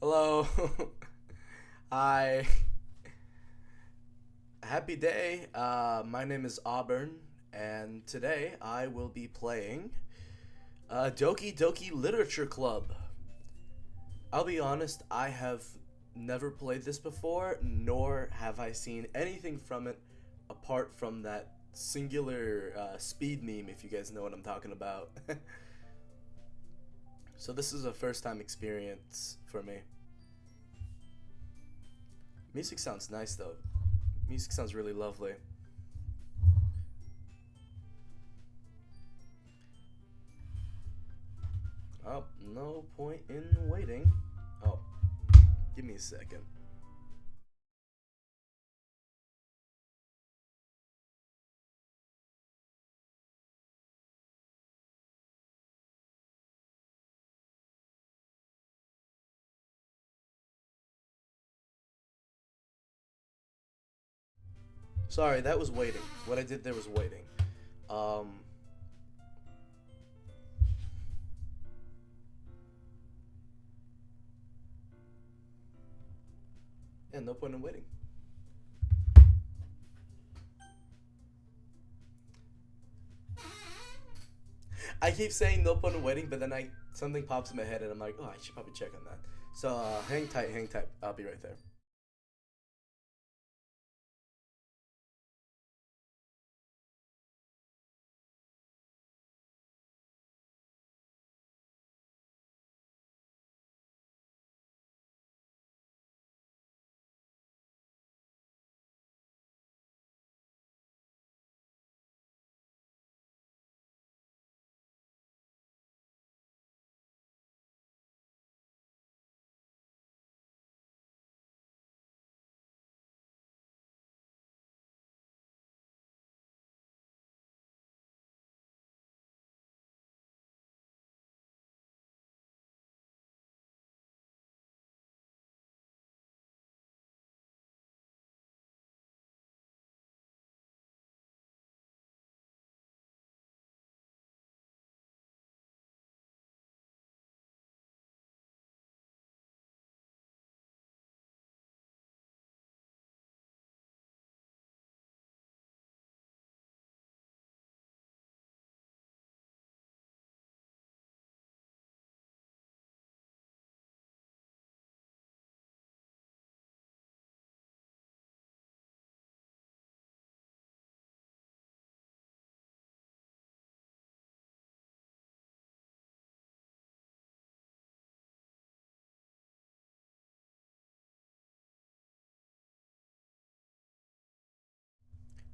Hello. Hi. Happy day. My name is Auburn, and today I will be playing Doki Doki Literature Club. I'll be honest, I have never played this before, nor have I seen anything from it apart from that singular speed meme, if you guys know what I'm talking about. So this is a first time experience for me. Music sounds nice though. Music sounds really lovely. Oh, no point in waiting. Oh, give me a second. Sorry, that was waiting. What I did there was waiting. Um, yeah, no point in waiting. I keep saying no point in waiting, but then I something pops in my head and I'm like, oh, I should probably check on that. So hang tight, hang tight. I'll be right there.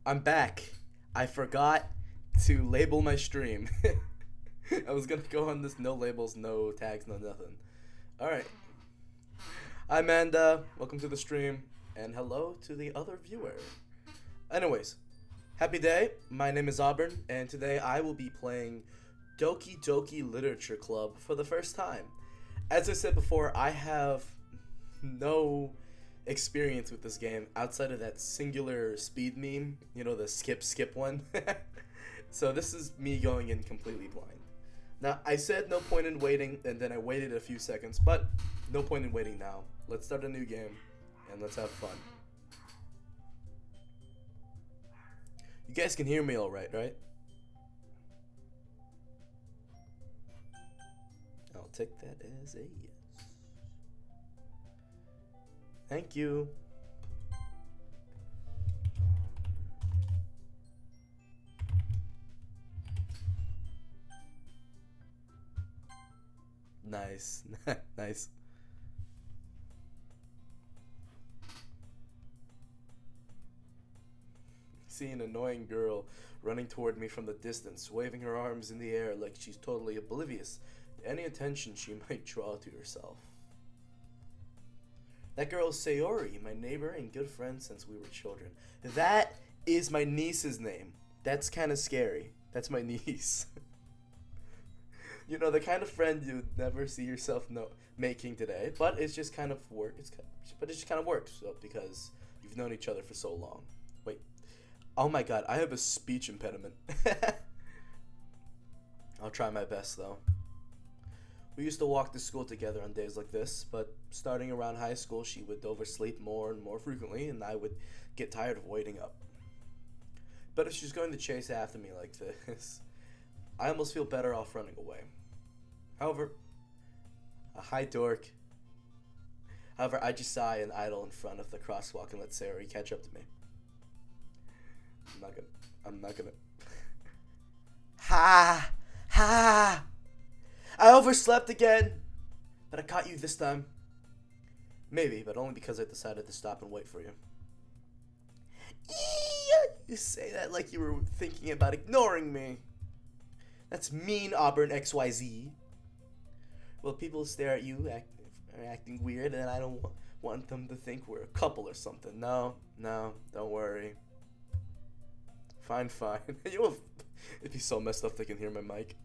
I'm back. I forgot to label my stream. I was gonna go on this no labels, no tags, no nothing. All right. Hi, Amanda. Welcome to the stream, and hello to the other viewer. Anyways, happy day. My name is Auburn, and today I will be playing Doki Doki Literature Club for the first time. As I said before, I have no experience with this game outside of that singular speed meme, you know, the skip skip one. So this is me going in completely blind. Now, I said no point in waiting, and then I waited a few seconds, but no point in waiting now. Let's start a new game, and let's have fun. You guys can hear me all right, right? I'll take that as a yes. Thank you. Nice. Nice. See an annoying girl running toward me from the distance, waving her arms in the air like she's totally oblivious to any attention she might draw to herself. That girl is Sayori, my neighbor and good friend since we were children. That is my niece's name. That's kind of scary. That's my niece. You know, the kind of friend you'd never see yourself making today, but it's just kind of work. But it just kind of works because you've known each other for so long. Wait, oh my god, I have a speech impediment. I'll try my best though. We used to walk to school together on days like this, but starting around high school, she would oversleep more and more frequently, and I would get tired of waiting up. But if she's going to chase after me like this, I almost feel better off running away. However, hi dork. However, I just sigh and idle in front of the crosswalk and let Sarah catch up to me. I'm not gonna. Ha! Ha! I overslept again! But I caught you this time. Maybe, but only because I decided to stop and wait for you. You say that like you were thinking about ignoring me. That's mean, Auburn XYZ. Well, people stare at you acting weird, and I don't want them to think we're a couple or something. No, don't worry. Fine. It'd be so messed up they can hear my mic.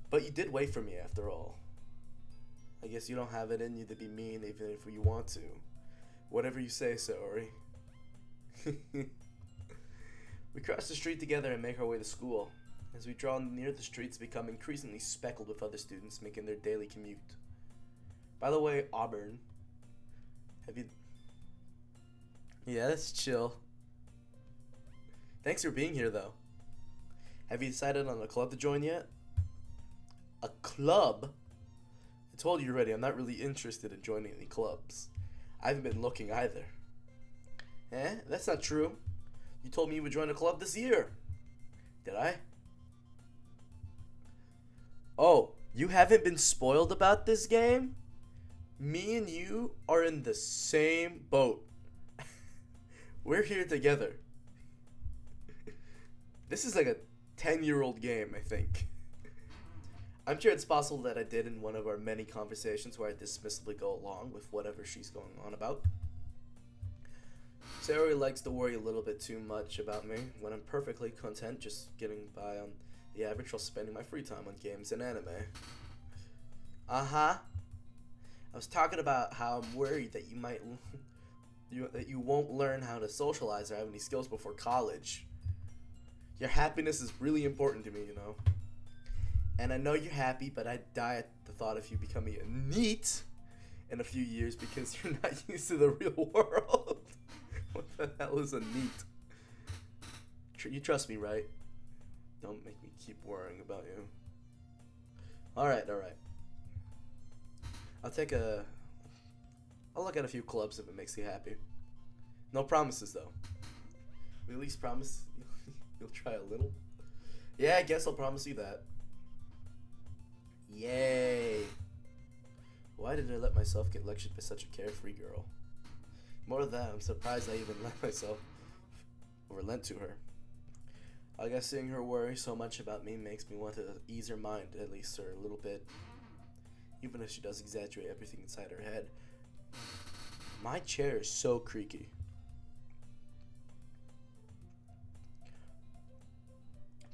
But you did wait for me after all. I guess you don't have it in you to be mean even if you want to. Whatever you say, Saori. We cross the street together and make our way to school. As we draw near, the streets become increasingly speckled with other students making their daily commute. By the way, Auburn, have you... Yeah, that's chill. Thanks for being here, though. Have you decided on a club to join yet? A club? I told you already, I'm not really interested in joining any clubs. I haven't been looking either. That's not true. You told me you would join a club this year. Did I? Oh, you haven't been spoiled about this game? Me and you are in the same boat. We're here together. This is like a 10-year-old game, I think. I'm sure it's possible that I did in one of our many conversations where I dismissively go along with whatever she's going on about. Sarah likes to worry a little bit too much about me when I'm perfectly content just getting by on the average while spending my free time on games and anime. I was talking about how I'm worried that you won't learn how to socialize or have any skills before college. Your happiness is really important to me, you know. And I know you're happy, but I die at the thought of you becoming a NEET in a few years because you're not used to the real world. What the hell is a NEET? You trust me, right? Don't make me keep worrying about you. Alright. I'll look at a few clubs if it makes you happy. No promises, though. We at least promise you'll try a little. Yeah, I guess I'll promise you that. Yay. Why did I let myself get lectured by such a carefree girl? More than that, I'm surprised I even relent to her. I guess seeing her worry so much about me makes me want to ease her mind, at least for a little bit. Even if she does exaggerate everything inside her head. My chair is so creaky.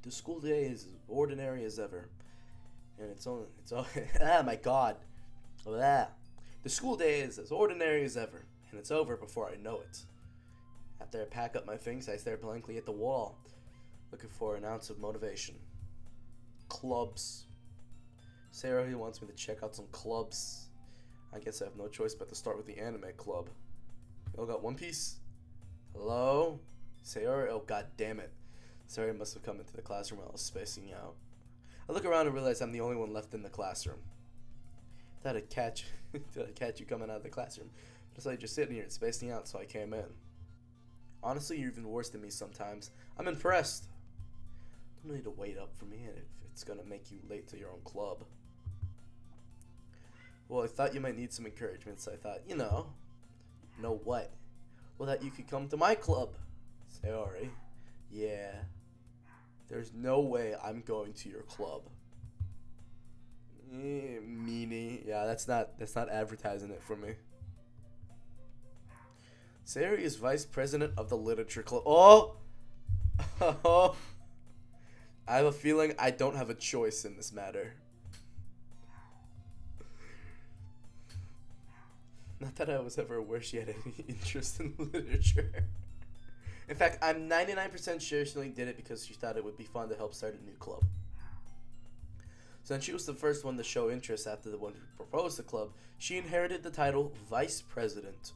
The school day is ordinary as ever. And it's all ah, my god. Blah. The school day is as ordinary as ever, and it's over before I know it. After I pack up my things, I stare blankly at the wall, looking for an ounce of motivation. Clubs. Sarah wants me to check out some clubs. I guess I have no choice but to start with the anime club. Y'all got One Piece? Hello? Sarah? Oh, god damn it. Sarah must have come into the classroom while I was spacing out. I look around and realize I'm the only one left in the classroom. Thought I'd catch you coming out of the classroom. But I saw you just sitting here and spacing out, so I came in. Honestly, you're even worse than me sometimes. I'm impressed. Don't need to wait up for me if it's gonna make you late to your own club. Well, I thought you might need some encouragement, so I thought, you know what? Well, that you could come to my club. Sorry. Yeah. There's no way I'm going to your club. Meanie. Yeah, that's not advertising it for me. Sayori is vice president of the literature club. Oh! Oh! I have a feeling I don't have a choice in this matter. Not that I was ever aware she had any interest in literature. In fact, I'm 99% sure she only did it because she thought it would be fun to help start a new club. Since she was the first one to show interest after the one who proposed the club, she inherited the title Vice President.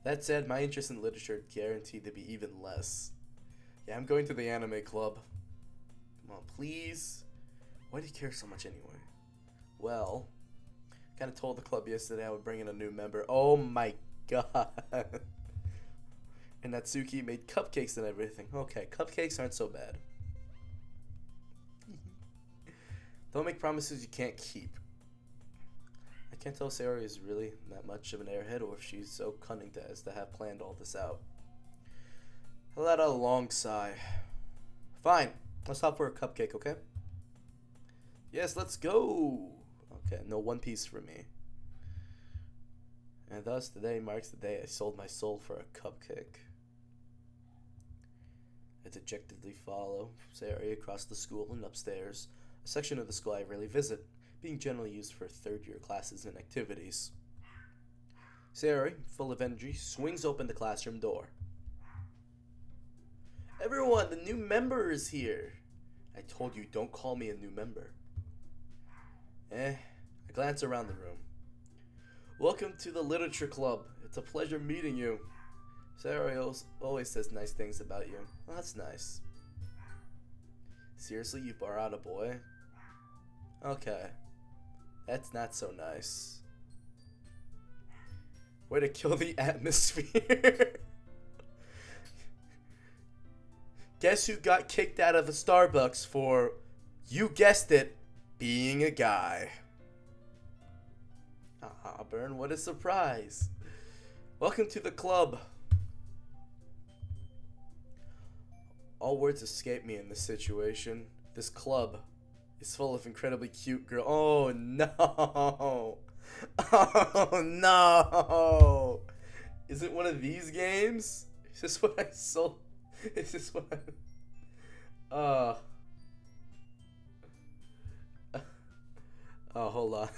That said, my interest in literature guaranteed to be even less. Yeah, I'm going to the anime club. Come on, please. Why do you care so much anyway? Well, I kind of told the club yesterday I would bring in a new member. Oh my god. And Natsuki made cupcakes and everything. Okay, cupcakes aren't so bad. Don't make promises you can't keep. I can't tell if Sayori is really that much of an airhead or if she's so cunning as to have planned all this out. I let out a long sigh. Fine, let's hop for a cupcake, okay? Yes, let's go! Okay, no One Piece for me. And thus, today marks the day I sold my soul for a cupcake. I dejectedly follow Sayori across the school and upstairs, a section of the school I rarely visit, being generally used for third-year classes and activities. Sayori, full of energy, swings open the classroom door. Everyone, the new member is here. I told you, don't call me a new member. I glance around the room. Welcome to the literature club. It's a pleasure meeting you. Sayori always says nice things about you. Well, that's nice. Seriously, you bar out a boy? Okay. That's not so nice. Way to kill the atmosphere. Guess who got kicked out of a Starbucks for, you guessed it, being a guy? Auburn, what a surprise. Welcome to the club. All words escape me in this situation. This club is full of incredibly cute girls. Oh no! Oh no! Is it one of these games? Is this what I sold? Is this what I... Oh, hold on.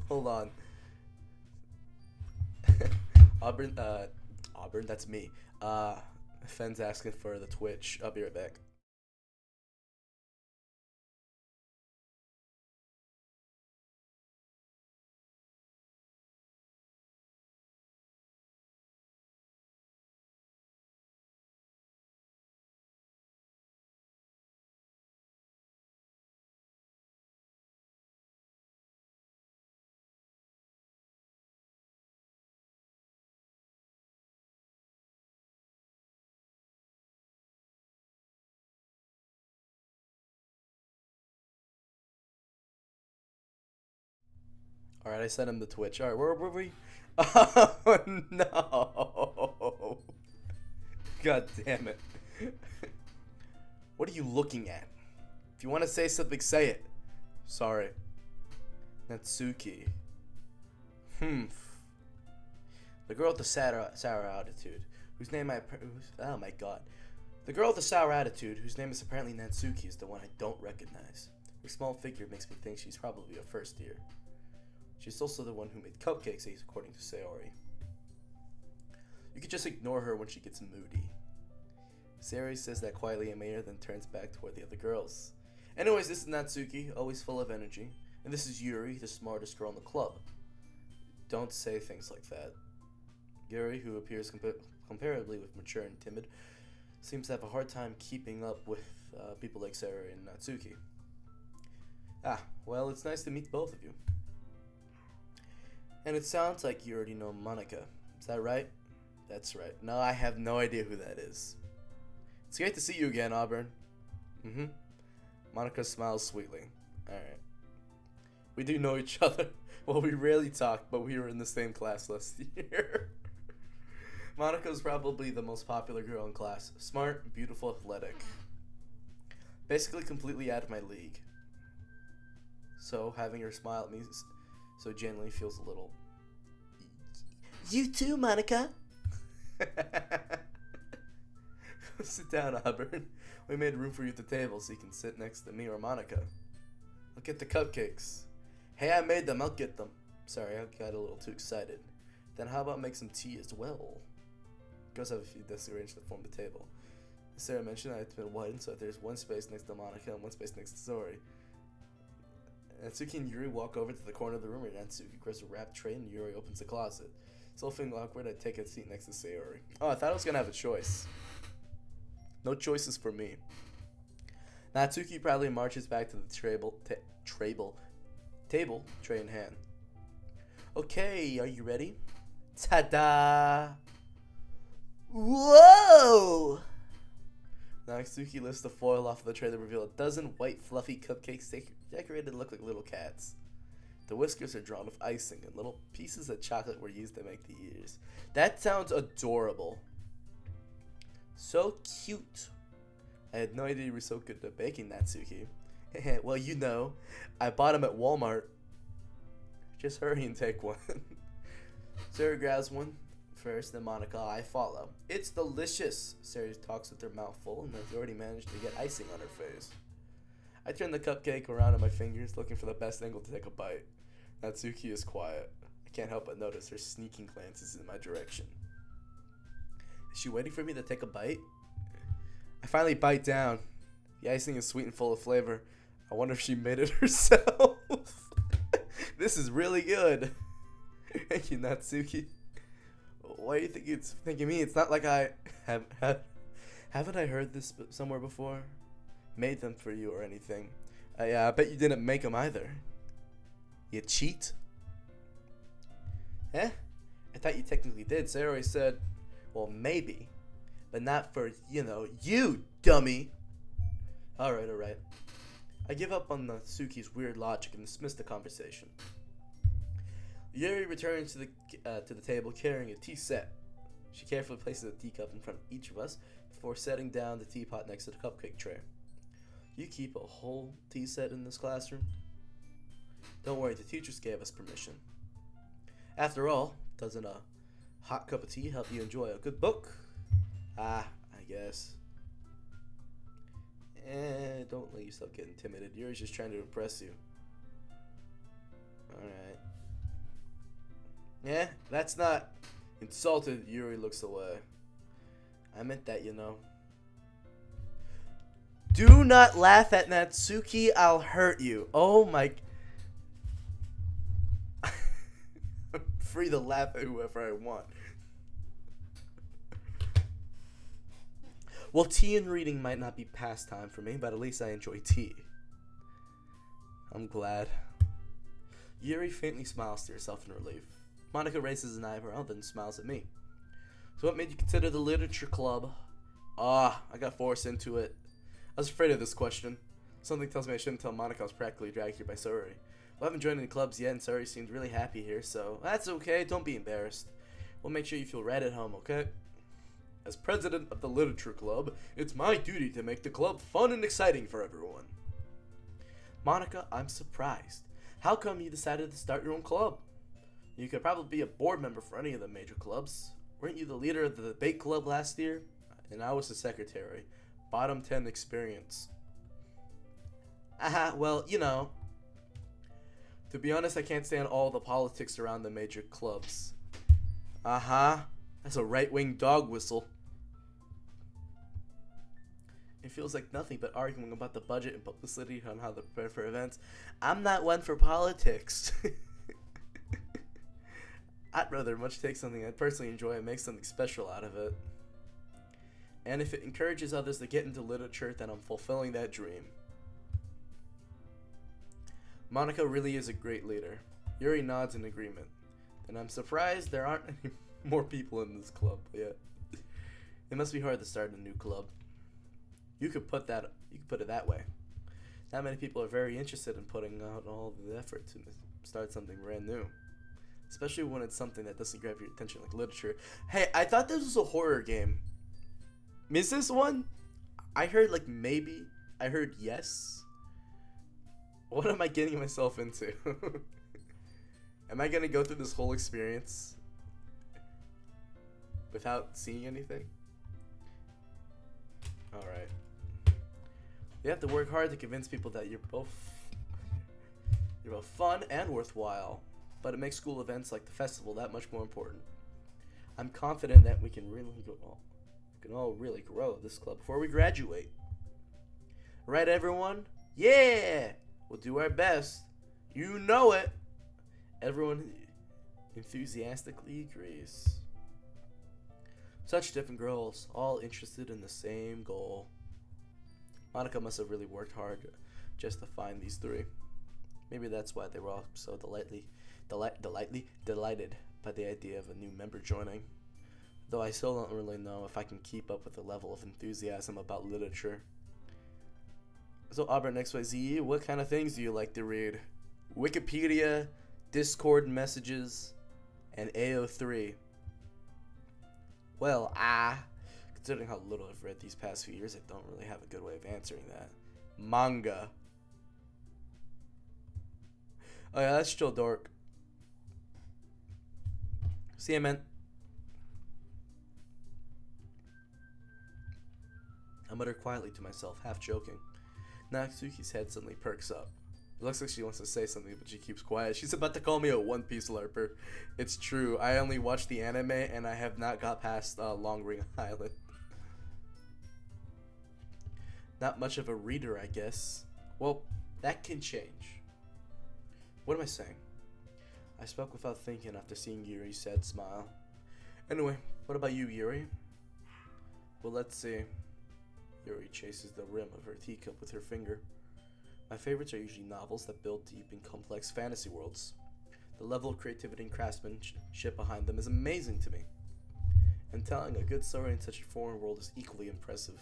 Hold on. Auburn, that's me. Fenn's asking for the Twitch. I'll be right back. Alright, I sent him the Twitch. Alright, where were we? Oh, no. God damn it. What are you looking at? If you want to say something, say it. Sorry. Natsuki. The girl with the sour attitude, whose name oh my god. The girl with the sour attitude, whose name is apparently Natsuki, is the one I don't recognize. Her small figure makes me think she's probably a first year. She's also the one who made cupcakes, according to Sayori. You could just ignore her when she gets moody. Sayori says that quietly in Mayor, then turns back toward the other girls. Anyways, this is Natsuki, always full of energy. And this is Yuri, the smartest girl in the club. Don't say things like that. Yuri, who appears comparably with mature and timid, seems to have a hard time keeping up with people like Sayori and Natsuki. Well, it's nice to meet both of you. And it sounds like you already know Monica. Is that right? That's right. No, I have no idea who that is. It's great to see you again, Auburn. Monica smiles sweetly. Alright. We do know each other. Well, we rarely talk, but we were in the same class last year. Monica's probably the most popular girl in class. Smart, beautiful, athletic. Basically completely out of my league. So, having her smile at me so genuinely feels a little... You too, Monica. Sit down, Auburn. We made room for you at the table so you can sit next to me or Monica. I'll get the cupcakes. Hey, I made them. I'll get them. Sorry, I got a little too excited. Then how about make some tea as well? Girls have a few desks arranged to form the table. Sarah mentioned it's been widened so that there's one space next to Monica and one space next to Zori. Natsuki and Yuri walk over to the corner of the room where Natsuki grabs a wrapped tray and Yuri opens the closet. Still feeling awkward, I take a seat next to Sayori. Oh, I thought I was gonna have a choice. No choices for me. Natsuki proudly marches back to the table, tray in hand. Okay, are you ready? Ta-da! Whoa! Natsuki lifts the foil off of the tray to reveal a dozen white, fluffy cupcakes decorated to look like little cats. The whiskers are drawn with icing, and little pieces of chocolate were used to make the ears. That sounds adorable. So cute. I had no idea you were so good at baking, Natsuki. Well, you know, I bought them at Walmart. Just hurry and take one. Sarah grabs one first, then Monica. I follow. It's delicious. Sarah talks with her mouth full and has already managed to get icing on her face. I turn the cupcake around in my fingers, looking for the best angle to take a bite. Natsuki is quiet. I can't help but notice her sneaking glances in my direction. Is she waiting for me to take a bite? I finally bite down. The icing is sweet and full of flavor. I wonder if she made it herself. This is really good. Thank you, Natsuki. Why do you think it's thanking me? It's not like I haven't I heard this somewhere before? Made them for you or anything. Yeah, I bet you didn't make them either. You cheat? Eh? I thought you technically did. Sayori said, well, maybe. But not for, you, dummy. Alright. I give up on Natsuki's weird logic and dismiss the conversation. Yuri returns to the table carrying a tea set. She carefully places a teacup in front of each of us before setting down the teapot next to the cupcake tray. You keep a whole tea set in this classroom? Don't worry, the teachers gave us permission. After all, doesn't a hot cup of tea help you enjoy a good book? I guess. Don't let yourself get intimidated. Yuri's just trying to impress you. Alright. Yeah, that's not insulted. Yuri looks away. I meant that, Do not laugh at Natsuki, I'll hurt you. Oh my... I'm free to laugh at whoever I want. Well, tea and reading might not be pastime for me, but at least I enjoy tea. I'm glad. Yuri faintly smiles to herself in relief. Monica raises an eyebrow, then smiles at me. So what made you consider the literature club? I got forced into it. I was afraid of this question. Something tells me I shouldn't tell Monica I was practically dragged here by Suri. Well, I haven't joined any clubs yet, and Suri seemed really happy here, so that's okay. Don't be embarrassed. We'll make sure you feel right at home, okay? As president of the literature club, it's my duty to make the club fun and exciting for everyone. Monica, I'm surprised. How come you decided to start your own club? You could probably be a board member for any of the major clubs. Weren't you the leader of the debate club last year? And I was the secretary. Bottom 10 experience. Well, to be honest, I can't stand all the politics around the major clubs. That's a right-wing dog whistle. It feels like nothing but arguing about the budget and publicity on how to prepare for events. I'm not one for politics. I'd rather much take something I personally enjoy and make something special out of it. And if it encourages others to get into literature, then I'm fulfilling that dream. Monica really is a great leader. Yuri nods in agreement. And I'm surprised there aren't any more people in this club yet. It must be hard to start a new club. You could put it that way. Not many people are very interested in putting out all the effort to start something brand new. Especially when it's something that doesn't grab your attention like literature. Hey, I thought this was a horror game. Is this one? I heard maybe. I heard yes. What am I getting myself into? Am I gonna go through this whole experience without seeing anything? Alright. You have to work hard to convince people that you're both fun and worthwhile, but it makes school events like the festival that much more important. I'm confident that we can really go all. We can all really grow this club before we graduate. Right, everyone? Yeah! We'll do our best. You know it. Everyone enthusiastically agrees. Such different girls, all interested in the same goal. Monica must have really worked hard just to find these three. Maybe that's why they were all so delighted by the idea of a new member joining. Though I still don't really know if I can keep up with the level of enthusiasm about literature. So Auburn XYZ, what kind of things do you like to read? Wikipedia, Discord messages, and AO3. Well, considering how little I've read these past few years, I don't really have a good way of answering that. Manga. Oh yeah, that's still dork. See ya, man. I mutter quietly to myself, half joking. Natsuki's head suddenly perks up. It looks like she wants to say something, but she keeps quiet. She's about to call me a One Piece LARPer. It's true. I only watched the anime, and I have not got past Long Ring Island. Not much of a reader, I guess. Well, that can change. What am I saying? I spoke without thinking after seeing Yuri's sad smile. Anyway, what about you, Yuri? Well, let's see. Yuri chases the rim of her teacup with her finger. My favorites are usually novels that build deep and complex fantasy worlds. The level of creativity and craftsmanship behind them is amazing to me. And telling a good story in such a foreign world is equally impressive.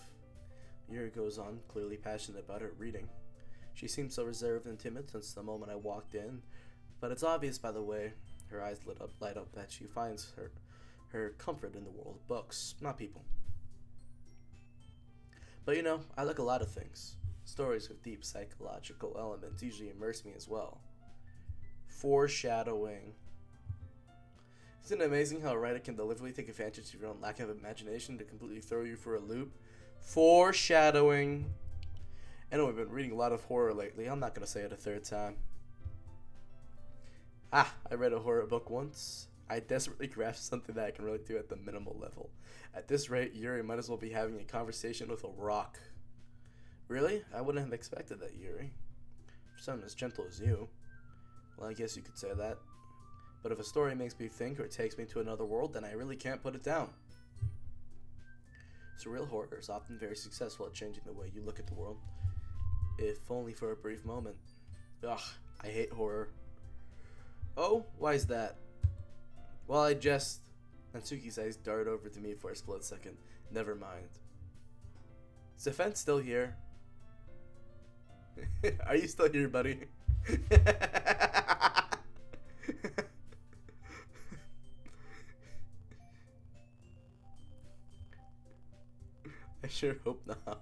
Yuri goes on, clearly passionate about her reading. She seemed so reserved and timid since the moment I walked in, but it's obvious by the way her eyes light up that she finds her comfort in the world of books, not people. But you know, I like a lot of things. Stories with deep psychological elements usually immerse me as well. Foreshadowing. Isn't it amazing how a writer can deliberately take advantage of your own lack of imagination to completely throw you for a loop? Foreshadowing. I know we've been reading a lot of horror lately. I'm not going to say it a third time. I read a horror book once. I desperately grasped something that I can relate to at the minimal level. At this rate, Yuri might as well be having a conversation with a rock. Really? I wouldn't have expected that, Yuri. For someone as gentle as you. Well, I guess you could say that. But if a story makes me think or takes me to another world, then I really can't put it down. Surreal horror is often very successful at changing the way you look at the world. If only for a brief moment. Ugh, I hate horror. Oh, why is that? Well, Natsuki's eyes dart over to me for a split second. Never mind. Is the fence still here? Are you still here, buddy? I sure hope not.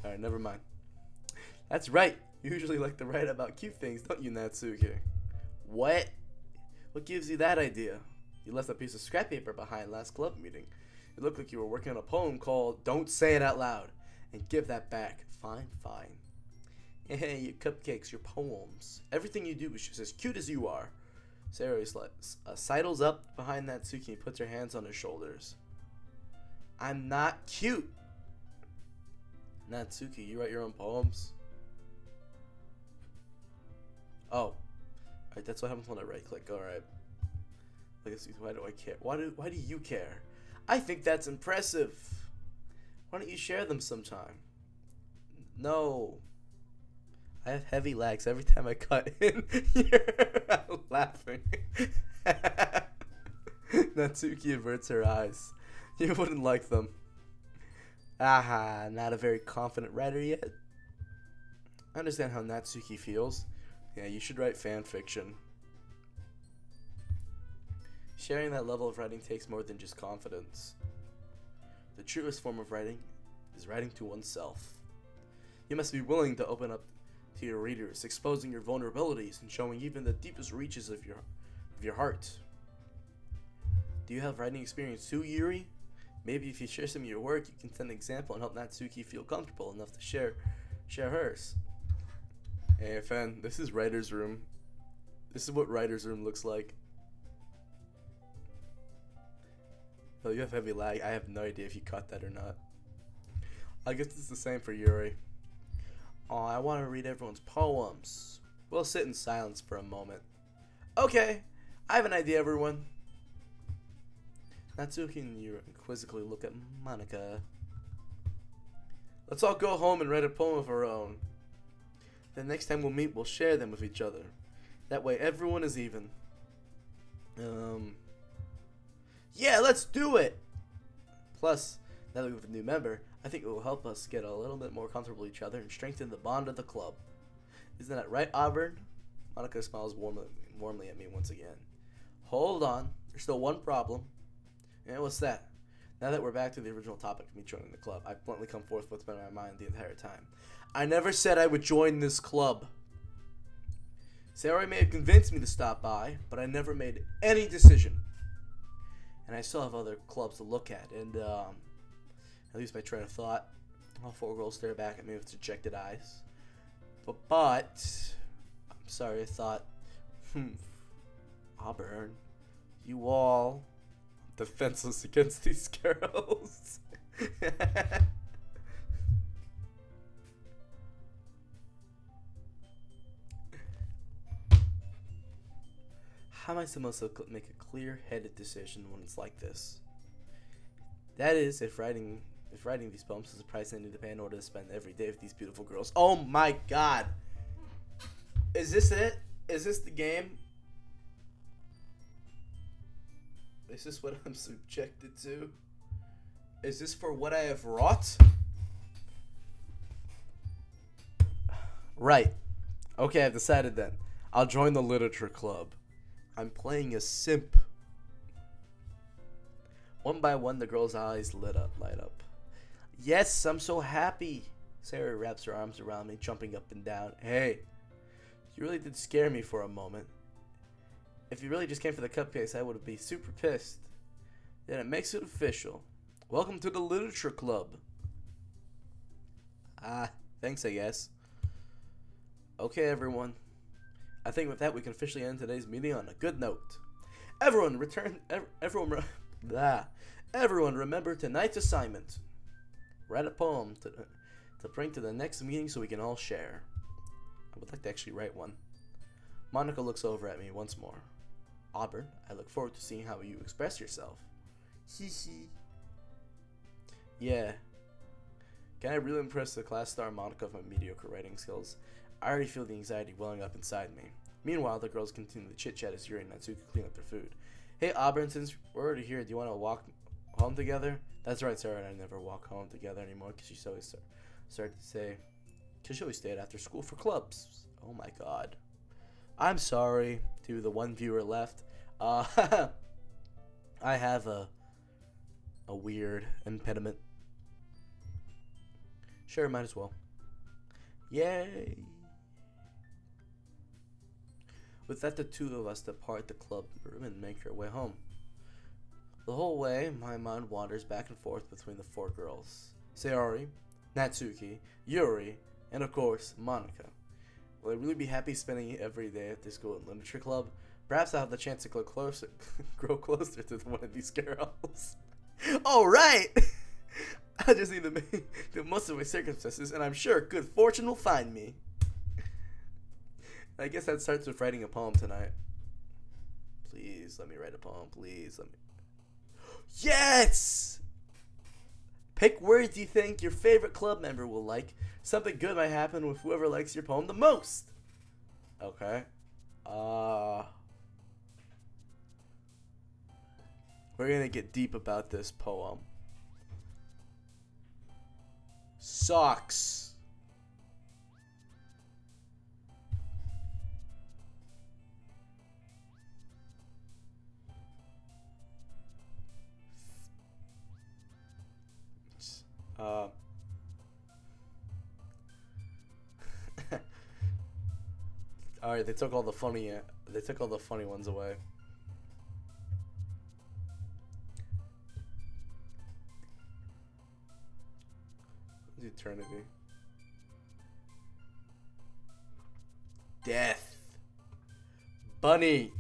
Alright, never mind. That's right. You usually like to write about cute things, don't you, Natsuki? What? What gives you that idea? You left a piece of scrap paper behind last club meeting. It looked like you were working on a poem called Don't Say It Out Loud. And give that back. Fine, fine. Hey, your cupcakes, your poems. Everything you do is just as cute as you are. Sarah sidles up behind Natsuki and puts her hands on his shoulders. I'm not cute. Natsuki, you write your own poems? Oh. Alright, that's what happens when I right click. Alright. Why do I care? Why do you care? I think that's impressive. Why don't you share them sometime? No. I have heavy lags every time I cut in. You're laughing. Natsuki averts her eyes. You wouldn't like them. Aha, not a very confident writer yet. I understand how Natsuki feels. Yeah, you should write fan fiction. Sharing that level of writing takes more than just confidence. The truest form of writing is writing to oneself. You must be willing to open up to your readers, exposing your vulnerabilities and showing even the deepest reaches of your heart. Do you have writing experience too, Yuri? Maybe if you share some of your work, you can set an example and help Natsuki feel comfortable enough to share hers. Hey, fan, this is Writer's Room. This is what Writer's Room looks like. Oh, you have heavy lag. I have no idea if you caught that or not. I guess it's the same for Yuri. Oh, I want to read everyone's poems. We'll sit in silence for a moment. Okay, I have an idea, everyone. Natsuki and Yuri quizzically look at Monica. Let's all go home and write a poem of our own. The next time we'll meet, we'll share them with each other. That way everyone is even. Yeah, let's do it! Plus, now that we have a new member, I think it will help us get a little bit more comfortable with each other and strengthen the bond of the club. Isn't that right, Auburn? Monica smiles warmly at me once again. Hold on, there's still one problem. And what's that? Now that we're back to the original topic of me joining the club, I've bluntly come forth what's been on my mind the entire time. I never said I would join this club. Sarah may have convinced me to stop by, but I never made any decision. And I still have other clubs to look at, and at least my train of thought. All four girls stare back at me with dejected eyes. But I'm sorry, I thought, Auburn, you all defenseless against these girls. How am I supposed to make a clear-headed decision when it's like this? That is, if writing these poems is the price I need to pay in order to spend every day with these beautiful girls. Oh my god! Is this it? Is this the game? Is this what I'm subjected to? Is this for what I have wrought? Right. Okay, I've decided then. I'll join the literature club. I'm playing a simp. One by one, the girl's eyes light up. Yes, I'm so happy. Sarah wraps her arms around me, jumping up and down. Hey, you really did scare me for a moment. If you really just came for the cupcakes, I would be super pissed. Then it makes it official. Welcome to the literature club. Thanks, I guess. Okay, everyone. I think with that, we can officially end today's meeting on a good note. Everyone remember tonight's assignment. Write a poem to bring to the next meeting so we can all share. I would like to actually write one. Monica looks over at me once more. Auburn, I look forward to seeing how you express yourself. Hee hee. Yeah. Can I really impress the class star Monica with my mediocre writing skills? I already feel the anxiety welling up inside me. Meanwhile, the girls continue to chit-chat as Yuri and Natsuki clean up their food. Hey, Auburn, since we're already here, do you want to walk home together? That's right, Sarah and I never walk home together anymore because she always started to say, because she always stayed after school for clubs. Oh my god. I'm sorry to the one viewer left. I have a weird impediment. Sure, might as well. Yay! With that, the two of us depart the club room and make our way home. The whole way, my mind wanders back and forth between the four girls. Sayori, Natsuki, Yuri, and of course, Monica. Will I really be happy spending every day at this school and literature club? Perhaps I'll have the chance to grow closer to one of these girls. Alright! I just need to make the most of my circumstances, and I'm sure good fortune will find me. I guess that starts with writing a poem tonight. Please let me write a poem. Please let me. Yes! Pick words you think your favorite club member will like. Something good might happen with whoever likes your poem the most. Okay. We're gonna get deep about this poem. Socks. All right, they took all the funny ones away. Eternity. Death. Bunny.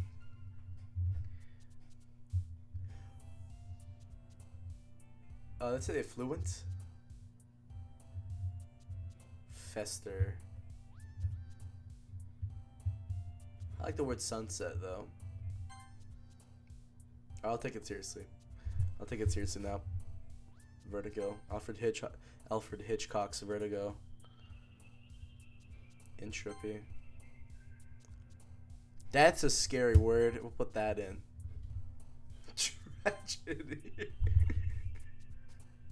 Let's say affluent. Fester. I like the word sunset though. I'll take it seriously. I'll take it seriously now. Vertigo. Alfred Hitchcock's Vertigo. Entropy. That's a scary word. We'll put that in. Tragedy.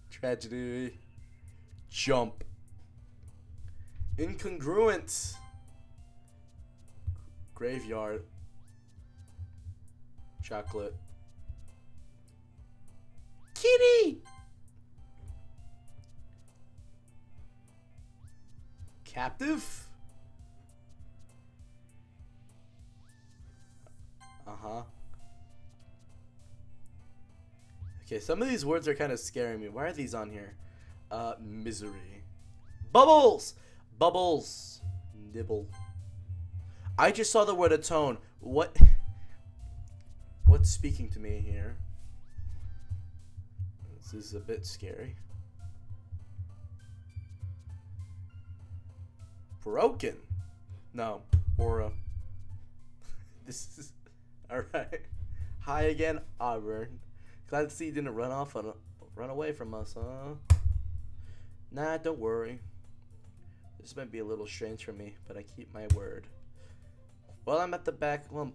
Tragedy. Jump. Incongruent. Graveyard. Chocolate. Kitty. Captive. Uh-huh. Okay, some of these words are kind of scaring me. Why are these on here? Misery. Bubbles! Bubbles. Nibble. I just saw the word atone. What's speaking to me here? This is a bit scary. Broken. No. Aura. This is... Alright. Hi again, Auburn. Glad to see you didn't run away from us, huh? Nah, don't worry. This might be a little strange for me, but I keep my word. Well, I'm at the back. Well,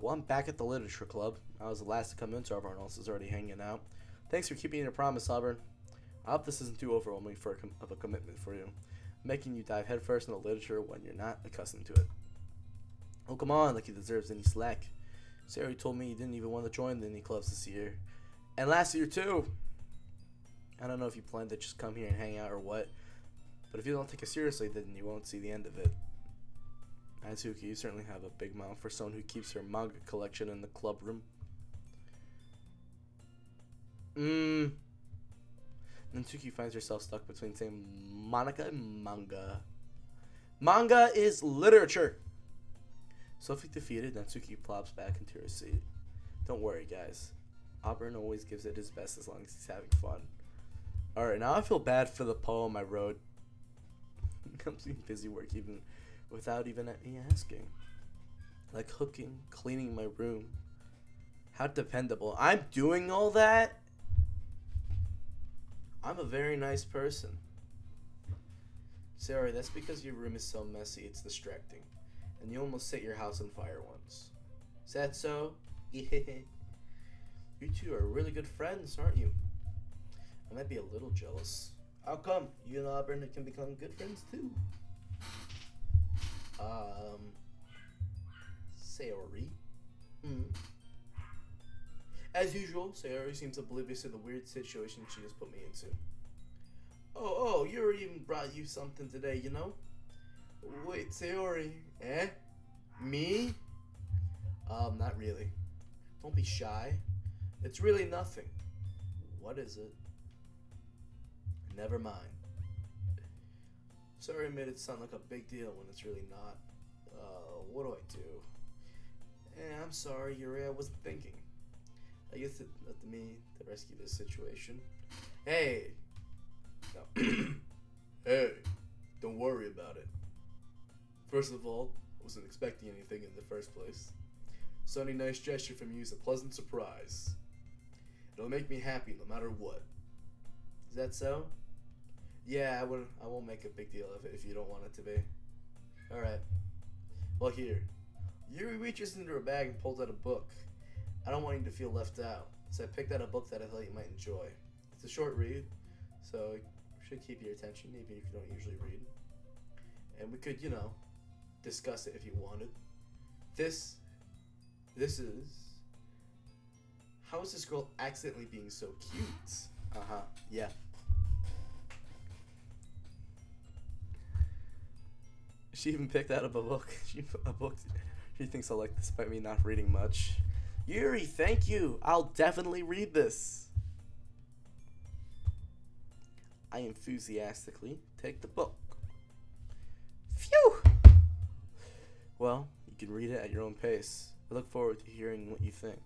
I'm back at the literature club. I was the last to come in, so everyone else is already hanging out. Thanks for keeping your promise, Auburn. I hope this isn't too overwhelming of a commitment for you, making you dive headfirst into literature when you're not accustomed to it. Oh, come on, like he deserves any slack. Sarah told me you didn't even want to join any clubs this year, and last year too. I don't know if you plan to just come here and hang out or what, but if you don't take it seriously, then you won't see the end of it. Natsuki, you certainly have a big mouth for someone who keeps her manga collection in the club room. Natsuki finds herself stuck between saying Monica and manga. Manga is literature. Sophie defeated, Natsuki plops back into her seat. Don't worry, guys. Auburn always gives it his best as long as he's having fun. Alright, now I feel bad for the poem I wrote. I'm doing busy work even without even me asking. Like cooking, cleaning my room. How dependable. I'm doing all that? I'm a very nice person. Sarah, that's because your room is so messy it's distracting. And you almost set your house on fire once. Is that so? You two are really good friends, aren't you? I might be a little jealous. How come? You and Auburn can become good friends too. Sayori. As usual, Sayori seems oblivious to the weird situation she just put me into. Oh, Yuri even brought you something today, you know? Wait, Sayori. Eh? Me? Not really. Don't be shy. It's really nothing. What is it? Never mind. Sorry, I made it sound like a big deal when it's really not. What do I do? I'm sorry, Yuri, I wasn't thinking. I guess it's up to me to rescue this situation. Hey! No. Hey, don't worry about it. First of all, I wasn't expecting anything in the first place. So any nice gesture from you is a pleasant surprise. It'll make me happy no matter what. Is that so? Yeah, I won't make a big deal of it if you don't want it to be. Alright. Well, here. Yuri reaches into her bag and pulls out a book. I don't want you to feel left out, so I picked out a book that I thought you might enjoy. It's a short read, so it should keep your attention even if you don't usually read. And we could, discuss it if you wanted. This is... How is this girl accidentally being so cute? Uh-huh, yeah. She even picked out a book. She thinks I'll like this despite me not reading much. Yuri, thank you. I'll definitely read this. I enthusiastically take the book. Phew! Well, you can read it at your own pace. I look forward to hearing what you think.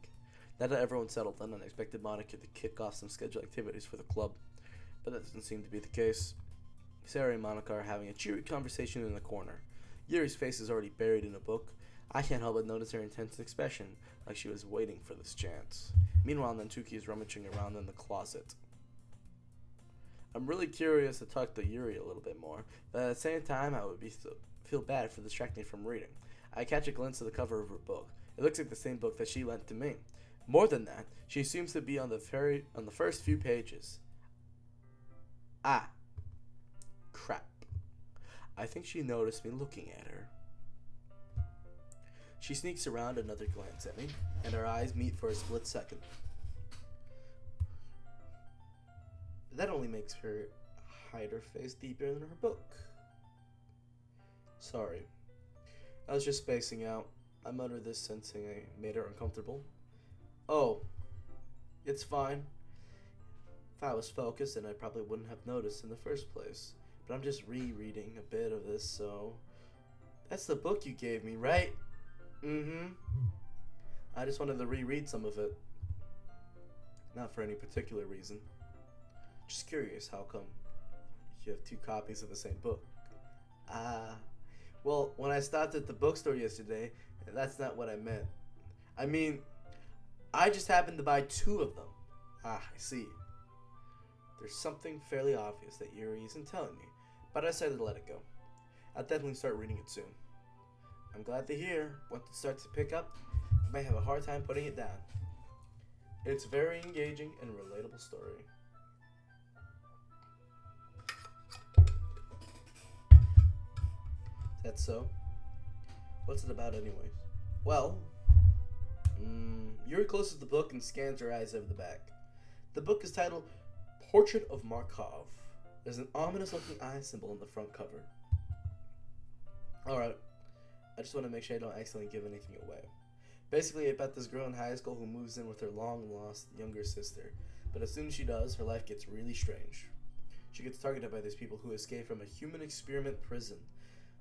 Now that everyone's settled, an unexpected Monica to kick off some scheduled activities for the club. But that doesn't seem to be the case. Sarah and Monica are having a cheery conversation in the corner. Yuri's face is already buried in a book. I can't help but notice her intense expression, like she was waiting for this chance. Meanwhile, Nantuki is rummaging around in the closet. I'm really curious to talk to Yuri a little bit more, but at the same time, I would feel bad for distracting from reading. I catch a glimpse of the cover of her book. It looks like the same book that she lent to me. More than that, she seems to be on the first few pages. Ah, crap. I think she noticed me looking at her. She sneaks around another glance at me, and our eyes meet for a split second. That only makes her hide her face deeper in her book. Sorry. I was just spacing out. I muttered this, sensing I made her uncomfortable. Oh, it's fine. If I was focused, then I probably wouldn't have noticed in the first place. But I'm just rereading a bit of this, so... That's the book you gave me, right? Mm-hmm. I just wanted to reread some of it. Not for any particular reason. Just curious, how come you have two copies of the same book? Well, when I stopped at the bookstore yesterday, that's not what I meant. I mean, I just happened to buy two of them. I see. There's something fairly obvious that Yuri isn't telling me, but I decided to let it go. I'll definitely start reading it soon. I'm glad to hear once it starts to pick up, I may have a hard time putting it down. It's a very engaging and relatable story. That's so? What's it about anyways? Well, Yuri closes the book and scans her eyes over the back. The book is titled Portrait of Markov. There's an ominous looking eye symbol on the front cover. Alright, I just want to make sure I don't accidentally give anything away. Basically about this girl in high school who moves in with her long lost younger sister, but as soon as she does, her life gets really strange. She gets targeted by these people who escape from a human experiment prison.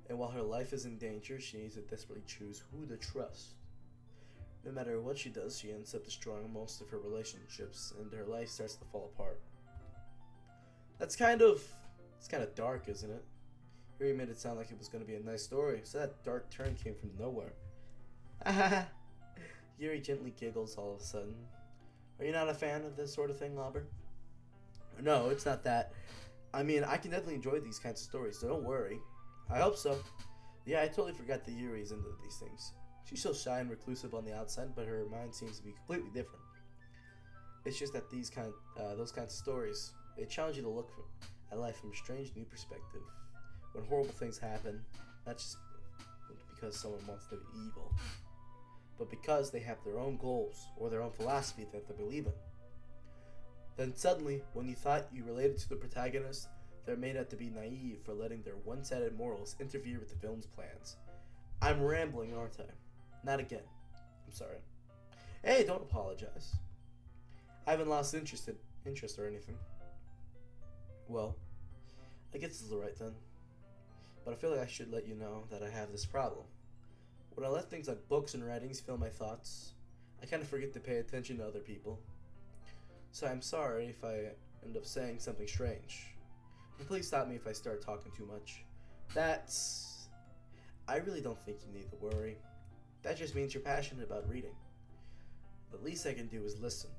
And while her life is in danger, she needs to desperately choose who to trust. No matter what she does, she ends up destroying most of her relationships, and her life starts to fall apart. It's kind of dark, isn't it? Yuri made it sound like it was going to be a nice story, so that dark turn came from nowhere. Yuri gently giggles all of a sudden. Are you not a fan of this sort of thing, Lauber? No, it's not that. I mean, I can definitely enjoy these kinds of stories, so don't worry. I hope so. Yeah, I totally forgot that Yuri's into these things. She's so shy and reclusive on the outside, but her mind seems to be completely different. It's just that those kinds of stories, they challenge you to look at life from a strange new perspective. When horrible things happen, not just because someone wants to be evil, but because they have their own goals or their own philosophy that they believe in. Then suddenly, when you thought you related to the protagonist, they're made out to be naive for letting their one-sided morals interfere with the villain's plans. I'm rambling, aren't I? Not again. I'm sorry. Hey, don't apologize. I haven't lost interest or anything. Well, I guess this is alright then. But I feel like I should let you know that I have this problem. When I let things like books and writings fill my thoughts, I kind of forget to pay attention to other people. So I'm sorry if I end up saying something strange. And please stop me if I start talking too much. I really don't think you need to worry. That just means you're passionate about reading. The least I can do is listen.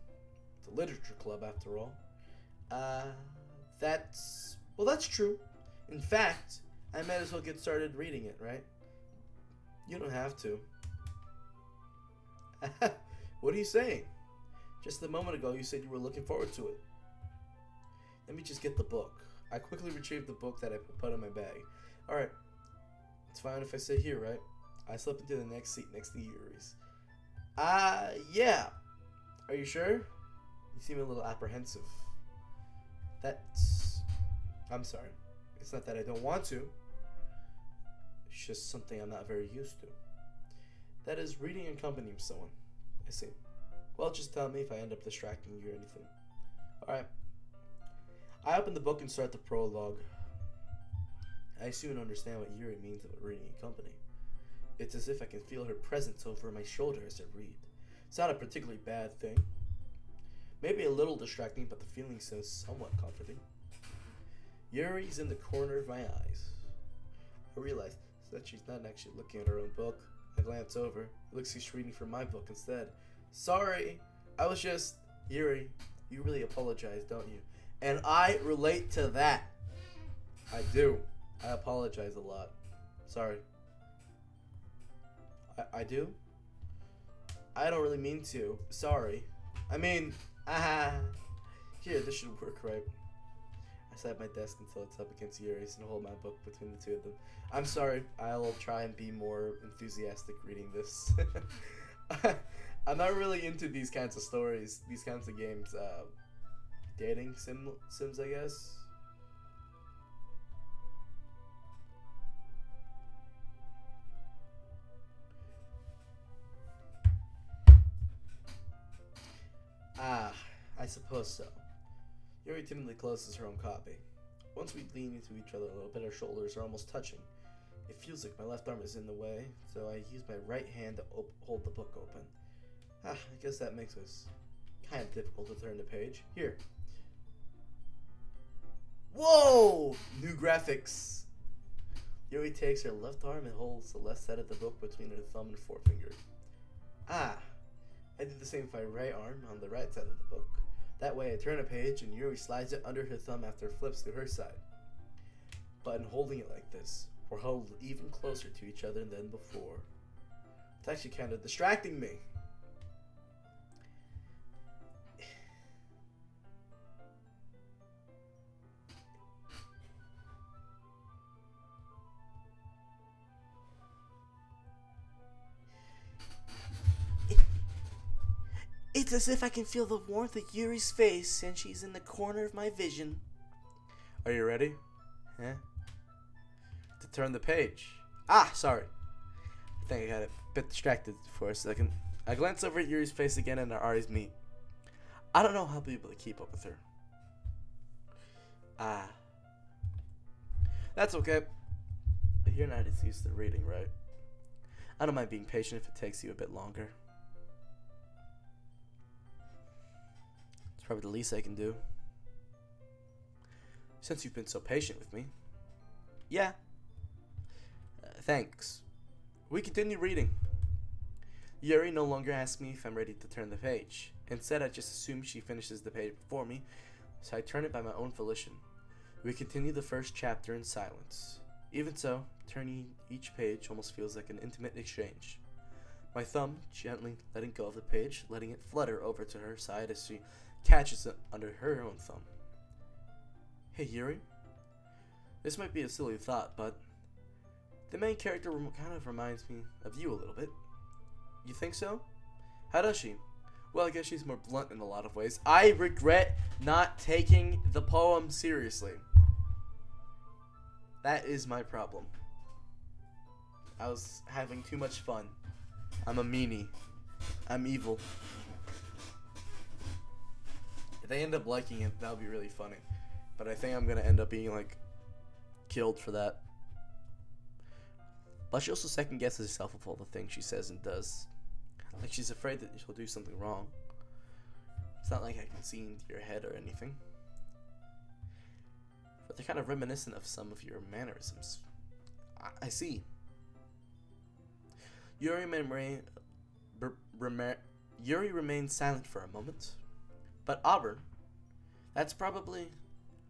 It's a literature club after all. That's true. In fact, I might as well get started reading it, right? You don't have to. What are you saying? Just a moment ago you said you were looking forward to it. Let me just get the book. I quickly retrieved the book that I put in my bag. Alright. It's fine if I sit here, right? I slipped into the next seat next to Yuri's. Yeah. Are you sure? You seem a little apprehensive. I'm sorry. It's not that I don't want to. It's just something I'm not very used to. That is reading in company with someone. I see. Well, just tell me if I end up distracting you or anything. Alright. I open the book and start the prologue. I soon understand what Yuri means about reading in company. It's as if I can feel her presence over my shoulder as I read. It's not a particularly bad thing. Maybe a little distracting, but the feeling is somewhat comforting. Yuri's in the corner of my eyes. I realize that she's not actually looking at her own book. I glance over. It looks like she's reading from my book instead. Sorry, I was just... Yuri, you really apologize, don't you? And I relate to that. I do. I apologize a lot. Sorry. I do? I don't really mean to. Sorry. I mean, here, this should work, right? I sat at my desk until it's up against Yuri's and hold my book between the two of them. I'm sorry. I'll try and be more enthusiastic reading this. I'm not really into these kinds of stories, these kinds of games. Dating sims, I guess. I suppose so. Yuri timidly closes her own copy. Once we lean into each other a little bit, our shoulders are almost touching. It feels like my left arm is in the way, so I use my right hand to hold the book open. I guess that makes us kind of difficult to turn the page. Here. Whoa! New graphics. Yuri takes her left arm and holds the left side of the book between her thumb and forefinger. I do the same with my right arm on the right side of the book. That way I turn a page and Yuri slides it under her thumb after it flips to her side. But in holding it like this, we're held even closer to each other than before. It's actually kind of distracting me. It's as if I can feel the warmth of Yuri's face, and she's in the corner of my vision. Are you ready? Huh? To turn the page. Sorry. I think I got a bit distracted for a second. I glance over at Yuri's face again, and our eyes meet. I don't know how I'll be able to keep up with her. That's okay. But you're not as used to reading, right? I don't mind being patient if it takes you a bit longer. It's probably the least I can do. Since you've been so patient with me. Yeah. Thanks. We continue reading. Yuri no longer asks me if I'm ready to turn the page. Instead, I just assume she finishes the page before me, so I turn it by my own volition. We continue the first chapter in silence. Even so, turning each page almost feels like an intimate exchange. My thumb gently letting go of the page, letting it flutter over to her side as she catches it under her own thumb. Hey Yuri, this might be a silly thought, but the main character kind of reminds me of you a little bit. You think so? How does she? Well, I guess she's more blunt in a lot of ways. I regret not taking the poem seriously. That is my problem. I was having too much fun. I'm a meanie. I'm evil. If they end up liking it, that would be really funny. But I think I'm going to end up being, like, killed for that. But she also second guesses herself with all the things she says and does. Like, she's afraid that she'll do something wrong. It's not like I can see into your head or anything. But they're kind of reminiscent of some of your mannerisms. I see. Yuri remained silent for a moment. But Auburn, that's probably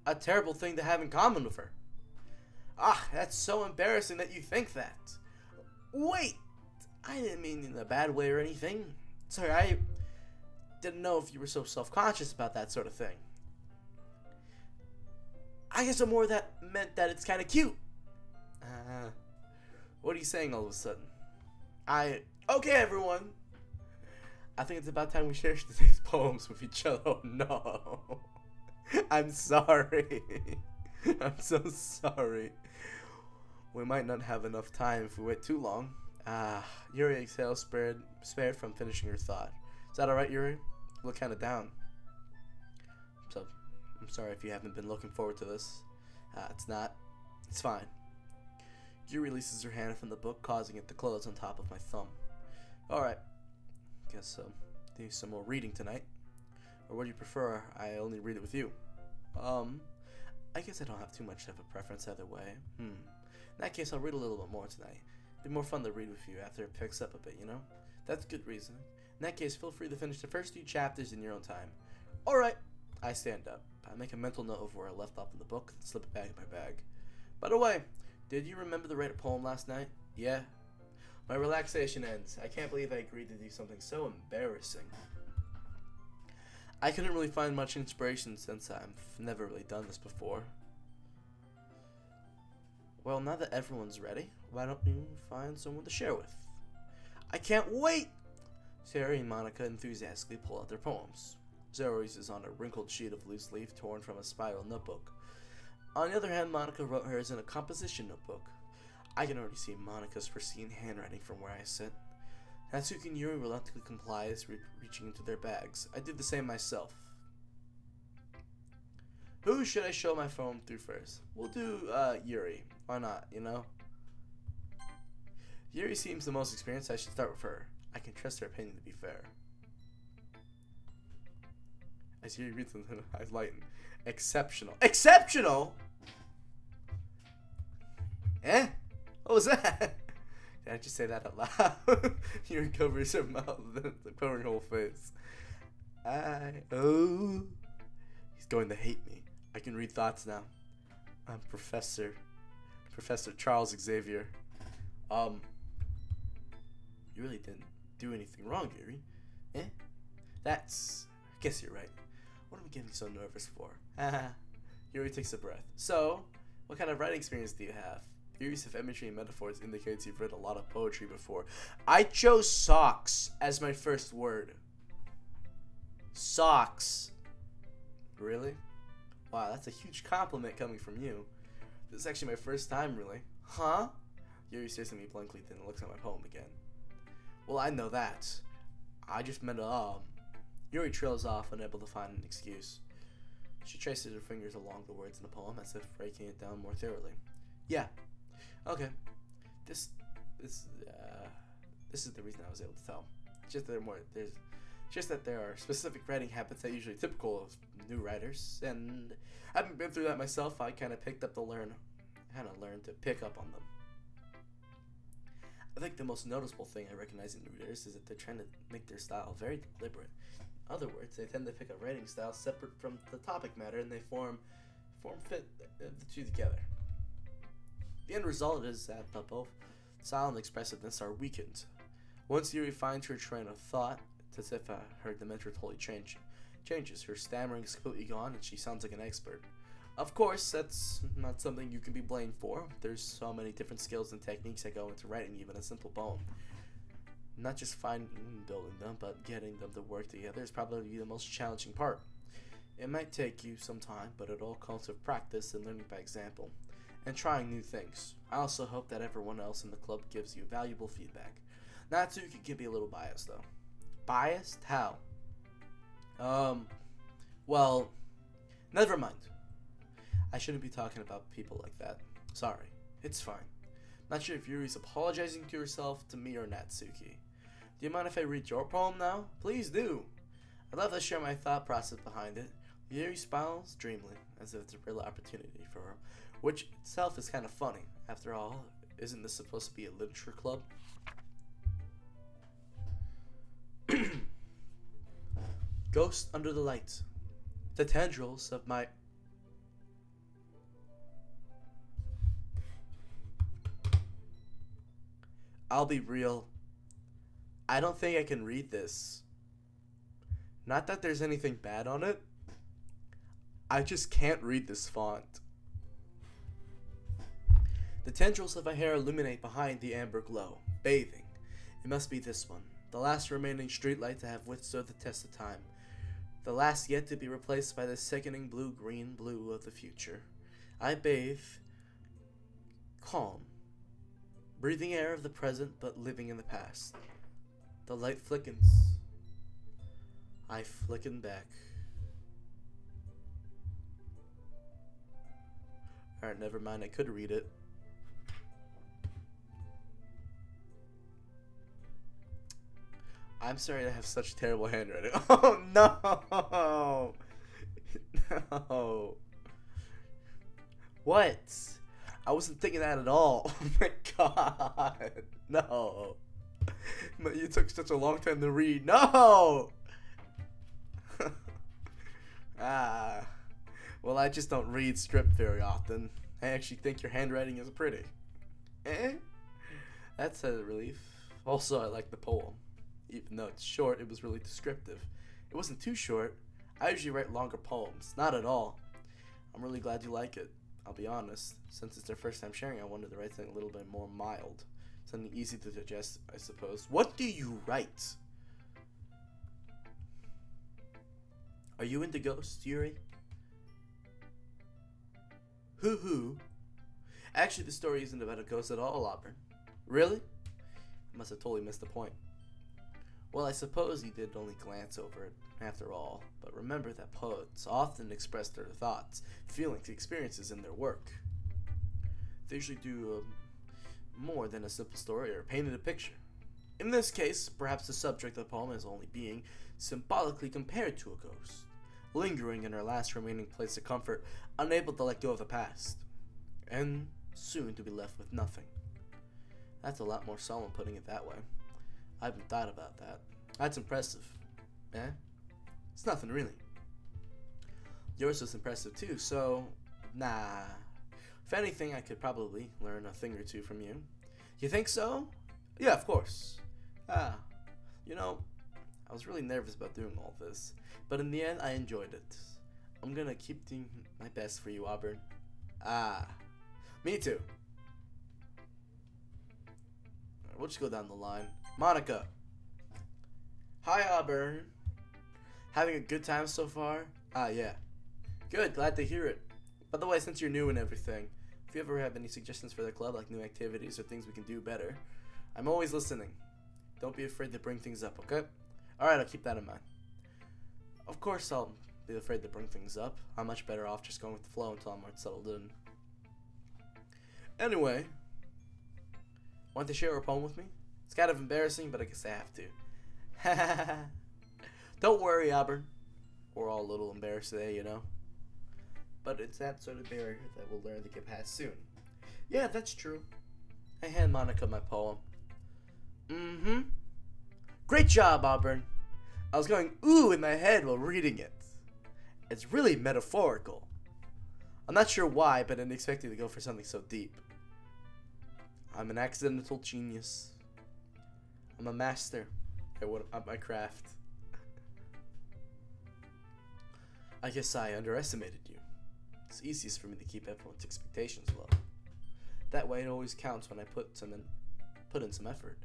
a terrible thing to have in common with her. That's so embarrassing that you think that. Wait, I didn't mean in a bad way or anything. Sorry, I didn't know if you were so self-conscious about that sort of thing. I guess more that meant that it's kind of cute. What are you saying all of a sudden? Okay, everyone. I think it's about time we share today's poems with each other. Oh, no. I'm sorry. I'm so sorry. We might not have enough time if we wait too long. Yuri exhales, spared from finishing her thought. Is that alright, Yuri? You look kind of down. So, I'm sorry if you haven't been looking forward to this. It's not. It's fine. Yuri releases her hand from the book, causing it to close on top of my thumb. Alright. Guess so. Do some more reading tonight. Or would you prefer I only read it with you? I guess I don't have too much of a preference either way. In that case, I'll read a little bit more tonight. It'd be more fun to read with you after it picks up a bit, you know? That's good reasoning. In that case, feel free to finish the first few chapters in your own time. Alright. I stand up. I make a mental note of where I left off in the book and slip it back in my bag. By the way, did you remember to write a poem last night? Yeah. My relaxation ends. I can't believe I agreed to do something so embarrassing. I couldn't really find much inspiration since I've never really done this before. Well, now that everyone's ready, why don't you find someone to share with? I can't wait! Sarah and Monica enthusiastically pull out their poems. Zoe's is on a wrinkled sheet of loose leaf torn from a spiral notebook. On the other hand, Monica wrote hers in a composition notebook. I can already see Monica's pristine handwriting from where I sit. Natsuki and Yuri reluctantly complies, reaching into their bags. I did the same myself. Who should I show my phone through first? We'll do Yuri. Why not, you know? Yuri seems the most experienced. I should start with her. I can trust her opinion to be fair. As Yuri reads them, eyes lighten. Exceptional. Exceptional? Eh? What was that? Did I just say that out loud? Yuri covers her mouth, covering her whole face. He's going to hate me. I can read thoughts now. I'm Professor Charles Xavier. You really didn't do anything wrong, Yuri. Eh? I guess you're right. What am I getting so nervous for? Yuri takes a breath. So, what kind of writing experience do you have? Your use of imagery and metaphors indicates you've read a lot of poetry before. I chose socks as my first word. Socks. Really? Wow, that's a huge compliment coming from you. This is actually my first time, really. Huh? Yuri stares at me blankly, then looks at my poem again. Well, I know that. I just meant, Yuri trails off, unable to find an excuse. She traces her fingers along the words in the poem, as if breaking it down more thoroughly. Yeah. Okay. This is the reason I was able to tell. Just that there are specific writing habits that are usually typical of new writers, and having been through that myself, I kind of learned to pick up on them. I think the most noticeable thing I recognize in readers is that they're trying to make their style very deliberate. In other words, they tend to pick a writing style separate from the topic matter, and they form fit the two together. The end result is that both style and expressiveness are weakened. Once Yuri finds her train of thought, it's as if her demeanor totally changes. Her stammering is completely gone, and she sounds like an expert. Of course, that's not something you can be blamed for. There's so many different skills and techniques that go into writing even a simple poem. Not just finding and building them, but getting them to work together is probably the most challenging part. It might take you some time, but it all comes with practice and learning by example, and trying new things. I also hope that everyone else in the club gives you valuable feedback. Natsuki can be a little biased, though. Biased? How? Well, never mind. I shouldn't be talking about people like that. Sorry. It's fine. Not sure if Yuri's apologizing to herself, to me, or Natsuki. Do you mind if I read your poem now? Please do. I'd love to share my thought process behind it. Yuri smiles dreamily, as if it's a real opportunity for her, which itself is kind of funny. After all, isn't this supposed to be a literature club? Ghost under the light. The tendrils of my... I'll be real. I don't think I can read this. Not that there's anything bad on it. I just can't read this font. The tendrils of my hair illuminate behind the amber glow, bathing. It must be this one, the last remaining streetlight to have withstood the test of time. The last yet to be replaced by the sickening blue-green blue of the future. I bathe, calm, breathing air of the present but living in the past. The light flickens. I flicken back. Alright, never mind, I could read it. I'm sorry to have such terrible handwriting. Oh no! No! What? I wasn't thinking that at all. Oh my god. No. But you took such a long time to read. No! Ah. Well, I just don't read script very often. I actually think your handwriting is pretty. Eh? That's a relief. Also, I like the poem. Even though it's short, it was really descriptive. It wasn't too short. I usually write longer poems. Not at all. I'm really glad you like it. I'll be honest. Since it's our first time sharing, I wanted to write something a little bit more mild. Something easy to digest, I suppose. What do you write? Are you into ghosts, Yuri? Hoo-hoo. Actually, the story isn't about a ghost at all, Auburn. Really? I must have totally missed the point. Well, I suppose you did only glance over it, after all. But remember that poets often express their thoughts, feelings, experiences in their work. They usually do more than a simple story or painted a picture. In this case, perhaps the subject of the poem is only being symbolically compared to a ghost, lingering in her last remaining place of comfort, unable to let go of the past, and soon to be left with nothing. That's a lot more solemn putting it that way. I haven't thought about that. That's impressive. Eh? It's nothing really. Yours was impressive too, so nah. If anything, I could probably learn a thing or two from you. You think so? Yeah, of course. You know, I was really nervous about doing all this, but in the end, I enjoyed it. I'm gonna keep doing my best for you, Auburn. Me too. We'll just go down the line. Monica. Hi, Auburn. Having a good time so far? Yeah. Good, glad to hear it. By the way, since you're new and everything, if you ever have any suggestions for the club, like new activities or things we can do better, I'm always listening. Don't be afraid to bring things up, okay? Alright, I'll keep that in mind. Of course I'll be afraid to bring things up. I'm much better off just going with the flow until I'm more settled in. Anyway, want to share a poem with me? It's kind of embarrassing, but I guess I have to. Don't worry, Auburn. We're all a little embarrassed today, you know? But it's that sort of barrier that we'll learn to get past soon. Yeah, that's true. I hand Monica my poem. Great job, Auburn. I was going ooh in my head while reading it. It's really metaphorical. I'm not sure why, but I didn't expect you to go for something so deep. I'm an accidental genius. I'm a master at my craft. I guess I underestimated you. It's easiest for me to keep everyone's expectations low. That way it always counts when I put in some effort.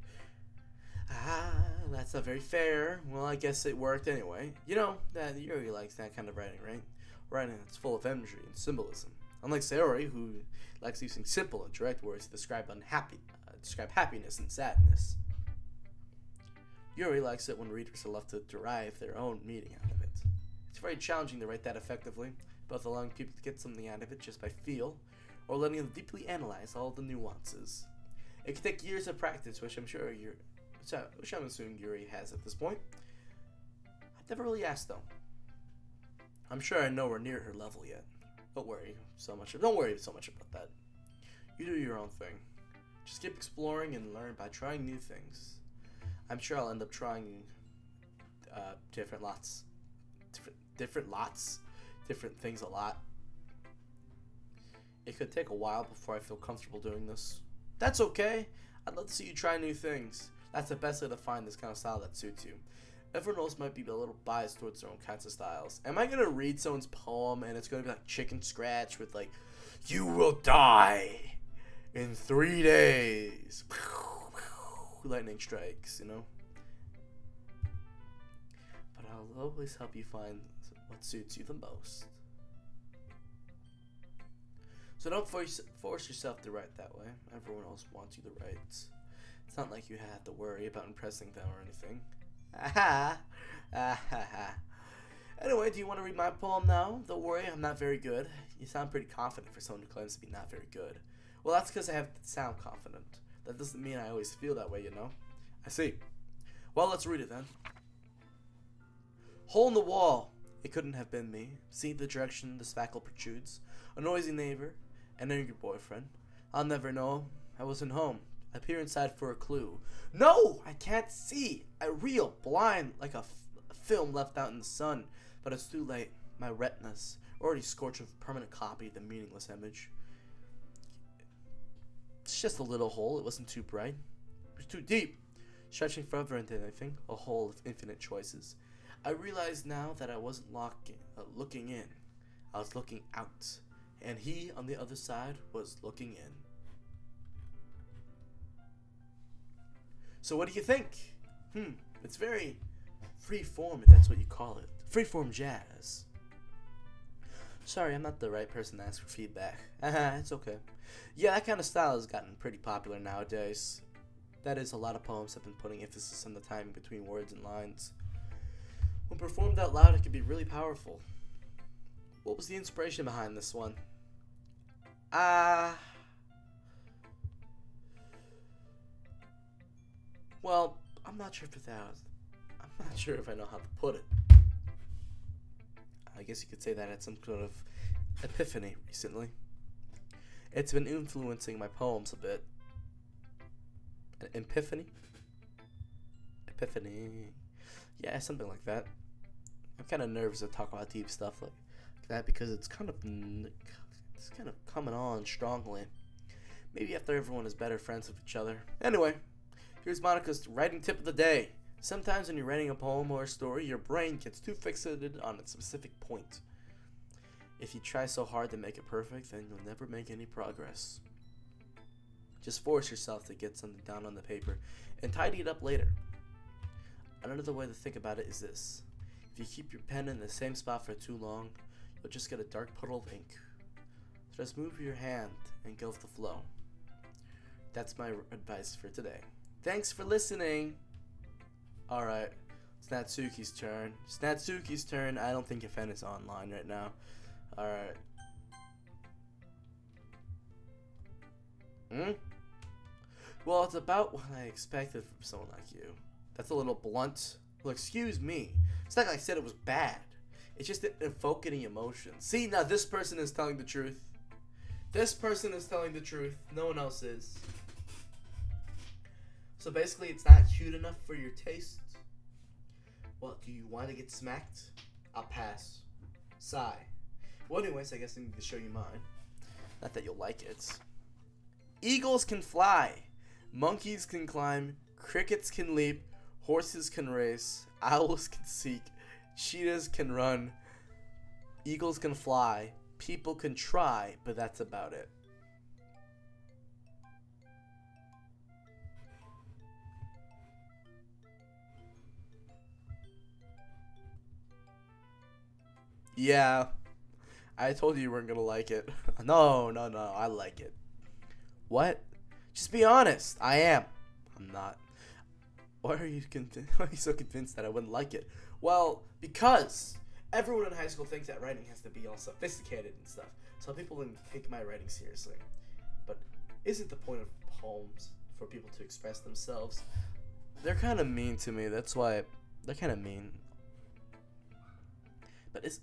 That's not very fair. Well, I guess it worked anyway. You know, that Yuri likes that kind of writing, right? Writing that's full of imagery and symbolism. Unlike Sayori, who likes using simple and direct words to describe happiness and sadness. Yuri likes it when readers are left to derive their own meaning out of it. It's very challenging to write that effectively, both allowing people to get something out of it just by feel, or letting them deeply analyze all the nuances. It can take years of practice, which I'm assuming Yuri has at this point. I've never really asked though. I'm sure I'm nowhere near her level yet. Don't worry so much about that. You do your own thing. Just keep exploring and learn by trying new things. I'm sure I'll end up trying different things a lot. It could take a while before I feel comfortable doing this. That's okay. I'd love to see you try new things. That's the best way to find this kind of style that suits you. Everyone else might be a little biased towards their own kinds of styles. Am I gonna read someone's poem and it's gonna be like chicken scratch with like, you will die in 3 days. Lightning strikes, you know? But I'll always help you find what suits you the most. So don't force yourself to write that way. Everyone else wants you to write. It's not like you have to worry about impressing them or anything. Anyway, do you want to read my poem now? Don't worry, I'm not very good. You sound pretty confident for someone who claims to be not very good. Well, that's because I have to sound confident. That doesn't mean I always feel that way, you know? I see. Well, let's read it then. Hole in the wall. It couldn't have been me. See the direction the spackle protrudes. A noisy neighbor. And then your boyfriend. I'll never know. I wasn't home. I peer inside for a clue. No! I can't see! I reel, blind, like a film left out in the sun. But it's too late. My retinas already scorched with a permanent copy of the meaningless image. It's just a little hole. It wasn't too bright. It was too deep. Stretching further into anything. A hole of infinite choices. I realized now that I wasn't looking in. I was looking out. And he, on the other side, was looking in. So what do you think? It's very free-form, if that's what you call it. Free-form jazz. Sorry, I'm not the right person to ask for feedback. It's okay. Yeah, that kind of style has gotten pretty popular nowadays. That is, a lot of poems have been putting emphasis on the timing between words and lines. When performed out loud, it can be really powerful. What was the inspiration behind this one? Well, I'm not sure if I know how to put it. I guess you could say that I had some sort of epiphany recently. It's been influencing my poems a bit. An epiphany? Epiphany. Yeah, something like that. I'm kind of nervous to talk about deep stuff like that because it's kind of coming on strongly. Maybe after everyone is better friends with each other. Anyway, here's Monica's writing tip of the day. Sometimes when you're writing a poem or a story, your brain gets too fixated on a specific point. If you try so hard to make it perfect, then you'll never make any progress. Just force yourself to get something down on the paper and tidy it up later. Another way to think about it is this. If you keep your pen in the same spot for too long, you'll just get a dark puddle of ink. So just move your hand and go with the flow. That's my advice for today. Thanks for listening. Alright, it's Natsuki's turn. It's Natsuki's turn. I don't think Fen is online right now. Alright. Well, it's about what I expected from someone like you. That's a little blunt. Well, excuse me. It's not like I said it was bad. It just didn't evoke any emotion. See, now this person is telling the truth. This person is telling the truth. No one else is. So basically, it's not cute enough for your taste. Well, do you want to get smacked? I'll pass. Sigh. Well, anyways, I guess I need to show you mine. Not that you'll like it. Eagles can fly. Monkeys can climb. Crickets can leap. Horses can race. Owls can seek. Cheetahs can run. Eagles can fly. People can try, but that's about it. Yeah, I told you you weren't gonna like it. No, I like it. What? Just be honest. I am. I'm not. Why are you so convinced that I wouldn't like it? Well, because everyone in high school thinks that writing has to be all sophisticated and stuff. So people didn't take my writing seriously. But isn't the point of poems for people to express themselves? They're kind of mean to me. That's why they're kind of mean. But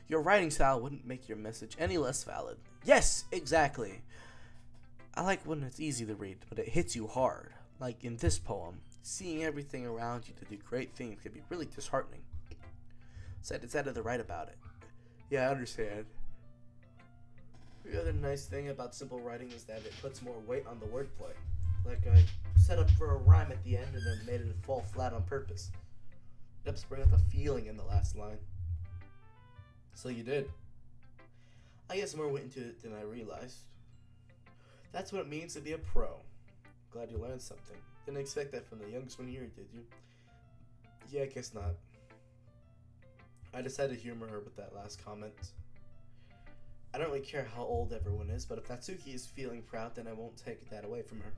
your writing style wouldn't make your message any less valid. Yes, exactly. I like when it's easy to read, but it hits you hard. Like in this poem, seeing everything around you to do great things can be really disheartening. So I decided to write about it. Yeah, I understand. The other nice thing about simple writing is that it puts more weight on the wordplay. Like I set up for a rhyme at the end and then made it fall flat on purpose. It helps bring out the feeling in the last line. So you did. I guess more went into it than I realized. That's what it means to be a pro. Glad you learned something. Didn't expect that from the youngest one here, did you? Yeah, I guess not. I decided to humor her with that last comment. I don't really care how old everyone is, but if Natsuki is feeling proud, then I won't take that away from her.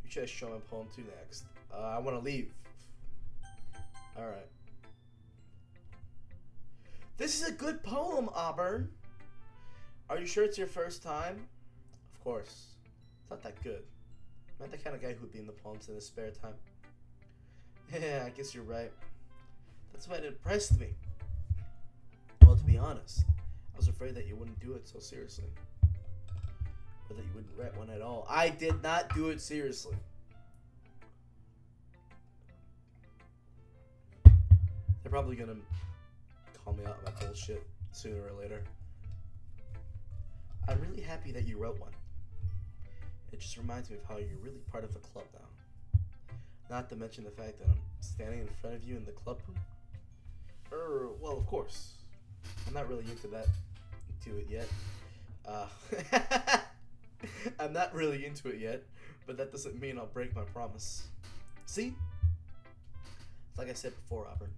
You should show my poem too next. I want to leave. Alright. This is a good poem, Auburn. Are you sure it's your first time? Of course. It's not that good. I'm not the kind of guy who'd be in the poems in his spare time. Yeah, I guess you're right. That's why it impressed me. Well, to be honest, I was afraid that you wouldn't do it so seriously. Or that you wouldn't write one at all. I did not do it seriously. They're probably gonna call me out on my bullshit sooner or later. I'm really happy that you wrote one. It just reminds me of how you're really part of the club now. Not to mention the fact that I'm standing in front of you in the club room. Well, of course. I'm not really into it yet. I'm not really into it yet, but that doesn't mean I'll break my promise. See? It's like I said before, Robert.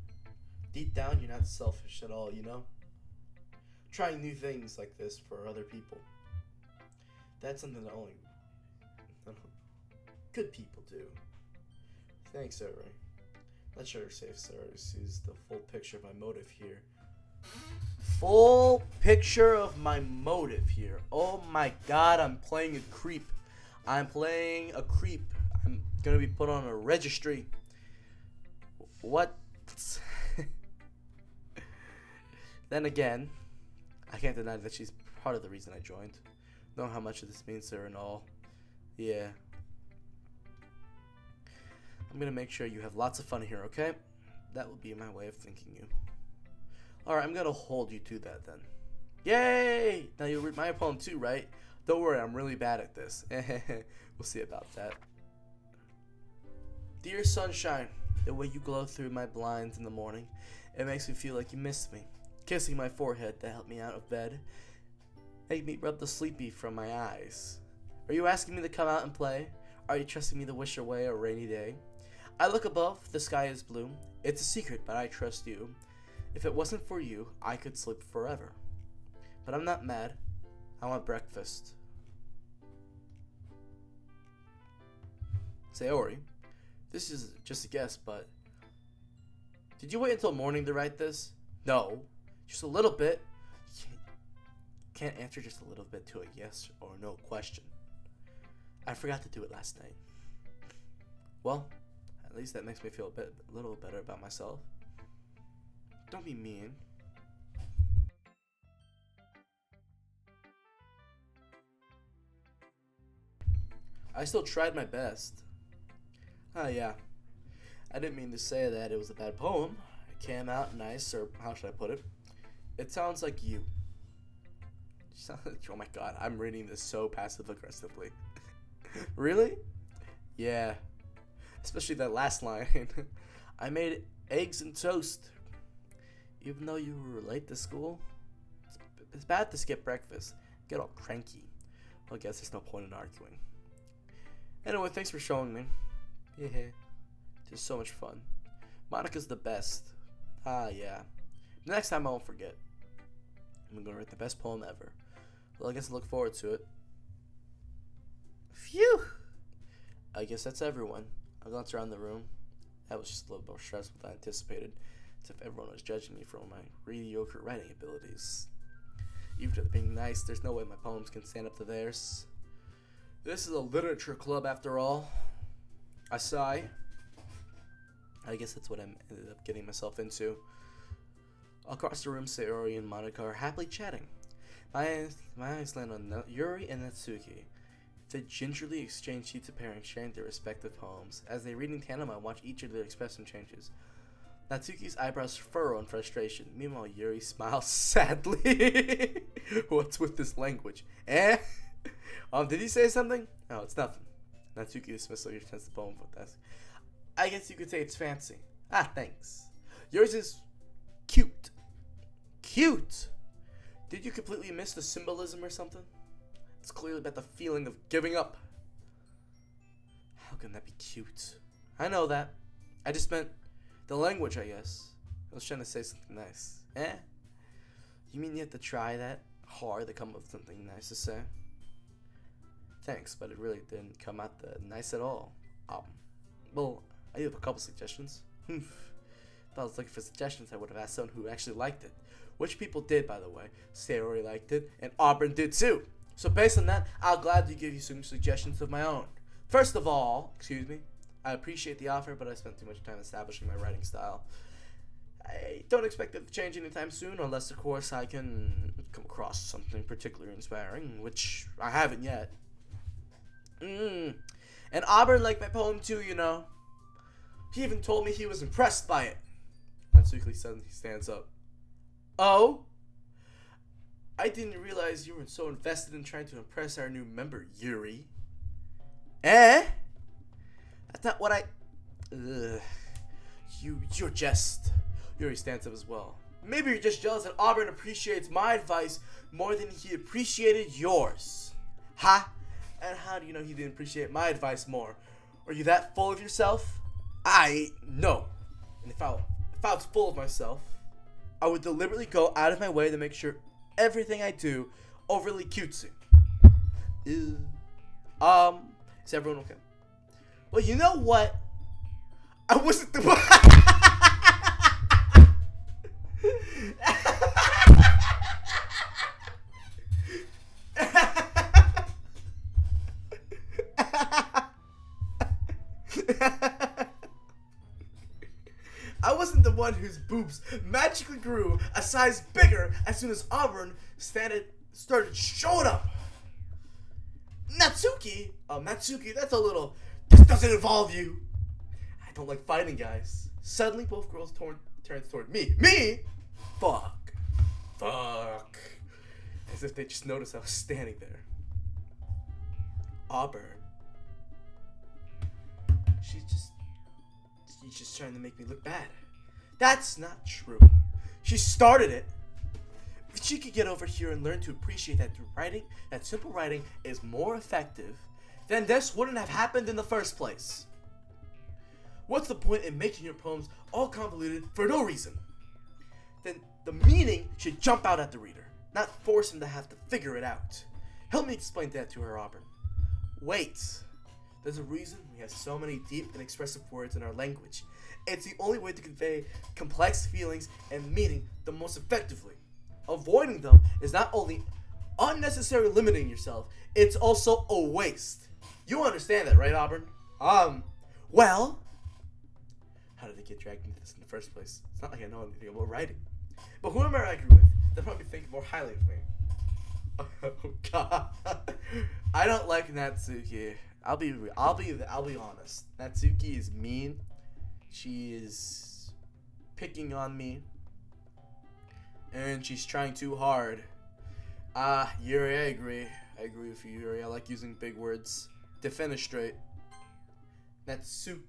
Deep down, you're not selfish at all, you know? Trying new things like this for other people. That's something that only good people do. Thanks, Sarah. Not sure if Sarah sees the full picture of my motive here. Full picture of my motive here. Oh my god, I'm playing a creep. I'm playing a creep. I'm gonna be put on a registry. What? Then again, I can't deny that she's part of the reason I joined. Know how much of this means to her and all. Yeah. I'm gonna make sure you have lots of fun here, okay? That will be my way of thanking you. Alright, I'm gonna hold you to that then. Yay! Now you'll read my poem too, right? Don't worry, I'm really bad at this. We'll see about that. Dear sunshine, the way you glow through my blinds in the morning, it makes me feel like you missed me. Kissing my forehead to help me out of bed. Make me rub the sleepy from my eyes. Are you asking me to come out and play? Are you trusting me to wish away a rainy day? I look above, the sky is blue. It's a secret, but I trust you. If it wasn't for you, I could sleep forever. But I'm not mad. I want breakfast. Sayori, this is just a guess, but did you wait until morning to write this? No, just a little bit. Can't answer just a little bit to a yes or no question. I forgot to do it last night. Well, at least that makes me feel a little better about myself. Don't be mean. I still tried my best. Yeah. I didn't mean to say that it was a bad poem. It came out nice, or how should I put it? It sounds like you. Oh my god, I'm reading this so passive-aggressively. Really? Yeah. Especially that last line. I made eggs and toast. Even though you were late to school? It's bad to skip breakfast. Get all cranky. Well, I guess there's no point in arguing. Anyway, thanks for showing me. Yeah. Just so much fun. Monica's the best. Yeah. Next time I won't forget. I'm gonna write the best poem ever. Well, I guess I look forward to it. Phew! I guess that's everyone. I glanced around the room. That was just a little more stressful than I anticipated, as if everyone was judging me for my mediocre writing abilities. Even to being nice, there's no way my poems can stand up to theirs. This is a literature club after all. I sigh. I guess that's what I ended up getting myself into. Across the room, Sayori and Monica are happily chatting. My eyes land on Yuri and Natsuki. They gingerly exchange sheets of pairing, sharing their respective poems. As they read in tandem, I watch each of their expressive changes. Natsuki's eyebrows furrow in frustration. Meanwhile, Yuri smiles sadly. What's with this language? Did he say something? No, it's nothing. Natsuki dismissively returns the poem with that. I guess you could say it's fancy. Thanks. Yours is cute. Cute! Did you completely miss the symbolism or something? It's clearly about the feeling of giving up. How can that be cute? I know that. I just meant the language, I guess. I was trying to say something nice. You mean you have to try that hard to come up with something nice to say? Thanks, but it really didn't come out nice at all. Well, I do have a couple suggestions. If I was looking for suggestions, I would have asked someone who actually liked it. Which people did, by the way. Sayori liked it, and Auburn did too. So based on that, I'll gladly give you some suggestions of my own. First of all, I appreciate the offer, but I spent too much time establishing my writing style. I don't expect it to change anytime soon, unless, of course, I can come across something particularly inspiring, which I haven't yet. And Auburn liked my poem too, you know. He even told me he was impressed by it. Natsuki suddenly stands up. Oh? I didn't realize you were so invested in trying to impress our new member, Yuri. Eh? That's not what I... Ugh. You're just... Yuri stands up as well. Maybe you're just jealous that Auburn appreciates my advice more than he appreciated yours. Ha? And how do you know he didn't appreciate my advice more? Are you that full of yourself? No. And if I was full of myself, I would deliberately go out of my way to make sure everything I do overly cutesy. Is everyone okay? Well, you know what? I wasn't the one. I wasn't the one whose boobs magically grew a size bigger as soon as Auburn started showing up. Natsuki, that's a little. This doesn't involve you. I don't like fighting, guys. Suddenly, both girls turns toward me. Me? Fuck. As if they just noticed I was standing there. Auburn. She's just trying to make me look bad. That's not true. She started it. If she could get over here and learn to appreciate that simple writing is more effective, then this wouldn't have happened in the first place. What's the point in making your poems all convoluted for no reason? Then the meaning should jump out at the reader, not force him to have to figure it out. Help me explain that to her, Auburn. Wait. There's a reason we have so many deep and expressive words in our language. It's the only way to convey complex feelings and meaning the most effectively. Avoiding them is not only unnecessarily limiting yourself, it's also a waste. You understand that, right, Auburn? Well, how did they get dragged into this in the first place? It's not like I know anything about writing. But whoever I agree with, they'll probably think more highly of me. Oh God, I don't like Natsuki. I'll be honest. Natsuki is mean. She is picking on me, and she's trying too hard. Yuri, I agree. I agree with you, Yuri. I like using big words. To finish straight, Natsuki,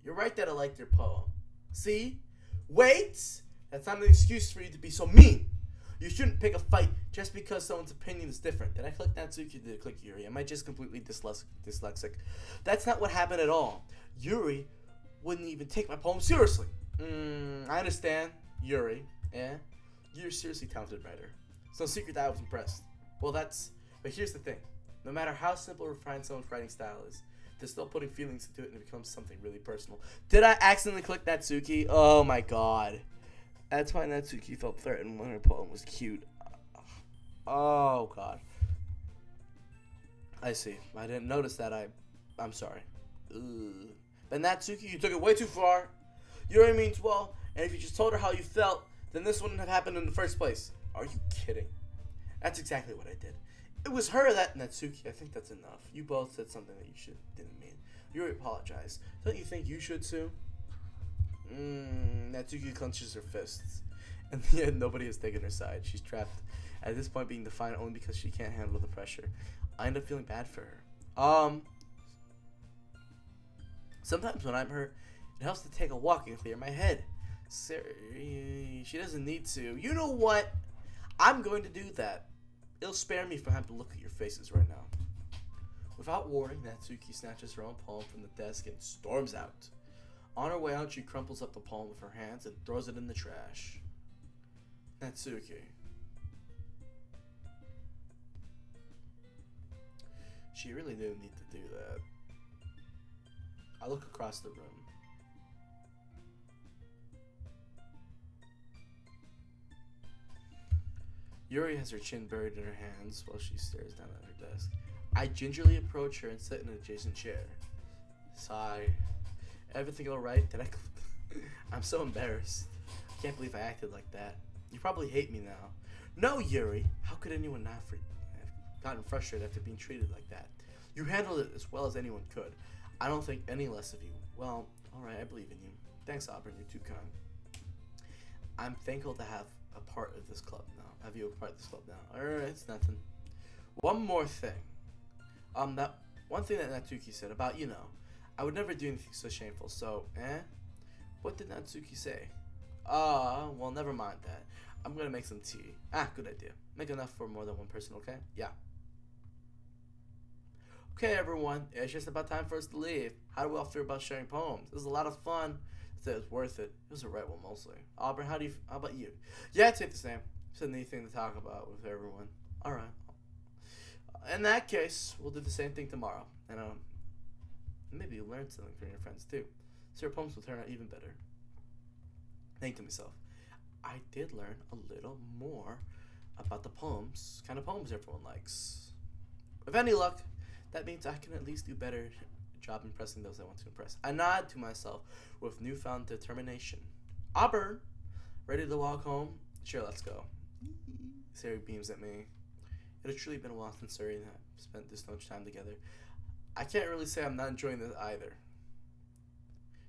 you're right that I liked your poem. See? Wait! That's not an excuse for you to be so mean. You shouldn't pick a fight just because someone's opinion is different. Did I click Natsuki or did I click Yuri? Am I just completely dyslexic? That's not what happened at all. Yuri wouldn't even take my poem seriously. I understand, Yuri. Yeah? You're a seriously talented writer. It's no secret that I was impressed. But here's the thing. No matter how simple or refined someone's writing style is, they're still putting feelings into it and it becomes something really personal. Did I accidentally click Natsuki? Oh my God. That's why Natsuki felt threatened when her poem was cute. Oh God. I see. I didn't notice that. I'm sorry. Ugh. But Natsuki, you took it way too far. Yuri means well, and if you just told her how you felt, then this wouldn't have happened in the first place. Are you kidding? That's exactly what I did. It was her that Natsuki. I think that's enough. You both said something that you didn't mean. Yuri apologized. Don't you think you should too? Natsuki clenches her fists. In the end, nobody has taken her side. She's trapped at this point, being defiant only because she can't handle the pressure. I end up feeling bad for her. Sometimes when I'm hurt, it helps to take a walk and clear my head. She doesn't need to. You know what? I'm going to do that. It'll spare me from having to look at your faces right now. Without warning, Natsuki snatches her own poem from the desk and storms out. On her way out, she crumples up the poem with her hands and throws it in the trash. Natsuki. She really didn't need to do that. I look across the room. Yuri has her chin buried in her hands while she stares down at her desk. I gingerly approach her and sit in an adjacent chair. Sigh. Everything alright? Did I I'm so embarrassed. I can't believe I acted like that. You probably hate me now. No, Yuri. How could anyone not have gotten frustrated after being treated like that? You handled it as well as anyone could. I don't think any less of you. Well, alright, I believe in you. Thanks, Auburn. You're too kind. I'm thankful to have a part of this club now. Have you a part of this club now? Alright, it's nothing. One more thing. That one thing that Natsuki said about, I would never do anything so shameful. So, what did Natsuki say? Well, never mind that. I'm gonna make some tea. Good idea. Make enough for more than one person, okay? Yeah. Okay, everyone. It's just about time for us to leave. How do we all feel about sharing poems? It was a lot of fun. So it was worth it. It was the right one, mostly. Auburn, how about you? Yeah, I'd say the same. It's a neat thing to talk about with everyone. Alright. In that case, we'll do the same thing tomorrow. And, maybe you'll learn something from your friends, too. So your poems will turn out even better. Think to myself, I did learn a little more about the kind of poems everyone likes. With any luck, that means I can at least do better job impressing those I want to impress. I nod to myself with newfound determination. Auburn, ready to walk home? Sure, let's go. Sari beams at me. It has truly been a while since Sari and I spent this much time together. I can't really say I'm not enjoying this either.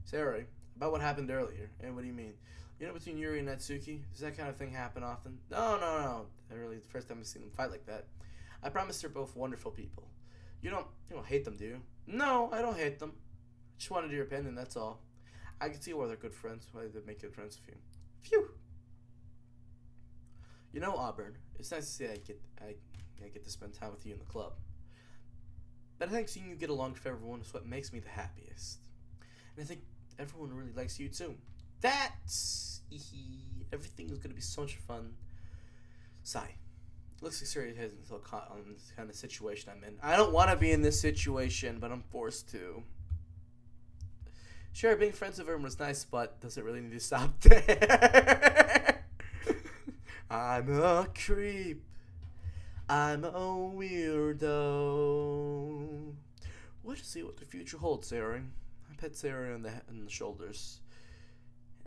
Sari, about what happened earlier. And what do you mean? Between Yuri and Natsuki, does that kind of thing happen often? No. Really, the first time I've seen them fight like that. I promise they're both wonderful people. You don't hate them, do you? No, I don't hate them. Just wanted your opinion, that's all. I can see why they're good friends, why they make good friends with you. Phew. Auburn, it's nice to see I get to spend time with you in the club. But I think seeing you get along with everyone is what makes me the happiest. And I think everyone really likes you too. Everything is going to be so much fun. Sigh. Looks like Siri hasn't so caught on this kind of situation I'm in. I don't want to be in this situation, but I'm forced to. Sure, being friends with everyone was nice, but does it really need to stop there? I'm a creep. I'm a weirdo. What to see what the future holds, Sari? I pet Sari on the shoulders.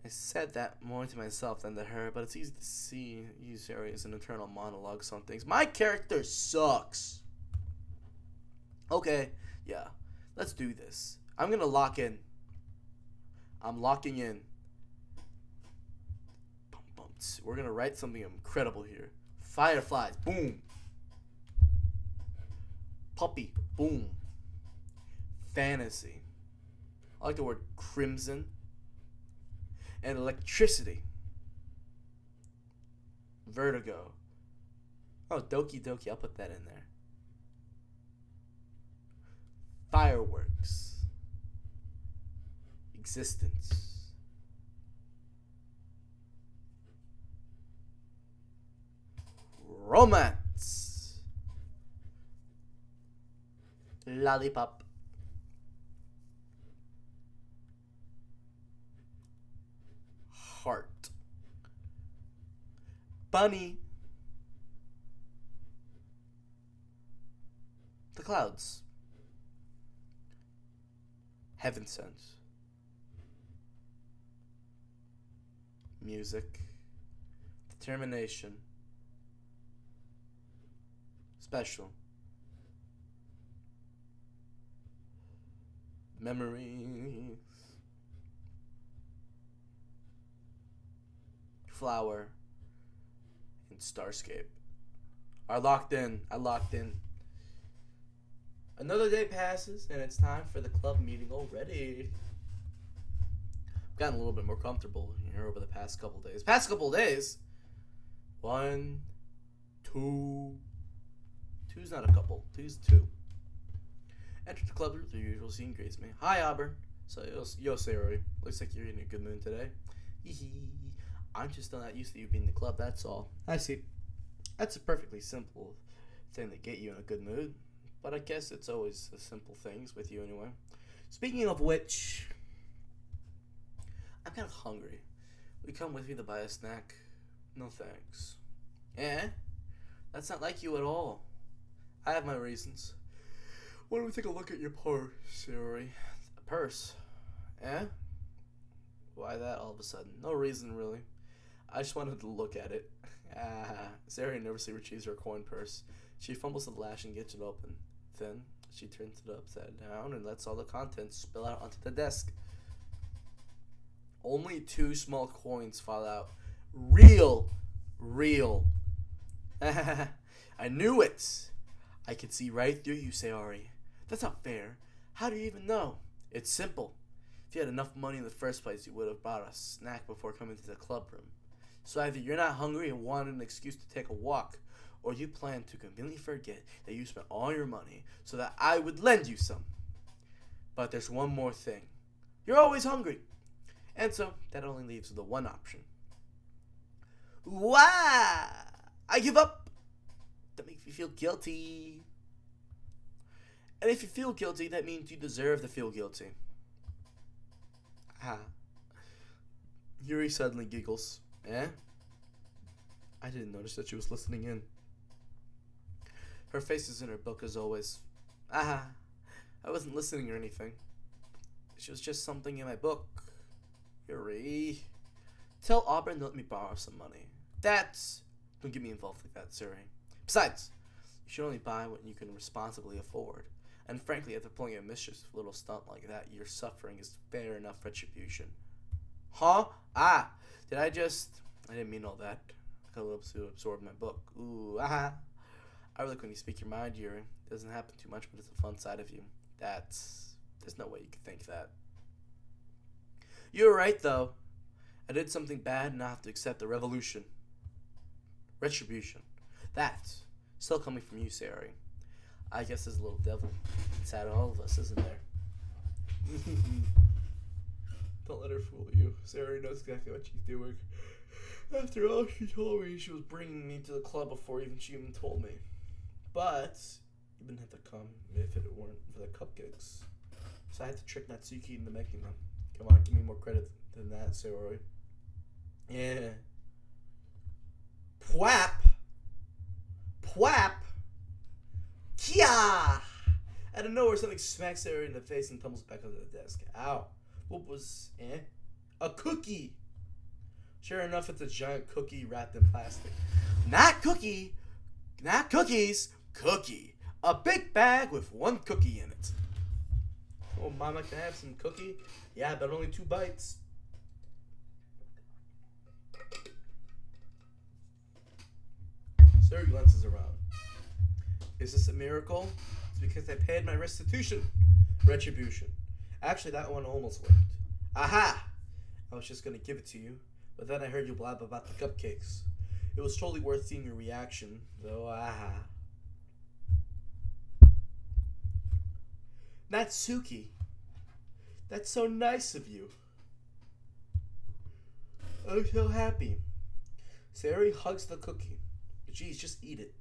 I said that more to myself than to her, but it's easy to see you, Sari, as an internal monologue on things. My character sucks. Okay, yeah, let's do this. I'm gonna lock in. I'm locking in. We're gonna write something incredible here. Fireflies, boom. Puppy, boom. Fantasy. I like the word crimson. And electricity. Vertigo. Oh, Doki Doki. I'll put that in there. Fireworks. Existence. Romance. Lollipop. Heart. Bunny. The clouds. Heaven sent. Music. Determination. Special. Memories. Flower. And Starscape. I locked in. Another day passes, and it's time for the club meeting already. I've gotten a little bit more comfortable here over the past couple days. 1, 2. Two's not a couple. Two's 2. Enter the club with the usual scene greets me. Hi, Auburn. So, yo, Sari. Looks like you're in a good mood today. I'm just still not used to you being in the club, that's all. I see. That's a perfectly simple thing to get you in a good mood. But I guess it's always the simple things with you anyway. Speaking of which, I'm kind of hungry. Will you come with me to buy a snack? No thanks. That's not like you at all. I have my reasons. Why don't we take a look at your purse, Sari? A purse? Why that all of a sudden? No reason, really. I just wanted to look at it. Sarah nervously retrieves her coin purse. She fumbles the latch and gets it open. Then, she turns it upside down and lets all the contents spill out onto the desk. Only 2 small coins fall out. Real. I knew it. I could see right through you, Sayori. That's not fair. How do you even know? It's simple. If you had enough money in the first place, you would have bought a snack before coming to the club room. So either you're not hungry and want an excuse to take a walk, or you plan to conveniently forget that you spent all your money so that I would lend you some. But there's one more thing. You're always hungry. And so that only leaves the one option. Wah! I give up. That makes me feel guilty. And if you feel guilty, that means you deserve to feel guilty. Yuri suddenly giggles. Eh? I didn't notice that she was listening in. Her face is in her book as always. I wasn't listening or anything. She was just something in my book. Yuri. Tell Auburn to let me borrow some money. Don't get me involved like that, Suri. Besides, you should only buy what you can responsibly afford. And frankly, after pulling a mischievous little stunt like that, your suffering is fair enough retribution. Huh? I didn't mean all that. I got a little too absorbed in my book. Ooh, I like when you speak your mind, Yuri. It doesn't happen too much, but it's a fun side of you. There's no way you could think that. You're right, though. I did something bad and I have to accept the retribution. That's still coming from you, Sari. I guess there's a little devil inside all of us, isn't there? Don't let her fool you. Sarah knows exactly what she's doing. After all, she told me she was bringing me to the club before she even told me. But you wouldn't have to come if it weren't for the cupcakes. So I had to trick Natsuki into making them. Come on, give me more credit than that, Sarah. Yeah. Pwap! Kia! Out of nowhere, something smacks Sarah in the face and tumbles back under the desk. Ow. What was, a cookie. Sure enough, it's a giant cookie wrapped in plastic. Not cookies, cookie. A big bag with 1 cookie in it. Oh, Mama, can I have some cookie? Yeah, but only 2 bites. Sir glances around. Is this a miracle? It's because I paid my retribution. Actually, that one almost worked. Aha! I was just gonna give it to you, but then I heard you blab about the cupcakes. It was totally worth seeing your reaction, though. Aha. Natsuki, that's so nice of you. I'm so happy. Sayori hugs the cookie. Geez, just eat it.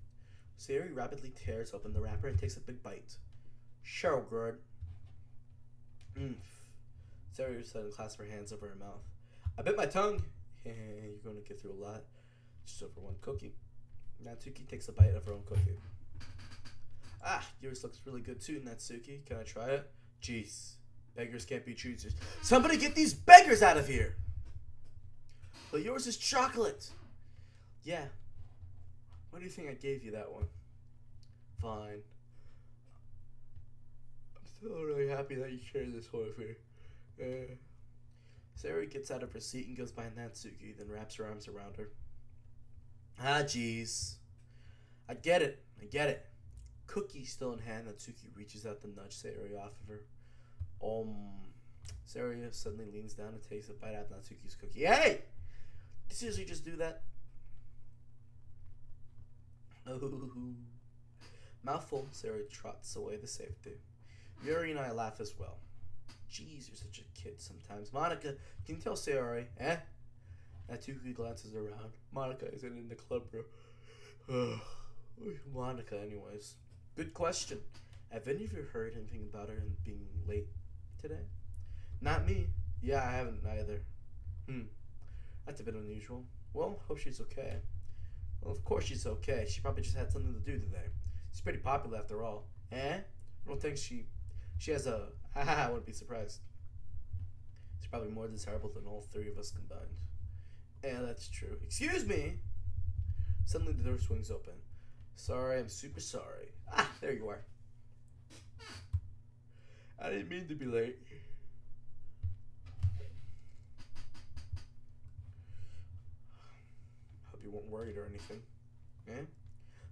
Sayori rapidly tears open the wrapper and takes a big bite. Cheryl good. Sayori suddenly clasps her hands over her mouth. I bit my tongue. You're going to get through a lot. Just over 1 cookie. Natsuki takes a bite of her own cookie. Yours looks really good too, Natsuki. Can I try it? Jeez. Beggars can't be choosers. Somebody get these beggars out of here! But yours is chocolate. Yeah. Why do you think I gave you that one? Fine. I'm still really happy that you shared this with me. Sayori gets out of her seat and goes by Natsuki, then wraps her arms around her. Jeez. I get it. Cookie still in hand, Natsuki reaches out to nudge Sayori off of her. Sayori suddenly leans down and takes a bite out of Natsuki's cookie. Hey! You seriously just do that? Oh. Mouthful, Sayori trots away to safety. Yuri and I laugh as well. Jeez, you're such a kid sometimes. Monica, can you tell Sayori, Natsuki glances around. Monica isn't in the club room. Monica, anyways. Good question. Have any of you heard anything about her and being late today? Not me. Yeah, I haven't either. That's a bit unusual. Well, hope she's okay. Well, of course she's okay. She probably just had something to do today. She's pretty popular after all. I don't think she has a... I wouldn't be surprised. She's probably more desirable than all three of us combined. Yeah, that's true. Excuse me! Suddenly the door swings open. Sorry, I'm super sorry. Ah, there you are. I didn't mean to be late. Hope you weren't worried or anything. Eh?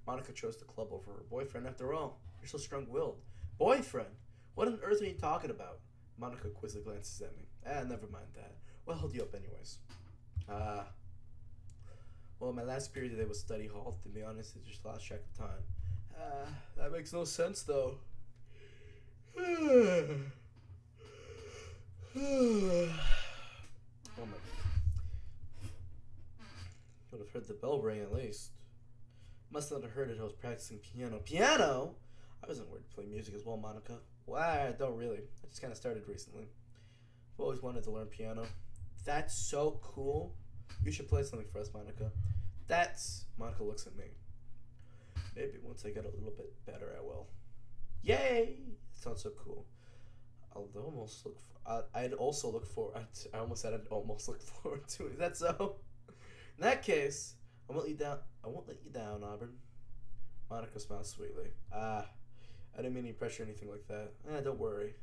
Monica chose the club over her boyfriend after all. You're so strong-willed. Boyfriend? What on earth are you talking about? Monica quizzically glances at me. Never mind that. What held you up anyways? Well, my last period today was study hall. To be honest, I just lost track of time. That makes no sense, though. Oh my. Would have heard the bell ring at least. Must not have heard it. I was practicing piano. Piano? I wasn't worried to play music as well, Monica. Well, I don't really. I just kind of started recently. I've always wanted to learn piano. That's so cool. You should play something for us, Monica. Monica looks at me. Maybe once I get a little bit better, I will. Yay! It sounds so cool. I'd also look forward. I almost said I'd almost look forward to it. Is that so? In that case, I won't let you down, Auburn. Monica smiles sweetly. I didn't mean any pressure or anything like that. Don't worry.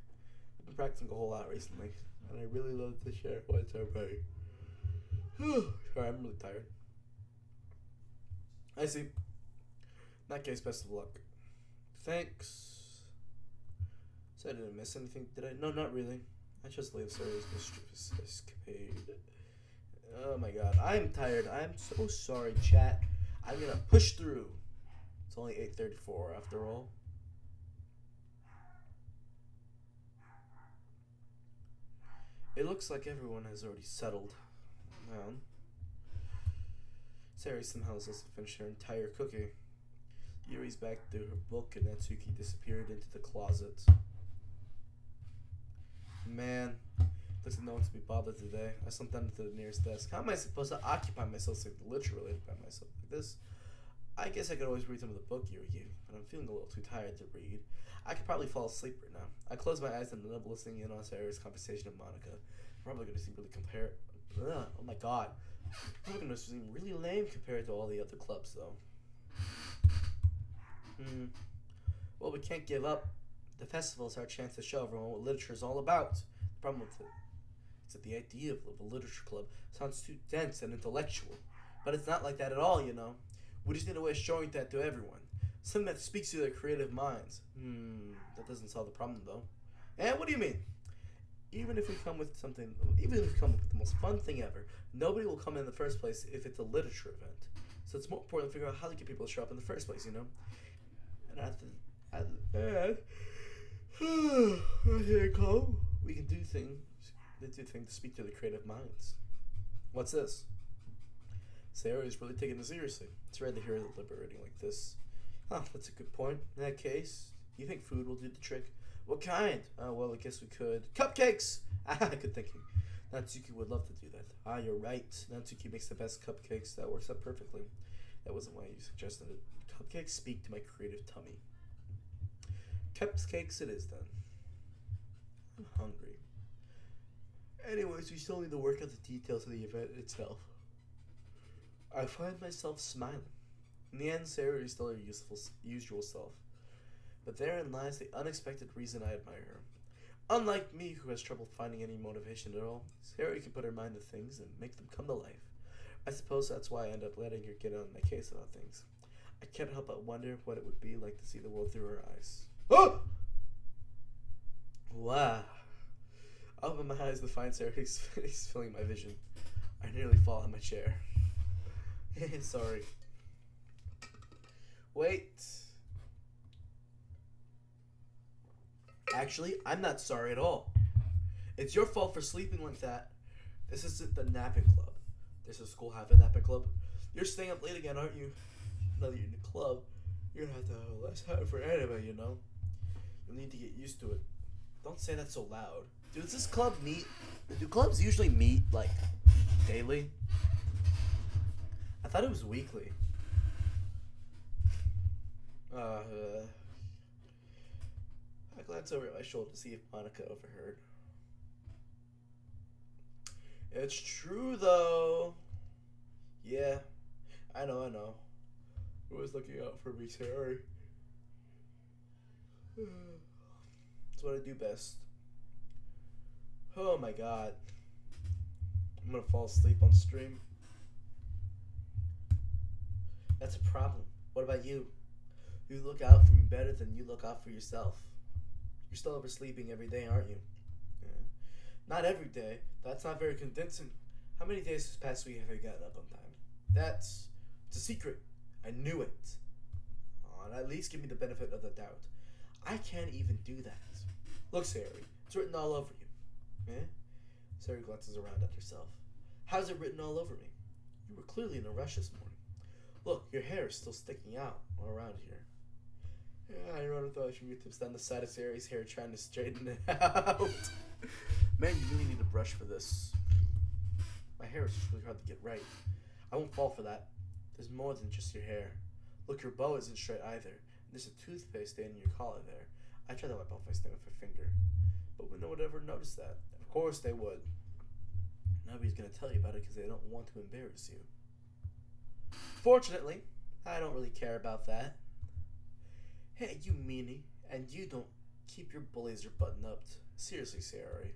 I've been practicing a whole lot recently, and I really love to share what's alright. Sorry, I'm really tired. I see. In that case, best of luck. Thanks. So I didn't miss anything, did I? No, not really. I just leave Sarah's mischievous escapade. Oh my god, I'm tired. I'm so sorry, chat. I'm gonna push through. It's only 8:34 after all. It looks like everyone has already settled down. Sari somehow is supposed to finish her entire cookie. Yuri's back to her book and Natsuki disappeared into the closet. Man, looks like no one to be bothered today. I slumped down to the nearest desk. How am I supposed to occupy myself, like literally occupy myself like this? I guess I could always read some of the book you review, but I'm feeling a little too tired to read. I could probably fall asleep right now. I close my eyes and end up listening in on Sarah's conversation with Monica. I'm probably going to seem really oh my god. I'm going to seem really lame compared to all the other clubs, though. Well, we can't give up. The festival is our chance to show everyone what literature is all about. The problem with it is that the idea of a literature club sounds too dense and intellectual. But it's not like that at all, you know. We just need a way of showing that to everyone. Something that speaks to their creative minds. That doesn't solve the problem, though. And what do you mean? Even if we come up with the most fun thing ever, nobody will come in the first place if it's a literature event. So it's more important to figure out how to get people to show up in the first place, you know? And we can do things to speak to the creative minds. What's this? Sarah is really taking it seriously. It's rare to hear her deliberating like this. That's a good point. In that case, do you think food will do the trick? What kind? Well, I guess we could. Cupcakes! Good thinking. Natsuki would love to do that. You're right. Natsuki makes the best cupcakes. That works out perfectly. That wasn't why you suggested it. Cupcakes speak to my creative tummy. Cupcakes it is, then. I'm hungry. Anyways, we still need to work out the details of the event itself. I find myself smiling. In the end, Sarah is still her usual self. But therein lies the unexpected reason I admire her. Unlike me, who has trouble finding any motivation at all, Sarah can put her mind to things and make them come to life. I suppose that's why I end up letting her get on my case about things. I can't help but wonder what it would be like to see the world through her eyes. Oh! Wow. I open my eyes to find Sarah's face filling my vision. I nearly fall on my chair. Sorry. Wait. Actually, I'm not sorry at all. It's your fault for sleeping like that. This isn't the napping club. Does the school have a napping club? You're staying up late again, aren't you? Now that you're in the club, you're gonna have to have less time for anime, you know? You'll need to get used to it. Don't say that so loud. Dude, does this club meet? Do clubs usually meet, like, daily? I thought it was weekly. I glance over at my shoulder to see if Monica overheard. It's true though. Yeah, I know. Who was looking out for me, Terry? That's what I do best. Oh my god. I'm gonna fall asleep on stream. That's a problem. What about you? You look out for me better than you look out for yourself. You're still oversleeping every day, aren't you? Yeah. Not every day. That's not very convincing. How many days this past week have you gotten up on time? It's a secret. I knew it. And at least give me the benefit of the doubt. I can't even do that. Look, Sari, it's written all over you. Eh? Sari glances around at herself. How's it written all over me? You were clearly in a rush this morning. Look, your hair is still sticking out all around here. Yeah, I run with those fingertips down the side of Sari's hair trying to straighten it out. Man, you really need a brush for this. My hair is just really hard to get right. I won't fall for that. There's more than just your hair. Look, your bow isn't straight either. There's a toothpaste stain in your collar there. I tried to wipe off my stain with a finger, but no one would ever notice that. Of course they would. Nobody's gonna tell you about it because they don't want to embarrass you. Fortunately, I don't really care about that. Hey, you meanie, and you don't keep your blazer buttoned up. Seriously, Sari.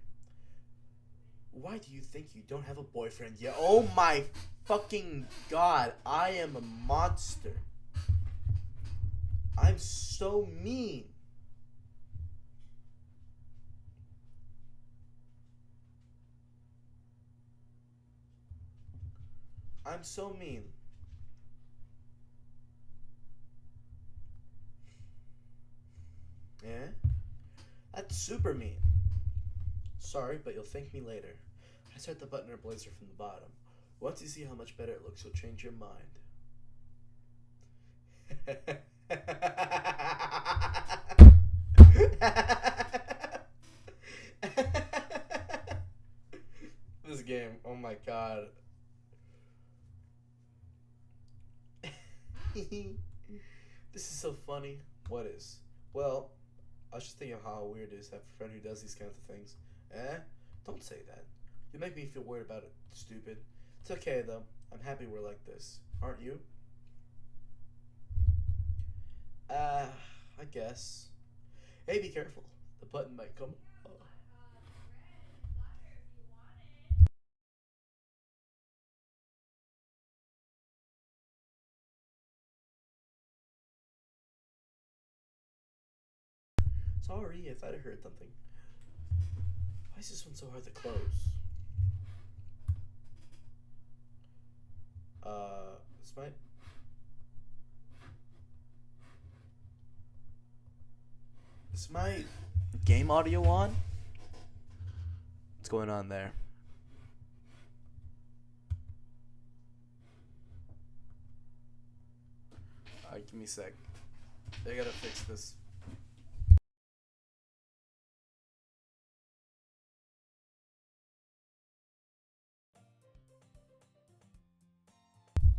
Why do you think you don't have a boyfriend yet? Oh my fucking god, I am a monster. I'm so mean. I'm so mean. Yeah? That's super mean. Sorry, but you'll thank me later. I start to button her blazer from the bottom. Once you see how much better it looks, you'll change your mind. This game, oh my god. This is so funny. What is? Well, I was just thinking of how weird it is to have a friend who does these kinds of things. Eh? Don't say that. You make me feel weird about it, stupid. It's okay, though. I'm happy we're like this. Aren't you? I guess. Hey, be careful. The button might come. Sorry if I'd heard something. Why is this one so hard to close? This might. Is my game audio on? What's going on there? Alright, give me a sec. I gotta fix this.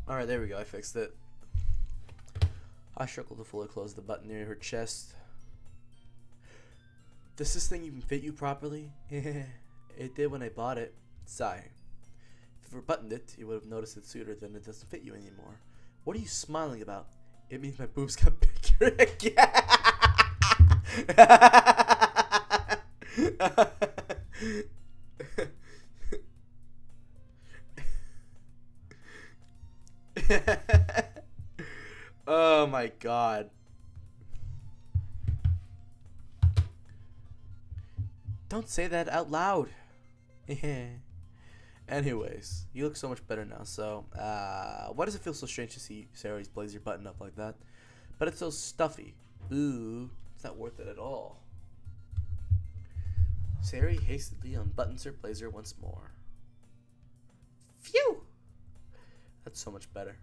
Alright, there we go. I fixed it. I struggled to fully close the button near her chest. Does this thing even fit you properly? It did when I bought it. Sigh. If you buttoned it, you would have noticed it sooner than it doesn't fit you anymore. What are you smiling about? It means my boobs got bigger again. Oh my god. Don't say that out loud. Anyways, you look so much better now, so, why does it feel so strange to see Sari's blazer button up like that? But it's so stuffy. Ooh, it's not worth it at all. Sari hastily unbuttons her blazer once more. Phew! That's so much better.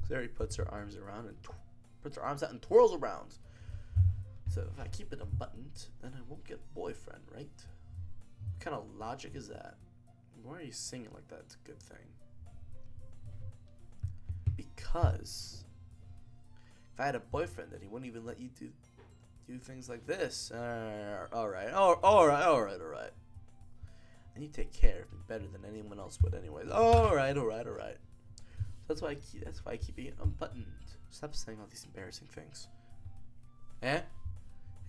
Sari puts her arms around and puts her arms out and twirls around. So if I keep it unbuttoned, then I won't get a boyfriend, right? What kind of logic is that? Why are you singing like that? It's a good thing. Because if I had a boyfriend, then he wouldn't even let you do things like this. All right. And you take care of me better than anyone else would anyways. Alright. That's why I keep being unbuttoned. Stop saying all these embarrassing things. Eh?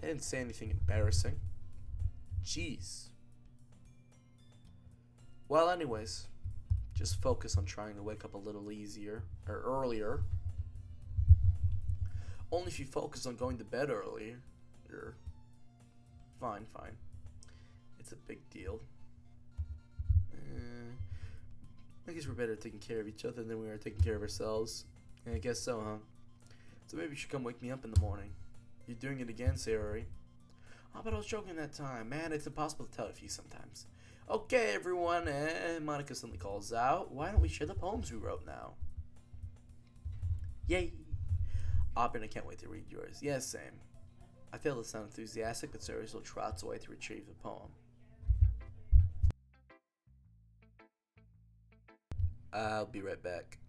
I didn't say anything embarrassing. Jeez. Well, anyways, just focus on trying to wake up a little easier or earlier. Only if you focus on going to bed earlier. Fine. It's a big deal. I guess we're better at taking care of each other than we are taking care of ourselves. Yeah, I guess so, huh? So maybe you should come wake me up in the morning. You're doing it again, Sayori. Oh, but I was joking that time. Man, it's impossible to tell with you sometimes. Okay, everyone, and Monica suddenly calls out, why don't we share the poems we wrote now? Yay! Auburn, I can't wait to read yours. Yes, same. I fail to sound enthusiastic, but Sayori still trots away to retrieve the poem. I'll be right back.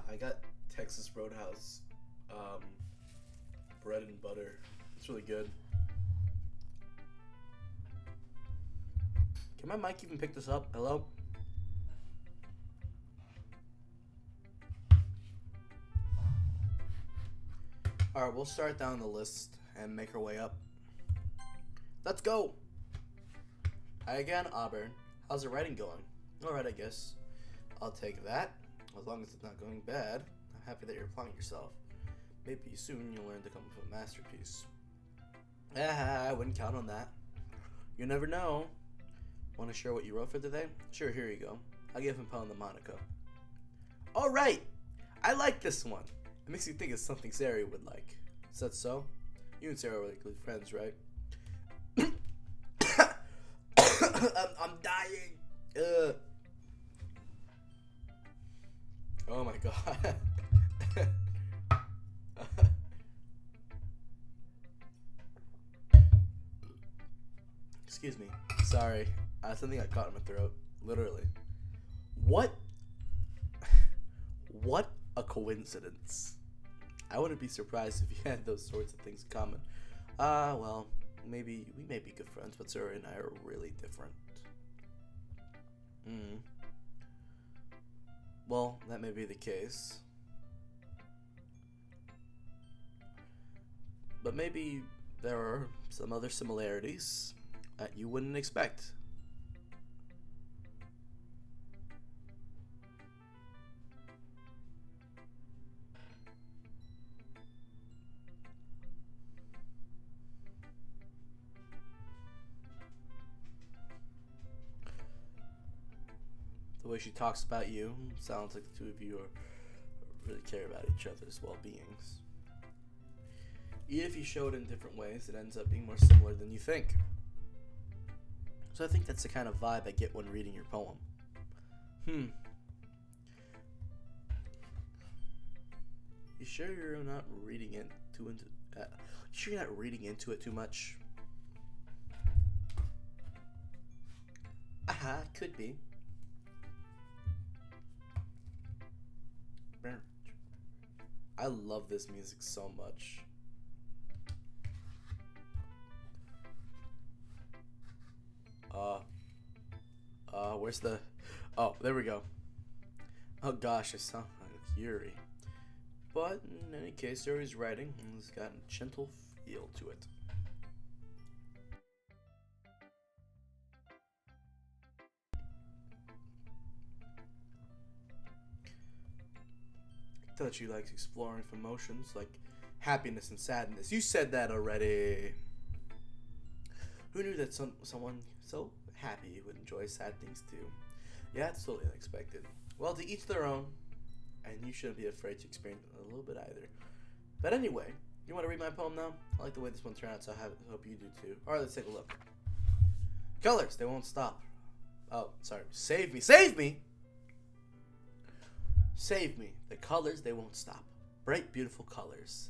I got Texas Roadhouse bread and butter. It's really good. Can my mic even pick this up? Hello? Alright, we'll start down the list and make our way up. Let's go! Hi again, Auburn. How's the writing going? Alright, I guess. I'll take that. As long as it's not going bad. I'm happy that you're applying yourself. Maybe soon you'll learn to come up with a masterpiece. I wouldn't count on that. You never know. Want to share what you wrote for today? Sure, here you go. I'll give him poem to Monica. All right, I like this one. It makes me think of something Sarah would like. Is that so? You and Sarah were like good friends, right? I'm dying. Oh my god. Excuse me. Sorry. Something got caught in my throat. Literally. What? What a coincidence. I wouldn't be surprised if you had those sorts of things in common. Well, maybe we may be good friends, but Sarah and I are really different. Well, that may be the case. But maybe there are some other similarities that you wouldn't expect. The way she talks about you sounds like the two of you really care about each other's well-beings. Even if you show it in different ways, it ends up being more similar than you think. So I think that's the kind of vibe I get when reading your poem. You sure you're not reading it too into? You sure you're not reading into it too much? Could be. I love this music so much. Where's the... Oh, there we go. Oh gosh, it sounds like Yuri. But in any case, Yuri's writing and it's got a gentle feel to it. I thought you liked exploring emotions like happiness and sadness. You said that already. Who knew that someone so happy would enjoy sad things too? Yeah, it's totally unexpected. Well, to each their own, and you shouldn't be afraid to experience it a little bit either. But anyway, you want to read my poem now? I like the way this one turned out, so I hope you do too. Alright, let's take a look. Colors, they won't stop. Oh, sorry. Save me! Save me! Save me. The colors, they won't stop. Bright, beautiful colors.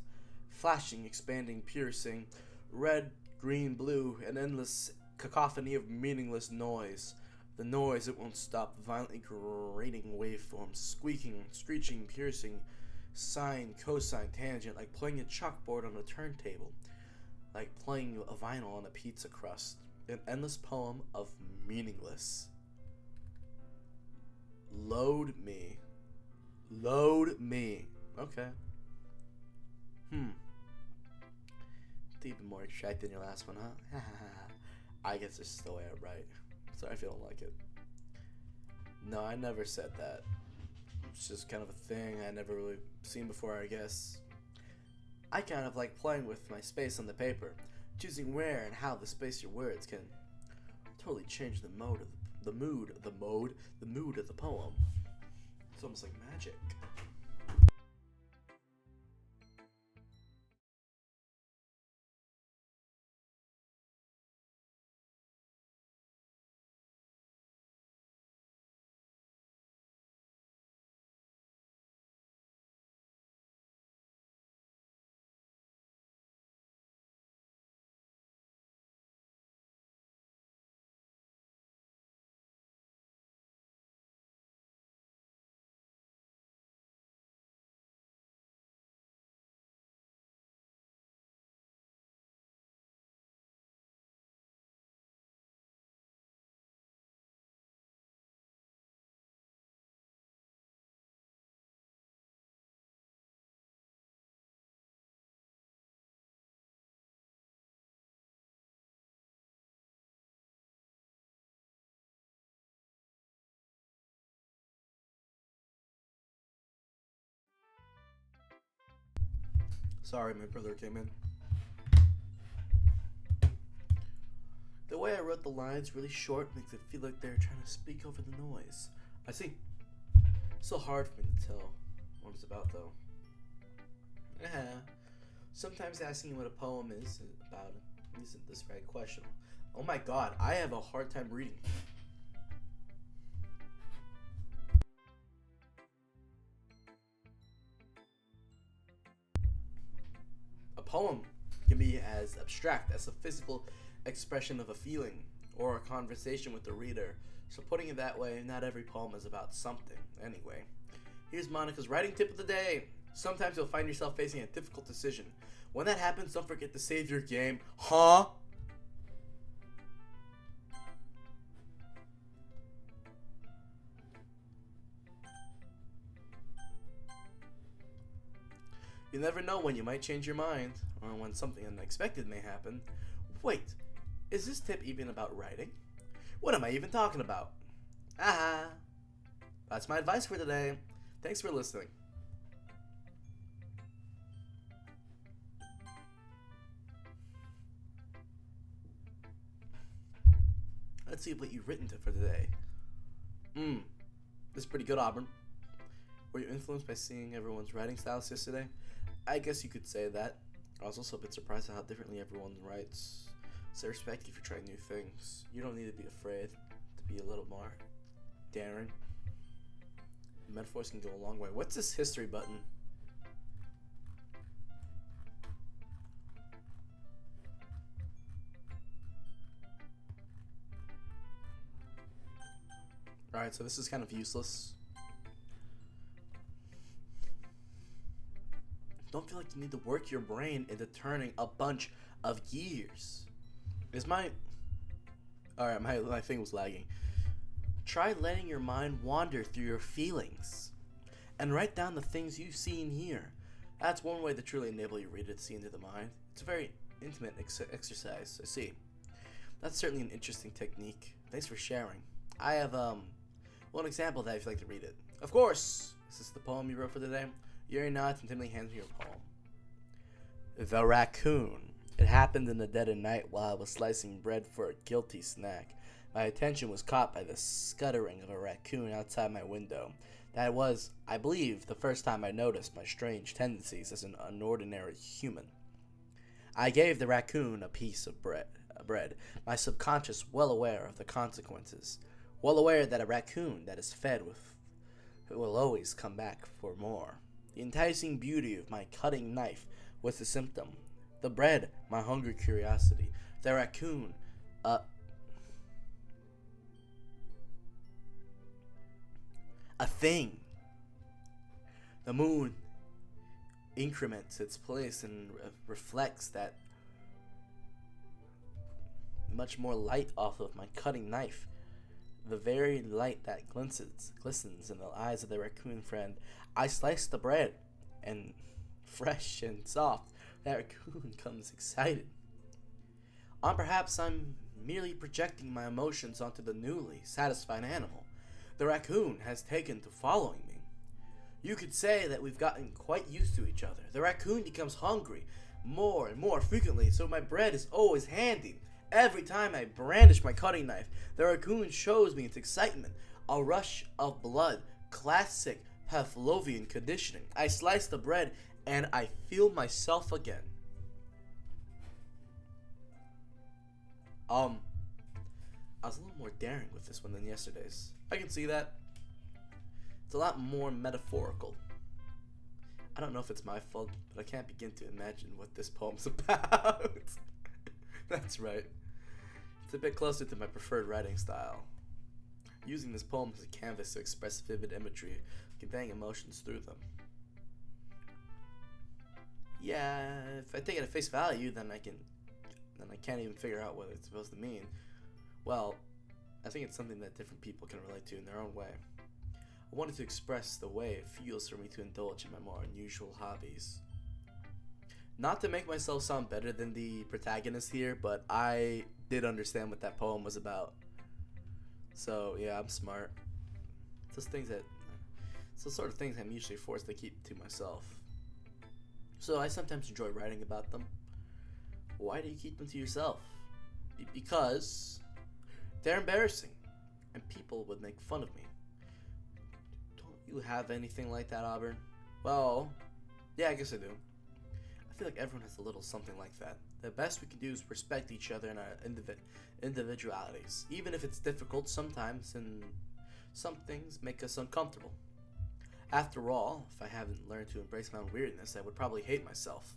Flashing, expanding, piercing. Red, green, blue, an endless cacophony of meaningless noise. The noise, it won't stop. Violently grating waveforms. Squeaking, screeching, piercing. Sine, cosine, tangent. Like playing a chalkboard on a turntable. Like playing a vinyl on a pizza crust. An endless poem of meaningless. Load me. Load me. Okay. Even more extract than your last one, huh? I guess this is the way I write. Sorry if you don't like it. No, I never said that. It's just kind of a thing I never really seen before, I guess. I kind of like playing with my space on the paper, choosing where and how the space your words can totally change the mood of the mood of the poem. It's almost like magic. Sorry, my brother came in. The way I wrote the lines really short makes it feel like they're trying to speak over the noise. I see. Still hard for me to tell what it's about, though. Sometimes asking what a poem is about isn't this right question. Oh my god, I have a hard time reading. A poem can be as abstract as a physical expression of a feeling or a conversation with the reader. So putting it that way, not every poem is about something. Anyway, here's Monica's writing tip of the day. Sometimes you'll find yourself facing a difficult decision. When that happens, don't forget to save your game. Huh? You never know when you might change your mind, or when something unexpected may happen. Wait, is this tip even about writing? What am I even talking about? That's my advice for today. Thanks for listening. Let's see what you've written for today. This is pretty good, Auburn. Were you influenced by seeing everyone's writing styles yesterday? I guess you could say that. I was also a bit surprised at how differently everyone writes. So I respect you for trying new things. You don't need to be afraid to be a little more daring. Metaphors can go a long way. What's this history button? Alright, so this is kind of useless. Don't feel like you need to work your brain into turning a bunch of gears. Is my... Alright, my thing was lagging. Try letting your mind wander through your feelings. And write down the things you see and hear. That's one way to truly enable your reader to see into the mind. It's a very intimate exercise, I see. That's certainly an interesting technique. Thanks for sharing. I have, one example that if you'd like to read it. Of course! Is this the poem you wrote for today? Yuri nods and timidly hands me your poem. The Raccoon. It happened in the dead of night while I was slicing bread for a guilty snack. My attention was caught by the scuttering of a raccoon outside my window. That was, I believe, the first time I noticed my strange tendencies as an unordinary human. I gave the raccoon a piece of bread, my subconscious well aware of the consequences, well aware that a raccoon that is fed with will always come back for more. The enticing beauty of my cutting knife was the symptom. The bread, my hungry curiosity. The raccoon, a thing. The moon increments its place and reflects that much more light off of my cutting knife. The very light that glistens in the eyes of the raccoon friend. I slice the bread, and fresh and soft, that raccoon comes excited. Or perhaps I'm merely projecting my emotions onto the newly satisfied animal. The raccoon has taken to following me. You could say that we've gotten quite used to each other. The raccoon becomes hungry more and more frequently, so my bread is always handy. Every time I brandish my cutting knife, the raccoon shows me its excitement. A rush of blood, classic Pavlovian conditioning. I slice the bread and I feel myself again. I was a little more daring with this one than yesterday's. I can see that. It's a lot more metaphorical. I don't know if it's my fault, but I can't begin to imagine what this poem's about. That's right. It's a bit closer to my preferred writing style. Using this poem as a canvas to express vivid imagery, conveying emotions through them. Yeah, if I take it at face value, then I can't even figure out what it's supposed to mean. Well, I think it's something that different people can relate to in their own way. I wanted to express the way it feels for me to indulge in my more unusual hobbies. Not to make myself sound better than the protagonist here, but I did understand what that poem was about. So yeah, I'm smart. It's the sort of things I'm usually forced to keep to myself. So I sometimes enjoy writing about them. Why do you keep them to yourself? because they're embarrassing and people would make fun of me. Don't you have anything like that, Auburn? Well, yeah, I guess I do. I feel like everyone has a little something like that. The best we can do is respect each other and our individualities, even if it's difficult sometimes and some things make us uncomfortable. After all, if I haven't learned to embrace my own weirdness, I would probably hate myself.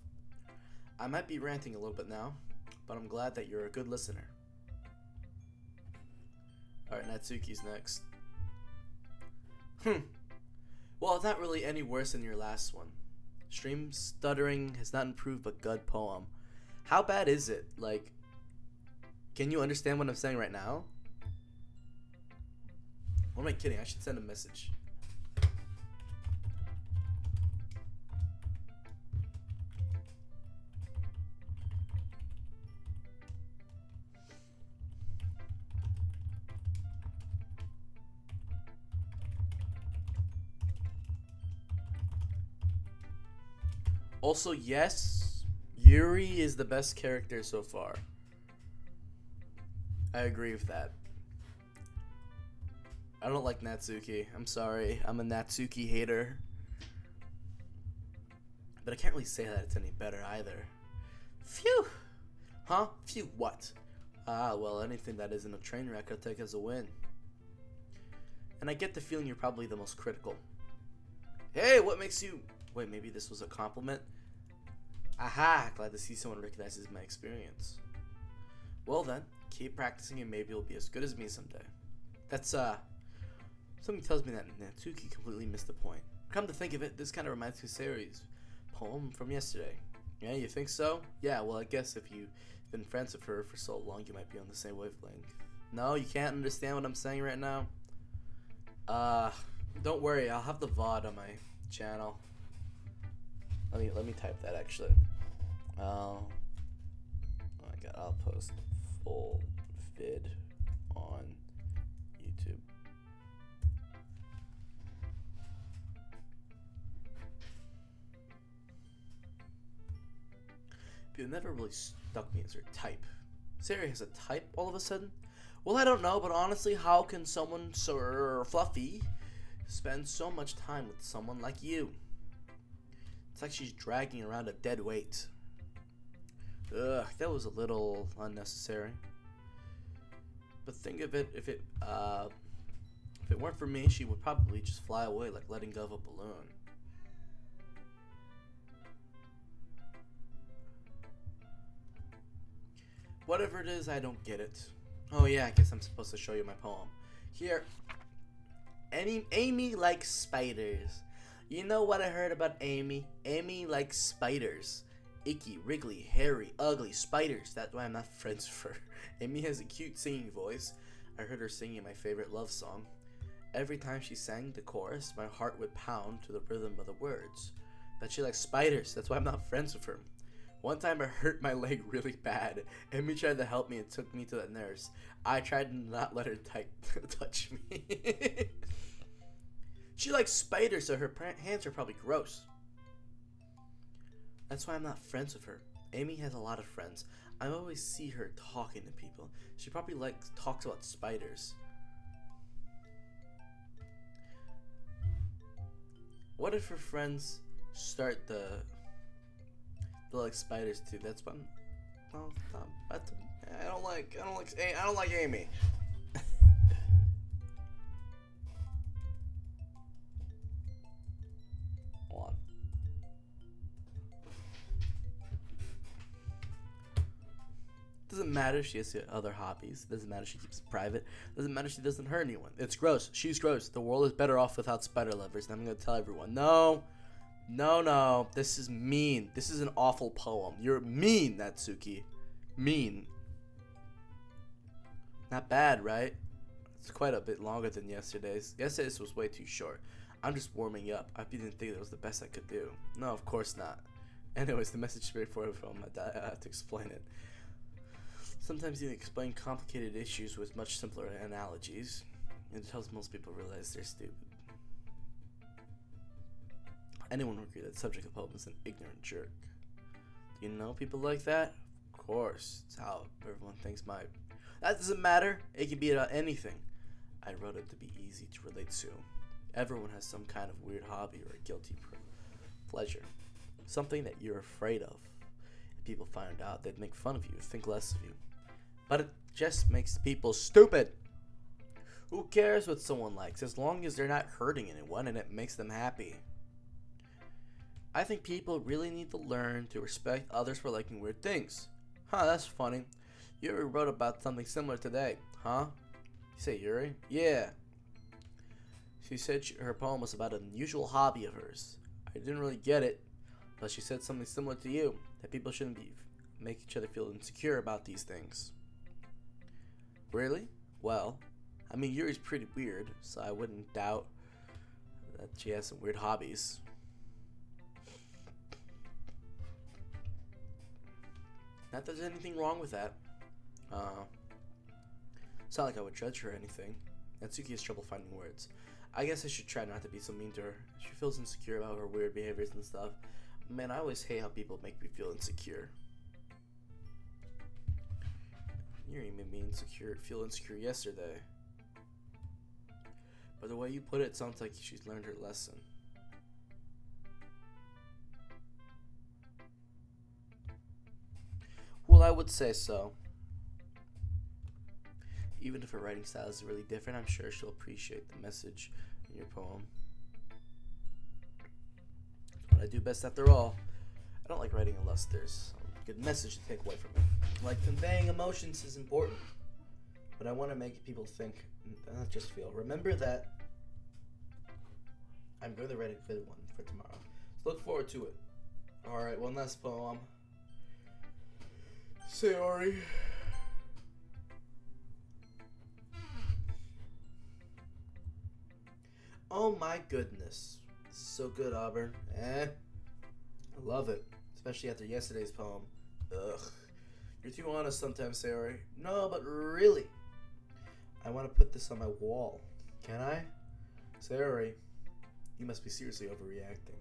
I might be ranting a little bit now, but I'm glad that you're a good listener. Alright, Natsuki's next. Well, it's not really any worse than your last one. Stream stuttering has not improved, but good poem. How bad is it? Like, can you understand what I'm saying right now? What am I kidding? I should send a message. Also, yes, Yuri is the best character so far. I agree with that. I don't like Natsuki. I'm sorry. I'm a Natsuki hater. But I can't really say that it's any better either. Phew! Huh? Phew what? Ah, well, anything that isn't a train wreck I'll take as a win. And I get the feeling you're probably the most critical. Hey, what makes you... Wait, maybe this was a compliment? Aha! Glad to see someone recognizes my experience. Well then, keep practicing and maybe you'll be as good as me someday. That's, something tells me that Natsuki completely missed the point. Come to think of it, this kind of reminds me of Sari's poem from yesterday. Yeah, you think so? Yeah, well, I guess if you've been friends with her for so long, you might be on the same wavelength. No, you can't understand what I'm saying right now? Don't worry, I'll have the VOD on my channel. Let me type that actually. Oh my god, I'll post full vid on YouTube. But it never really stuck me as her type. Sari has a type all of a sudden? Well, I don't know, but honestly, how can someone so fluffy spend so much time with someone like you? It's like she's dragging around a dead weight. Ugh, that was a little unnecessary. But think of it, if it weren't for me, she would probably just fly away like letting go of a balloon. Whatever it is, I don't get it. Oh yeah, I guess I'm supposed to show you my poem. Here. Amy likes spiders. You know what I heard about Amy? Amy likes spiders. Icky, wriggly, hairy, ugly spiders. That's why I'm not friends with her. Amy has a cute singing voice. I heard her singing my favorite love song. Every time she sang the chorus, my heart would pound to the rhythm of the words. But she likes spiders. That's why I'm not friends with her. One time I hurt my leg really bad. Amy tried to help me and took me to the nurse. I tried to not let her touch me. She likes spiders, so her hands are probably gross. That's why I'm not friends with her. Amy has a lot of friends. I always see her talking to people. She probably talks about spiders. What if her friends start the like spiders too? That's what I don't like Amy. Hold on. Doesn't matter if she has other hobbies. Doesn't matter if she keeps it private. Doesn't matter if she doesn't hurt anyone. It's gross. She's gross. The world is better off without spider lovers. And I'm gonna tell everyone. No. This is mean. This is an awful poem. You're mean, Natsuki. Mean. Not bad, right? It's quite a bit longer than yesterday's. Yesterday's was way too short. I'm just warming up. I didn't think that was the best I could do. No, of course not. Anyways, the message straightforward from I have to explain it. Sometimes you explain complicated issues with much simpler analogies. It helps most people realize they're stupid. Anyone would agree that the subject of the poem is an ignorant jerk. Do you know people like that? Of course, it's how everyone thinks my... That doesn't matter. It can be about anything. I wrote it to be easy to relate to. Everyone has some kind of weird hobby or a guilty pleasure. Something that you're afraid of. If people find out, they'd make fun of you, think less of you. But it just makes people stupid. Who cares what someone likes as long as they're not hurting anyone and it makes them happy? I think people really need to learn to respect others for liking weird things. Huh, that's funny. Yuri wrote about something similar today, huh? You say Yuri? Yeah. She said her poem was about an unusual hobby of hers. I didn't really get it, but she said something similar to you, that people shouldn't make each other feel insecure about these things. Really? Well, I mean, Yuri's pretty weird, so I wouldn't doubt that she has some weird hobbies. Not that there's anything wrong with that. It's not like I would judge her or anything. Natsuki has trouble finding words. I guess I should try not to be so mean to her. She feels insecure about her weird behaviors and stuff. Man, I always hate how people make me feel insecure. Yuri made me feel insecure yesterday. But the way you put it sounds like she's learned her lesson. Well, I would say so. Even if her writing style is really different, I'm sure she'll appreciate the message in your poem. That's what I do best after all. I don't like writing unless there's a good message to take away from it. Like, conveying emotions is important. But I want to make people think, not just feel. Remember that I'm going to write a good one for tomorrow. So look forward to it. Alright, one last poem. Sayori. Oh my goodness. This is so good, Auburn. I love it. Especially after yesterday's poem. Ugh. You're too honest sometimes, Sayori. No, but really. I want to put this on my wall. Can I? Sayori, you must be seriously overreacting.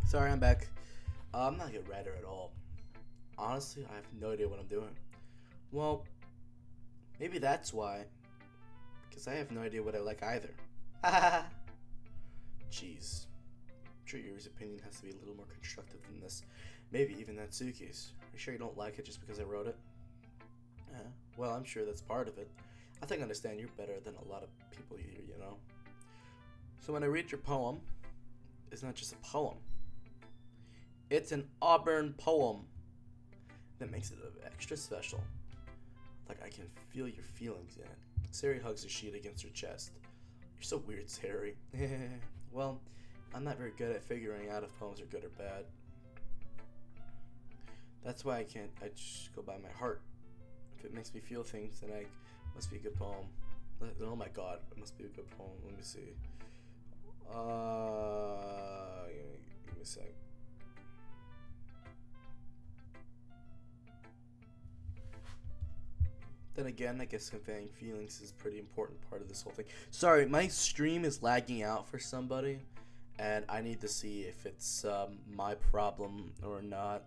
Sorry, I'm back. I'm not a good writer at all. Honestly, I have no idea what I'm doing. Well, maybe that's why. Because I have no idea what I like either. Jeez. I'm sure Yuri's opinion has to be a little more constructive than this. Maybe even Natsuki's. Are you sure you don't like it just because I wrote it? Well, I'm sure that's part of it. I think I understand you better than a lot of people here, you know? So when I read your poem, it's not just a poem. It's an Auburn poem. That makes it extra special. Like I can feel your feelings in it. Sari hugs the sheet against her chest. You're so weird, Sari. Well, I'm not very good at figuring out if poems are good or bad. That's why I just go by my heart. If it makes me feel things, then it must be a good poem. Oh my god, it must be a good poem. Let me see. Give me a sec. Then again, I guess conveying feelings is a pretty important part of this whole thing. Sorry, my stream is lagging out for somebody, and I need to see if it's my problem or not.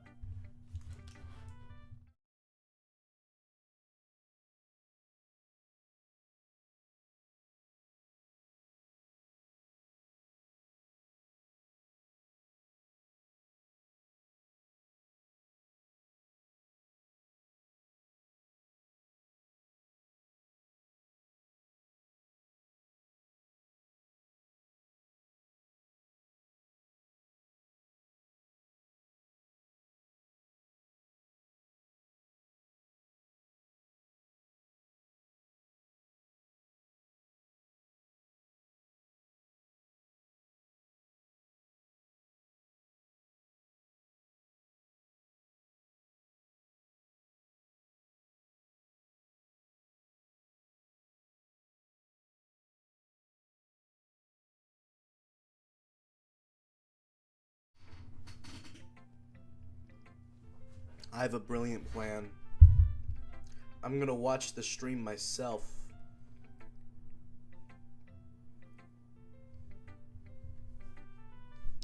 I have a brilliant plan. I'm gonna watch the stream myself.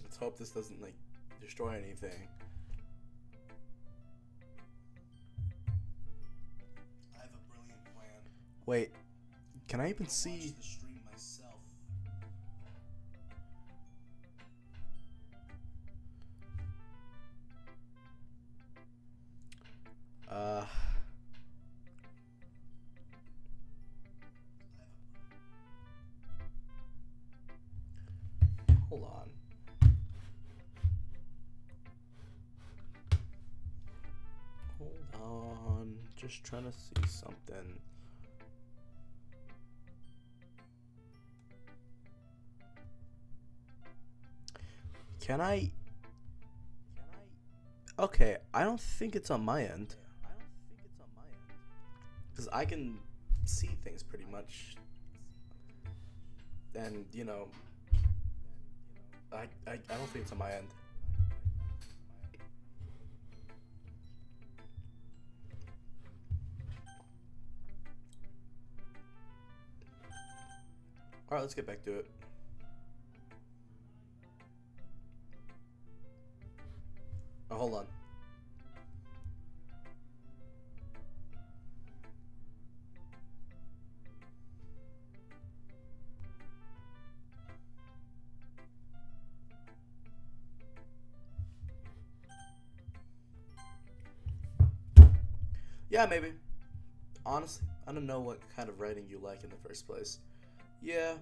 Let's hope this doesn't like destroy anything. I have a brilliant plan. Wait, can I even see? Watch the stream myself. Hold on. Hold on. Just trying to see something. Can I? Okay, I don't think it's on my end. Because I can see things pretty much. And, you know, I don't think it's on my end. Alright, let's get back to it. Oh, hold on. Yeah, maybe. Honestly, I don't know what kind of writing you like in the first place. Yeah.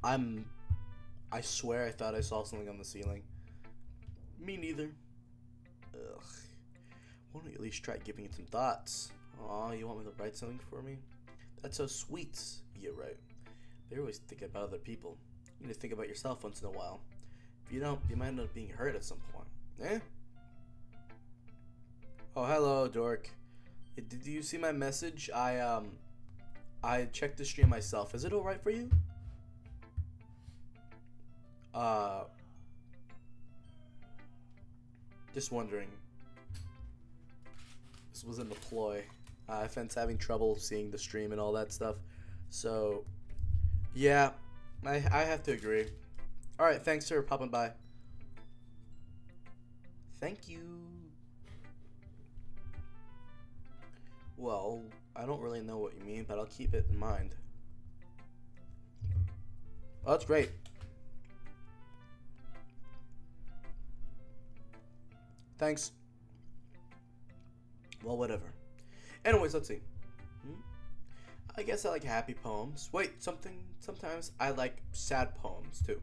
I swear I thought I saw something on the ceiling. Me neither. Ugh. Why don't you at least try giving it some thoughts? Aw, you want me to write something for me? That's so sweet. Yeah, right. They always think about other people. You need to think about yourself once in a while. If you don't, you might end up being hurt at some point. Eh? Oh, hello, dork. Did you see my message? I checked the stream myself. Is it alright for you? Just wondering. This wasn't a ploy. Fence having trouble seeing the stream and all that stuff. So, yeah, I have to agree. Alright, thanks for popping by. Thank you. Well, I don't really know what you mean, but I'll keep it in mind. Oh, that's great. Thanks. Well, whatever. Anyways, let's see. I guess I like happy poems. Wait, sometimes I like sad poems too.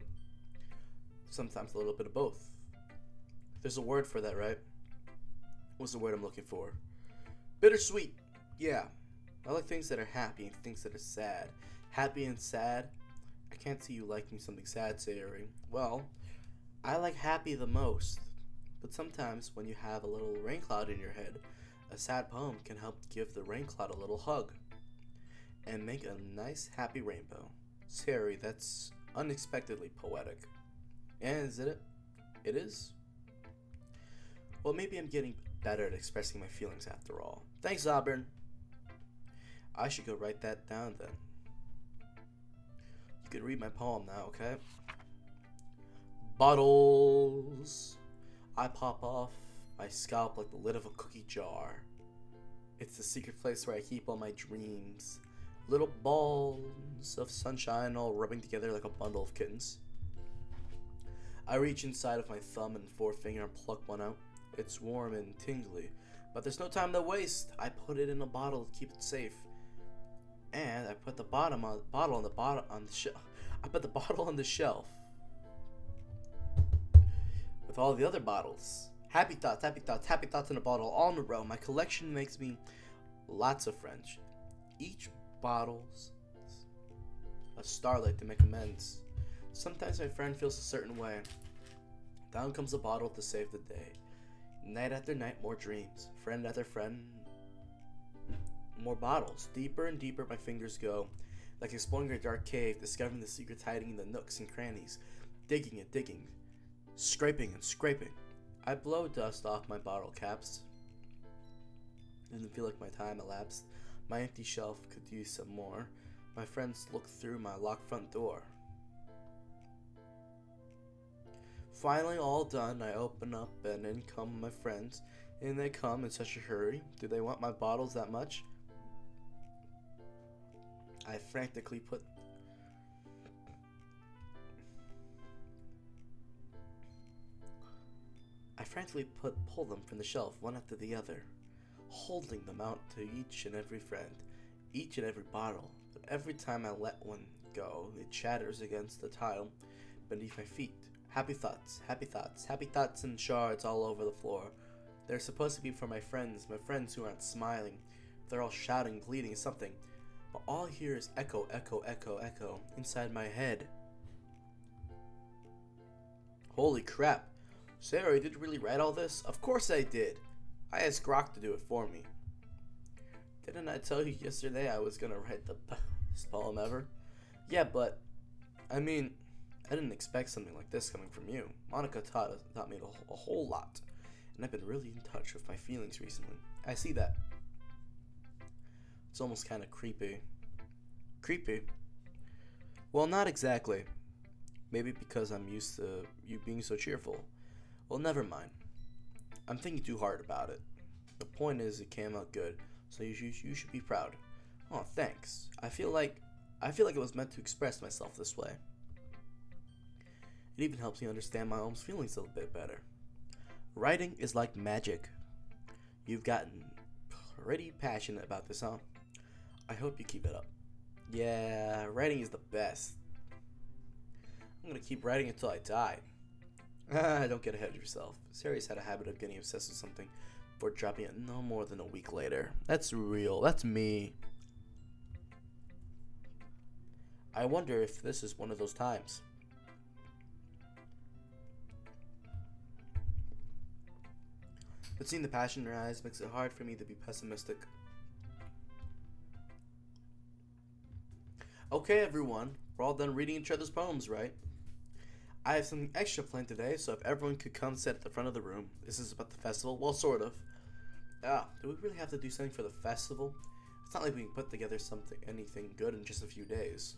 Sometimes a little bit of both. There's a word for that, right? What's the word I'm looking for? Bittersweet. Yeah. I like things that are happy and things that are sad. Happy and sad? I can't see you liking something sad, Sayori. Well, I like happy the most. But sometimes when you have a little rain cloud in your head, a sad poem can help give the rain cloud a little hug and make a nice happy rainbow. Sayori, that's unexpectedly poetic. And is it? It is? Well, maybe I'm getting better at expressing my feelings after all. Thanks, Auburn. I should go write that down then. You can read my poem now, okay? Bottles. I pop off my scalp like the lid of a cookie jar. It's the secret place where I keep all my dreams. Little balls of sunshine all rubbing together like a bundle of kittens. I reach inside of my thumb and forefinger and pluck one out. It's warm and tingly, but there's no time to waste. I put it in a bottle to keep it safe. And I put the bottle on the shelf. I put the bottle on the shelf with all the other bottles. Happy thoughts, happy thoughts, happy thoughts in a bottle, all in a row. My collection makes me lots of friends. Each bottle's a starlight to make amends. Sometimes my friend feels a certain way. Down comes a bottle to save the day. Night after night, more dreams. Friend after friend, more bottles. Deeper and deeper my fingers go, like exploring a dark cave, discovering the secrets hiding in the nooks and crannies. Digging and digging, scraping and scraping. I blow dust off my bottle caps. Didn't feel like my time elapsed. My empty shelf could use some more. My friends look through my locked front door. Finally all done, I open up and in come my friends. In they come in such a hurry. Do they want my bottles that much? I frantically pull them from the shelf one after the other, holding them out to each and every friend, each and every bottle. But every time I let one go, it shatters against the tile beneath my feet. Happy thoughts, happy thoughts, happy thoughts in shards all over the floor. They're supposed to be for my friends who aren't smiling. They're all shouting, bleating something. But all I hear is echo, echo, echo, echo inside my head. Holy crap. Sarah, did you really write all this? Of course I did. I asked Grok to do it for me. Didn't I tell you yesterday I was gonna write the best poem ever? Yeah, but, I mean, I didn't expect something like this coming from you. Monica taught me a whole lot, and I've been really in touch with my feelings recently. I see that. It's almost kind of creepy. Creepy? Well, not exactly. Maybe because I'm used to you being so cheerful. Well, never mind. I'm thinking too hard about it. The point is, it came out good, so you should be proud. Oh, thanks. I feel like it was meant to express myself this way. It even helps me understand my own feelings a little bit better. Writing is like magic. You've gotten pretty passionate about this, huh? I hope you keep it up. Yeah, writing is the best. I'm gonna keep writing until I die. Don't get ahead of yourself. Sarius had a habit of getting obsessed with something before dropping it no more than a week later. That's real. That's me. I wonder if this is one of those times. But seeing the passion in her eyes makes it hard for me to be pessimistic. Okay, everyone. We're all done reading each other's poems, right? I have something extra planned today, so if everyone could come sit at the front of the room. This is about the festival. Well, sort of. Do we really have to do something for the festival? It's not like we can put together anything good in just a few days.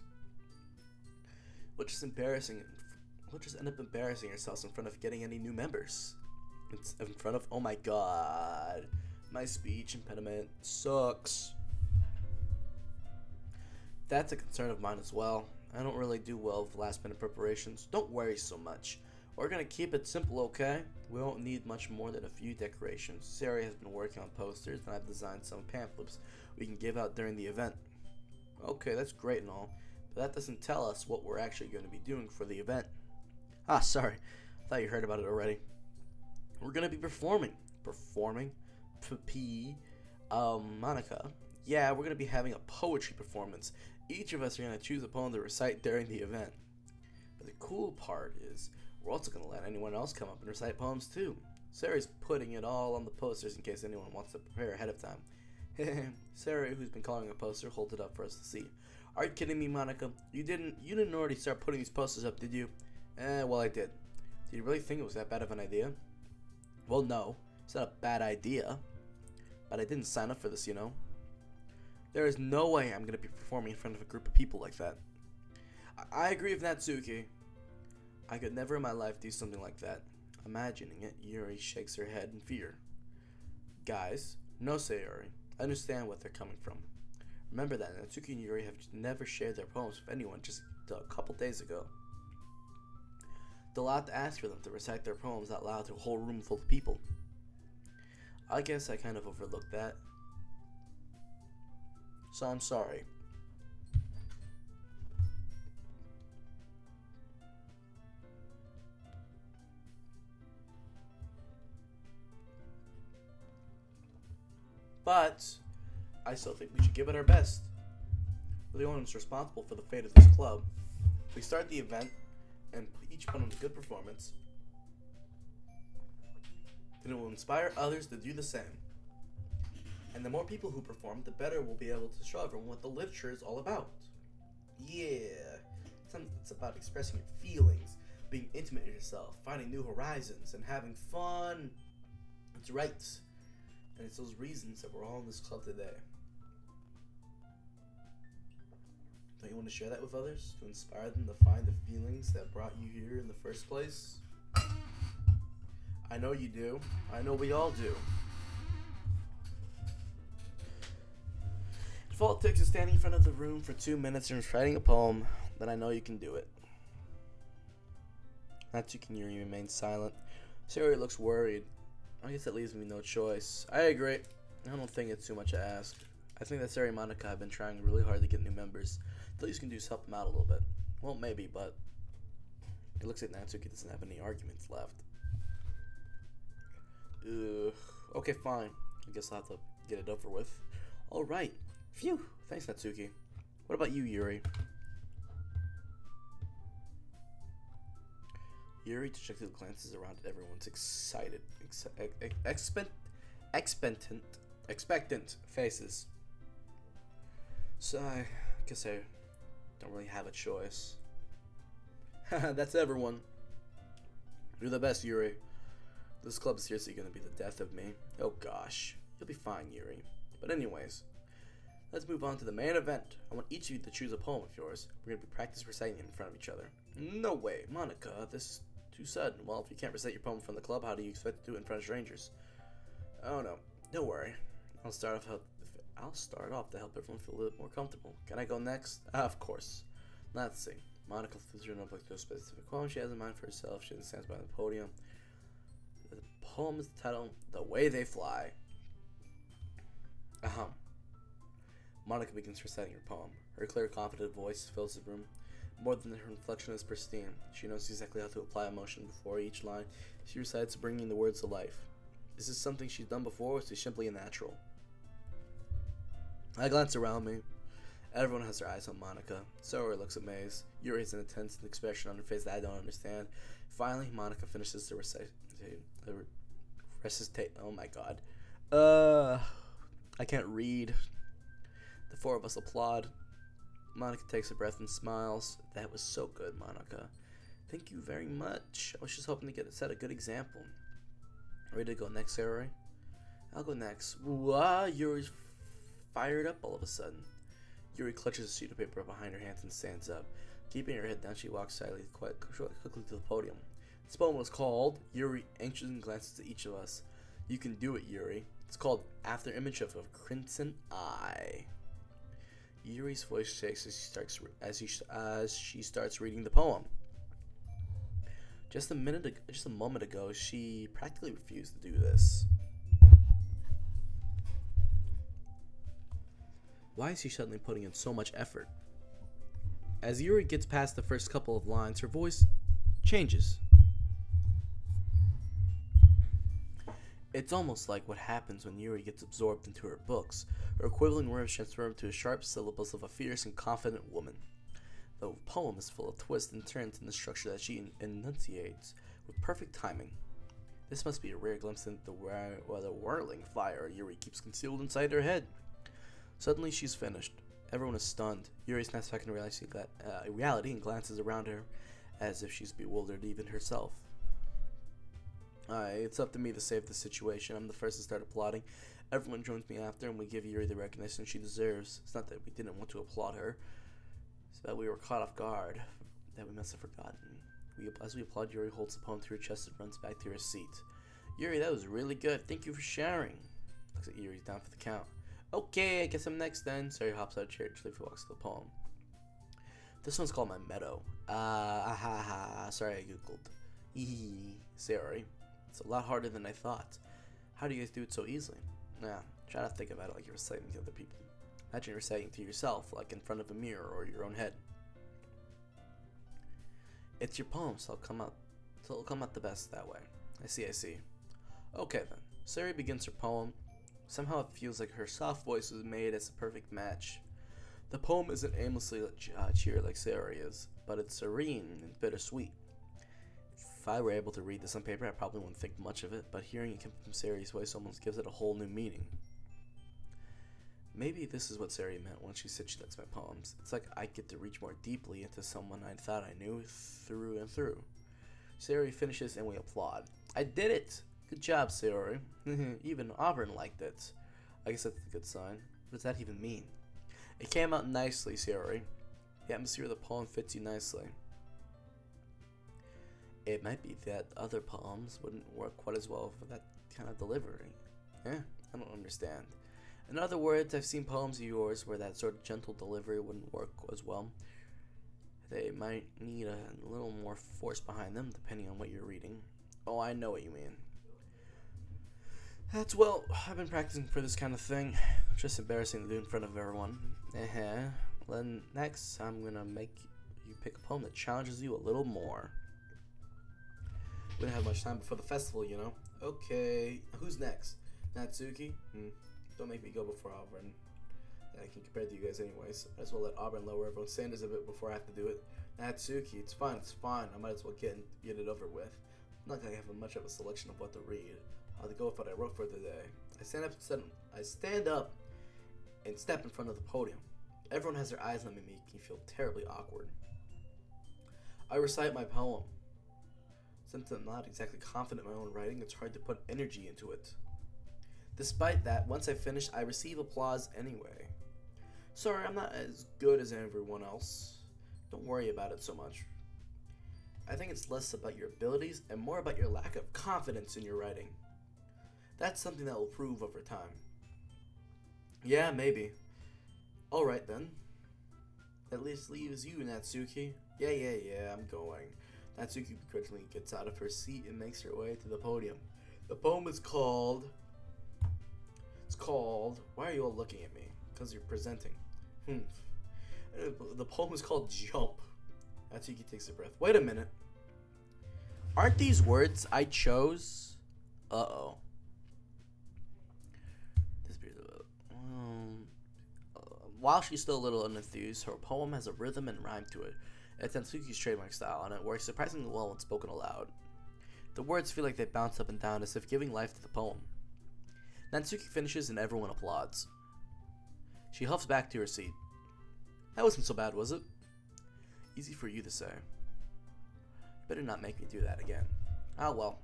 We'll just end up embarrassing ourselves in front of getting any new members. It's in front of, oh my god, my speech impediment sucks. That's a concern of mine as well. I don't really do well with last minute preparations. Don't worry so much. We're gonna keep it simple, okay? We won't need much more than a few decorations. Sarah has been working on posters, and I've designed some pamphlets we can give out during the event. Okay, that's great and all, but that doesn't tell us what we're actually going to be doing for the event. Ah, sorry. I thought you heard about it already. We're gonna be performing. Performing? Monica. Yeah, we're gonna be having a poetry performance. Each of us are gonna choose a poem to recite during the event. But the cool part is, we're also gonna let anyone else come up and recite poems too. Sarah's putting it all on the posters in case anyone wants to prepare ahead of time. Sarah, who's been calling a poster, holds it up for us to see. Are you kidding me, Monica? You didn't already start putting these posters up, did you? Well, I did. Did you really think it was that bad of an idea? Well, no. It's not a bad idea. But I didn't sign up for this, you know? There is no way I'm gonna be performing in front of a group of people like that. I agree with Natsuki. I could never in my life do something like that. Imagining it, Yuri shakes her head in fear. Guys, no, Sayori. I understand what they're coming from. Remember that Natsuki and Yuri have never shared their poems with anyone just a couple days ago. They're allowed to ask for them to recite their poems out loud to a whole room full of people. I guess I kind of overlooked that. So I'm sorry. But I still think we should give it our best. We're the ones responsible for the fate of this club. If we start the event and each put on a good performance, then it will inspire others to do the same. And the more people who perform, the better we'll be able to show everyone what the literature is all about. Yeah, it's about expressing your feelings, being intimate with yourself, finding new horizons, and having fun. It's right. And it's those reasons that we're all in this club today. Don't you want to share that with others? To inspire them to find the feelings that brought you here in the first place? I know you do. I know we all do. If all it takes is standing in front of the room for 2 minutes and writing a poem, then I know you can do it. Natsuki remains silent. Sayori looks worried. I guess that leaves me no choice. I agree. I don't think it's too much to ask. I think that Sarah and Monica have been trying really hard to get new members. The least you can do is help them out a little bit. Well, maybe, but it looks like Natsuki doesn't have any arguments left. Okay, fine. I guess I'll have to get it over with. Alright. Phew. Thanks, Natsuki. What about you, Yuri? Yuri dejectedly glances around at everyone's excited, expectant faces. So I guess I don't really have a choice. That's everyone. You're the best, Yuri. This club is seriously gonna be the death of me. Oh gosh. You'll be fine, Yuri. But anyways, let's move on to the main event. I want each of you to choose a poem of yours. We're gonna be practice reciting it in front of each other. No way, Monica, this is too sudden. Well, if you can't recite your poem from the club, how do you expect to do it in front of strangers? Oh no, don't worry. I'll start off to help everyone feel a little more comfortable. Can I go next? Of course. Let's see. Monica flips her notebook to a specific poem she has in mind for herself. She then stands by the podium. The poem is titled "The Way They Fly." Monica begins reciting her poem. Her clear, confident voice fills the room. More than her inflection is pristine. She knows exactly how to apply emotion before each line. She recites, bringing the words to life. Is this something she's done before, or is it simply a natural? I glance around me. Everyone has their eyes on Monica. Sora looks amazed. Yuri has an intense expression on her face that I don't understand. Finally, Monica finishes the recitation. Oh my god. I can't read. The four of us applaud. Monica takes a breath and smiles. That was so good, Monica. Thank you very much. I was just hoping to set a good example. Ready to go next, Sarah? I'll go next. Wow, Yuri's fired up all of a sudden. Yuri clutches a sheet of paper behind her hands and stands up. Keeping her head down, she walks silently quickly to the podium. This poem was called Yuri anxiously glances at each of us. You can do it, Yuri. It's called After Image of a Crimson Eye. Yuri's voice shakes as she starts reading the poem. Just a moment ago, she practically refused to do this. Why is she suddenly putting in so much effort? As Yuri gets past the first couple of lines, her voice changes. It's almost like what happens when Yuri gets absorbed into her books. Her equivalent words transform to a sharp syllables of a fierce and confident woman. The poem is full of twists and turns in the structure that she enunciates with perfect timing. This must be a rare glimpse into the whirling fire Yuri keeps concealed inside her head. Suddenly she's finished. Everyone is stunned. Yuri snaps back into reality and glances around her as if she's bewildered even herself. It's up to me to save the situation. I'm the first to start applauding. Everyone joins me after, and we give Yuri the recognition she deserves. It's not that we didn't want to applaud her. It's that we were caught off guard, that we must have forgotten. As we applaud, Yuri holds the poem to her chest and runs back to her seat. Yuri, that was really good. Thank you for sharing. Looks like Yuri's down for the count. Okay, I guess I'm next then. Sari hops out of chair and walks to the poem. This one's called My Meadow. Sorry I googled. Sorry. It's a lot harder than I thought. How do you guys do it so easily? Try to think about it like you're reciting to other people. Imagine reciting to yourself, like in front of a mirror or your own head. It's your poem, so it'll come out the best that way. I see. Okay then. Sari begins her poem. Somehow it feels like her soft voice was made as a perfect match. The poem isn't aimlessly cheery like Sari is, but it's serene and bittersweet. If I were able to read this on paper, I probably wouldn't think much of it, but hearing it come from Sari's voice almost gives it a whole new meaning. Maybe this is what Sari meant when she said she likes my poems. It's like I get to reach more deeply into someone I thought I knew through and through. Sari finishes and we applaud. I did it! Good job, Sari. Even Auburn liked it. I guess that's a good sign. What does that even mean? It came out nicely, Sari. The atmosphere of the poem fits you nicely. It might be that other poems wouldn't work quite as well for that kind of delivery. I don't understand. In other words, I've seen poems of yours where that sort of gentle delivery wouldn't work as well. They might need a little more force behind them, depending on what you're reading. Oh, I know what you mean. I've been practicing for this kind of thing. It's just embarrassing to do in front of everyone. Then next, I'm gonna make you pick a poem that challenges you a little more. We don't have much time before the festival, you know. Okay, who's next? Natsuki? Don't make me go before Auburn. I can compare to you guys anyways. I might as well let Auburn lower everyone's standards a bit before I have to do it. Natsuki, it's fine. I might as well get it over with. I'm not gonna have much of a selection of what to read. I'll go with what I wrote for the day. I stand up and step in front of the podium. Everyone has their eyes on me, making me feel terribly awkward. I recite my poem. Since I'm not exactly confident in my own writing, it's hard to put energy into it. Despite that, once I finish, I receive applause anyway. Sorry, I'm not as good as everyone else. Don't worry about it so much. I think it's less about your abilities and more about your lack of confidence in your writing. That's something that will prove over time. Yeah, maybe. Alright then. At least leaves you, Natsuki. Yeah, I'm going. Natsuki begrudgingly gets out of her seat and makes her way to the podium. The poem is called... Why are you all looking at me? Because you're presenting. The poem is called Jump. Natsuki takes a breath. Wait a minute. Aren't these words I chose? Uh-oh. While she's still a little unenthused, her poem has a rhythm and rhyme to it. It's Natsuki's trademark style, and it works surprisingly well when spoken aloud. The words feel like they bounce up and down as if giving life to the poem. Natsuki finishes and everyone applauds. She huffs back to her seat. That wasn't so bad, was it? Easy for you to say. You better not make me do that again. Oh well.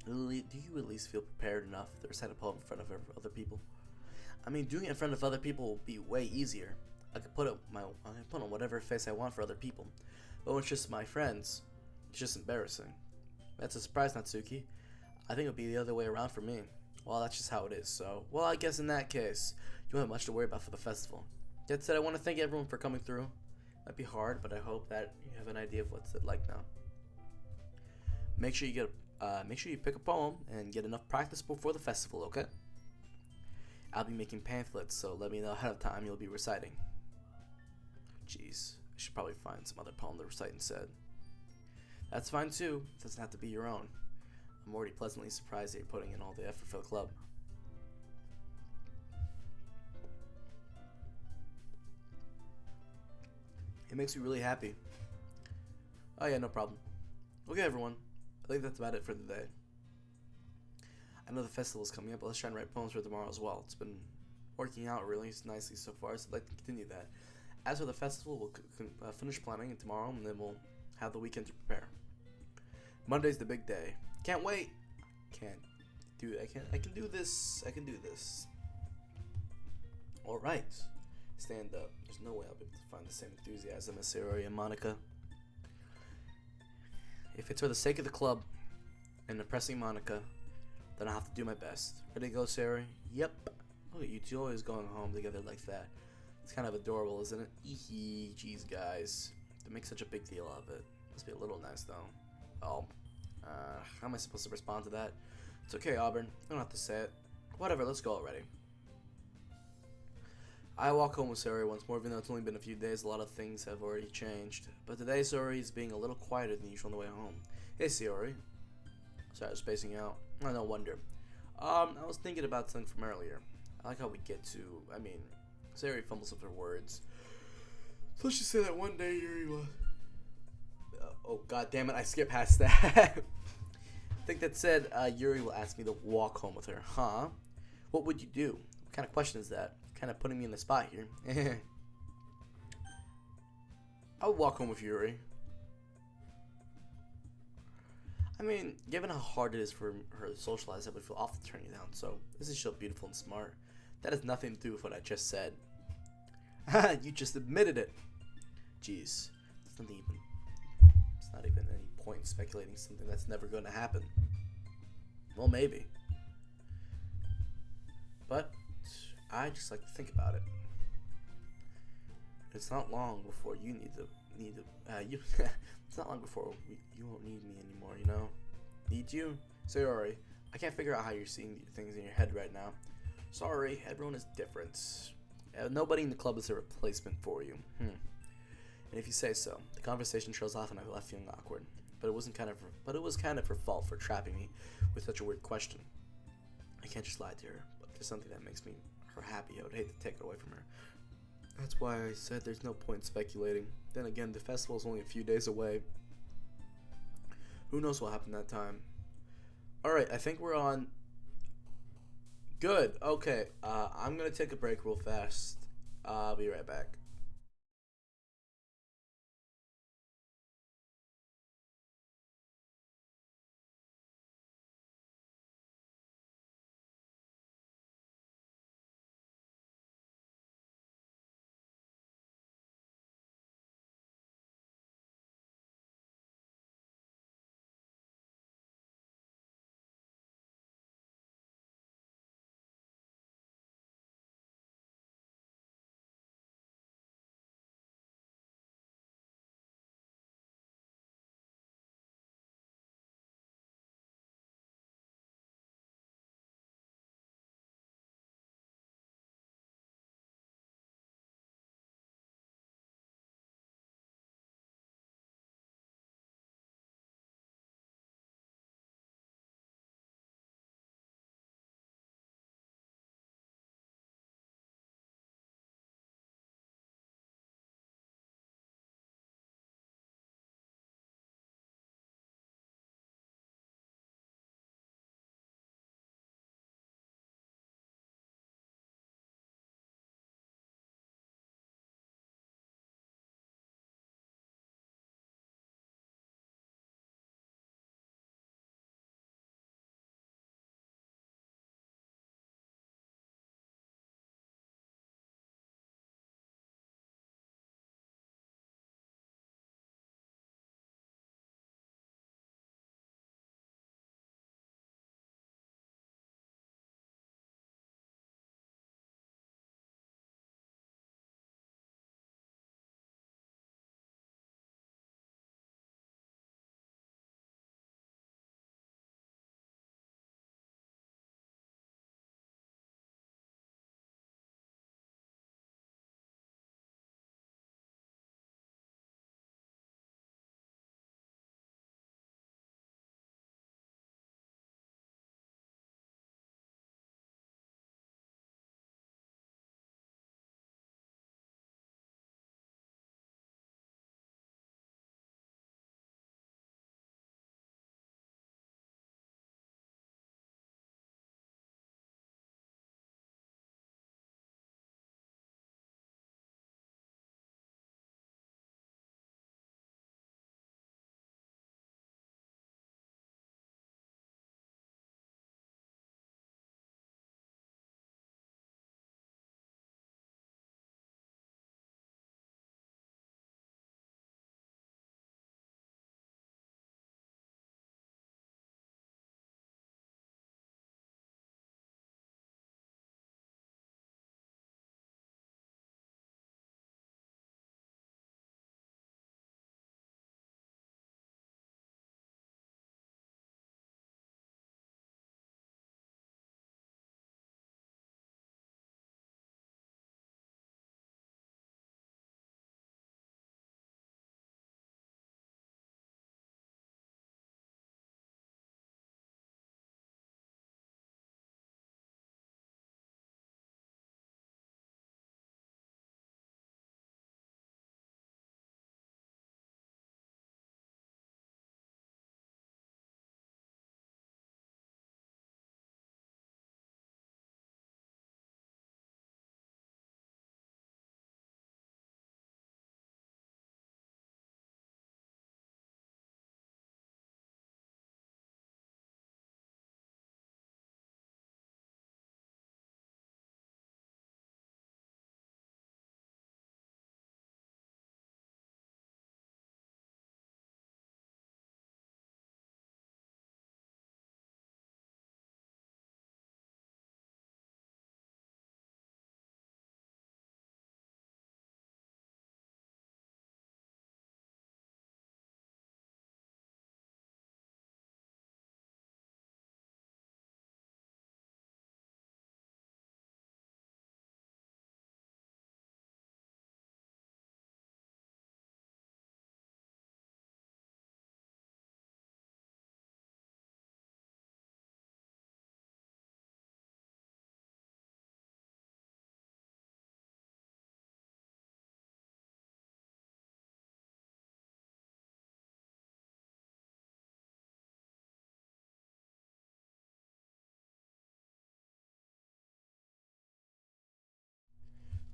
Do you at least feel prepared enough to recite a poem in front of other people? I mean, doing it in front of other people will be way easier. I could put on whatever face I want for other people. But when it's just my friends, it's just embarrassing. That's a surprise, Natsuki. I think it'll be the other way around for me. Well, that's just how it is, so... Well, I guess in that case, you won't have much to worry about for the festival. That said, I want to thank everyone for coming through. Might be hard, but I hope that you have an idea of what's it like now. Make sure you pick a poem and get enough practice before the festival, okay? I'll be making pamphlets, so let me know ahead of time you'll be reciting. Jeez, I should probably find some other poem to recite instead. That's fine too. It doesn't have to be your own. I'm already pleasantly surprised that you're putting in all the effort for the club. It makes me really happy. Oh yeah, no problem. Okay, everyone. I think that's about it for the day. I know the festival's coming up, but let's try and write poems for tomorrow as well. It's been working out really nicely so far, so I'd like to continue that. As for the festival, we'll finish planning tomorrow, and then we'll have the weekend to prepare. Monday's the big day. Can't wait. Can't do. I can do this. I can do this. All right. Stand up. There's no way I'll be able to find the same enthusiasm as Sayori and Monica. If it's for the sake of the club and impressing Monica, then I'll have to do my best. Ready to go, Sayori? Yep. Look at you two always going home together like that. It's kind of adorable, isn't it? Eehee. Jeez, guys. They make such a big deal of it. Must be a little nice, though. Oh. How am I supposed to respond to that? It's okay, Auburn. I don't have to say it. Whatever, let's go already. I walk home with Sayori once more, even though it's only been a few days. A lot of things have already changed. But today, Sayori is being a little quieter than usual on the way home. Hey, Sayori. Sorry, I was spacing out. Oh, no wonder. I was thinking about something from earlier. I like how we get to, Sayori fumbles with her words. So she said that one day Yuri was... oh, god damn it, I skipped past that. I think that said, Yuri will ask me to walk home with her. Huh? What would you do? What kind of question is that? Kind of putting me in the spot here. I would walk home with Yuri. Given how hard it is for her to socialize, I would feel awful turning you down. So, this is so beautiful and smart. That has nothing to do with what I just said. You just admitted it. Jeez. It's not even any point in speculating something that's never going to happen. Well, maybe. But I just like to think about it. It's not long before you it's not long before you won't need me anymore, you know? Need you? Sayori, I can't figure out how you're seeing things in your head right now. Sorry, everyone is different. Nobody in the club is a replacement for you. And if you say so, the conversation trails off and I left feeling awkward. But it was kind of her fault for trapping me with such a weird question. I can't just lie to her, but if there's something that makes her happy, I would hate to take it away from her. That's why I said there's no point in speculating. Then again, the festival is only a few days away. Who knows what happened that time? Alright, I think we're on. Good, okay. I'm gonna take a break real fast. I'll be right back.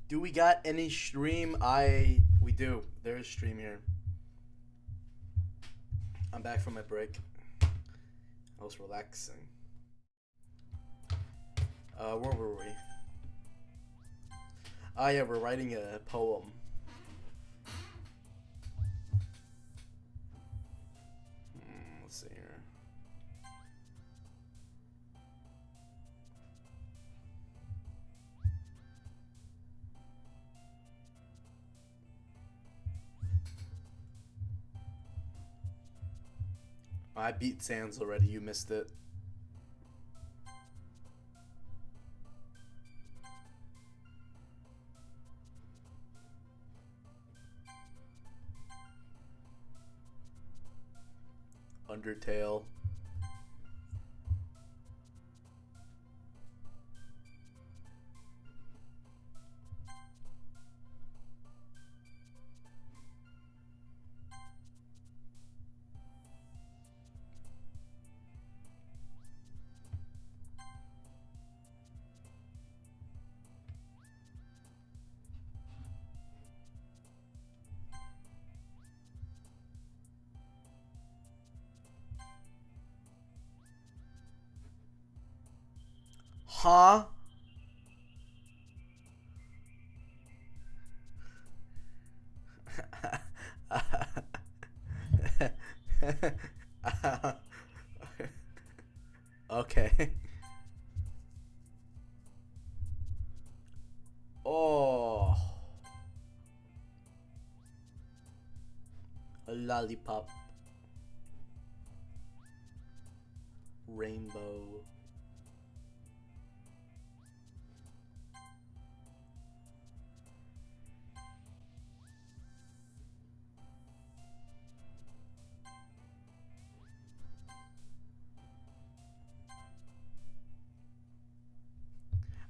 Do we got any stream? We do. There is stream here. I'm back from my break. I was relaxing. Where were we? Oh yeah, we're writing a poem. Let's see here. I beat Sans already, you missed it. Undertale. Huh? Okay. Oh. A lollipop. Rainbow.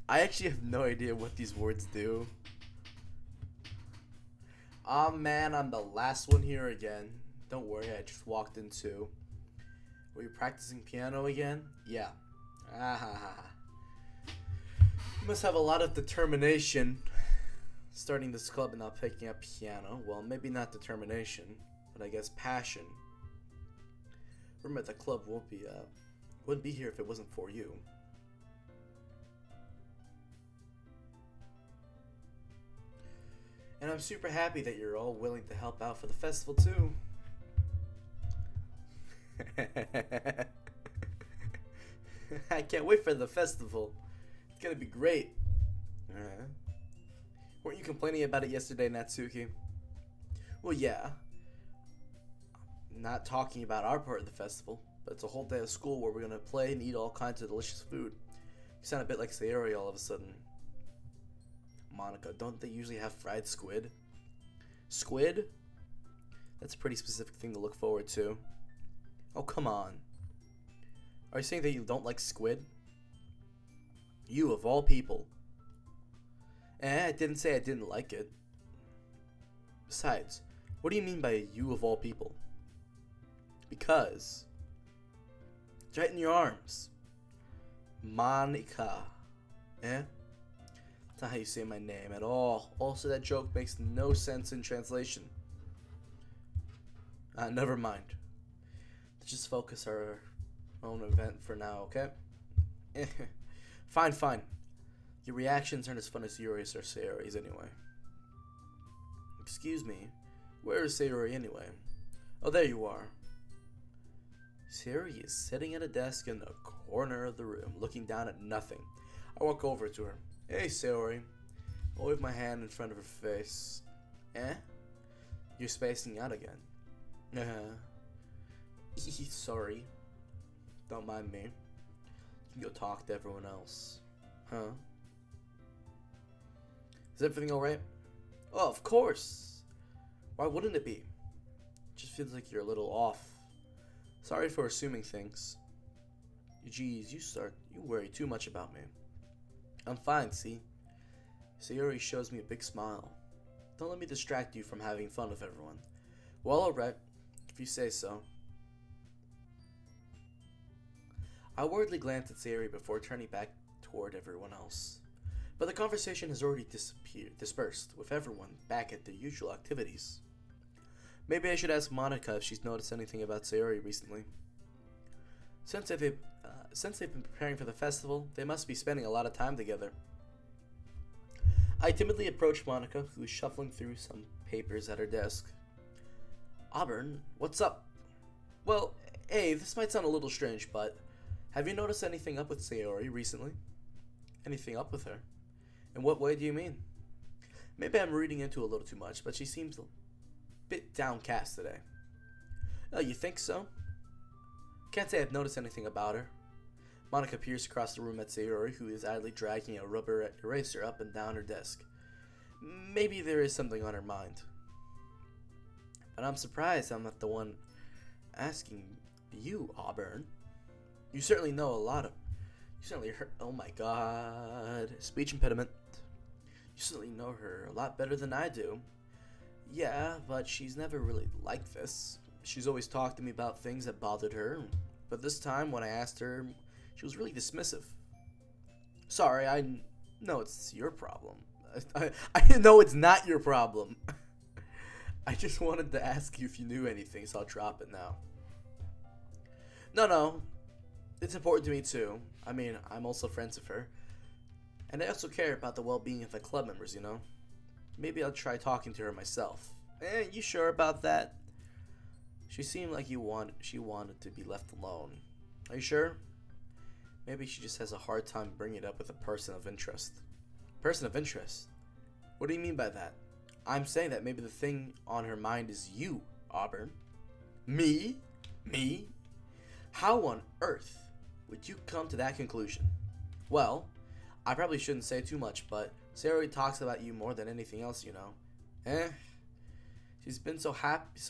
I actually have no idea what these words do. Ah man, I'm the last one here again. Don't worry, I just walked in too. Were you practicing piano again? Yeah. Ah ha ha. You must have a lot of determination starting this club and not picking up piano. Well, maybe not determination, but I guess passion. Remember, the club wouldn't be here if it wasn't for you. And I'm super happy that you're all willing to help out for the festival too. I can't wait for the festival. It's gonna be great. Weren't you complaining about it yesterday, Natsuki? Well, yeah. Not talking about our part of the festival, but it's a whole day of school where we're gonna play and eat all kinds of delicious food. You sound a bit like Sayori all of a sudden. Monica, don't they usually have fried squid? Squid? That's a pretty specific thing to look forward to. Oh, come on. Are you saying that you don't like squid? You, of all people. I didn't say I didn't like it. Besides, what do you mean by you of all people? Because it's right in your arms. Monica. That's not how you say my name at all. Also, that joke makes no sense in translation. Never mind. Let's just focus our own event for now, okay? Fine. Your reactions aren't as fun as Yuri's or Sayori's anyway. Excuse me. Where is Sayori anyway? Oh, there you are. Sayori is sitting at a desk in the corner of the room, looking down at nothing. I walk over to her. Hey, Sayori. I wave my hand in front of her face. You're spacing out again. Sorry. Don't mind me. You can go talk to everyone else. Huh? Is everything alright? Oh, of course. Why wouldn't it be? It just feels like you're a little off. Sorry for assuming things. Geez, you worry too much about me. I'm fine, see? Sayori shows me a big smile. Don't let me distract you from having fun with everyone. Well, alright, if you say so. I worriedly glanced at Sayori before turning back toward everyone else. But the conversation has already dispersed, with everyone back at their usual activities. Maybe I should ask Monica if she's noticed anything about Sayori recently. Since they've been preparing for the festival, they must be spending a lot of time together. I timidly approach Monica, who is shuffling through some papers at her desk. Auburn, what's up? Well, hey, this might sound a little strange, but have you noticed anything up with Sayori recently? Anything up with her? In what way do you mean? Maybe I'm reading into a little too much, but she seems a bit downcast today. Oh, you think so? Can't say I've noticed anything about her. Monica peers across the room at Sayori, who is idly dragging a rubber eraser up and down her desk. Maybe there is something on her mind. But I'm surprised I'm not the one asking you, Auburn. You certainly know a lot of... You certainly heard... Oh my god. Speech impediment. You certainly know her a lot better than I do. Yeah, but she's never really like this. She's always talked to me about things that bothered her. But this time, when I asked her, she was really dismissive. Sorry, I know it's your problem. I know it's not your problem. I just wanted to ask you if you knew anything, so I'll drop it now. No. It's important to me too. I mean, I'm also friends with her. And I also care about the well-being of the club members, you know? Maybe I'll try talking to her myself. You sure about that? She seemed like she wanted to be left alone. Are you sure? Maybe she just has a hard time bringing it up with a person of interest. Person of interest? What do you mean by that? I'm saying that maybe the thing on her mind is you, Auburn. Me? Me? How on earth would you come to that conclusion? Well, I probably shouldn't say too much, but Sayori talks about you more than anything else, you know. She's been so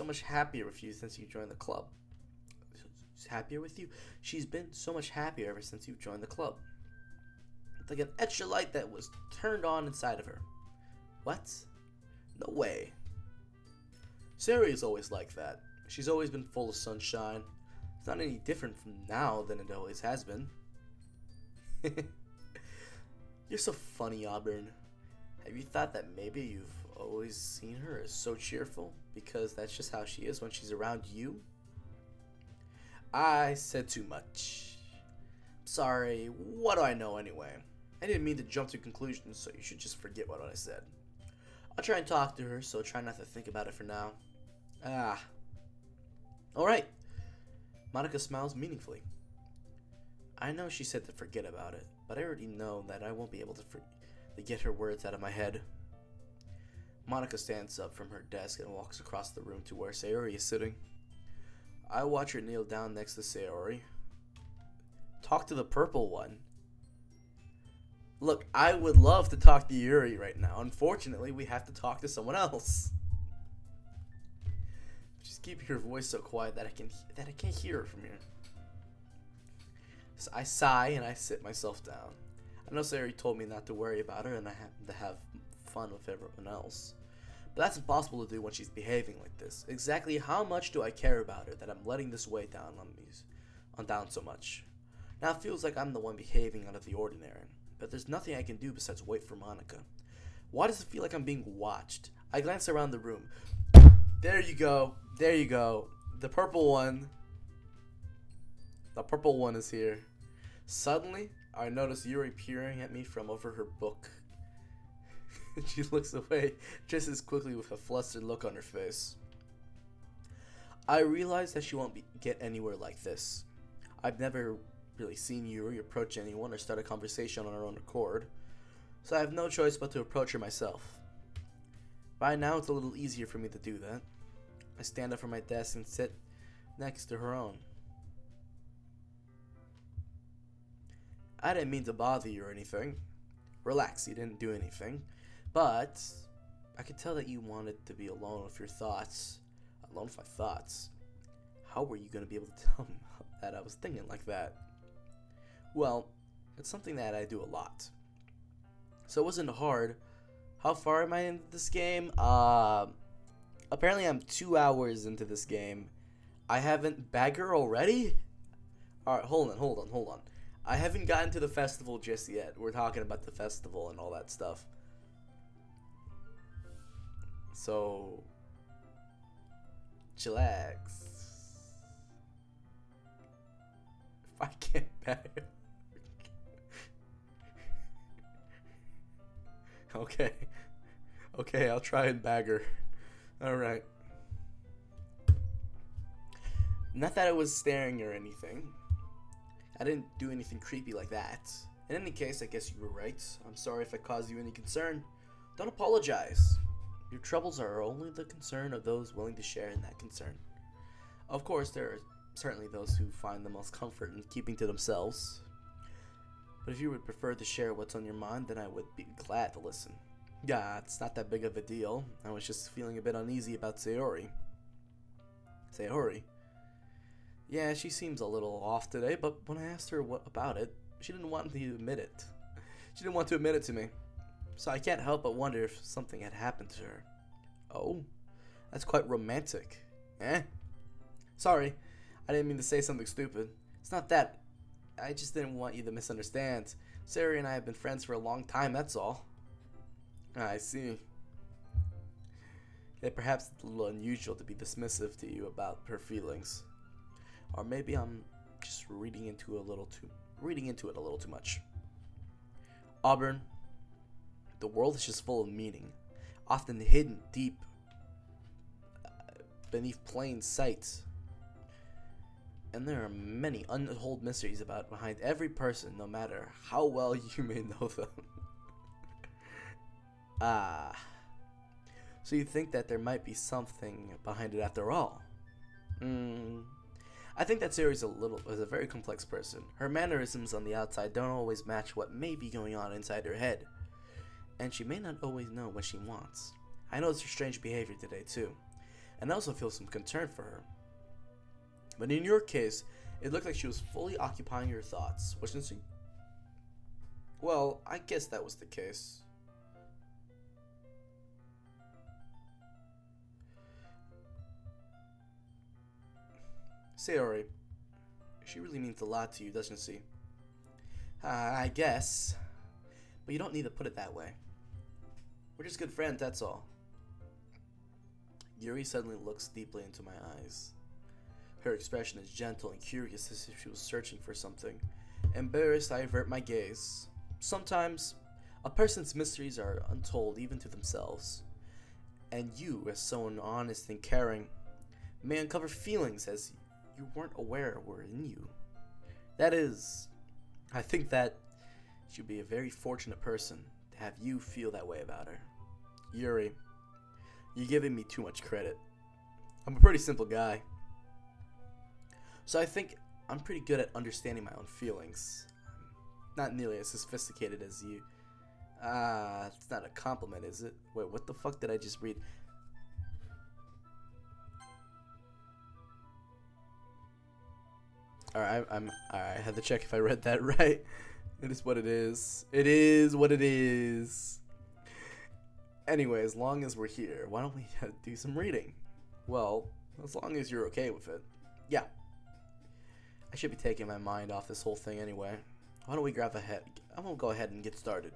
much happier with you since you joined the club. She's happier with you? She's been so much happier ever since you joined the club. It's like an extra light that was turned on inside of her. What? No way. Sayori is always like that. She's always been full of sunshine. It's not any different from now than it always has been. You're so funny, Auburn. Have you thought that maybe you've always seen her as so cheerful because that's just how she is when she's around you? I said too much. Sorry, what do I know anyway? I didn't mean to jump to conclusions, so you should just forget what I said. I'll try and talk to her, so try not to think about it for now. Alright. Monica smiles meaningfully. I know she said to forget about it, but I already know that I won't be able to get her words out of my head. Monica stands up from her desk and walks across the room to where Sayori is sitting. I watch her kneel down next to Sayori. Talk to the purple one. Look, I would love to talk to Yuri right now. Unfortunately, we have to talk to someone else. Just keep your voice so quiet that I can't hear her from here. So I sigh and I sit myself down. I know Sayori told me not to worry about her and I happen to have fun with everyone else. But that's impossible to do when she's behaving like this. Exactly how much do I care about her that I'm letting this weigh down on me down so much? Now it feels like I'm the one behaving out of the ordinary. But there's nothing I can do besides wait for Monica. Why does it feel like I'm being watched? I glance around the room. There you go. There you go. The purple one. The purple one is here. Suddenly, I notice Yuri peering at me from over her book. She looks away just as quickly with a flustered look on her face. I realize that she won't get anywhere like this. I've never really seen Yuri approach anyone or start a conversation on her own accord, so I have no choice but to approach her myself. By now it's a little easier for me to do that. I stand up from my desk and sit next to her own. I didn't mean to bother you or anything. Relax, you didn't do anything. But I could tell that you wanted to be alone with your thoughts. Alone with my thoughts? How were you going to be able to tell me that I was thinking like that? Well, it's something that I do a lot. So it wasn't hard. How far am I into this game? Apparently I'm 2 hours into this game. I haven't bagger already? Alright, hold on. I haven't gotten to the festival just yet. We're talking about the festival and all that stuff. So, chillax. If I can't bag her. Okay. Okay, I'll try and bag her. Alright. Not that I was staring or anything. I didn't do anything creepy like that. In any case, I guess you were right. I'm sorry if I caused you any concern. Don't apologize. Your troubles are only the concern of those willing to share in that concern. Of course, there are certainly those who find the most comfort in keeping to themselves. But if you would prefer to share what's on your mind, then I would be glad to listen. Yeah, it's not that big of a deal. I was just feeling a bit uneasy about Sayori. Sayori? Yeah, she seems a little off today, but when I asked her what about it, she didn't want me to admit it. She didn't want to admit it to me. So I can't help but wonder if something had happened to her. Oh, that's quite romantic. Eh? Sorry, I didn't mean to say something stupid. It's not that. I just didn't want you to misunderstand. Sayori and I have been friends for a long time, that's all. I see. Yeah, perhaps it's a little unusual to be dismissive to you about her feelings. Or maybe I'm just reading into it a little too much. Auburn, the world is just full of meaning, often hidden deep beneath plain sight. And there are many untold mysteries behind every person, no matter how well you may know them. So you think that there might be something behind it after all? I think that Sayori is a very complex person. Her mannerisms on the outside don't always match what may be going on inside her head. And she may not always know what she wants. I noticed her strange behavior today too, and I also feel some concern for her. But in your case, it looked like she was fully occupying her thoughts, wasn't she? Well, I guess that was the case. Sayori, she really means a lot to you, doesn't she? I guess. But you don't need to put it that way. We're just good friends, that's all. Yuri suddenly looks deeply into my eyes. Her expression is gentle and curious, as if she was searching for something. Embarrassed, I avert my gaze. Sometimes, a person's mysteries are untold even to themselves. And you, as someone honest and caring, may uncover feelings as you weren't aware were in you. That is, I think that she'd be a very fortunate person to have you feel that way about her. Yuri, you're giving me too much credit. I'm a pretty simple guy. So I think I'm pretty good at understanding my own feelings. I'm not nearly as sophisticated as you. It's not a compliment, is it? Wait, what the fuck did I just read? Alright, alright, I had to check if I read that right. It is what it is. It is what it is. Anyway, as long as we're here, why don't we do some reading? Well, as long as you're okay with it. Yeah. I should be taking my mind off this whole thing anyway. Why don't we grab ahead? I'm gonna go ahead and get started.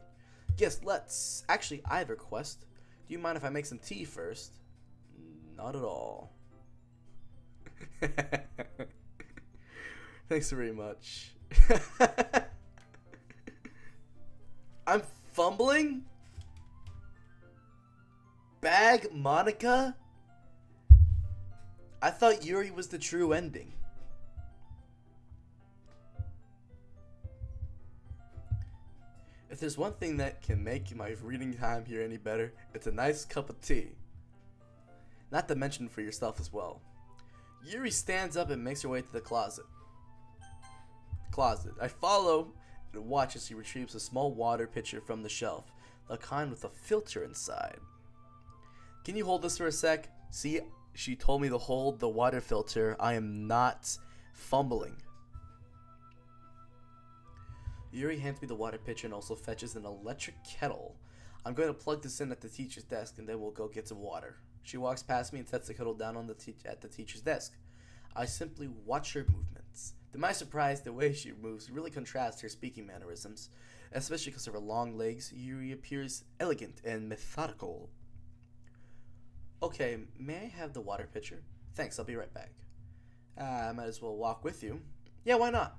Yes, let's. Actually, I have a request. Do you mind if I make some tea first? Not at all. Thanks very much. I'm fumbling? Bag Monica? I thought Yuri was the true ending. If there's one thing that can make my reading time here any better, it's a nice cup of tea. Not to mention for yourself as well. Yuri stands up and makes her way to the closet. I follow and watch as she retrieves a small water pitcher from the shelf, the kind with a filter inside. Can you hold this for a sec? See, she told me to hold the water filter. I am not fumbling. Yuri hands me the water pitcher and also fetches an electric kettle. I'm going to plug this in at the teacher's desk and then we'll go get some water. She walks past me and sets the kettle down on at the teacher's desk. I simply watch her movement. movements. To my surprise, the way she moves really contrasts her speaking mannerisms. Especially because of her long legs, Yuri appears elegant and methodical. Okay, may I have the water pitcher? Thanks, I'll be right back. I might as well walk with you. Yeah, why not?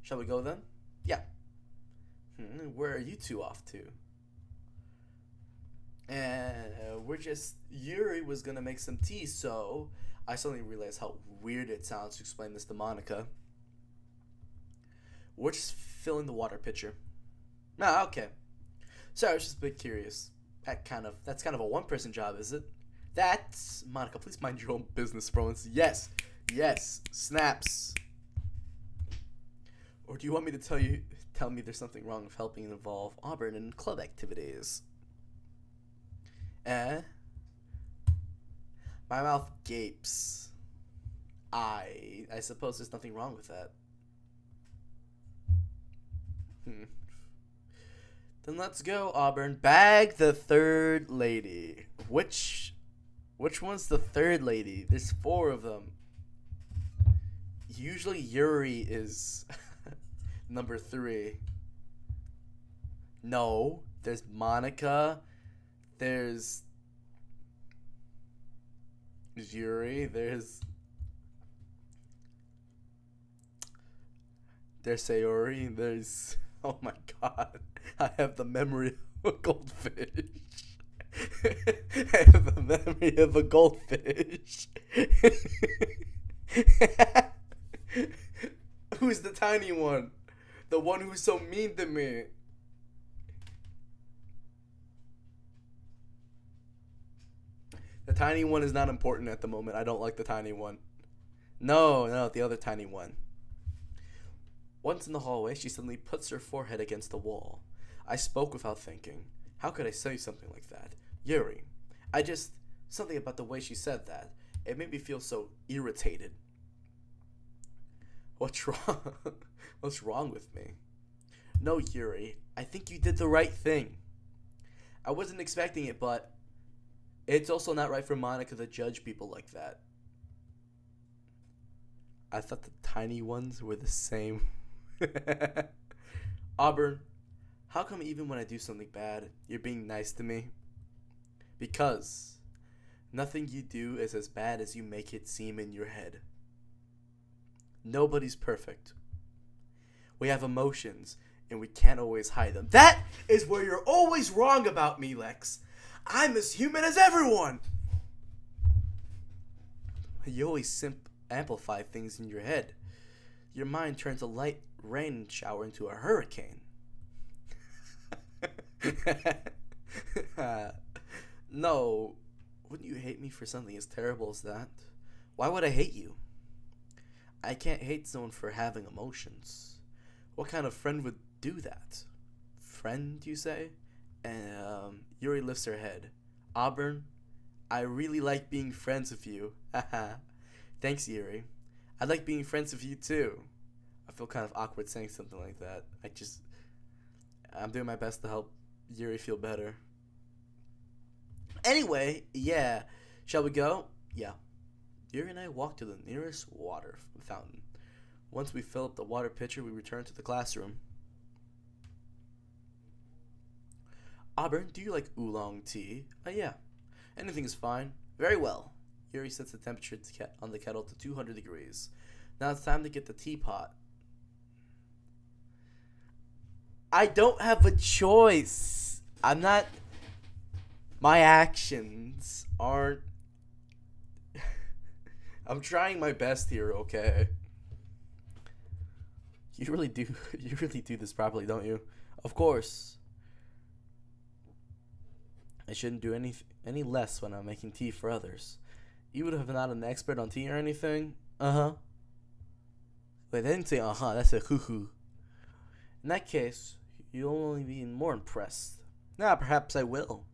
Shall we go then? Yeah. Where are you two off to? We're just... Yuri was gonna make some tea, so... I suddenly realized how weird it sounds to explain this to Monica. We're just filling the water pitcher. Ah, okay. Sorry, I was just a bit curious. That's kind of a one-person job, is it? That's... Monica, please mind your own business for once. Yes. Yes. Snaps. Or do you want me to tell me there's something wrong with helping involve Auburn in club activities? My mouth gapes. I suppose there's nothing wrong with that. Then let's go, Auburn. Bag the third lady. Which one's the third lady? There's 4 of them. Usually Yuri is number 3. No, there's Monica. There's Yuri. There's Sayori. There's... Oh my god. I have the memory of a goldfish. I have the memory of a goldfish. Who's the tiny one? The one who's so mean to me. The tiny one is not important at the moment. I don't like the tiny one. No, the other tiny one. Once in the hallway, she suddenly puts her forehead against the wall. I spoke without thinking. How could I say something like that? Yuri. Something about the way she said that. It made me feel so irritated. What's wrong? What's wrong with me? No, Yuri. I think you did the right thing. I wasn't expecting it, but it's also not right for Monica to judge people like that. I thought the tiny ones were the same. Auburn, how come even when I do something bad, you're being nice to me? Because nothing you do is as bad as you make it seem in your head. Nobody's perfect. We have emotions, and we can't always hide them. That is where you're always wrong about me, Lex. I'm as human as everyone. You always amplify things in your head. Your mind turns a light rain shower into a hurricane. No, wouldn't you hate me for something as terrible as that? Why would I hate you? I can't hate someone for having emotions. What kind of friend would do that? Friend, you say? And Yuri lifts her head. Auburn, I really like being friends with you. Haha. Thanks, Yuri. I like being friends with you too. I feel kind of awkward saying something like that. I'm doing my best to help Yuri feel better. Anyway, yeah. Shall we go? Yeah. Yuri and I walk to the nearest water fountain. Once we fill up the water pitcher, we return to the classroom. Auburn, do you like oolong tea? Yeah. Anything is fine. Very well. Yuri sets the temperature on the kettle to 200 degrees. Now it's time to get the teapot. I don't have a choice. My actions aren't... I'm trying my best here, okay? You really do this properly, don't you? Of course. I shouldn't do any less when I'm making tea for others. You would have not an expert on tea or anything? Uh-huh. Wait, they didn't say uh-huh, that's a hoo-hoo. In that case, you'll only be more impressed. Perhaps I will.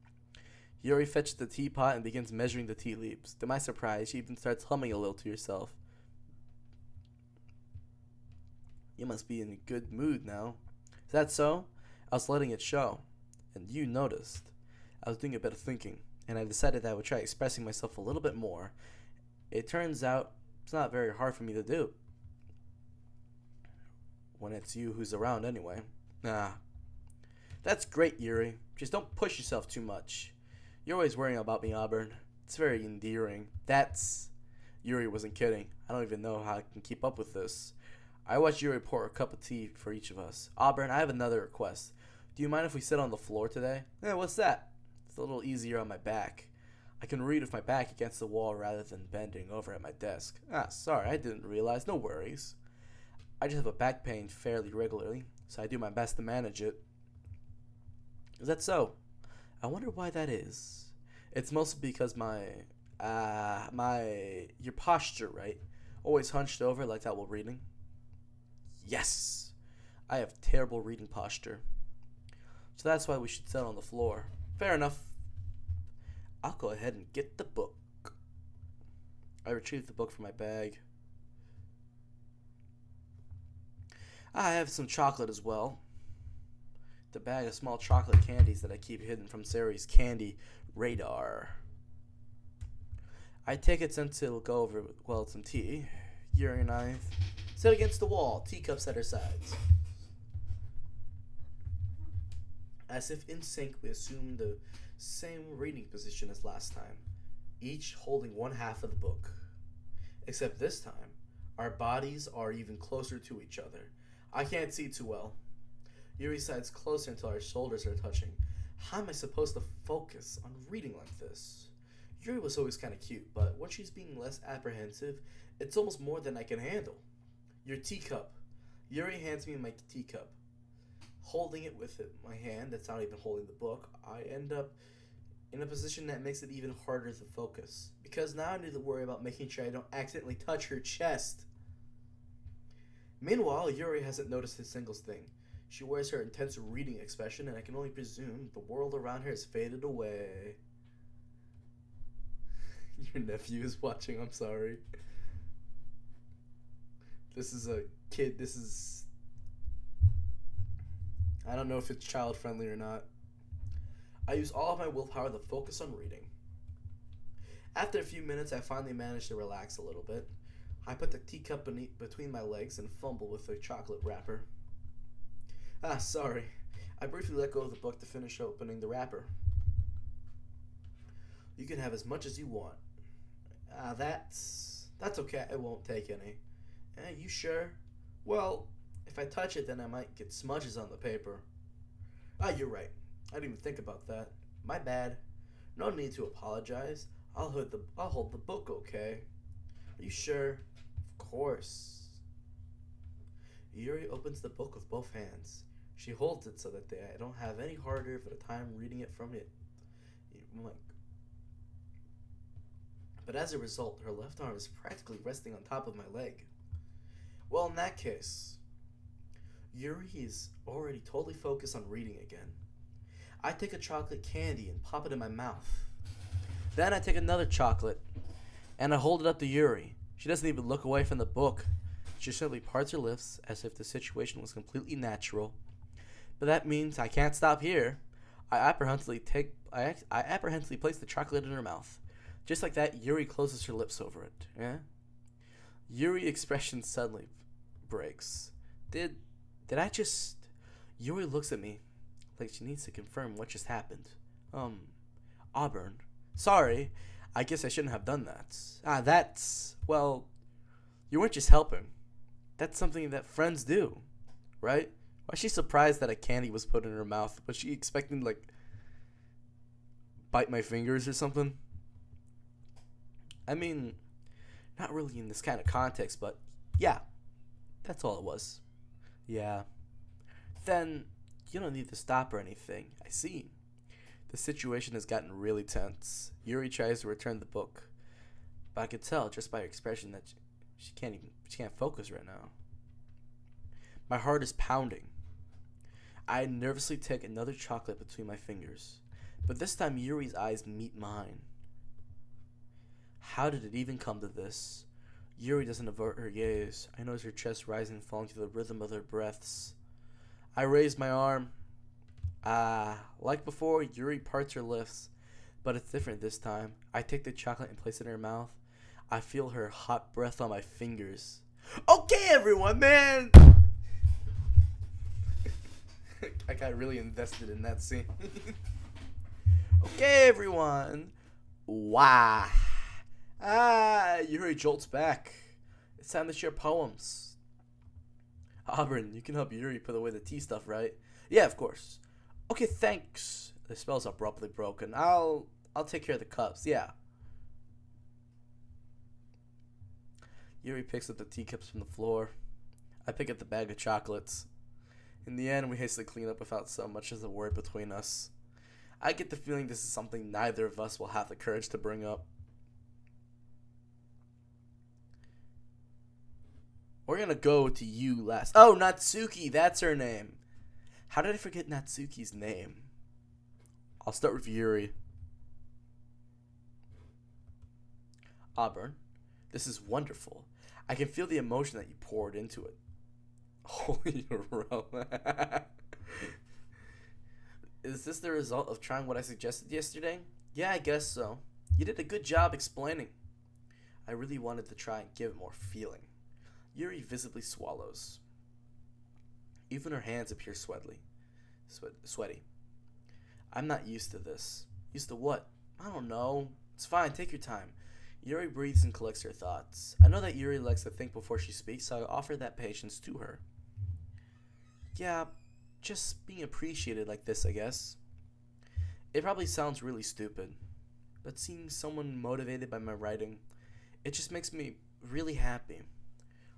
Yuri fetches the teapot and begins measuring the tea leaves. To my surprise, she even starts humming a little to herself. You must be in a good mood now. Is that so? I was letting it show. And you noticed. I was doing a bit of thinking, and I decided that I would try expressing myself a little bit more. It turns out it's not very hard for me to do. when it's you who's around anyway. Nah. That's great, Yuri. Just don't push yourself too much. You're always worrying about me, Auburn. It's very endearing. Yuri wasn't kidding. I don't even know how I can keep up with this. I watched Yuri pour a cup of tea for each of us. Auburn, I have another request. Do you mind if we sit on the floor today? What's that? It's a little easier on my back. I can read with my back against the wall rather than bending over at my desk. Sorry, I didn't realize. No worries. I just have a back pain fairly regularly, so I do my best to manage it. Is that so? I wonder why that is. It's mostly because your posture, right? Always hunched over like that while reading. Yes! I have terrible reading posture. So that's why we should sit on the floor. Fair enough. I'll go ahead and get the book. I retrieved the book from my bag. I have some chocolate as well. The bag of small chocolate candies that I keep hidden from Sari's candy radar. I take it since it'll go over well with some tea. Yuri and I sit against the wall, teacups at our sides. As if in sync, we assume the same reading position as last time, each holding one half of the book. Except this time, our bodies are even closer to each other. I can't see too well. Yuri sides closer until our shoulders are touching. How am I supposed to focus on reading like this? Yuri was always kind of cute, but when she's being less apprehensive, it's almost more than I can handle. Your teacup. Yuri hands me my teacup. Holding it with my hand that's not even holding the book, I end up in a position that makes it even harder to focus. Because now I need to worry about making sure I don't accidentally touch her chest. Meanwhile, Yuri hasn't noticed a single thing. She wears her intense reading expression, and I can only presume the world around her has faded away. Your nephew is watching, I'm sorry. This is a kid, I don't know if it's child friendly or not. I use all of my willpower to focus on reading. After a few minutes, I finally managed to relax a little bit. I put the teacup between my legs and fumble with the chocolate wrapper. Sorry. I briefly let go of the book to finish opening the wrapper. You can have as much as you want. That's okay. I won't take any. You sure? Well, if I touch it, then I might get smudges on the paper. You're right. I didn't even think about that. My bad. No need to apologize. I'll hold the book, okay? Are you sure? Of course. Yuri opens the book with both hands. She holds it so that I don't have any harder of a time reading it from it. But as a result, her left arm is practically resting on top of my leg. Well, in that case, Yuri is already totally focused on reading again. I take a chocolate candy and pop it in my mouth. Then I take another chocolate and I hold it up to Yuri. She doesn't even look away from the book. She simply parts her lips as if the situation was completely natural. But that means I can't stop here. I apprehensively place the chocolate in her mouth. Just like that, Yuri closes her lips over it. Yeah? Yuri's expression suddenly breaks. Did I just... Yuri looks at me like she needs to confirm what just happened. Auburn. Sorry, I guess I shouldn't have done that. Well, you weren't just helping. That's something that friends do, right? Why is she surprised that a candy was put in her mouth? Was she expecting, bite my fingers or something? I mean, not really in this kind of context, but yeah, that's all it was. Yeah. Then, you don't need to stop or anything. I see. The situation has gotten really tense. Yuri tries to return the book, but I could tell just by her expression that she can't focus right now. My heart is pounding. I nervously take another chocolate between my fingers, but this time Yuri's eyes meet mine. How did it even come to this? Yuri doesn't avert her gaze. I notice her chest rising and falling to the rhythm of her breaths. I raise my arm. Like before, Yuri parts her lips, but it's different this time. I take the chocolate and place it in her mouth. I feel her hot breath on my fingers. Okay, everyone, man! I got really invested in that scene. Okay, everyone. Wow. Yuri jolts back. It's time to share poems. Auburn, you can help Yuri put away the tea stuff, right? Yeah, of course. Okay, thanks. The spell's abruptly broken. I'll take care of the cups. Yeah. Yuri picks up the teacups from the floor. I pick up the bag of chocolates. In the end, we hastily clean up without so much as a word between us. I get the feeling this is something neither of us will have the courage to bring up. We're gonna go to you last. Oh, Natsuki, that's her name. How did I forget Natsuki's name? I'll start with Yuri. Auburn, this is wonderful. I can feel the emotion that you poured into it. Holy Roma. Is this the result of trying what I suggested yesterday? Yeah, I guess so. You did a good job explaining. I really wanted to try and give it more feeling. Yuri visibly swallows. Even her hands appear sweaty. I'm not used to this. Used to what? I don't know. It's fine, take your time. Yuri breathes and collects her thoughts. I know that Yuri likes to think before she speaks, so I offer that patience to her. Yeah, just being appreciated like this, I guess. It probably sounds really stupid, but seeing someone motivated by my writing, it just makes me really happy.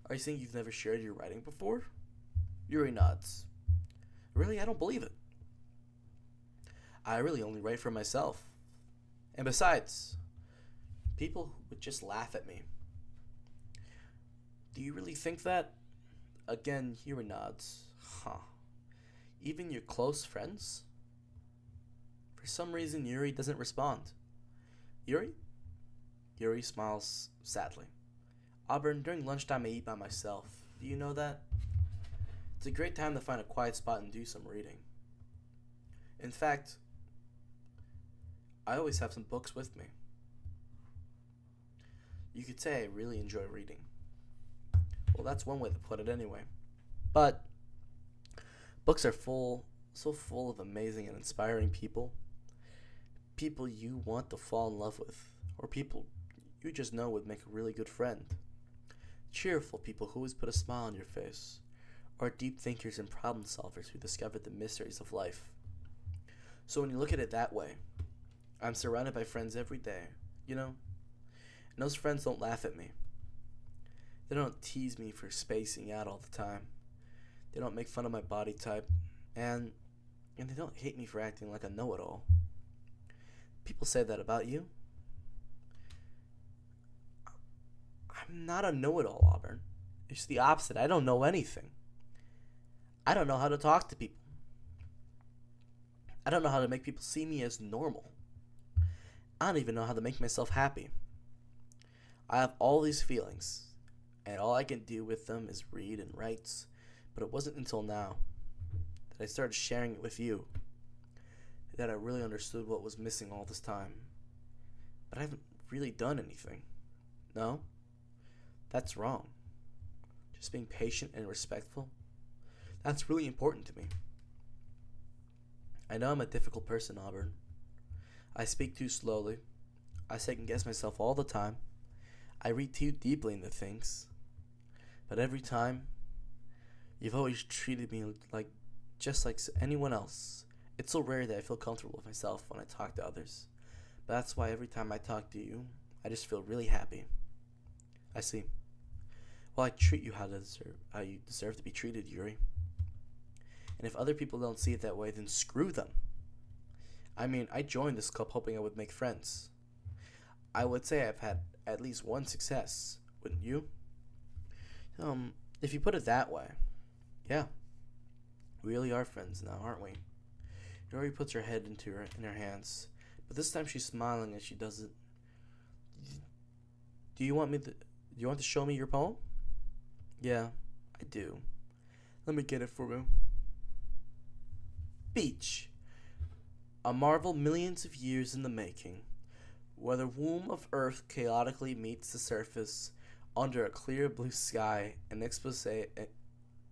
Are you saying you've never shared your writing before? Yuri nods. Really? I don't believe it. I really only write for myself. And besides, people would just laugh at me. Do you really think that? Again, Yuri nods. Huh. Even your close friends? For some reason, Yuri doesn't respond. Yuri? Yuri smiles sadly. Auburn, during lunchtime I eat by myself. Do you know that? It's a great time to find a quiet spot and do some reading. In fact, I always have some books with me. You could say I really enjoy reading. Well, that's one way to put it anyway. But books are so full of amazing and inspiring people. People you want to fall in love with, or people you just know would make a really good friend. Cheerful people who always put a smile on your face, or deep thinkers and problem solvers who discovered the mysteries of life. So when you look at it that way, I'm surrounded by friends every day, you know? And those friends don't laugh at me. They don't tease me for spacing out all the time. They don't make fun of my body type, and they don't hate me for acting like a know-it-all. People say that about you. I'm not a know-it-all, Auburn. It's the opposite. I don't know anything. I don't know how to talk to people. I don't know how to make people see me as normal. I don't even know how to make myself happy. I have all these feelings, and all I can do with them is read and write, but it wasn't until now that I started sharing it with you that I really understood what was missing all this time. But I haven't really done anything. No? That's wrong. Just being patient and respectful, that's really important to me. I know I'm a difficult person, Auburn. I speak too slowly. I second guess myself all the time. I read too deeply into things. But every time, you've always treated me just like anyone else. It's so rare that I feel comfortable with myself when I talk to others. But that's why every time I talk to you, I just feel really happy. I see. Well, I treat you how you deserve to be treated, Yuri. And if other people don't see it that way, then screw them. I mean, I joined this club hoping I would make friends. I would say I've had at least one success, wouldn't you? If you put it that way, yeah. We really are friends now, aren't we? Yuri puts her head in her hands, but this time she's smiling as she does it. Do you want to show me your poem? Yeah, I do. Let me get it for you. Beach. A marvel millions of years in the making, where the womb of Earth chaotically meets the surface under a clear blue sky, an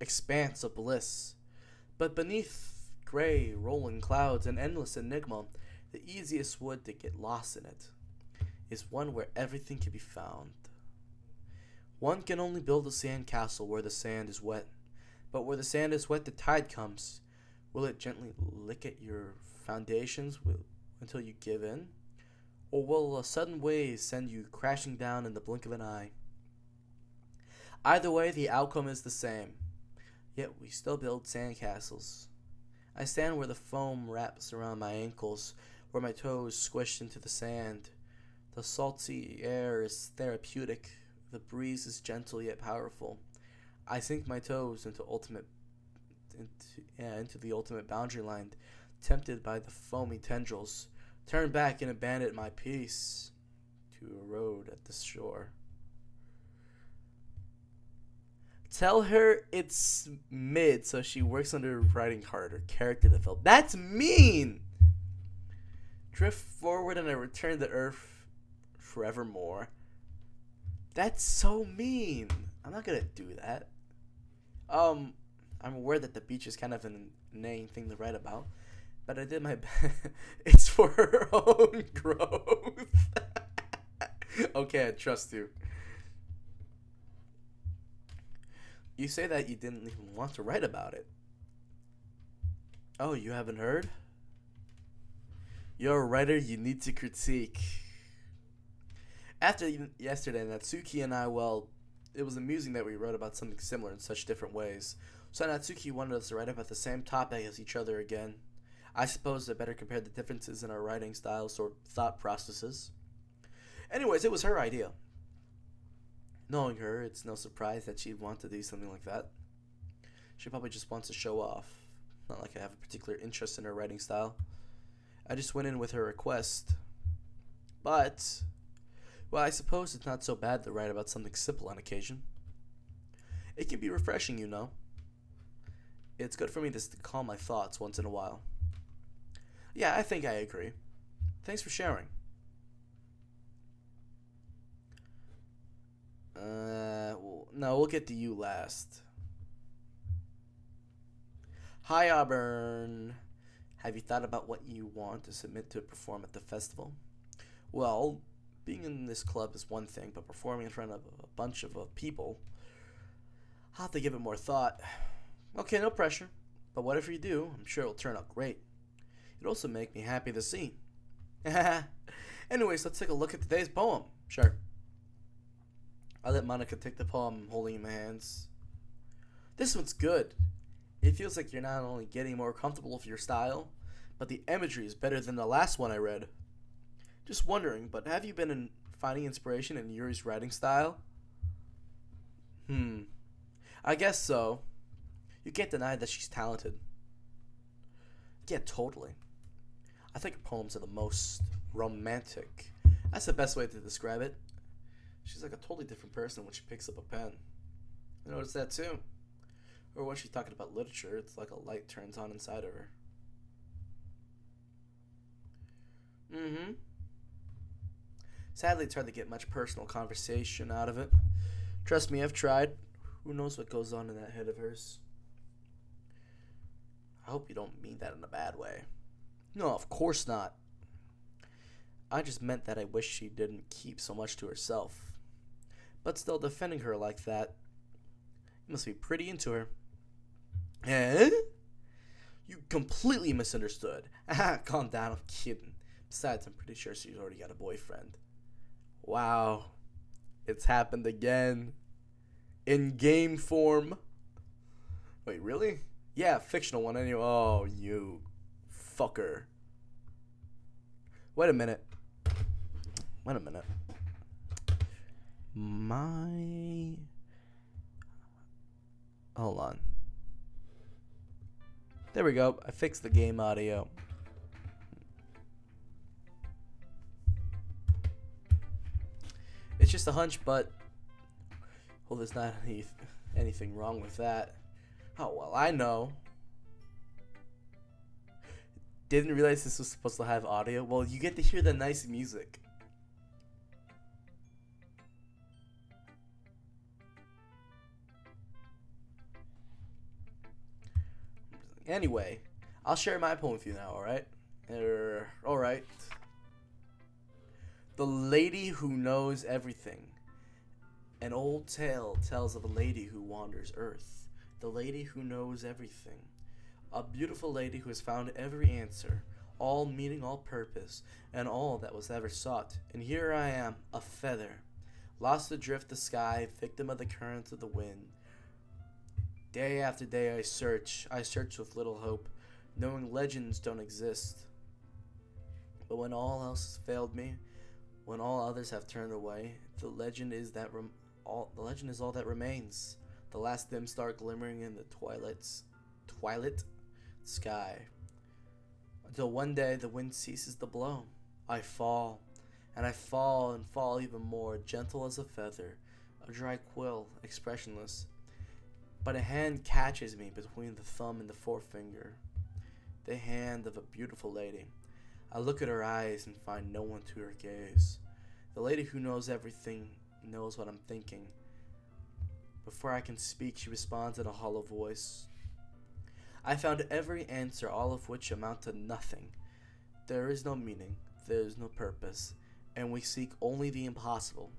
expanse of bliss. But beneath gray, rolling clouds, an endless enigma, the easiest wood to get lost in it is one where everything can be found. One can only build a sand castle where the sand is wet, but where the sand is wet, the tide comes. Will it gently lick at your foundations until you give in? Or will a sudden wave send you crashing down in the blink of an eye? Either way, the outcome is the same. Yet we still build sand castles. I stand where the foam wraps around my ankles, where my toes squish into the sand. The salty air is therapeutic. The breeze is gentle yet powerful. I sink my toes into the ultimate boundary line, tempted by the foamy tendrils. Turn back and abandon my peace to erode at the shore. Tell her it's mid so she works on her writing harder. Character development. That's mean! Drift forward and I return to Earth forevermore. That's so mean. I'm not gonna do that. I'm aware that the beach is kind of an inane thing to write about, but I did my best. It's for her own growth. Okay, I trust you. You say that you didn't even want to write about it. Oh, you haven't heard? You're a writer, you need to critique. After yesterday, Natsuki and I, well, it was amusing that we wrote about something similar in such different ways. So Natsuki wanted us to write about the same topic as each other again. I suppose it better compare the differences in our writing styles or thought processes. Anyways, it was her idea. Knowing her, it's no surprise that she'd want to do something like that. She probably just wants to show off. Not like I have a particular interest in her writing style. I just went in with her request. But, well, I suppose it's not so bad to write about something simple on occasion. It can be refreshing, you know. It's good for me to calm my thoughts once in a while. Yeah, I think I agree. Thanks for sharing. No, we'll get to you last. Hi, Auburn. Have you thought about what you want to submit to perform at the festival? Well, being in this club is one thing, but performing in front of a bunch of people, I'll have to give it more thought. Okay, no pressure. But whatever you do, I'm sure it'll turn out great. It'll also make me happy to see. Anyways, let's take a look at today's poem. Sure. I let Monica take the poem I'm holding in my hands. This one's good. It feels like you're not only getting more comfortable with your style, but the imagery is better than the last one I read. Just wondering, but have you been finding inspiration in Yuri's writing style? I guess so. You can't deny that she's talented. Yeah, totally. I think her poems are the most romantic. That's the best way to describe it. She's like a totally different person when she picks up a pen. I noticed that too. Or when she's talking about literature, it's like a light turns on inside of her. Sadly, it's hard to get much personal conversation out of it. Trust me, I've tried. Who knows what goes on in that head of hers? I hope you don't mean that in a bad way. No, of course not. I just meant that I wish she didn't keep so much to herself. But still, defending her like that, you must be pretty into her. Eh? You completely misunderstood. Calm down, I'm kidding. Besides, I'm pretty sure she's already got a boyfriend. Wow. It's happened again. In game form. Wait, really? Yeah, fictional one anyway. Oh, you fucker. Wait a minute. Hold on. There we go. I fixed the game audio. It's just a hunch, but well, there's not anything wrong with that. Oh, well, I know. Didn't realize this was supposed to have audio. Well, you get to hear the nice music. Anyway, I'll share my poem with you now, alright? Alright. The Lady Who Knows Everything. An old tale tells of a lady who wanders Earth. The lady who knows everything. A beautiful lady who has found every answer, all meaning, all purpose, and all that was ever sought. And here I am, a feather, lost adrift the sky, victim of the currents of the wind. Day after day I search with little hope, knowing legends don't exist. But when all else has failed me, when all others have turned away, the legend is all that remains. The last dim star glimmering in the twilight sky. Until one day the wind ceases to blow. I fall, and I fall and fall even more, gentle as a feather, a dry quill, expressionless. But a hand catches me between the thumb and the forefinger. The hand of a beautiful lady. I look at her eyes and find no one to her gaze. The lady who knows everything knows what I'm thinking. Before I can speak, she responds in a hollow voice. I found every answer, all of which amount to nothing. There is no meaning, there is no purpose, and we seek only the impossible.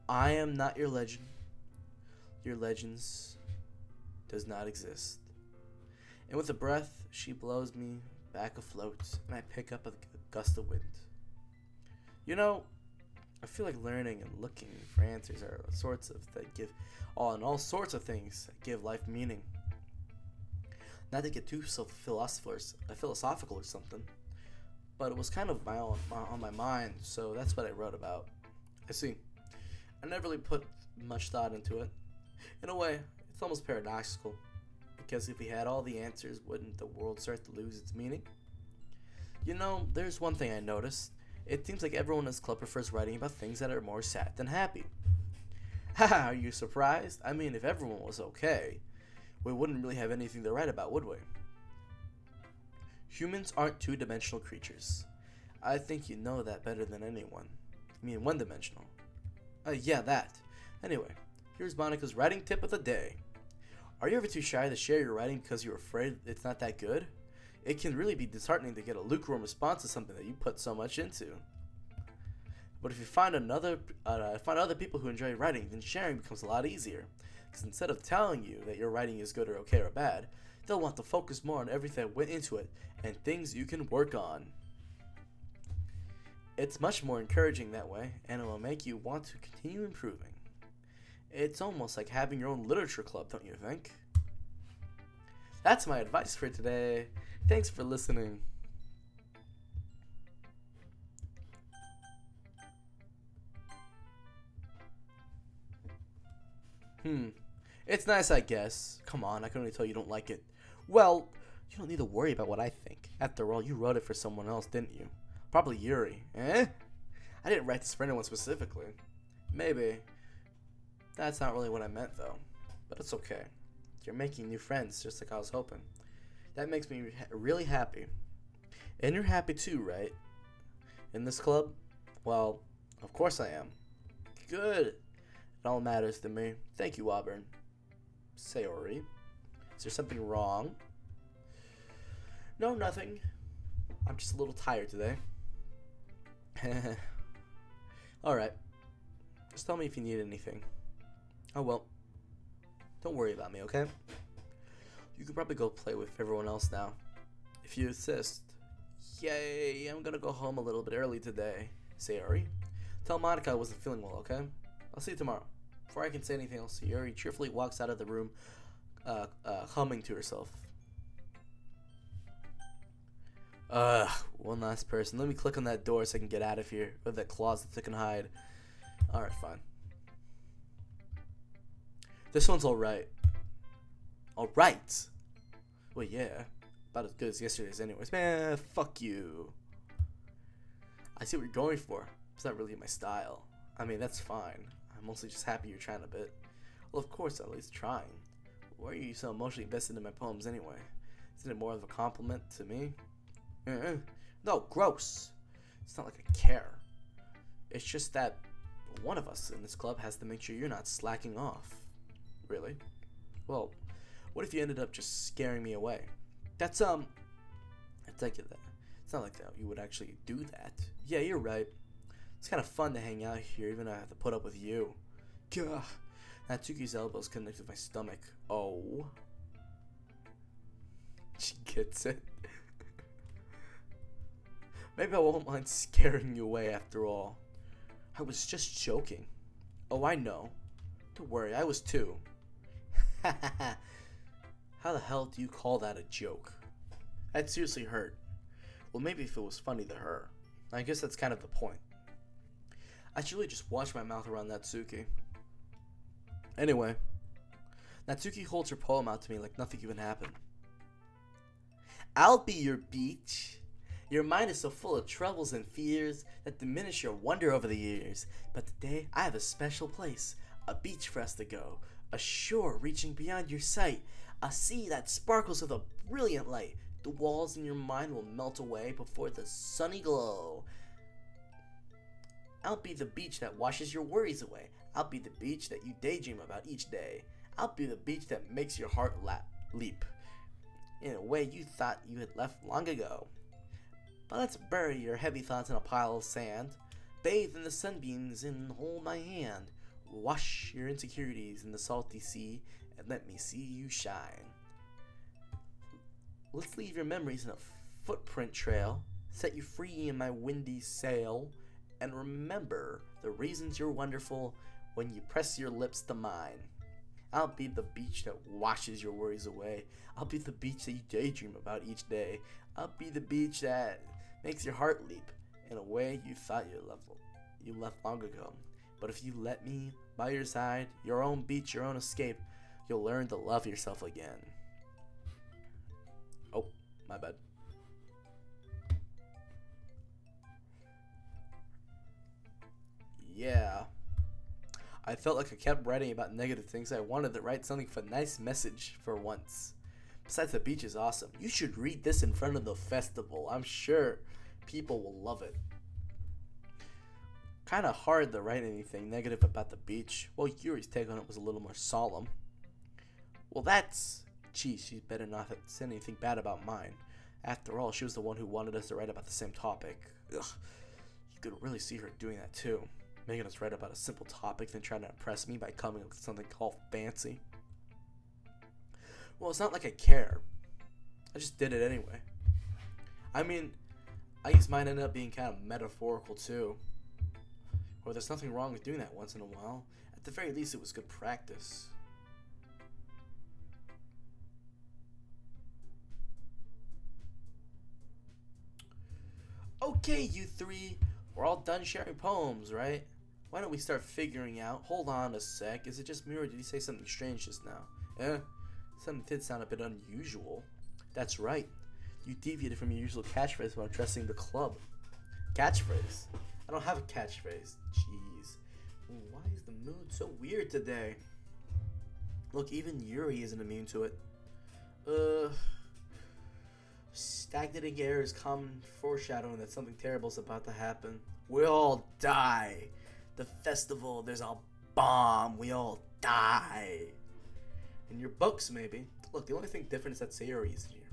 I am not your legend. Your legends does not exist. And with a breath, she blows me back afloat, and I pick up a gust of wind. You know, I feel like learning and looking for answers are sorts of that give all sorts of things that give life meaning. Not to get too philosophical or something, but it was kind of on my mind, so that's what I wrote about. I see. I never really put much thought into it. In a way, it's almost paradoxical, because if we had all the answers, wouldn't the world start to lose its meaning? You know, there's one thing I noticed. It seems like everyone in this club prefers writing about things that are more sad than happy. Haha, are you surprised? I mean, if everyone was okay, we wouldn't really have anything to write about, would we? Humans aren't two-dimensional creatures. I think you know that better than anyone. I mean, one-dimensional. Yeah, that. Anyway, here's Monica's writing tip of the day. Are you ever too shy to share your writing because you're afraid it's not that good? It can really be disheartening to get a lukewarm response to something that you put so much into. But if you find other people who enjoy writing, then sharing becomes a lot easier. Because instead of telling you that your writing is good or okay or bad, they'll want to focus more on everything that went into it and things you can work on. It's much more encouraging that way, and it will make you want to continue improving. It's almost like having your own literature club, don't you think? That's my advice for today. Thanks for listening. It's nice, I guess. Come on, I can only tell you don't like it. Well, you don't need to worry about what I think. After all, you wrote it for someone else, didn't you? Probably Yuri. Eh? I didn't write this for anyone specifically. Maybe. That's not really what I meant, though. But it's okay. You're making new friends, just like I was hoping. That makes me really happy. And you're happy too, right? In this club? Well, of course I am. Good. It all matters to me. Thank you, Auburn. Sayori. Is there something wrong? No, nothing. I'm just a little tired today. Alright. Just tell me if you need anything. Oh well. Don't worry about me, okay? You could probably go play with everyone else now. If you insist. Yay, I'm gonna go home a little bit early today. Sayori. Tell Monica I wasn't feeling well, okay? I'll see you tomorrow. Before I can say anything else, Sayori cheerfully walks out of the room, humming to herself. One last person. Let me click on that door so I can get out of here. Or that closet so I can hide. Alright, fine. This one's alright. Alright? Well, yeah. About as good as yesterday's anyways. Man, fuck you. I see what you're going for. It's not really my style. I mean, that's fine. I'm mostly just happy you're trying a bit. Well, of course, at least trying. Why are you so emotionally invested in my poems anyway? Isn't it more of a compliment to me? No, gross. It's not like I care. It's just that one of us in this club has to make sure you're not slacking off. Really? Well, what if you ended up just scaring me away? That's take it that. It's not like that you would actually do that. Yeah, you're right. It's kind of fun to hang out here, even though I have to put up with you. Gah. Natsuki's elbows connect with my stomach. Oh. She gets it. Maybe I won't mind scaring you away after all. I was just joking. Oh, I know. Don't worry, I was too. How the hell do you call that a joke? That seriously hurt. Well, maybe if it was funny to her. I guess that's kind of the point. I should really just wash my mouth around Natsuki. Anyway, Natsuki holds her poem out to me like nothing even happened. I'll be your beach. Your mind is so full of troubles and fears that diminish your wonder over the years. But today, I have a special place. A beach for us to go. A shore reaching beyond your sight. A sea that sparkles with a brilliant light. The walls in your mind will melt away before the sunny glow. I'll be the beach that washes your worries away. I'll be the beach that you daydream about each day. I'll be the beach that makes your heart leap in a way you thought you had left long ago. But let's bury your heavy thoughts in a pile of sand. Bathe in the sunbeams and hold my hand. Wash your insecurities in the salty sea and let me see you shine. Let's leave your memories in a footprint trail. Set you free in my windy sail. And remember the reasons you're wonderful when you press your lips to mine. I'll be the beach that washes your worries away. I'll be the beach that you daydream about each day. I'll be the beach that makes your heart leap in a way you thought you left long ago. But if you let me by your side, your own beach, your own escape, you'll learn to love yourself again. Oh, my bad. Yeah. I felt like I kept writing about negative things. I wanted to write something with a nice message for once. Besides, the beach is awesome. You should read this in front of the festival. I'm sure people will love it. Kind of hard to write anything negative about the beach. Well, Yuri's take on it was a little more solemn. Well, that's... Geez, she better not have said anything bad about mine. After all, she was the one who wanted us to write about the same topic. Ugh. You could really see her doing that too. Making us write about a simple topic, then trying to impress me by coming up with something all fancy. Well, it's not like I care. I just did it anyway. I mean, I guess mine ended up being kind of metaphorical too. Or there's nothing wrong with doing that once in a while. At the very least, it was good practice. Okay, you three. We're all done sharing poems, right? Why don't we start figuring out? Hold on a sec. Is it just me or did he say something strange just now? Something did sound a bit unusual. That's right. You deviated from your usual catchphrase while addressing the club. Catchphrase? I don't have a catchphrase. Jeez. Why is the mood so weird today? Look, even Yuri isn't immune to it. Stagnating air is common foreshadowing that something terrible is about to happen. We'll all die. The festival, there's a bomb. We all die. In your books, maybe. Look, the only thing different is that Sayori is here.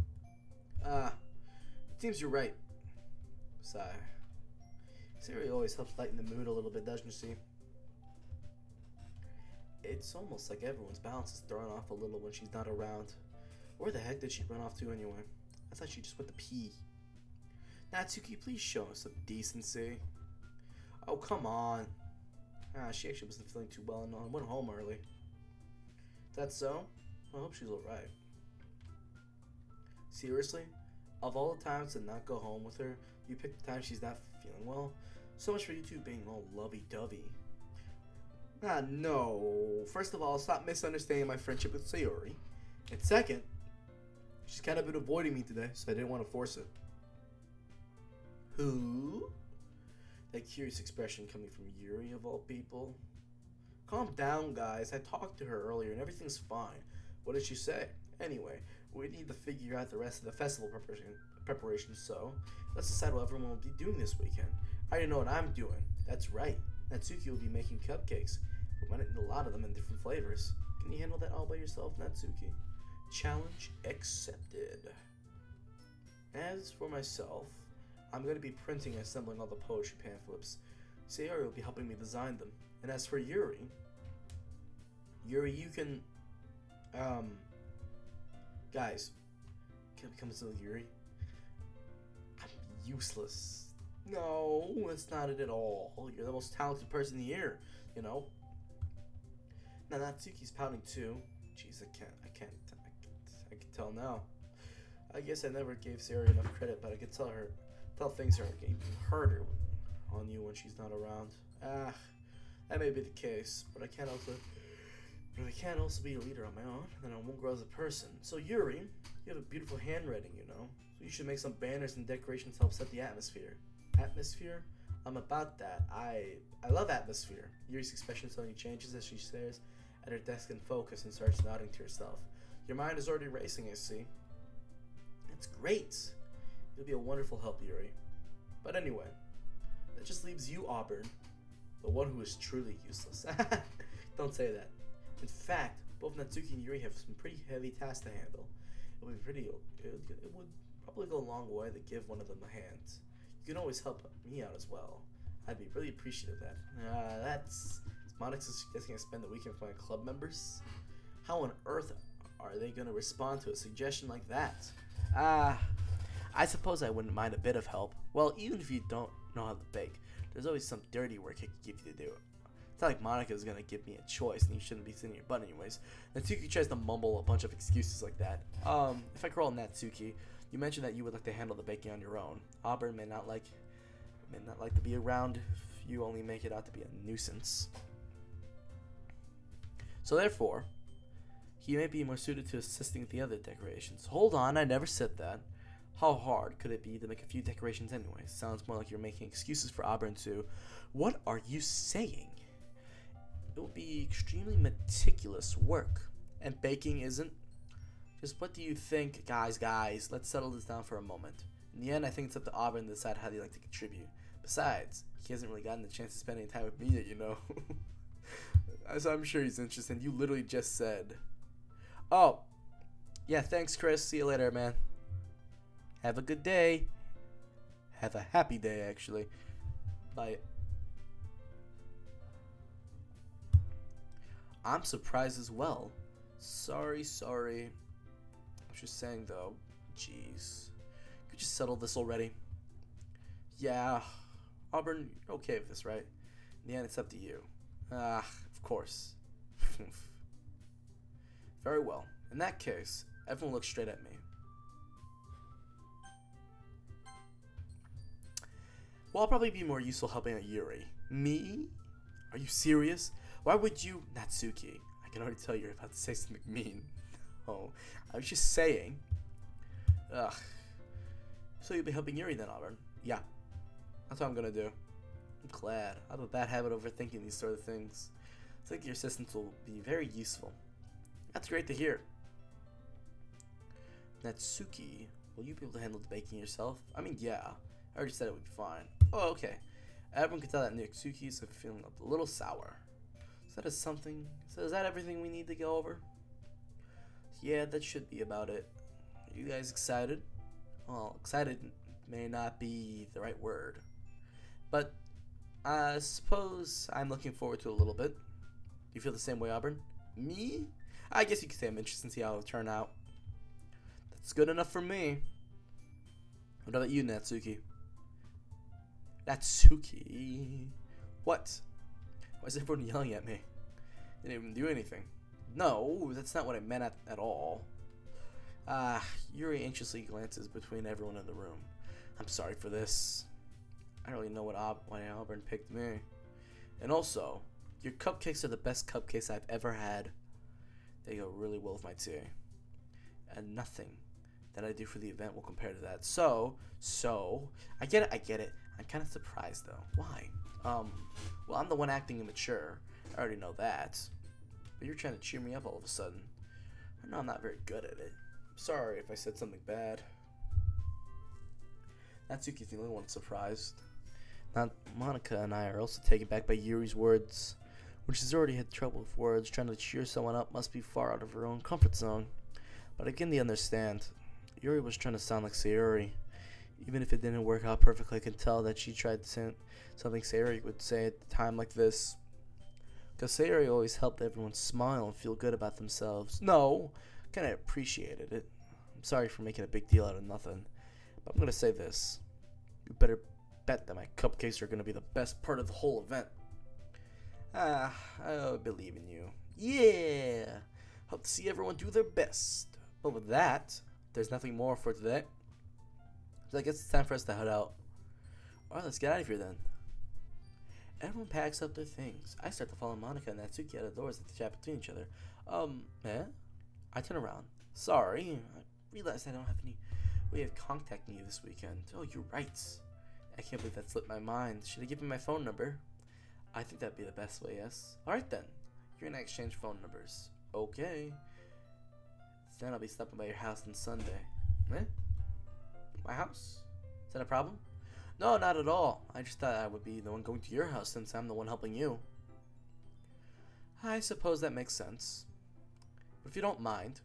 It seems you're right. Sigh. Sayori always helps lighten the mood a little bit, doesn't she? It's almost like everyone's balance is thrown off a little when she's not around. Where the heck did she run off to anyway? I thought she just went to pee. Natsuki, please show us some decency. Oh, come on. She actually wasn't feeling too well and went home early. That's so? I hope she's alright. Seriously? Of all the times to not go home with her, you picked the time she's not feeling well? So much for you two being all lovey-dovey. No. First of all, stop misunderstanding my friendship with Sayori. And second, she's kind of been avoiding me today, so I didn't want to force it. Who? That curious expression coming from Yuri, of all people. Calm down, guys. I talked to her earlier and everything's fine. What did she say? Anyway, we need to figure out the rest of the festival preparation, so let's decide what everyone will be doing this weekend. I already know what I'm doing. That's right. Natsuki will be making cupcakes, but we might need a lot of them in different flavors. Can you handle that all by yourself, Natsuki? Challenge accepted. As for myself, I'm going to be printing and assembling all the poetry pamphlets. Sayori will be helping me design them. And as for Yuri, you can, guys, can I come to Yuri? I'm useless. No, that's not it at all. You're the most talented person here, you know. Now Natsuki's pouting too. Jeez, I can tell now. I guess I never gave Sayori enough credit, but I could tell things are getting harder on you when she's not around. That may be the case, but I can't also be a leader on my own, then I won't grow as a person. So Yuri, you have a beautiful handwriting, you know. So you should make some banners and decorations to help set the atmosphere. Atmosphere? I'm about that. I love atmosphere. Yuri's expression suddenly changes as she stares at her desk in focus and starts nodding to herself. Your mind is already racing, I see. That's great. You'll be a wonderful help, Yuri. But anyway, that just leaves you, Auburn, the one who is truly useless. Don't say that. In fact, both Natsuki and Yuri have some pretty heavy tasks to handle. It would probably go a long way to give one of them a hand. You can always help me out as well. I'd be really appreciative of that. That's Monix is suggesting I spend the weekend with my club members. How on earth are they going to respond to a suggestion like that? I suppose I wouldn't mind a bit of help. Well, even if you don't know how to bake, there's always some dirty work I could give you to do. It's not like Monica's gonna give me a choice and you shouldn't be sitting in your butt anyways. Natsuki tries to mumble a bunch of excuses like that. If I call Natsuki, you mentioned that you would like to handle the baking on your own. Auburn may not like to be around if you only make it out to be a nuisance. So therefore, he may be more suited to assisting with the other decorations. Hold on, I never said that. How hard could it be to make a few decorations anyway? Sounds more like you're making excuses for Auburn too. What are you saying? It will be extremely meticulous work. And baking isn't? Just what do you think, guys, let's settle this down for a moment. In the end, I think it's up to Auburn to decide how they'd like to contribute. Besides, he hasn't really gotten the chance to spend any time with me yet, you know. So I'm sure he's interested. You literally just said, oh, yeah, thanks, Chris. See you later, man. Have a good day. Have a happy day, actually. Bye. I'm surprised as well. Sorry. I was just saying, though. Jeez. Could you just settle this already? Yeah. Auburn, you're okay with this, right? In the end, it's up to you. Of course. Very well. In that case, everyone look straight at me. Well, I'll probably be more useful helping out Yuri. Me? Are you serious? Why would you... Natsuki, I can already tell you're about to say something mean. Oh, I was just saying. Ugh. So you'll be helping Yuri then, Auburn? Yeah. That's what I'm gonna do. I'm glad. I have a bad habit of overthinking these sort of things. I think your assistance will be very useful. That's great to hear. Natsuki, will you be able to handle the baking yourself? I mean, yeah. I already said it would be fine. Oh, okay. Everyone can tell that Natsuki is feeling a little sour. So is that everything we need to go over? Yeah, that should be about it. Are you guys excited? Well, excited may not be the right word. But I suppose I'm looking forward to it a little bit. Do you feel the same way, Auburn? Me? I guess you could say I'm interested to see how it'll turn out. That's good enough for me. What about you, Natsuki? Natsuki? What? Why is everyone yelling at me? I didn't even do anything. No, that's not what I meant at all. Yuri anxiously glances between everyone in the room. I'm sorry for this. I don't really know why Auburn picked me. And also, your cupcakes are the best cupcakes I've ever had. They go really well with my tea. And nothing that I do for the event will compare to that. So, I get it. I'm kind of surprised though. Why? Well, I'm the one acting immature. I already know that. But you're trying to cheer me up all of a sudden. I know I'm not very good at it. I'm sorry if I said something bad. Natsuki's the only one surprised. Now, Monica and I are also taken back by Yuri's words. When she's already had trouble with words, trying to cheer someone up must be far out of her own comfort zone. But I can understand. Yuri was trying to sound like Sayori. Even if it didn't work out perfectly, I could tell that she tried to say something Sayori would say at a time like this. Because Sayori always helped everyone smile and feel good about themselves. No, kind of appreciated it. I'm sorry for making a big deal out of nothing. But I'm going to say this. You better bet that my cupcakes are going to be the best part of the whole event. I believe in you. Yeah! Hope to see everyone do their best. But with that, there's nothing more for today. So I guess it's time for us to head out. Alright, let's get out of here then. Everyone packs up their things. I start to follow Monica and Natsuki out of doors as they chat between each other. I turn around. Sorry, I realized I don't have any way of contacting you this weekend. Oh, you're right. I can't believe that slipped my mind. Should I give you my phone number? I think that'd be the best way, yes. Alright then. You're gonna exchange phone numbers. Okay. Then I'll be stopping by your house on Sunday. My house? Is that a problem? No, not at all. I just thought I would be the one going to your house since I'm the one helping you. I suppose that makes sense. But if you don't mind,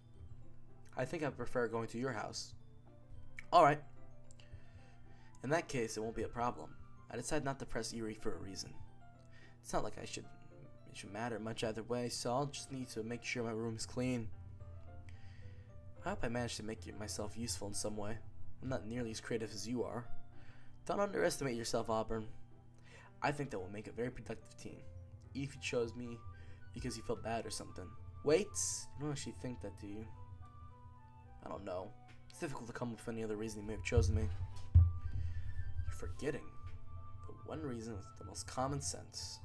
I think I prefer going to your house. Alright. In that case, it won't be a problem. I decided not to press Yuri for a reason. It's not like it should matter much either way, so I'll just need to make sure my room is clean. I hope I managed to make myself useful in some way. I'm not nearly as creative as you are. Don't underestimate yourself, Auburn. I think that will make a very productive team. If you chose me because you felt bad or something. Wait, you don't actually think that, do you? I don't know. It's difficult to come up with any other reason you may have chosen me. You're forgetting. The one reason is the most common sense.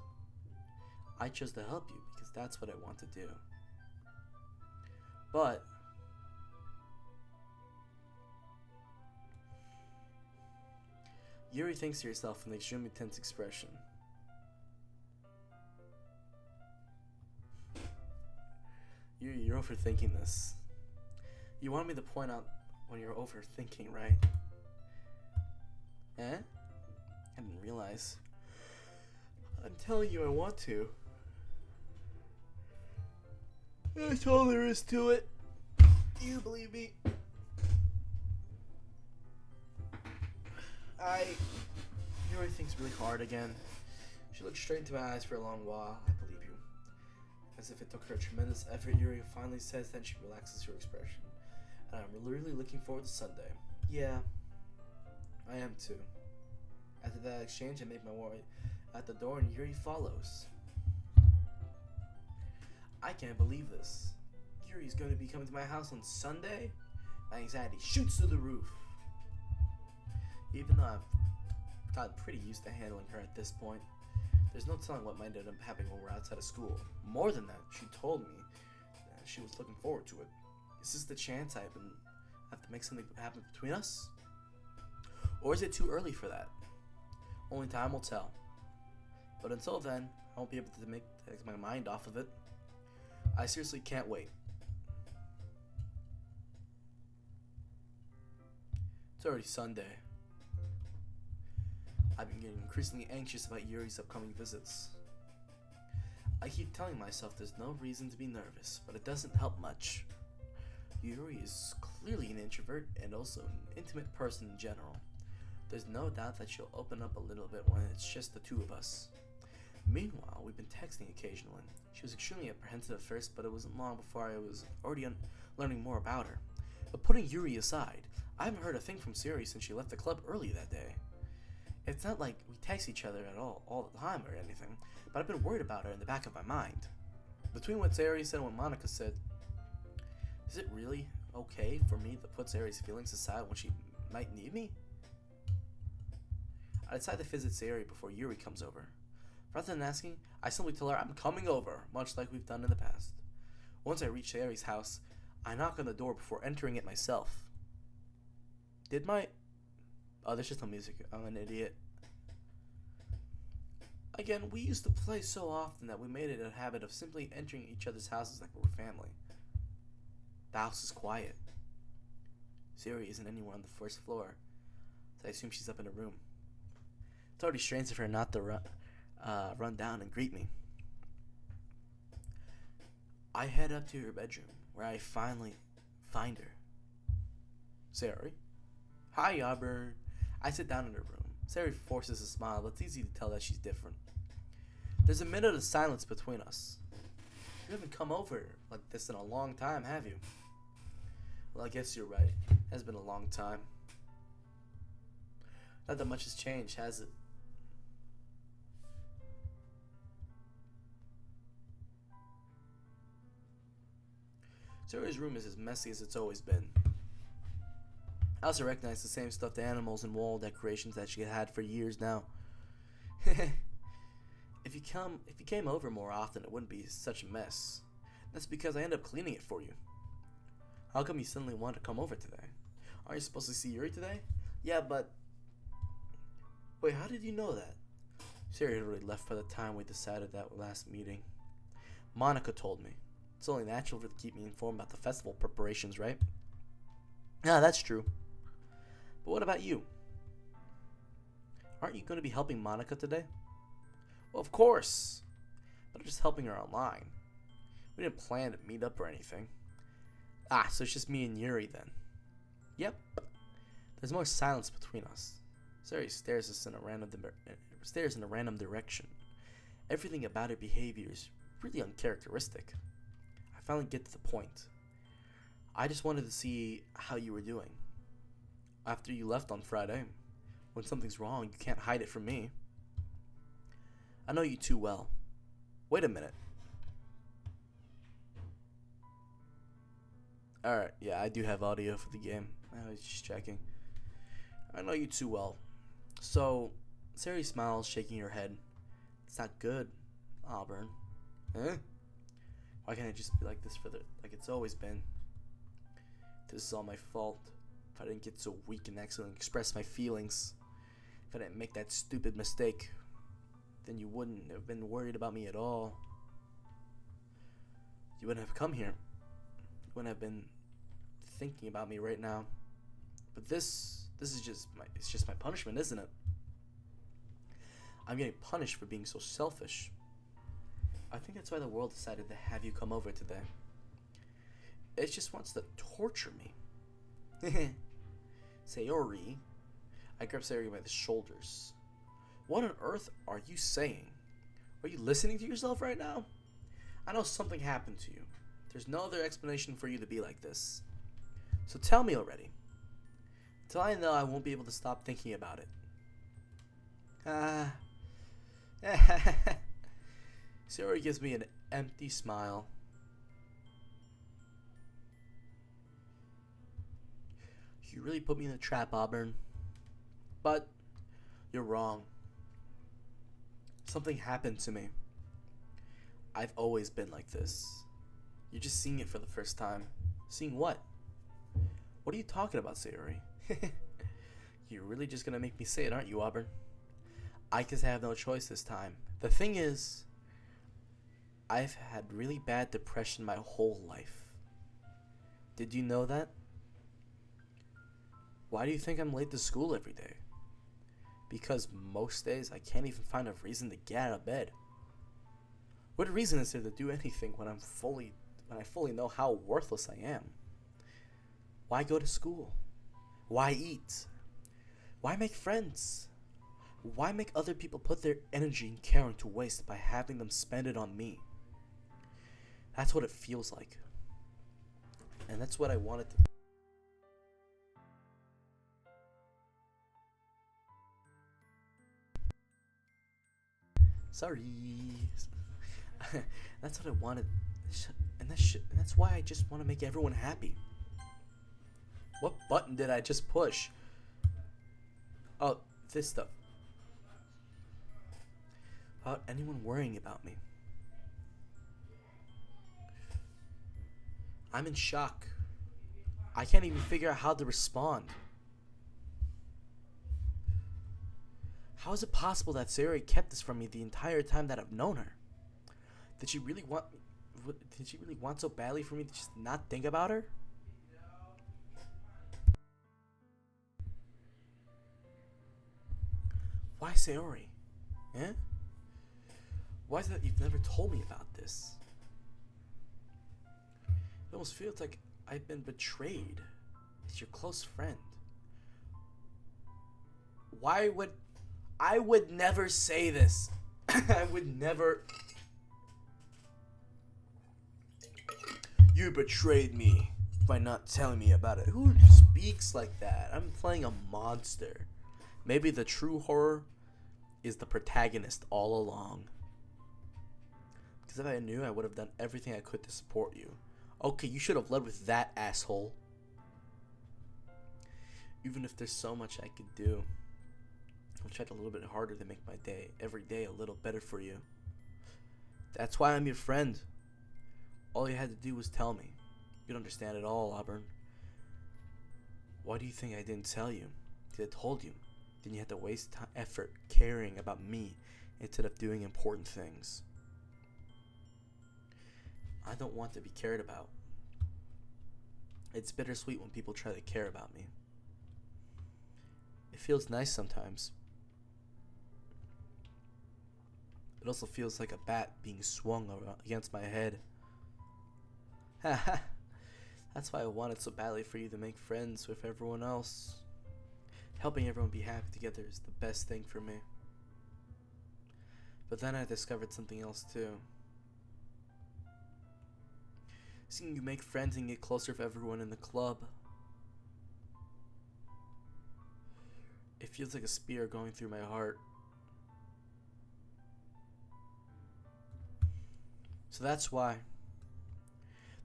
I chose to help you because that's what I want to do. But Yuri thinks to yourself with an extremely tense expression. Yuri, you're overthinking this. You want me to point out when you're overthinking, right? I didn't realize. I'm telling you I want to. That's all there is to it. Do you believe me? Yuri thinks really hard again. She looked straight into my eyes for a long while. I believe you. As if it took her a tremendous effort, Yuri finally says that she relaxes her expression. And I'm really looking forward to Sunday. Yeah, I am too. After that exchange, I make my way at the door and Yuri follows. I can't believe this. Yuri's going to be coming to my house on Sunday? My anxiety shoots through the roof. Even though I've gotten pretty used to handling her at this point, there's no telling what might end up happening when we're outside of school. More than that, she told me that she was looking forward to it. Is this the chance I have to make something happen between us? Or is it too early for that? Only time will tell. But until then, I won't be able to take my mind off of it. I seriously can't wait. It's already Sunday. I've been getting increasingly anxious about Yuri's upcoming visits. I keep telling myself there's no reason to be nervous, but it doesn't help much. Yuri is clearly an introvert and also an intimate person in general. There's no doubt that she'll open up a little bit when it's just the two of us. Meanwhile, we've been texting occasionally. She was extremely apprehensive at first, but it wasn't long before I was already learning more about her. But putting Yuri aside, I haven't heard a thing from Sayori since she left the club early that day. It's not like we text each other at all the time or anything, but I've been worried about her in the back of my mind. Between what Sayori said and what Monica said, is it really okay for me to put Sayori's feelings aside when she might need me? I decide to visit Sayori before Yuri comes over. Rather than asking, I simply tell her I'm coming over, much like we've done in the past. Once I reach Sayori's house, I knock on the door before entering it myself. Oh, there's just no music. I'm an idiot. Again, we used to play so often that we made it a habit of simply entering each other's houses like we were family. The house is quiet. Sayori isn't anywhere on the first floor, so I assume she's up in her room. It's already strange of her not to run down and greet me. I head up to her bedroom, where I finally find her. Sayori? Hi, Auburn. I sit down in her room. Sayori forces a smile, but it's easy to tell that she's different. There's a minute of silence between us. You haven't come over like this in a long time, have you? Well, I guess you're right. It has been a long time. Not that much has changed, has it? Sayori's room is as messy as it's always been. I also recognize the same stuffed animals and wall decorations that she had for years now. If you came over more often, it wouldn't be such a mess. That's because I end up cleaning it for you. How come you suddenly want to come over today? Aren't you supposed to see Yuri today? Yeah, but... Wait, how did you know that? Sayori had already left by the time we decided that last meeting. Monica told me. It's only natural for her to keep me informed about the festival preparations, right? Yeah, that's true. But what about you? Aren't you going to be helping Monica today? Well, of course. But I'm just helping her online. We didn't plan to meet up or anything. Ah, so it's just me and Yuri then. Yep. There's more silence between us. Sayori stares in a random direction. Everything about her behavior is really uncharacteristic. I finally get to the point. I just wanted to see how you were doing. After you left on Friday, when something's wrong, you can't hide it from me. I know you too well. Wait a minute. Alright, yeah, I do have audio for the game. I was just checking. I know you too well. So, Sayori smiles, shaking her head. It's not good, Auburn. Huh? Why can't it just be like this like it's always been? This is all my fault. If I didn't get so weak and accidentally express my feelings, if I didn't make that stupid mistake, then you wouldn't have been worried about me at all. You wouldn't have come here. You wouldn't have been thinking about me right now. But this is just my punishment, isn't it? I'm getting punished for being so selfish. I think that's why the world decided to have you come over today. It just wants to torture me. Sayori. I grab Sayori by the shoulders. What on earth are you saying? Are you listening to yourself right now? I know something happened to you. There's no other explanation for you to be like this. So tell me already. Until I know, I won't be able to stop thinking about it. Sayori gives me an empty smile. You really put me in a trap, Auburn. But you're wrong. Something happened to me. I've always been like this. You're just seeing it for the first time. Seeing what? What are you talking about, Sayori? You're really just gonna make me say it, aren't you, Auburn? I guess I have no choice this time. The thing is, I've had really bad depression my whole life. Did you know that? Why do you think I'm late to school every day? Because most days I can't even find a reason to get out of bed. What reason is there to do anything when I fully know how worthless I am? Why go to school? Why eat? Why make friends? Why make other people put their energy and care into waste by having them spend it on me? That's what it feels like. And that's what I wanted to. Sorry. That's what I wanted. And that's why I just want to make everyone happy. What button did I just push? Oh, this stuff. Without anyone worrying about me. I'm in shock. I can't even figure out how to respond. How is it possible that Sayori kept this from me the entire time that I've known her? Did she really want so badly for me to just not think about her? Why Sayori? Eh? Why is it that you've never told me about this? It almost feels like I've been betrayed as your close friend. Why would... I would never say this. I would never... You betrayed me by not telling me about it. Who speaks like that? I'm playing a monster. Maybe the true horror is the protagonist all along. Because if I knew, I would have done everything I could to support you. Okay, you should have led with that, asshole. Even if there's so much I could do, I've tried a little bit harder to make my day, every day, a little better for you. That's why I'm your friend. All you had to do was tell me. You don't understand it all, Auburn. Why do you think I didn't tell you? Because I told you. Then you had to waste effort caring about me instead of doing important things. I don't want to be cared about. It's bittersweet when people try to care about me. It feels nice sometimes. It also feels like a bat being swung against my head. Haha. That's why I wanted so badly for you to make friends with everyone else. Helping everyone be happy together is the best thing for me. But then I discovered something else too. Seeing you make friends and get closer with everyone in the club. It feels like a spear going through my heart. So that's why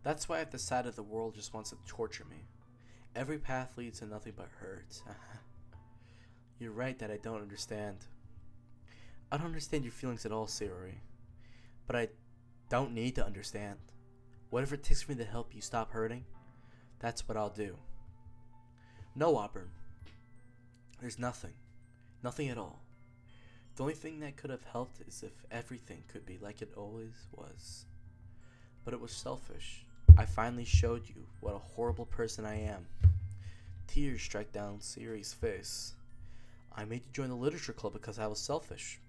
I've decided the world just wants to torture me. Every path leads to nothing but hurt. You're right that I don't understand. I don't understand your feelings at all, Sayori. But I don't need to understand. Whatever it takes for me to help you stop hurting, that's what I'll do. No, Auburn. There's nothing. Nothing at all. The only thing that could have helped is if everything could be like it always was. But it was selfish. I finally showed you what a horrible person I am. Tears strike down Sayori's face. I made you join the literature club because I was selfish.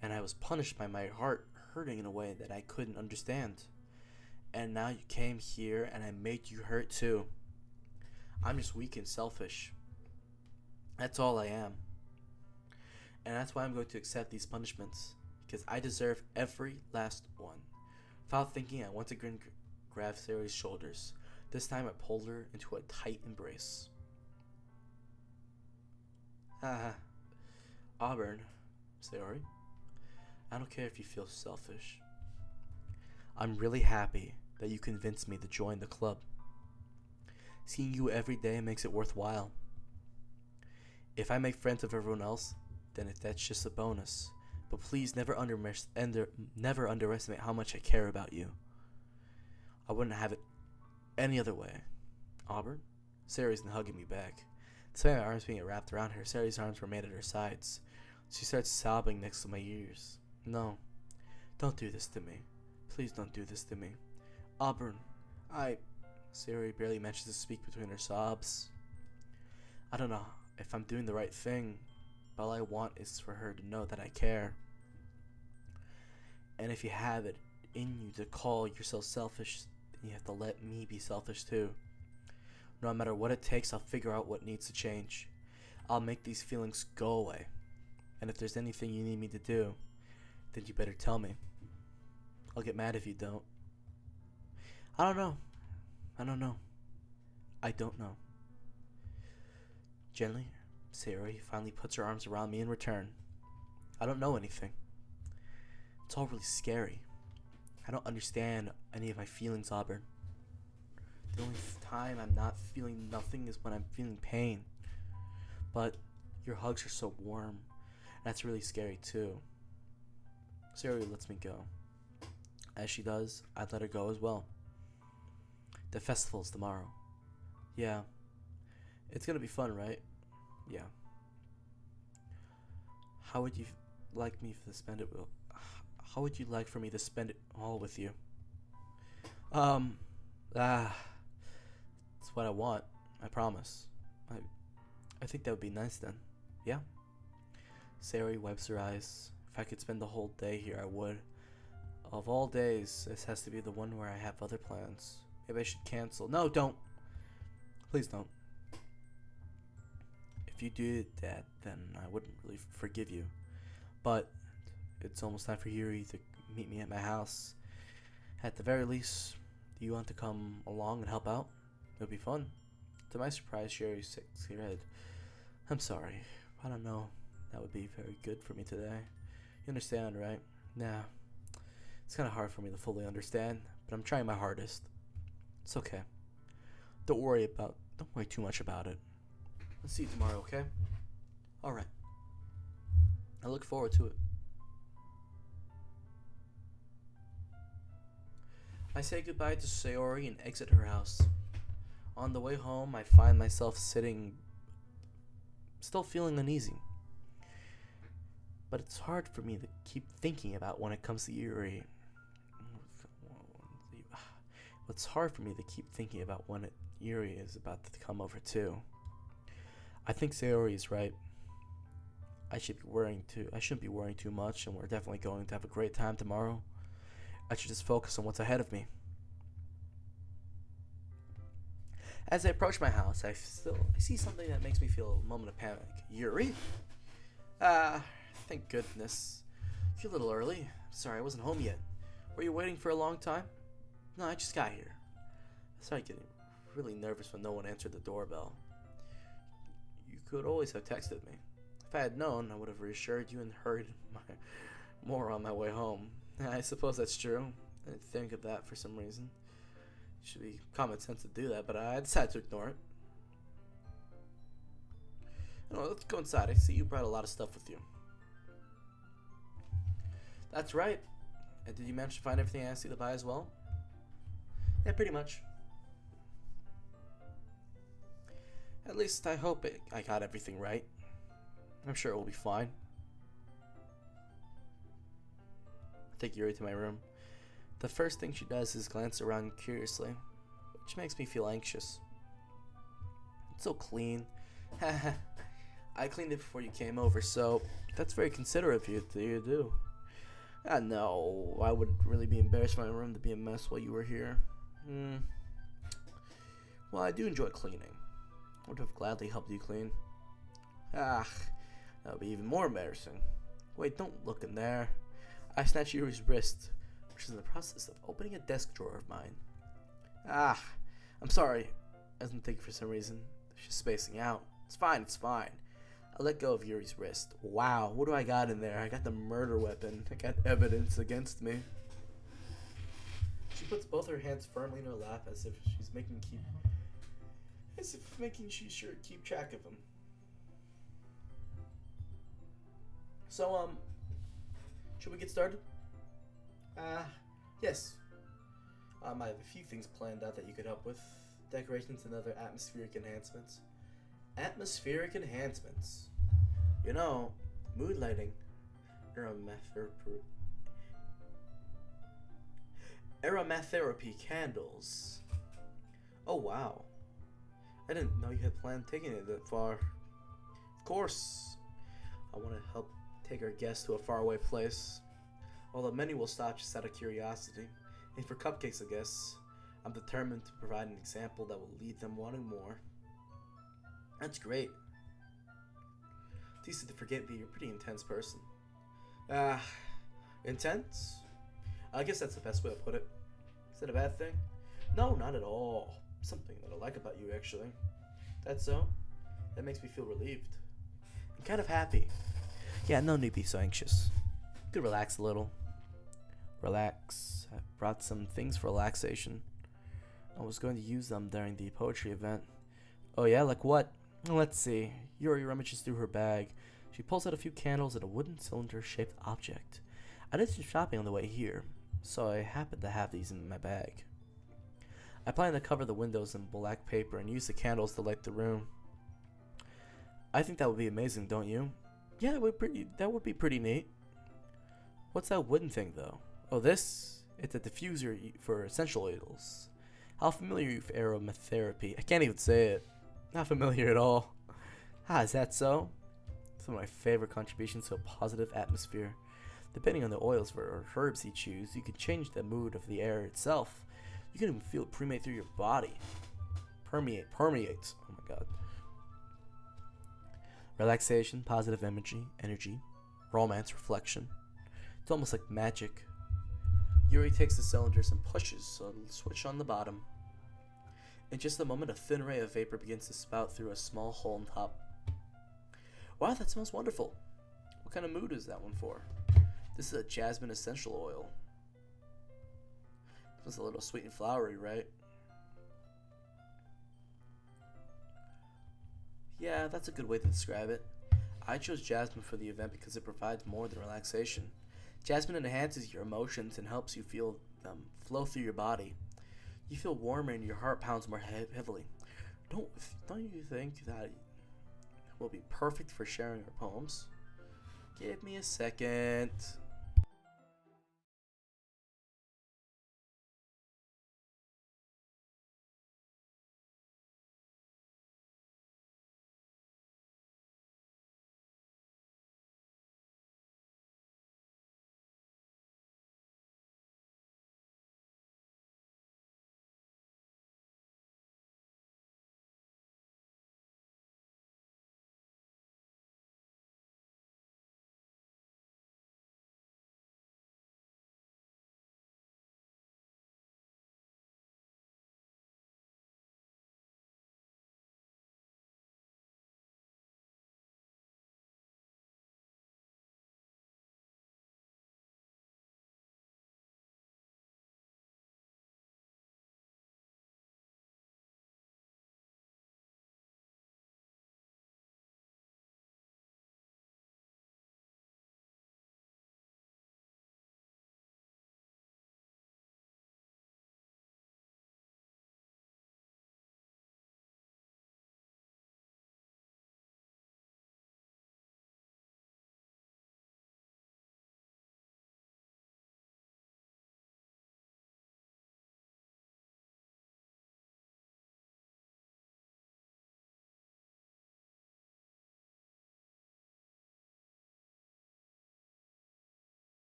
And I was punished by my heart hurting in a way that I couldn't understand. And now you came here and I made you hurt too. I'm just weak and selfish. That's all I am. And that's why I'm going to accept these punishments. Because I deserve every last one. Without thinking, I once again grabbed Sayori's shoulders. This time I pulled her into a tight embrace. Haha. Auburn. Sayori. I don't care if you feel selfish. I'm really happy that you convinced me to join the club. Seeing you every day makes it worthwhile. If I make friends with everyone else, then that's just a bonus. But please never underestimate how much I care about you. I wouldn't have it any other way. Auburn? Sayori's hugging me back. Despite my arms being wrapped around her, Sayori's arms were made at her sides. She starts sobbing next to my ears. No. Don't do this to me. Please don't do this to me. Auburn, Sayori barely manages to speak between her sobs. I don't know if I'm doing the right thing, but all I want is for her to know that I care. And if you have it in you to call yourself selfish, then you have to let me be selfish too. No matter what it takes, I'll figure out what needs to change. I'll make these feelings go away. And if there's anything you need me to do, then you better tell me. I'll get mad if you don't. I don't know. I don't know. Gently, Sayori finally puts her arms around me in return. I don't know anything. It's all really scary. I don't understand any of my feelings, Auburn. The only time I'm not feeling nothing is when I'm feeling pain. But your hugs are so warm. That's really scary too. Sayori lets me go. As she does, I'd let her go as well. The festival's tomorrow. Yeah. It's gonna be fun, right? Yeah. How would you like me to spend it? How would you like for me to spend it all with you? That's what I want. I promise. I think that would be nice then. Yeah. Sayori wipes her eyes. If I could spend the whole day here, I would. Of all days, this has to be the one where I have other plans. Maybe I should cancel. No, don't. Please don't. If if you did that, then I wouldn't really forgive you. But it's almost time for Yuri to meet me at my house. At the very least, do you want to come along and help out? It would be fun. To my surprise, Yuri shakes her head. I'm sorry. I don't know. That would be very good for me today. You understand, right? Nah. It's kind of hard for me to fully understand, but I'm trying my hardest. It's okay. Don't worry too much about it. Let's see you tomorrow, okay? Alright. I look forward to it. I say goodbye to Sayori and exit her house. On the way home, I find myself sitting, still feeling uneasy. But it's hard for me to keep thinking about when it comes to Yuri. It's hard for me to keep thinking about when Yuri is about to come over too. I think Sayori is right. I shouldn't be worrying too much, and we're definitely going to have a great time tomorrow. I should just focus on what's ahead of me. As I approach my house, I see something that makes me feel a moment of panic. Yuri? Thank goodness. You're a little early. Sorry, I wasn't home yet. Were you waiting for a long time? No, I just got here. I started getting really nervous when no one answered the doorbell. You could always have texted me. If I had known, I would have reassured you and hurried more on my way home. I suppose that's true. I didn't think of that for some reason. It should be common sense to do that, but I decided to ignore it. Anyway, let's go inside. I see you brought a lot of stuff with you. That's right. And did you manage to find everything I asked you to buy as well? Yeah, pretty much. At least I hope I got everything right. I'm sure it will be fine. I take Yuri to my room. The first thing she does is glance around curiously, which makes me feel anxious. It's so clean. I cleaned it before you came over, so that's very considerate of you to do. No, I would really be embarrassed for my room to be a mess while you were here. Well, I do enjoy cleaning. I would have gladly helped you clean. That would be even more embarrassing. Wait, don't look in there. I snatched Yuri's wrist, which is in the process of opening a desk drawer of mine. I'm sorry. I wasn't thinking for some reason. She's spacing out. It's fine. I let go of Yuri's wrist. Wow, what do I got in there? I got the murder weapon. I got evidence against me. She puts both her hands firmly in her lap as if she's making sure to keep track of him. So, should we get started? Yes. I have a few things planned out that you could help with. Decorations and other atmospheric enhancements. Atmospheric enhancements. You know, mood lighting. Aromatherapy candles. Oh, wow. I didn't know you had planned taking it that far. Of course. I want to help take our guests to a faraway place. Although many will stop just out of curiosity. And for cupcakes, I guess, I'm determined to provide an example that will lead them wanting more. That's great. It's easy to forget that you're a pretty intense person. Intense? I guess that's the best way to put it. Is that a bad thing? No, not at all. Something that I like about you, actually. That's so? That makes me feel relieved. I'm kind of happy. Yeah, no need to be so anxious. You could relax a little. Relax. I brought some things for relaxation. I was going to use them during the poetry event. Oh yeah, like what? Let's see. Yuri rummages through her bag. She pulls out a few candles and a wooden cylinder-shaped object. I did some shopping on the way here, so I happened to have these in my bag. I plan to cover the windows in black paper and use the candles to light the room. I think that would be amazing, don't you? Yeah, that would be pretty neat. What's that wooden thing, though? Oh, this? It's a diffuser for essential oils. How familiar are you with aromatherapy? I can't even say it. Not familiar at all. Is that so? It's one of my favorite contributions to a positive atmosphere. Depending on the oils or herbs you choose, you can change the mood of the air itself. You can even feel it permeate through your body. Permeates. Oh my god. Relaxation, positive energy, romance, reflection. It's almost like magic. Yuri takes the cylinders and pushes, so it'll switch on the bottom. In just a moment, a thin ray of vapor begins to spout through a small hole on top. Wow, that smells wonderful. What kind of mood is that one for? This is a jasmine essential oil. It smells a little sweet and flowery, right? Yeah, that's a good way to describe it. I chose jasmine for the event because it provides more than relaxation. Jasmine enhances your emotions and helps you feel them flow through your body. You feel warmer and your heart pounds more heavily. Don't you think that will be perfect for sharing our poems? Give me a second.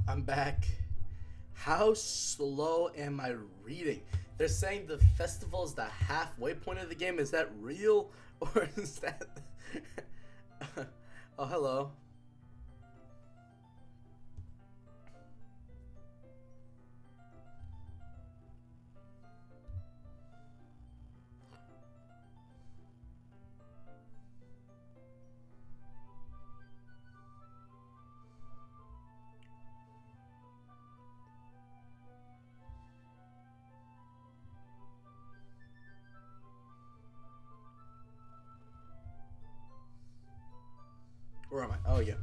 I'm back. How slow am I reading? They're saying the festival is the halfway point of the game. Is that real? Or is that. Oh, hello. Where am I? Oh, yeah.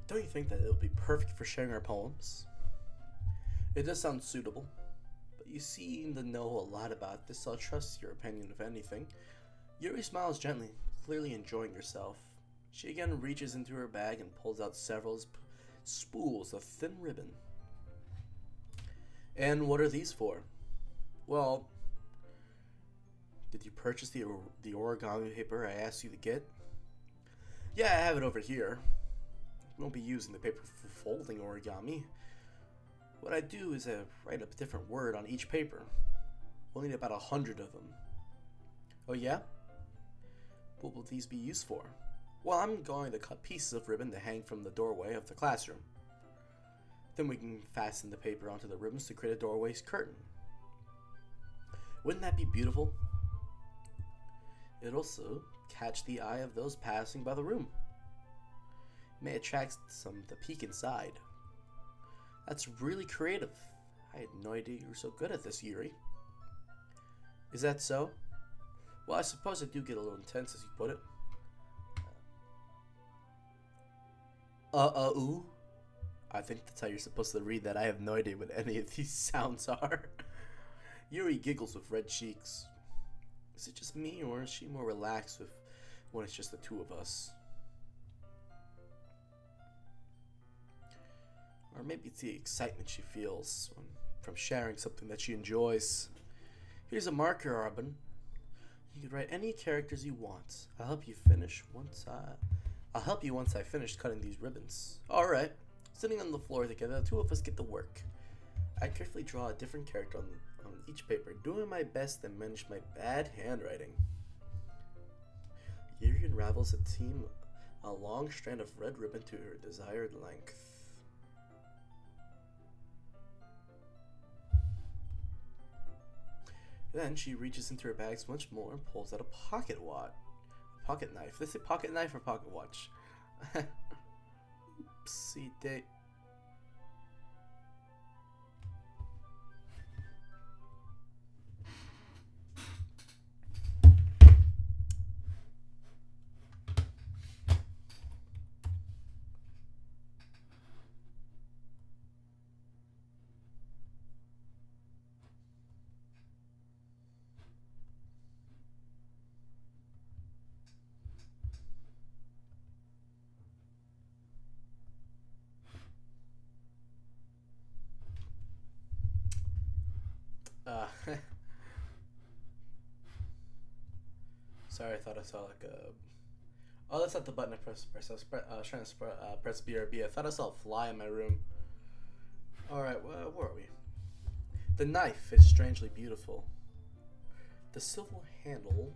Don't you think that it would be perfect for sharing our poems? It does sound suitable, but you seem to know a lot about this, so I'll trust your opinion if anything. Yuri smiles gently, clearly enjoying herself. She again reaches into her bag and pulls out several spools of thin ribbon. And what are these for? Well, did you purchase the origami paper I asked you to get? Yeah, I have it over here. We won't be using the paper for folding origami. What I do is I write a different word on each paper. We'll need about 100 of them. Oh yeah? What will these be used for? Well, I'm going to cut pieces of ribbon to hang from the doorway of the classroom. Then we can fasten the paper onto the ribbons to create a doorway's curtain. Wouldn't that be beautiful? It'd also catch the eye of those passing by the room. It may attract some to peek inside. That's really creative. I had no idea you were so good at this, Yuri. Is that so? Well, I suppose I do get a little intense, as you put it. Ooh? I think that's how you're supposed to read that. I have no idea what any of these sounds are. Yuri giggles with red cheeks. Is it just me, or is she more relaxed with when it's just the two of us? Or maybe it's the excitement she feels from sharing something that she enjoys. Here's a marker, Arbin. You can write any characters you want. I'll help you once I finish cutting these ribbons. Alright. Sitting on the floor together, the two of us get to work. I carefully draw a different character on each paper, doing my best to manage my bad handwriting. Yuri unravels a long strand of red ribbon to her desired length. Then she reaches into her bags once more and pulls out a pocket knife. Did they say pocket knife or pocket watch? Oopsie day. Sorry, I thought I saw like a... Oh, that's not the button I pressed. I was trying to press BRB. I thought I saw a fly in my room. Alright, well, where are we? The knife is strangely beautiful. The silver handle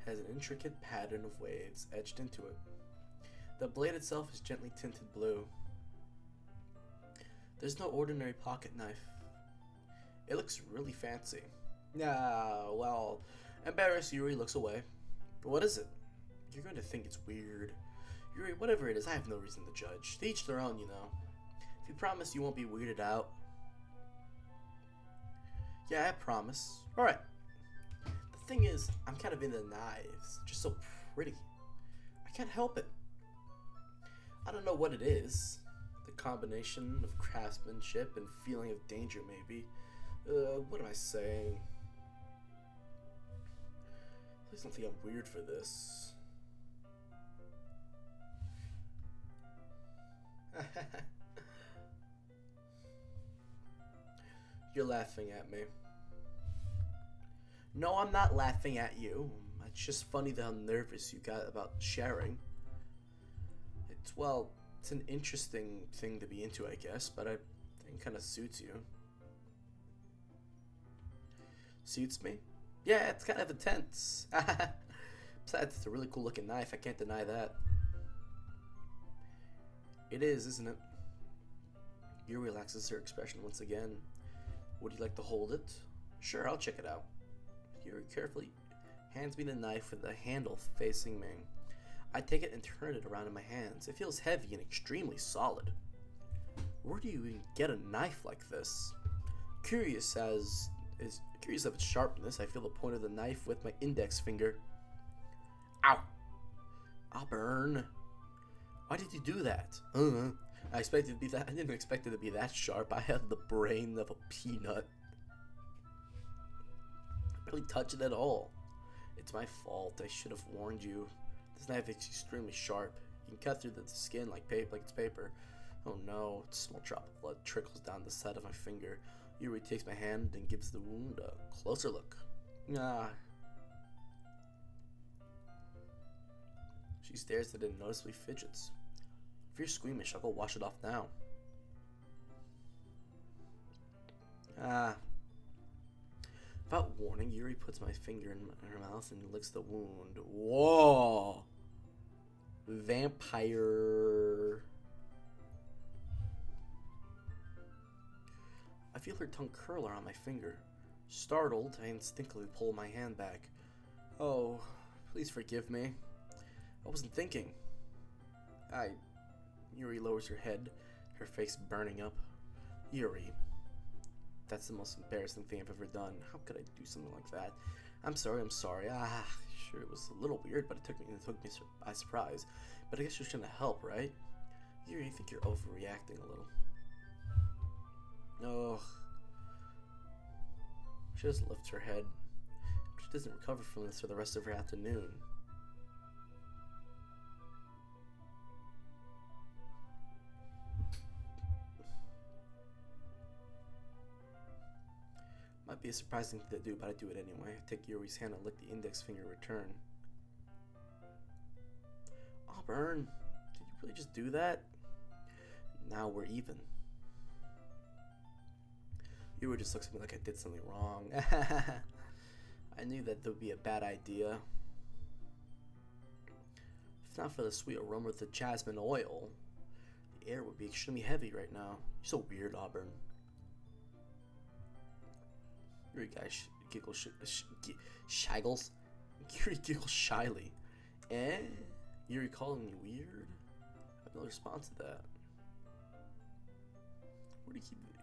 has an intricate pattern of waves etched into it. The blade itself is gently tinted blue. There's no ordinary pocket knife. It looks really fancy. Well, embarrassed, Yuri looks away. What is it? You're going to think it's weird. Yuri, whatever it is, I have no reason to judge. To each their own, you know. If you promise you won't be weirded out. Yeah, I promise. Alright. The thing is, I'm kind of into knives. Just so pretty. I can't help it. I don't know what it is. The combination of craftsmanship and feeling of danger, maybe. What am I saying? Please don't think I'm weird for this. You're laughing at me. No, I'm not laughing at you. It's just funny how nervous you got about sharing. It's an interesting thing to be into, I guess, but I think it kind of suits you. Suits me? Yeah, it's kind of intense. Besides, it's a really cool looking knife. I can't deny that. It is, isn't it? Yuri relaxes her expression once again. Would you like to hold it? Sure, I'll check it out. Yuri carefully hands me the knife with the handle facing me. I take it and turn it around in my hands. It feels heavy and extremely solid. Where do you even get a knife like this? Curious of its sharpness, I feel the point of the knife with my index finger. Ow! Auburn. Why did you do that? I didn't expect it to be that sharp. I have the brain of a peanut. I barely touch it at all. It's my fault. I should have warned you. This knife is extremely sharp. You can cut through the skin like it's paper. Oh no, a small drop of blood trickles down the side of my finger. Yuri takes my hand and gives the wound a closer look. She stares at it and noticeably fidgets. If you're squeamish, I'll go wash it off now. Without warning, Yuri puts my finger in her mouth and licks the wound. Whoa! Vampire. I feel her tongue curl around my finger. Startled, I instinctively pull my hand back. Oh, please forgive me. I wasn't thinking. Yuri lowers her head, her face burning up. Yuri, that's the most embarrassing thing I've ever done. How could I do something like that? I'm sorry. Sure, it was a little weird, but it took me by surprise. But I guess you're trying to help, right? Yuri, I think you're overreacting a little. Oh. She doesn't lift her head. She doesn't recover from this for the rest of her afternoon. Might be a surprising thing to do, but I do it anyway. I take Yuri's hand and lick the index finger in return. Auburn, did you really just do that? Now we're even. Yuri just looks at me like I did something wrong. I knew that would be a bad idea. If not for the sweet aroma of the jasmine oil, the air would be extremely heavy right now. You're so weird, Auburn. Yuri giggles shaggles. Yuri giggles shyly. Yuri calling me weird? I have no response to that.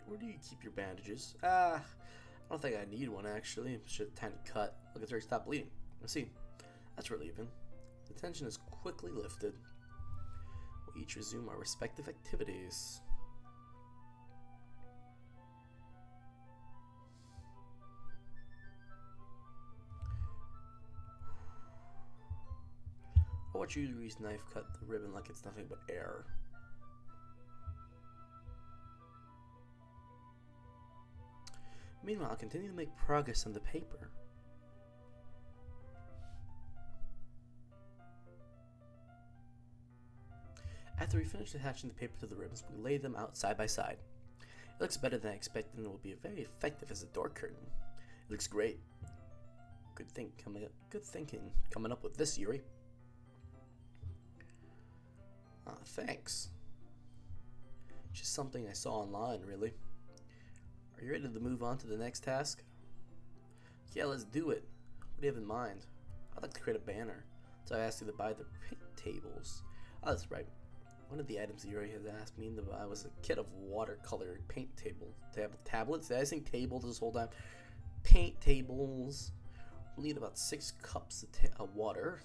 Where do you keep your bandages? I don't think I need one actually. It's just a tiny cut. Look, it's already stopped bleeding. Let's see. That's relieving. The tension is quickly lifted. We'll each resume our respective activities. I'll watch Yuri's knife cut the ribbon like it's nothing but air. Meanwhile, I'll continue to make progress on the paper. After we finish attaching the paper to the ribbons, we lay them out side by side. It looks better than I expected and will be very effective as a door curtain. It looks great. Good thinking coming up with this, Yuri. Thanks. Just something I saw online, really. Are you ready to move on to the next task? Yeah, let's do it. What do you have in mind? I'd like to create a banner, so I asked you to buy the paint tables. Oh, that's right. One of the items Yuri has asked me to buy was a kit of watercolor paint tablets. Did I say tables this whole time? Paint tables. We'll need about 6 cups of water.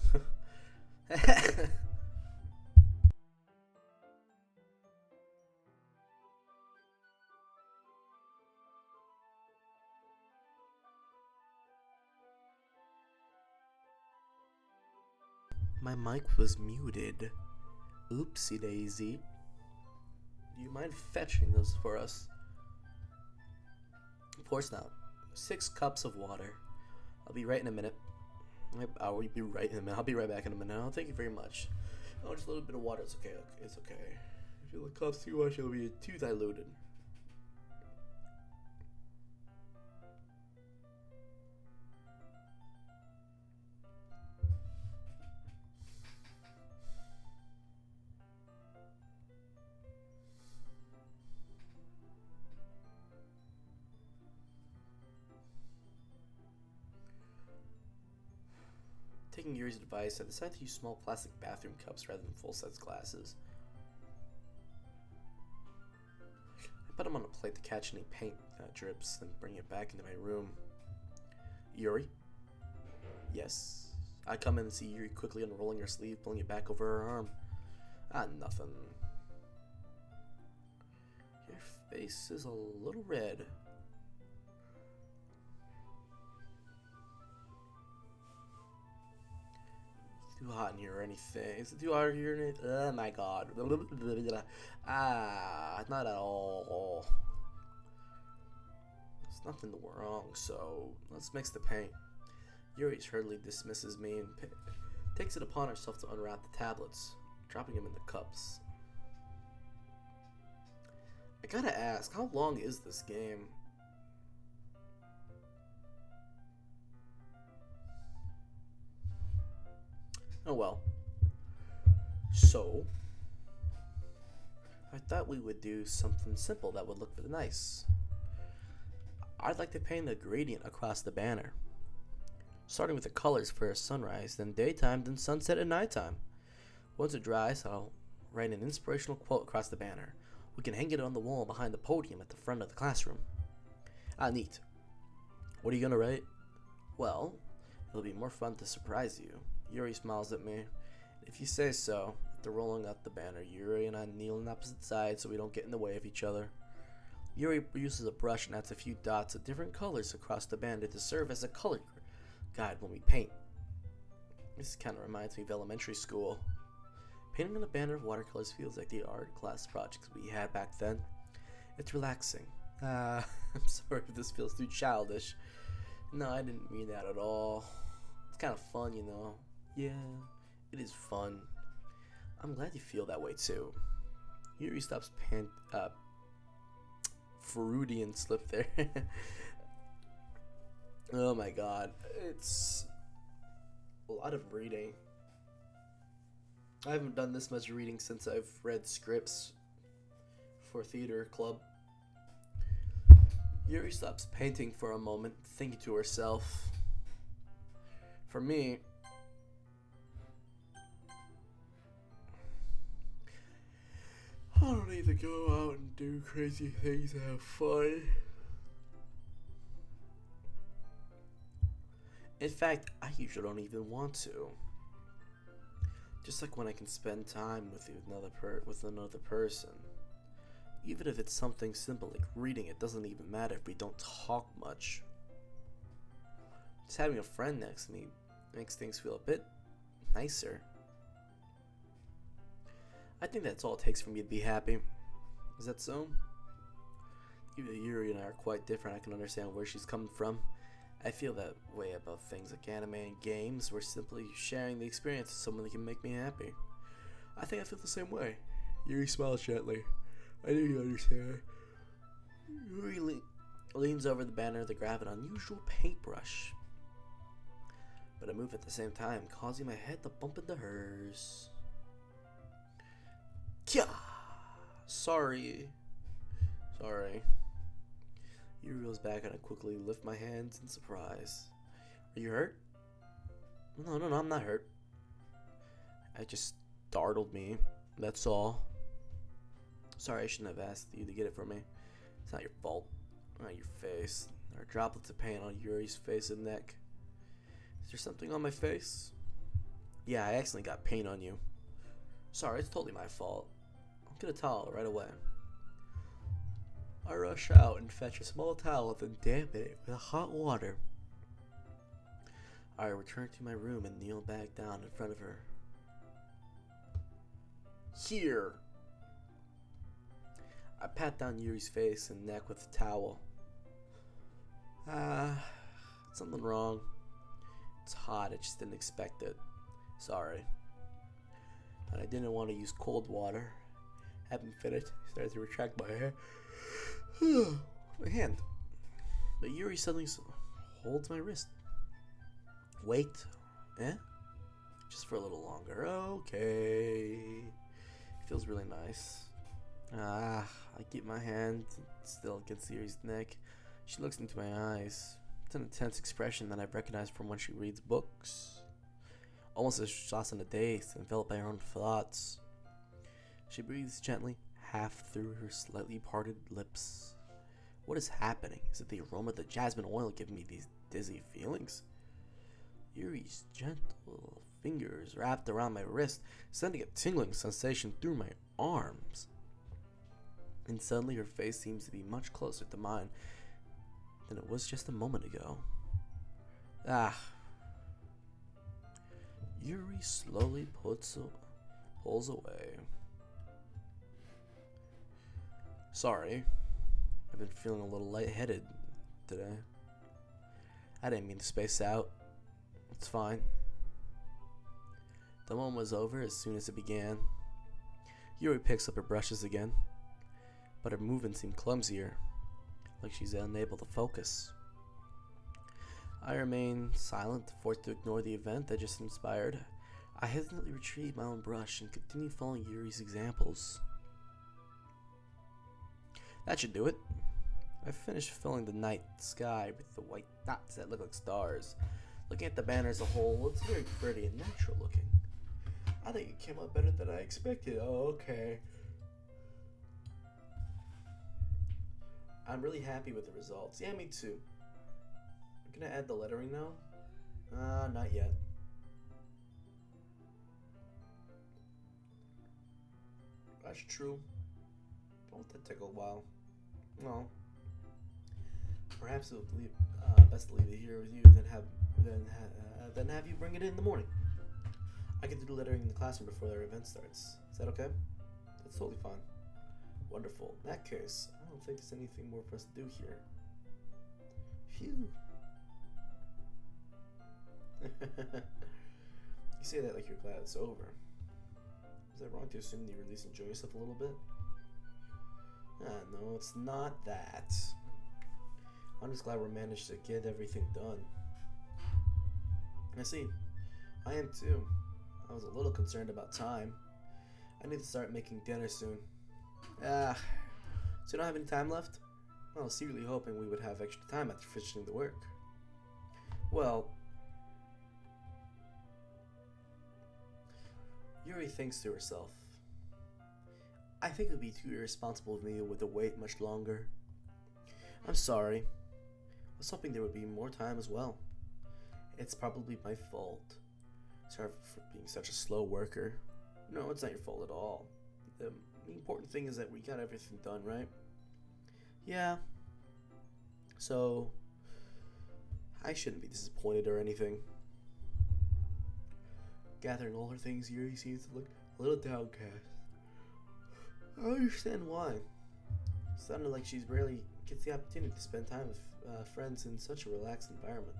My mic was muted. Oopsie daisy. Do you mind fetching those for us? Of course not. 6 cups of water. I'll be right in a minute. I'll be right in a minute. I'll be right back in a minute. Oh, thank you very much. Oh, just a little bit of water. It's okay. It's okay. If it costs too much, it'll be too diluted. Taking Yuri's advice, I decided to use small plastic bathroom cups rather than full-size glasses. I put them on a plate to catch any paint drips, then bring it back into my room. Yuri? Yes. I come in and see Yuri quickly unrolling her sleeve, pulling it back over her arm. Nothing. Your face is a little red. Too hot in here or anything? Is it too hot here? Oh my god. Not at all. There's nothing wrong, so let's mix the paint. Yuri hurriedly dismisses me and takes it upon herself to unwrap the tablets, dropping them in the cups. I gotta ask, how long is this game? Oh well. So, I thought we would do something simple that would look really nice. I'd like to paint a gradient across the banner. Starting with the colors for sunrise, then daytime, then sunset and nighttime. Once it dries, I'll write an inspirational quote across the banner. We can hang it on the wall behind the podium at the front of the classroom. Neat. What are you gonna write? Well, it'll be more fun to surprise you. Yuri smiles at me. If you say so. After rolling out the banner, Yuri and I kneel on opposite sides so we don't get in the way of each other. Yuri uses a brush and adds a few dots of different colors across the banner to serve as a color guide when we paint. This kind of reminds me of elementary school. Painting on a banner of watercolors feels like the art class projects we had back then. It's relaxing. I'm sorry if this feels too childish. No, I didn't mean that at all. It's kind of fun, you know. Yeah, it is fun. I'm glad you feel that way too. Yuri stops Freudian slip there. Oh my god, it's a lot of reading. I haven't done this much reading since I've read scripts for theater club. Yuri stops painting for a moment, thinking to herself. For me, I don't need to go out and do crazy things and have fun. In fact, I usually don't even want to. Just like when I can spend time with another person. Even if it's something simple like reading, it doesn't even matter if we don't talk much. Just having a friend next to me makes things feel a bit nicer. I think that's all it takes for me to be happy. Is that so? Even though Yuri and I are quite different, I can understand where she's coming from. I feel that way about things like anime and games. We're simply sharing the experience of someone that can make me happy. I think I feel the same way. Yuri smiles gently. I know you understand. Yuri leans over the banner to grab an unusual paintbrush. But I move at the same time, causing my head to bump into hers. Kya! Sorry. Yuri goes back and I quickly lift my hands in surprise. Are you hurt? No, I'm not hurt. I just startled me. That's all. Sorry, I shouldn't have asked you to get it for me. It's not your fault. Not your face. There are droplets of paint on Yuri's face and neck. Is there something on my face? Yeah, I accidentally got paint on you. Sorry, it's totally my fault. I'll get a towel right away. I rush out and fetch a small towel, then dampen it with hot water. I return to my room and kneel back down in front of her. Here! I pat down Yuri's face and neck with the towel. Something wrong. It's hot, I just didn't expect it. Sorry. And I didn't want to use cold water. Haven't finished. Started to retract my hair. My hand. But Yuri suddenly holds my wrist. Wait. Just for a little longer. Okay. Feels really nice. I keep my hand still against Yuri's neck. She looks into my eyes. It's an intense expression that I've recognized from when she reads books. almost as lost in a daze, enveloped by her own thoughts. She breathes gently, half through her slightly parted lips. What is happening? Is it the aroma of the jasmine oil giving me these dizzy feelings? Yuri's gentle fingers wrapped around my wrist, sending a tingling sensation through my arms. And suddenly her face seems to be much closer to mine than it was just a moment ago. Yuri slowly pulls away. Sorry, I've been feeling a little lightheaded today. I didn't mean to space out. It's fine. The moment was over as soon as it began. Yuri picks up her brushes again, but her movements seem clumsier, like she's unable to focus. I remain silent, forced to ignore the event that just inspired. I hesitantly retrieve my own brush and continue following Yuri's examples. That should do it. I finished filling the night sky with the white dots that look like stars. Looking at the banner as a whole, it's very pretty and natural looking. I think it came out better than I expected. Oh, okay. I'm really happy with the results. Yeah, me too. I'm gonna add the lettering now. Not yet. That's true. Won't that take a while? No. Perhaps it would be best to leave it here with you, then have you bring it in the morning. I can do the lettering in the classroom before their event starts. Is that okay? That's totally fine. Wonderful. In that case, I don't think there's anything more for us to do here. Phew. You say that like you're glad it's over. Is that wrong to assume that you at least enjoy yourself a little bit? No, it's not that. I'm just glad we managed to get everything done. I see. I am too. I was a little concerned about time. I need to start making dinner soon. So you don't have any time left? I was secretly hoping we would have extra time after finishing the work. Well, Yuri thinks to herself. I think it would be too irresponsible of me to wait much longer. I'm sorry. I was hoping there would be more time as well. It's probably my fault. Sorry for being such a slow worker. No, it's not your fault at all. The important thing is that we got everything done, right? Yeah. So, I shouldn't be disappointed or anything. Gathering all her things, Yuri seems to look a little downcast. I don't understand why. It sounded like she rarely gets the opportunity to spend time with friends in such a relaxed environment.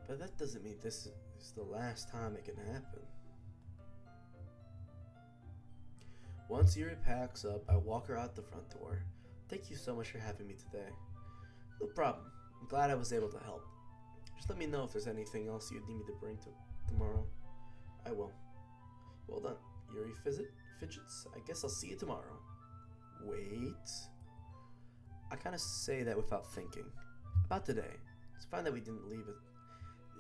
But that doesn't mean this is the last time it can happen. Once Yuri packs up, I walk her out the front door. Thank you so much for having me today. No problem. I'm glad I was able to help. Just let me know if there's anything else you'd need me to bring to tomorrow. I will. Well done. Yuri fidgets. I guess I'll see you tomorrow. Wait. I kind of say that without thinking. About today. It's fine that we didn't leave it.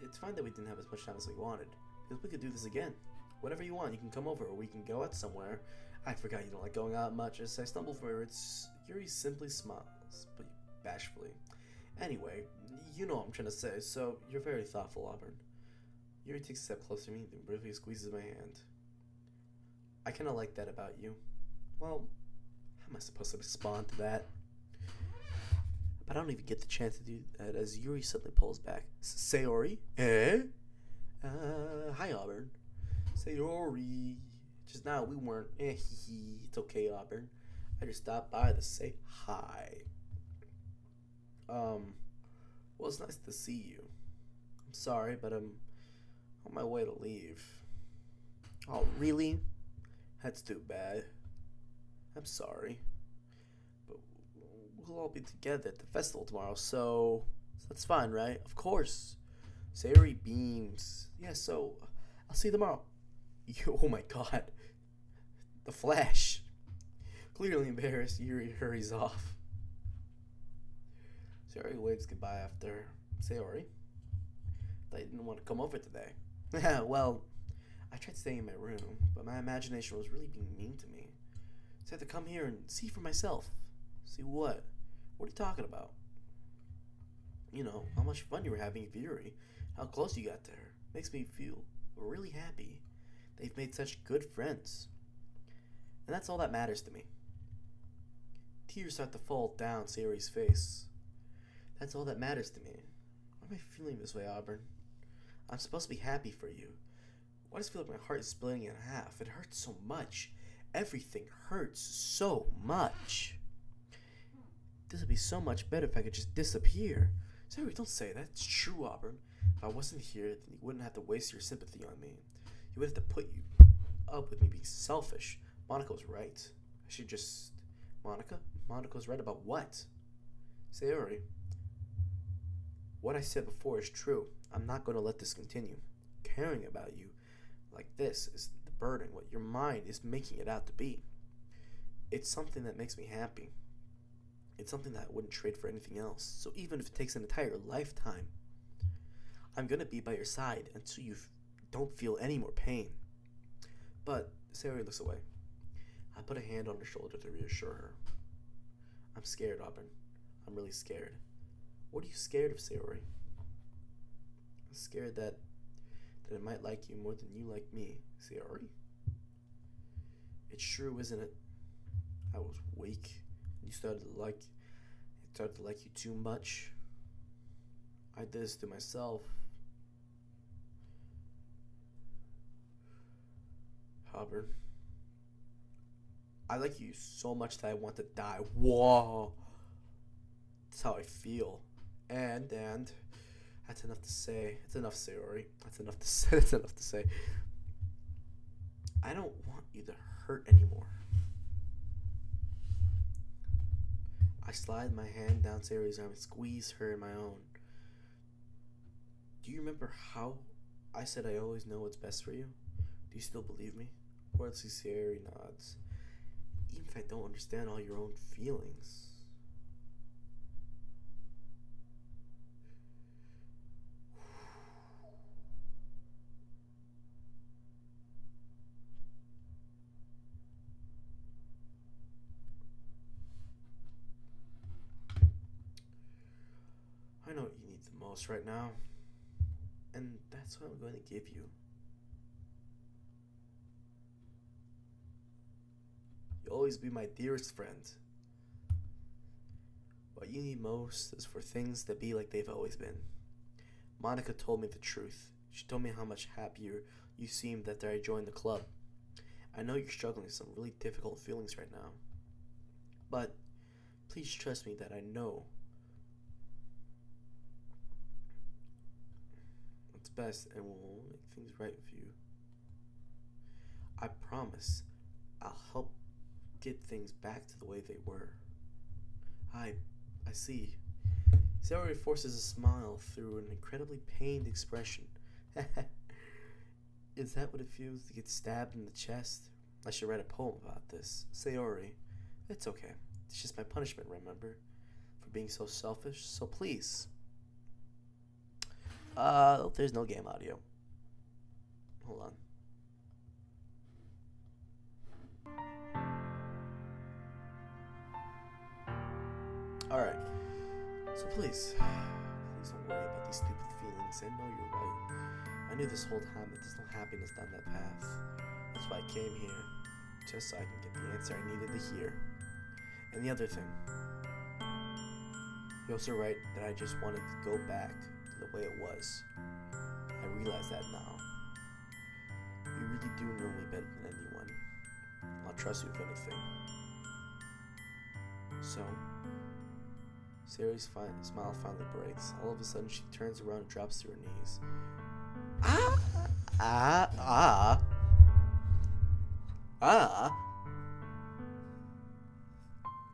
It's fine that we didn't have as much time as we wanted. Because we could do this again. Whenever you want, you can come over or we can go out somewhere. I forgot you don't like going out much. As I stumble for her, Yuri simply smiles, but bashfully. Anyway, you know what I'm trying to say, so you're very thoughtful, Auburn. Yuri takes a step closer to me and briefly squeezes my hand. I kind of like that about you. Well, how am I supposed to respond to that? But I don't even get the chance to do that as Yuri suddenly pulls back. Sayori? Eh? Hi, Auburn. Sayori. Just now we weren't. It's okay, Auburn. I just stopped by to say hi. Well, it's nice to see you. I'm sorry, but I'm on my way to leave. Oh, really? That's too bad. I'm sorry. But we'll all be together at the festival tomorrow, so that's fine, right? Of course. Sayori beams. Yeah, so I'll see you tomorrow. Oh my god. The Flash. Clearly embarrassed, Yuri hurries off. Sayori waves goodbye after. Sayori? Thought you didn't want to come over today. Well, I tried staying in my room, but my imagination was really being mean to me. So I had to come here and see for myself. See what? What are you talking about? You know, how much fun you were having with Yuri, how close you got to her. Makes me feel really happy. They've made such good friends. And that's all that matters to me. Tears start to fall down Sayori's face. That's all that matters to me. Why am I feeling this way, Auburn? I'm supposed to be happy for you. Why does it feel like my heart is splitting in half? It hurts so much. Everything hurts so much. This would be so much better if I could just disappear. Sayori, don't say that. It's true, Auburn. If I wasn't here, then you wouldn't have to waste your sympathy on me. You would have to put you up with me being selfish. Monica was right. I should just... Monica? Monica was right about what? Sayori, what I said before is true. I'm not going to let this continue. Caring about you like this is the burden, what your mind is making it out to be. It's something that makes me happy. It's something that I wouldn't trade for anything else. So even if it takes an entire lifetime, I'm going to be by your side until you don't feel any more pain. But Sayori looks away. I put a hand on her shoulder to reassure her. I'm scared, Auburn. I'm really scared. What are you scared of, Sayori? I'm scared that it might like you more than you like me, Sayori. It's true, isn't it? I was weak. You started to like you too much. I did this to myself. Auburn, I like you so much that I want to die. Whoa. That's how I feel. And that's enough to say. It's enough, Sayori. That's enough to say. That's enough to say. I don't want you to hurt anymore. I slide my hand down Sayori's arm and squeeze her in my own. Do you remember how I said I always know what's best for you? Do you still believe me? Wordlessly, Sayori nods. Even if I don't understand all your own feelings. I know what you need the most right now. And that's what I'm going to give you. You'll always be my dearest friend. What you need most is for things to be like they've always been. Monica told me the truth. She told me how much happier you seemed after I joined the club. I know you're struggling with some really difficult feelings right now. But please trust me that I know what's best and will make things right with you. I promise I'll help get things back to the way they were. I see. Sayori forces a smile through an incredibly pained expression. Is that what it feels to get stabbed in the chest? I should write a poem about this. Sayori, it's okay. It's just my punishment, remember? For being so selfish. So please. There's no game audio. Hold on. Alright. So please don't worry about these stupid feelings. I know you're right. I knew this whole time that there's no happiness down that path. That's why I came here. Just so I can get the answer I needed to hear. And the other thing. You're also right that I just wanted to go back to the way it was. I realize that now. You really do know me better than anyone. I'll trust you with anything. So, Sayori's smile finally breaks. All of a sudden, she turns around and drops to her knees.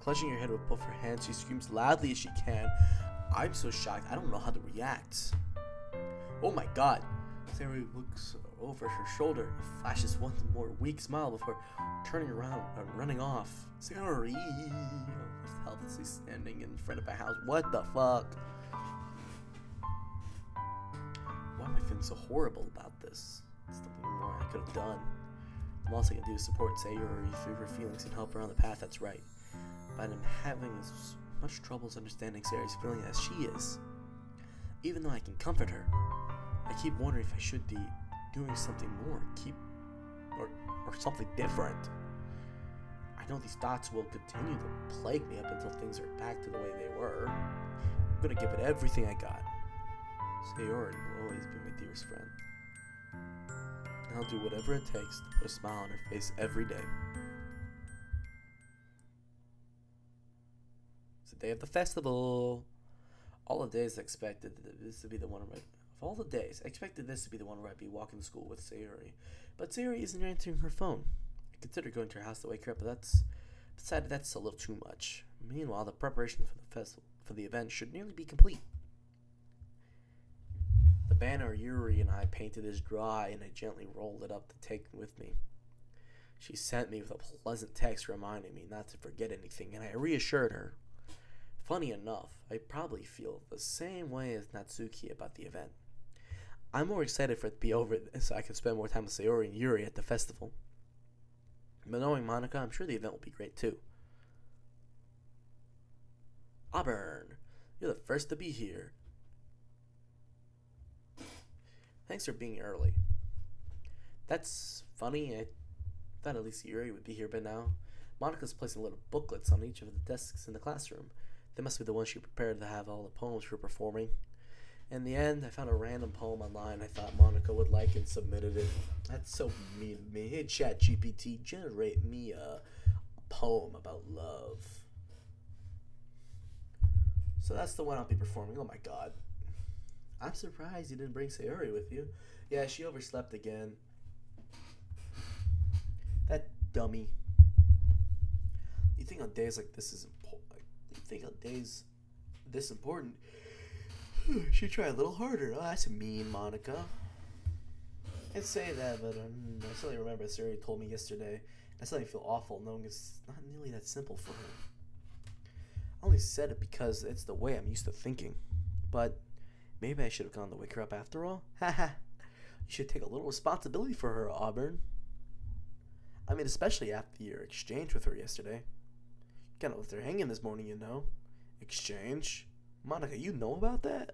Clutching her head with both her hands, she screams loudly as she can. I'm so shocked, I don't know how to react. Oh my god. Sayori looks over her shoulder and flashes one more weak smile before turning around and running off. Sayori, helplessly standing in front of a house. What the fuck? Why am I feeling something so horrible about this. There's nothing more I could have done. The most I can do is support Sayori through her feelings and help her on the path that's right. But I'm having as much trouble as understanding Sayori's feeling as she is. Even though I can comfort her, I keep wondering if I should be doing something more, or something different. I know these thoughts will continue to plague me up until things are back to the way they were. I'm gonna give it everything I got. Sayori will always be my dearest friend. And I'll do whatever it takes to put a smile on her face every day. It's the day of the festival. All the days I expected this to be the one where I expected this to be the one where I'd be walking to school with Sayori. But Sayori isn't answering her phone. I considered going to her house to wake her up, but decided that's a little too much. Meanwhile, the preparation for the event should nearly be complete. The banner Yuri and I painted is dry, and I gently rolled it up to take with me. She sent me with a pleasant text reminding me not to forget anything, and I reassured her. Funny enough, I probably feel the same way as Natsuki about the event. I'm more excited for it to be over so I can spend more time with Sayori and Yuri at the festival. But knowing Monika, I'm sure the event will be great too. Auburn, you're the first to be here. Thanks for being early. That's funny. I thought at least Yuri would be here by now. Monika's placing little booklets on each of the desks in the classroom. They must be the ones she prepared to have all the poems we were performing. In the end, I found a random poem online I thought Monika would like and submitted it. That's so mean of me. Hey, ChatGPT, generate me a poem about love. So that's the one I'll be performing. Oh my god. I'm surprised you didn't bring Sayori with you. Yeah, she overslept again. That dummy. You think on days like this is important? You think on days this important, she try a little harder. Oh, that's mean, Monika. I'd say that, but I suddenly remember Sayori told me yesterday. I suddenly feel awful knowing it's not nearly that simple for her. I only said it because it's the way I'm used to thinking. But maybe I should have gone to wake her up after all. Haha. You should take a little responsibility for her, Auburn. I mean, especially after your exchange with her yesterday. You kind of left her hanging this morning, you know. Exchange? Monika, you know about that?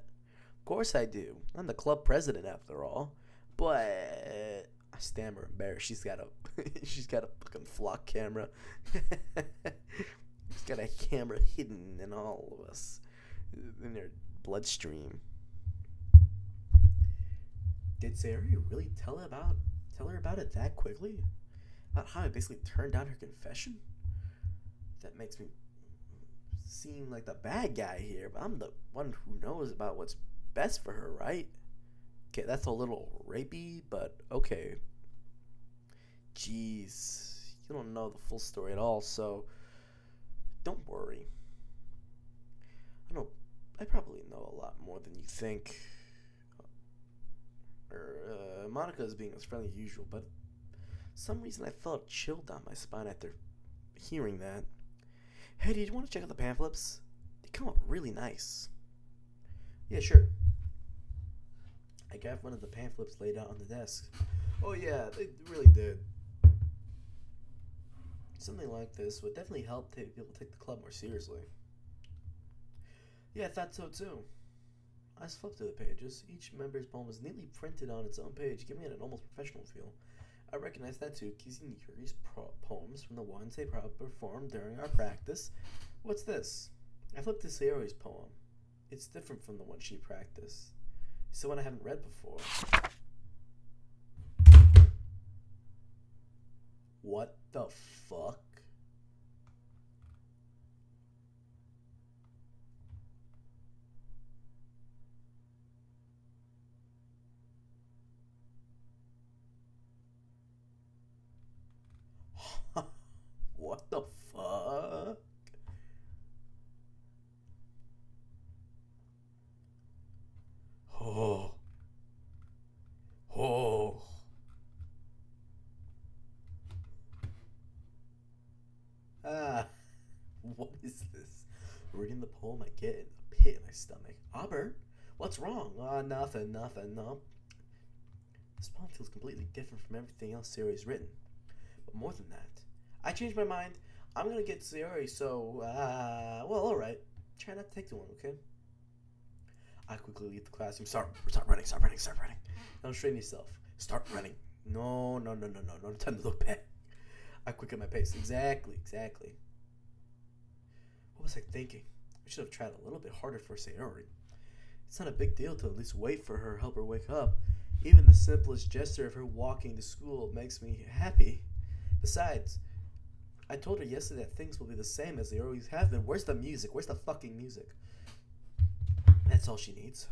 Of course I do. I'm the club president after all. But I stammer embarrassed. She's got a fucking flock camera. She's got a camera hidden in all of us. In their bloodstream. Did Sayori really tell her about it that quickly? About how I basically turned down her confession? That makes me seem like the bad guy here, but I'm the one who knows about what's best for her, right? Okay, that's a little rapey, but okay. Jeez, you don't know the full story at all, so don't worry. I probably know a lot more than you think. Monika is being as friendly as usual, but for some reason I felt chill down my spine after hearing that. Hey, do you want to check out the pamphlets? They come out really nice. Yeah, sure. I grabbed one of the pamphlets laid out on the desk. Oh yeah, they really did. Something like this would definitely help people take the club more seriously. Yeah, I thought so too. I flipped through the pages. Each member's poem was neatly printed on its own page, giving it an almost professional feel. I recognized that too, using Yuri's poems from the ones they performed during our practice. What's this? I flipped to Sayori's poem. It's different from the one she practiced. It's the one I haven't read before. What the fuck? What the fuck? Oh. Oh. Ah. What is this? Reading the poem, I get a pit in my stomach. Auburn? What's wrong? Nothing, no. This poem feels completely different from everything else Sayori's written. But more than that, I changed my mind. I'm gonna get Sayori, so, well, alright. Try not to take too long, okay? I quickly leave the classroom. Start running. Don't strain yourself. Start running. No time to look back. I quick at my pace. Exactly. What was I thinking? I should have tried a little bit harder for Sayori. It's not a big deal to at least wait for her, help her wake up. Even the simplest gesture of her walking to school makes me happy. Besides, I told her yesterday that things will be the same as they always have been. Where's the music? Where's the fucking music? That's all she needs.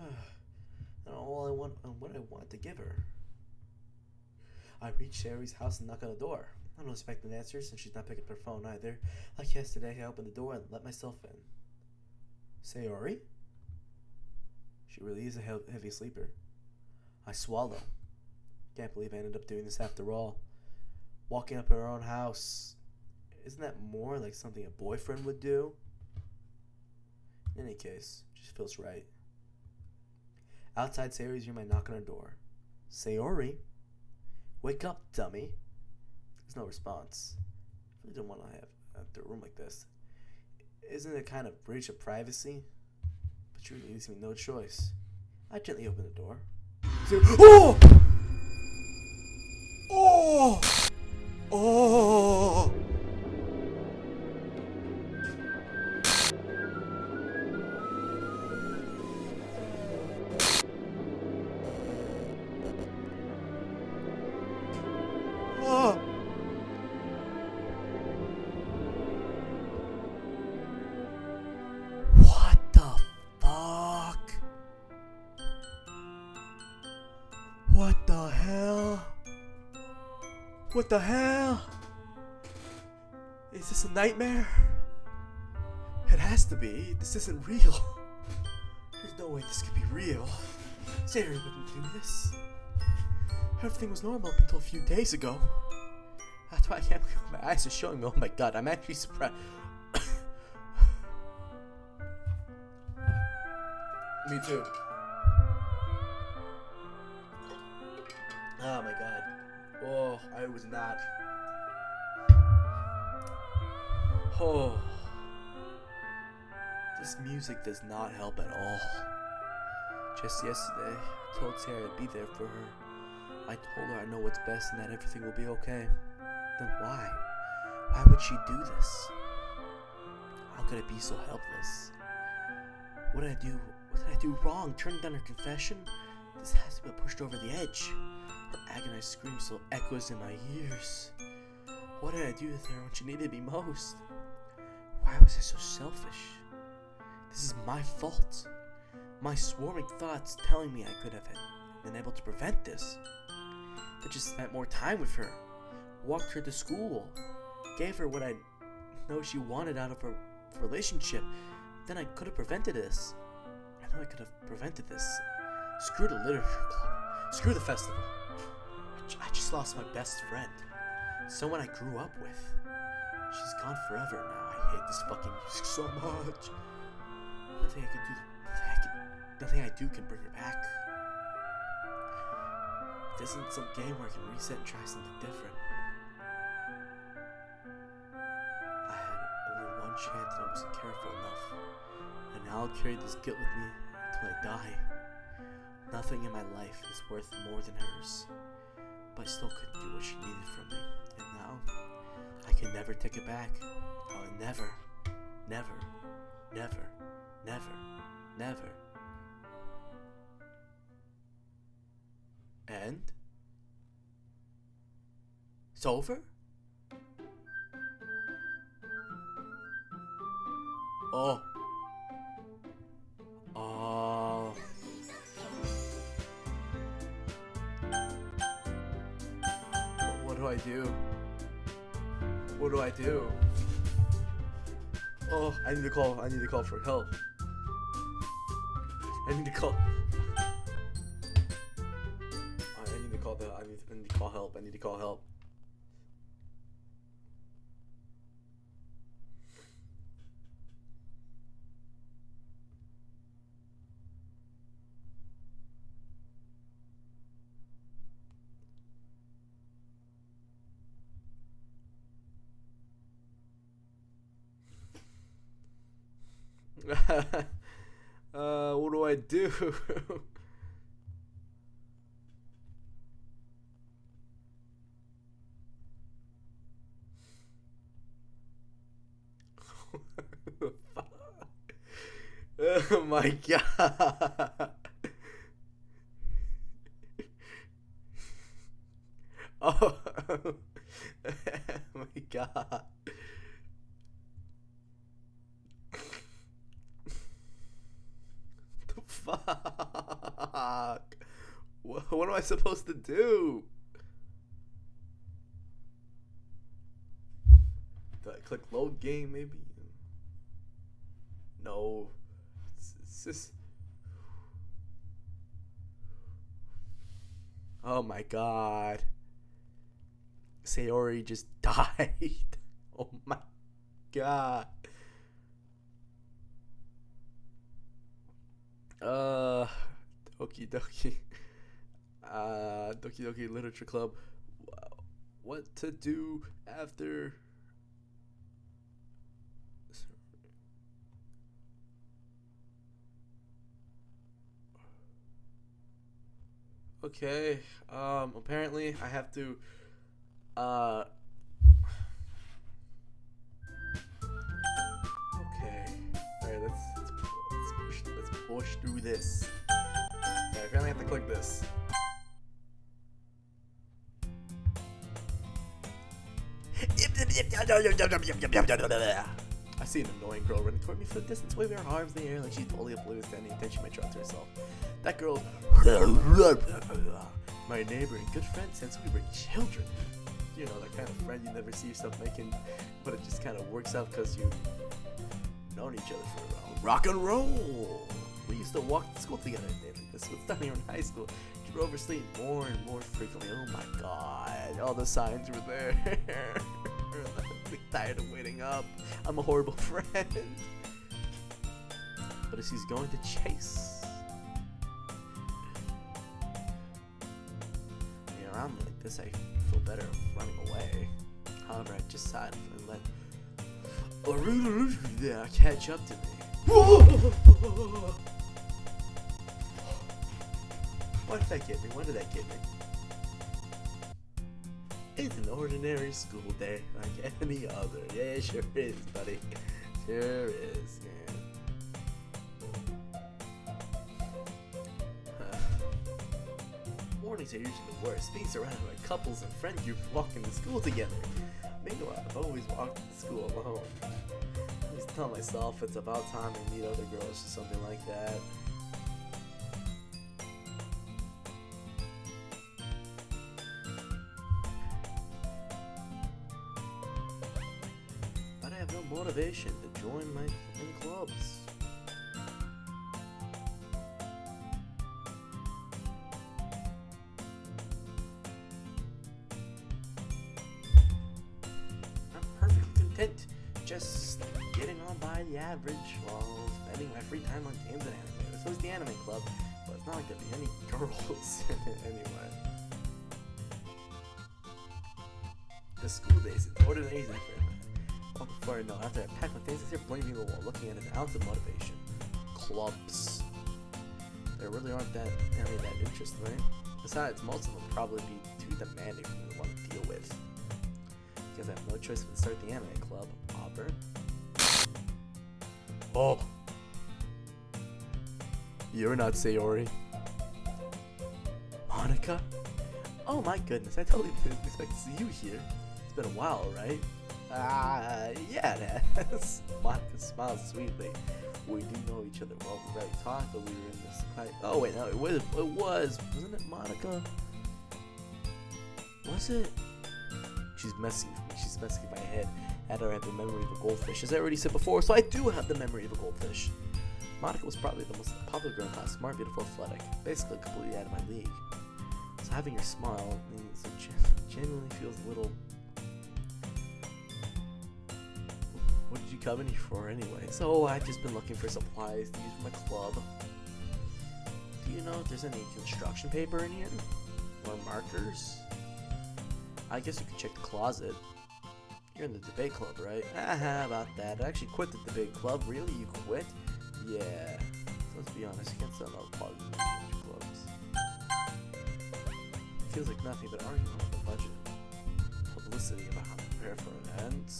And what I want to give her. I reach Sayori's house and knock on the door. I don't expect an answer since she's not picking up her phone either. Like yesterday, I opened the door and let myself in. Sayori? She really is a heavy sleeper. I swallow. Can't believe I ended up doing this after all. Walking up her own house. Isn't that more like something a boyfriend would do? In any case, it just feels right. Outside Sayori's room, I knock on her door. Sayori? Wake up, dummy. There's no response. I really don't want to have a room like this. Isn't it kind of breach of privacy? But she really leaves me no choice. I gently open the door. Oh! Oh! Oh! Oh! What the fuck? What the hell? What the hell? Is this a nightmare? It has to be. This isn't real. There's no way this could be real. Sayori wouldn't do this. Everything was normal up until a few days ago. That's why I can't believe my eyes are showing me. Oh my god, I'm actually surprised. Me too. Oh my god. Oh, I was not. Oh. This music does not help at all. Just yesterday, I told Sarah I'd be there for her. I told her I know what's best and that everything will be okay. Then why? Why would she do this? How could I be so helpless? What did I do? What did I do wrong? Turning down her confession? This has to be pushed over the edge. Her agonized scream still echoes in my ears. What did I do with her when she needed me most? Why was I so selfish? This is my fault. My swarming thoughts telling me I could have been able to prevent this. I just spent more time with her, walked her to school, gave her what I know she wanted out of her relationship. Then I could have prevented this. I know I could have prevented this. Screw the literature club. Screw the festival. I just lost my best friend. Someone I grew up with. She's gone forever now. I hate this fucking music so much. Nothing I can do. Nothing I do can bring her back. This isn't some game where I can reset and try something different. I had only one chance and I wasn't careful enough. And now I'll carry this guilt with me until I die. Nothing in my life is worth more than hers. But I still couldn't do what she needed from me. And now, I can never take it back. I'll never, never, never, never, never. And? It's over? Oh. Oh. What do I do? What do I do? Oh, I need to call for help. I need to call help. I need to call help. What do I do? Oh my god. Oh, oh my god. The fuck? What am I supposed to do? Do I click load game maybe? No. It's just... Oh my god. Sayori just died. Oh my god. Doki Doki. Doki Doki Literature Club. What to do after... Okay, apparently I have to, okay, alright, let's push through this. Okay, apparently I have to click this. I see an annoying girl running toward me for the distance, waving her arms in the air like she's totally oblivious to any attention I draw to herself. That girl, my neighbor and good friend since we were children. You know, that kind of friend you never see yourself making, but it just kind of works out because you've known each other for a while. Rock and roll! We used to walk to school together a day like this. It was down here in high school. She drove her sleep more and more frequently. Oh my god, all the signs were there. I'm tired of waiting up. I'm a horrible friend. But if she's going to chase me around like this, I feel better running away. However, I just decided to let catch up to me. Why did that get me? Why did that get me? It's an ordinary school day like any other. Yeah, it sure is, buddy. Sure is, yeah. Mornings are usually the worst. Being surrounded by couples and friend groups walking to school together. Meanwhile, I've always walked to school alone. I always tell myself it's about time I meet other girls or something like that. But I have no motivation to join my clubs. Just getting on by the average while spending my free time on games and anime. This was the anime club, but it's not like there'd be any girls in it anyway. The school days, it's ordinary effort. Well, before I know, after I pack my things, I start blinking the wall, looking at an ounce of motivation. Clubs. There really aren't that any of that interesting, right? Besides, most of them probably be too demanding for me to want to deal with. Because I have no choice but to start the anime club. Auburn. Oh. You're not Sayori. Monica? Oh my goodness, I totally didn't expect to see you here. It's been a while, right? Yeah it has. Monica smiles sweetly. We do know each other well. We barely talked, but we were in this fight. Oh wait, no, it was. Wasn't it Monica? Was it? She's messing with me. She's messing with my head. I don't have the memory of a goldfish, as I already said before, so I do have the memory of a goldfish. Monica was probably the most popular girl in class, smart, beautiful, athletic, basically completely out of my league. So having her smile means it genuinely feels a little... What did you come in here for anyway? So I've just been looking for supplies to use for my club. Do you know if there's any construction paper in here? Or markers? I guess you could check the closet. You're in the debate club, right? About that. I actually quit the debate club. Really? You quit? Yeah. So let's be honest, you can't sell no parties in literature clubs. It feels like nothing but arguing over the budget. Publicity about how to prepare for events.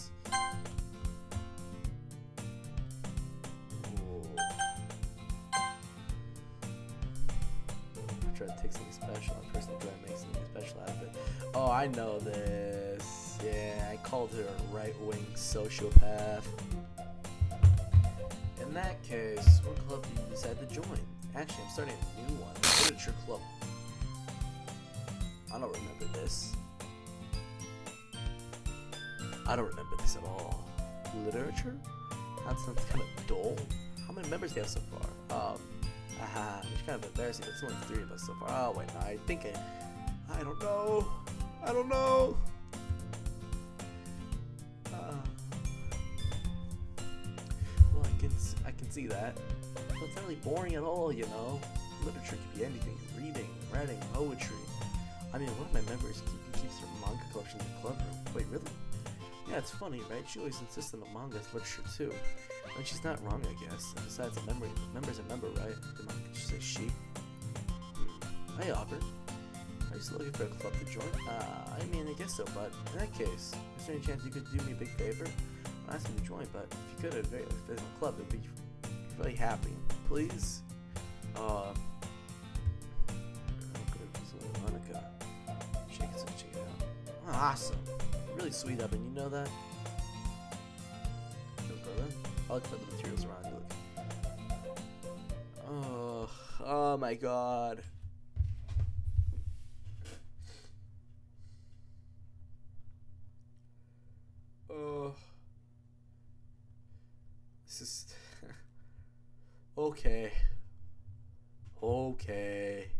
Try to take something special. I personally try to make something special out of it. Oh, I know this. Yeah, I called her a right-wing sociopath. In that case, what club do you decide to join? Actually, I'm starting a new one. Literature club. I don't remember this. I don't remember this at all. Literature? That sounds kind of dull. How many members do you have so far? It's kind of embarrassing, but it's only 3 of us so far. Oh, wait, no, I don't know. I don't know. Well, I can see that. But it's not really boring at all, you know. Literature could be anything. Reading, writing, poetry. I mean, one of my members keeps her manga collection in the club room. Wait, really? Yeah, it's funny, right? She always insists on the manga's literature too. And she's not wrong, I guess. And besides, a member's a member, right? Did I say she? Hey, Albert. Are you still looking for a club to join? I mean, I guess so, but in that case, is there any chance you could do me a big favor? I'm asking you to join, but if you could, if there's a club, I'd be really happy. Please? Monica. Check it out. Oh, awesome. Really sweet of it, you know that? I'll look for the materials around you. Oh my god. Oh. This is... Okay. Okay.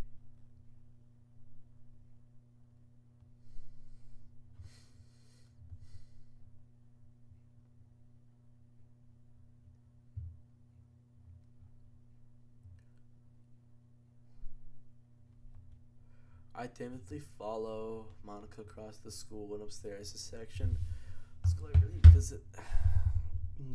I timidly follow Monica across the school and upstairs to section. School I really visit.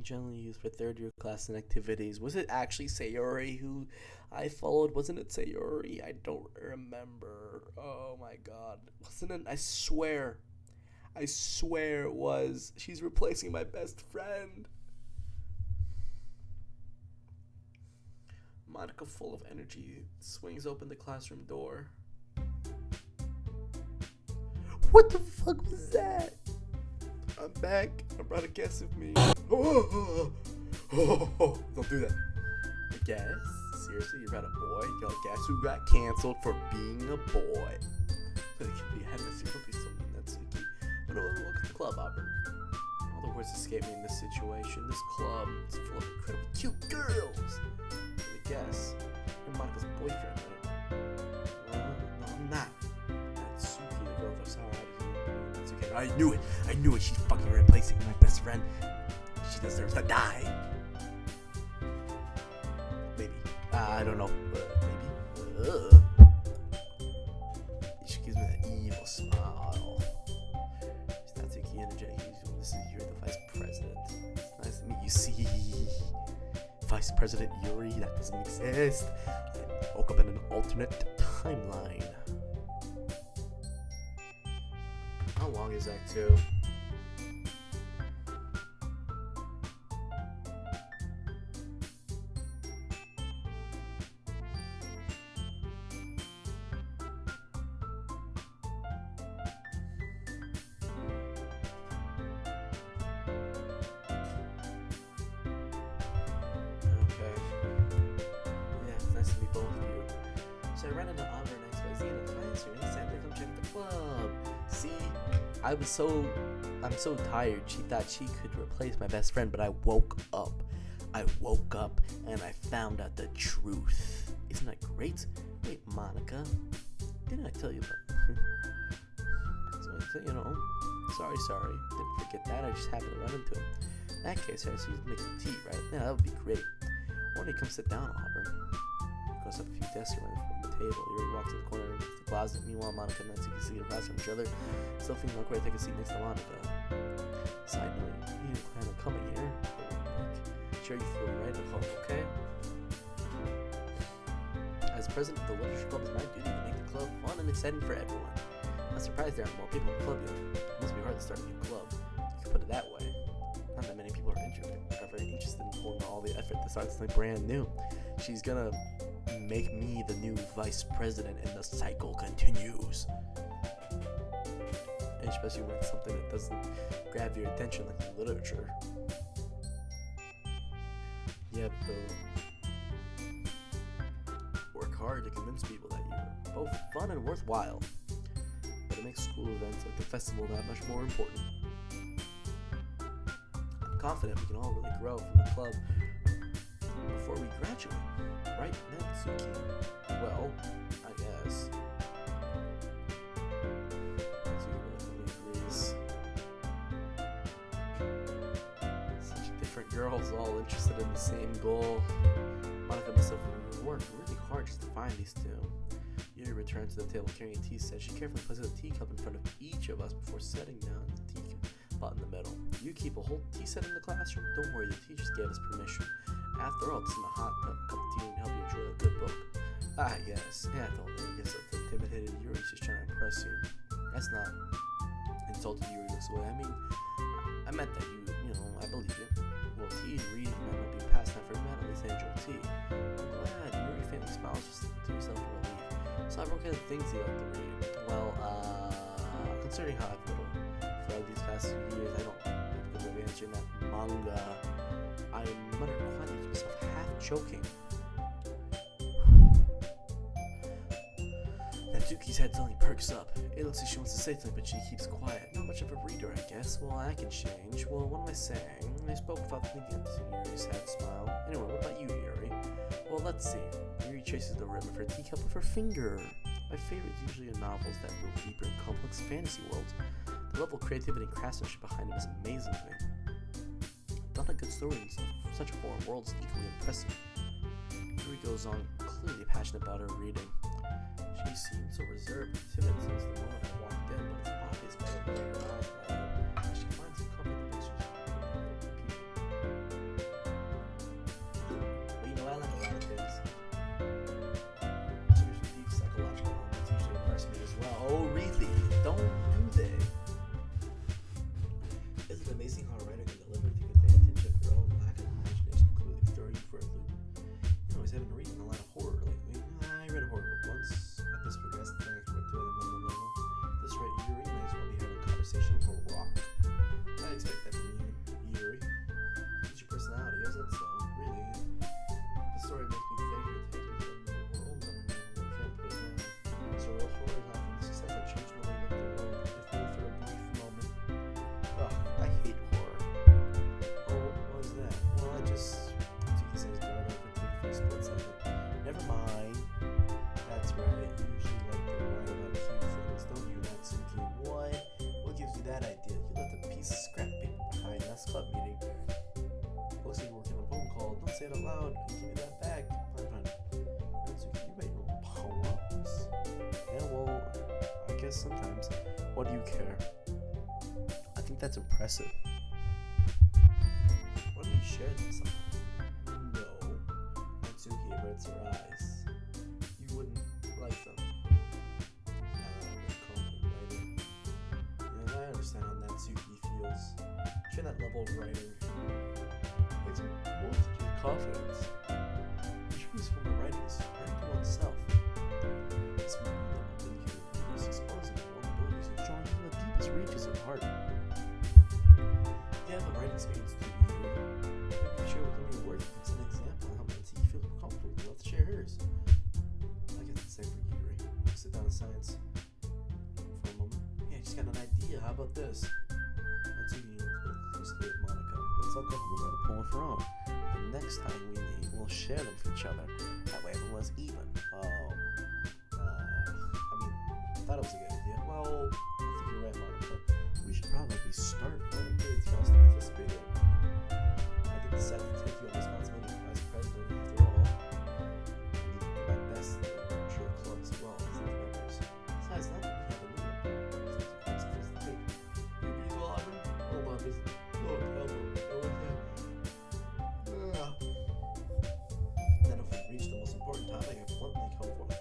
Generally used for third year class and activities. Was it actually Sayori who I followed? Wasn't it Sayori? I don't remember. Oh my god. Wasn't it? I swear it was. She's replacing my best friend. Monica, full of energy, swings open the classroom door. What the fuck was that? I'm back. I brought a guest with me. Don't do that. A guest? Seriously, you brought a boy? Yo, guess who got canceled for being a boy? But it can be hemisphere. Don't be something that's icky. But look at the club, Albert. All the words escape me in this situation. This club is full of incredibly cute girls. But guess you're Monica's boyfriend, right? No, I'm not. That's Suki, the girl that's how that's okay. I knew it. She's fucking replacing my best friend. She deserves to die. Maybe. I don't know. Maybe. She gives me that evil smile. She's not taking energetic. You're the vice president. Nice to meet you. See, Vice President Yuri. That doesn't exist. I woke up in an alternate timeline. How long is that too? So I ran into Auburn XYZ in a classroom and he said to come check the club. See, I'm so tired. She thought she could replace my best friend, but I woke up and I found out the truth. Isn't that great? Wait, Monica, didn't I tell you about so, you know, sorry. Didn't forget that. I just happened to run into him. In that case, I see you make some tea, right? Yeah, that would be great. Why don't you come sit down, Auburn? Goes up a few desks around the table. Yuri walks to the corner of the closet. Meanwhile, Monica and Nancy can see across from each other. Still feeling awkward, take a seat next to Monica. Side note, you didn't plan on coming here. Sure, you feel right at home, okay? president of the literature club, it's my duty to make the club fun and exciting for everyone. I'm surprised there aren't more people in the club yet. It must be hard to start a new club. You could put it that way. Not that many people are very interested in pulling all the effort to start something brand new. She's gonna make me the new vice president and the cycle continues. And especially when it's something that doesn't grab your attention like literature. You have to work hard to convince people that you're both fun and worthwhile. But it makes school events like the festival that much more important. I'm confident we can all really grow from the club before we graduate. Right, Natsuki? Well, I guess. Natsuki really agrees. Such different girls, all interested in the same goal. Monica must have worked really hard just to find these two. Yuri returned to the table carrying a tea set. She carefully places a teacup in front of each of us before setting down the teapot in the middle. You keep a whole tea set in the classroom? Don't worry, the teachers gave us permission. After all, it's in a hot cup of tea and help you enjoy a good book. Ah, yes. Yeah, I told you. I guess that's intimidated Yuri. She's trying to impress you. That's not insulted Yuri looks away. I mean, I meant that you know, I believe you. Well, tea and reading might not be a pastime for everyone, at least I enjoy tea. I'm glad. Yuri faintly smiles just to yourself in relief. So everyone kind of things you like to read. Well, considering how I've little for these past few years, I don't have a good way of answering that. Manga. I muttered quietly to myself, half joking. Natsuki's head suddenly perks up. It looks like she wants to say something, but she keeps quiet. Not much of a reader, I guess. Well, I can change. Well, what am I saying? I spoke without thinking to Yuri's sad smile. Anyway, what about you, Yuri? Well, let's see. Yuri traces the rim of her teacup with her finger. My favorite is usually in novels that go deeper in complex fantasy worlds. The level of creativity and craftsmanship behind them is amazing to me. Done a good story in such a foreign world is equally impressive. Yuri goes on, clearly passionate about her reading. She seemed so reserved and timid since the moment I walked in, but it's obvious by the way her eyes light up. She finds some comfort in the pictures of people. Well, you know, I like a lot of things. Seriously, deep psychological elements usually impress me as well. Oh, really? Don't do they? Isn't it amazing how a writer can deliver to advantage of your own lack of imagination, completely throwing you for a loop? You know, I haven't been reading a lot of horror lately. I read a horror book once. At this progressed, then I went to another level. This right, Yuri might as well be having a conversation with a rock. I expect that from you, Yuri. It's your personality, isn't it? So, really, if the story makes me think or takes me from the world, then I can't put it down. So, real horror is often the success that changed the way I look at the world, if only for a brief moment. Ugh, I hate horror. Oh, what was that? Well, I just took his eyes down over for a split second. Never mind. That's right. You usually like to write about cute things, don't you, Natsuki? What? What gives you that idea? You left a piece of scrap paper behind last club meeting. Looks like you're working on a poem called Don't Say It Out Loud. I'll give you that back. Fine. Natsuki, you write your poems? Yeah, well, I guess sometimes. What do you care? I think that's impressive. Why don't you share them somehow? No. Natsuki averts her eyes. You wouldn't like them. Yeah, I understand how Natsuki feels. Share that level of writing. It's more to do with confidence. The truth from the writing is writing to oneself. This moment that I've been here is exposing vulnerabilities and showing you the deepest reaches of the heart. Yeah, the writing experience too. Maybe you share with them your work and set an example and help Natsuki feel comfortable enough to share hers. I guess the same for Yuri. We'll sit down in science for a moment. Hey, I just got an idea. How about this? Natsuki looked closely at Monica. Let's all go home and write a poem of her own. The next time we meet, we'll share them for each other. That way everyone's even. I thought it was a good idea. Well, I think you're right, Monica. We should probably start writing grades for us to participate in. I think it's sad to take you on responsibility as vice president after all. I need to do my best to nurture the club as well as the members. Besides, not that we have a leader. It's a consequence to take. You agree as well, Aubrey? Hold on, this. No problem. Then if we reach the most important topic, I bluntly come forward.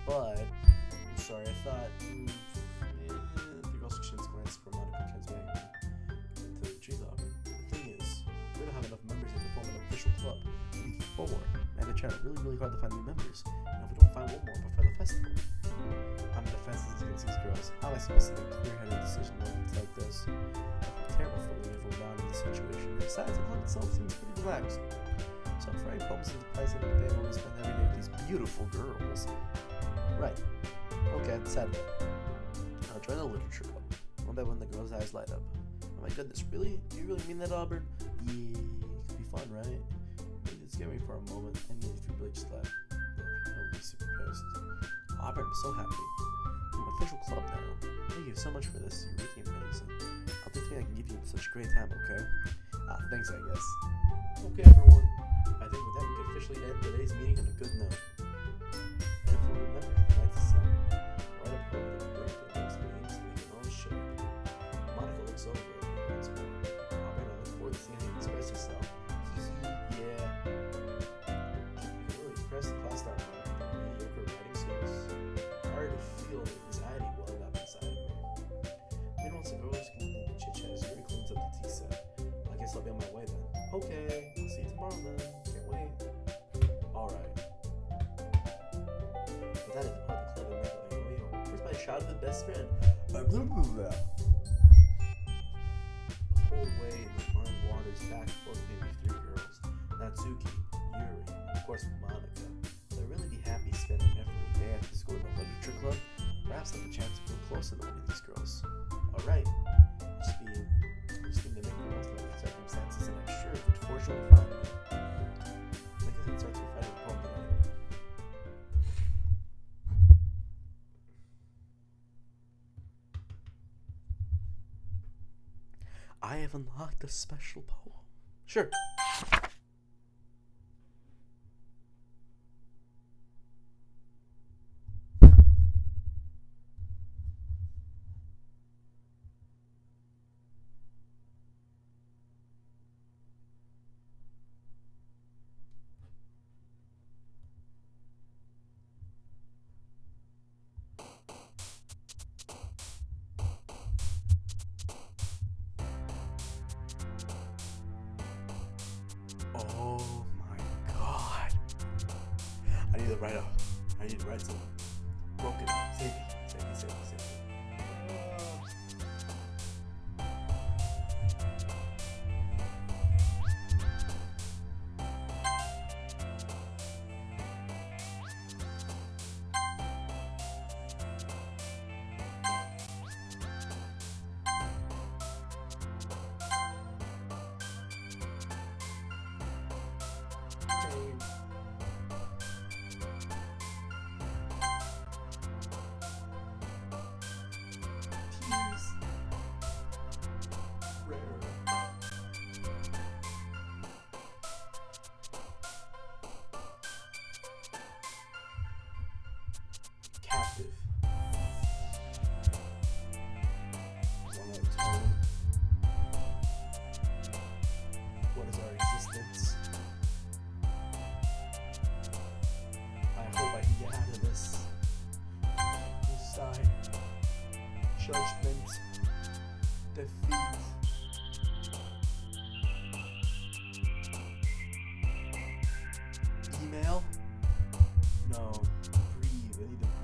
but I'm sorry, I thought the girls exchange glance for Monica Ken's magazine. To the tree though. The thing is, we don't have enough members yet to form an official club. We need 4. And they're trying really hard to find new members. And if we don't find one more before the festival, I'm defenseless against these girls. How am I supposed to make a clear-headed decision when it's like this? I feel terrible for leaving everyone down in this situation. And besides, the club itself seems pretty relaxed. So for any problems with the price of the pay, I want to spend every day with these beautiful girls. Right. Okay, Saturday. I'll join the literature club. One by one, the girls' eyes light up. Oh my goodness, really? Do you really mean that, Albert? Yeah, it could be fun, right? Maybe it's scare me for a moment. I mean, if you really just left, I would be super pissed. Albert, I'm so happy. I'm an official club now. Thank you so much for this. You're really amazing. I'll do everything I can give you such a great time, okay? Thanks, I guess. Okay, everyone. I think with that, we can officially end today's meeting on a good note. And if you remember, tonight's assignment, write a poem that will bring to the next meeting so we can all share. Monica looks over at me once more. Albert, I look forward to seeing you express yourself. Yeah. You can really impress the class star Monica with your mediocre writing skills. I already feel the anxiety welling up inside of me. Maybe once the girls continue to chit-chat as Yuri cleans up the tea set. I guess I'll be on my way then. Okay, I'll see you tomorrow then. Can't wait. Alright. With that, I depart the club and make my way home. First, my childhood best friend. The whole way, my mind wanders back and forth between 3 girls. Natsuki, Yuri, and of course Monica. Would I really be happy spending every day after school in the literature club? Perhaps I'll have a chance to grow closer to one of these girls. Alright. Just need to make the most of the circumstances, and I'm sure it would fortunately find me. I guess it starts with fighting home tonight. I have unlocked a special poem. Sure. Oh my god. I need to write something. Broken. Save me. Captive. Monotone. What is our existence? I hope I can get out of this. Sign. Judgment. Defeat. Email? No. Breathe. I need to breathe.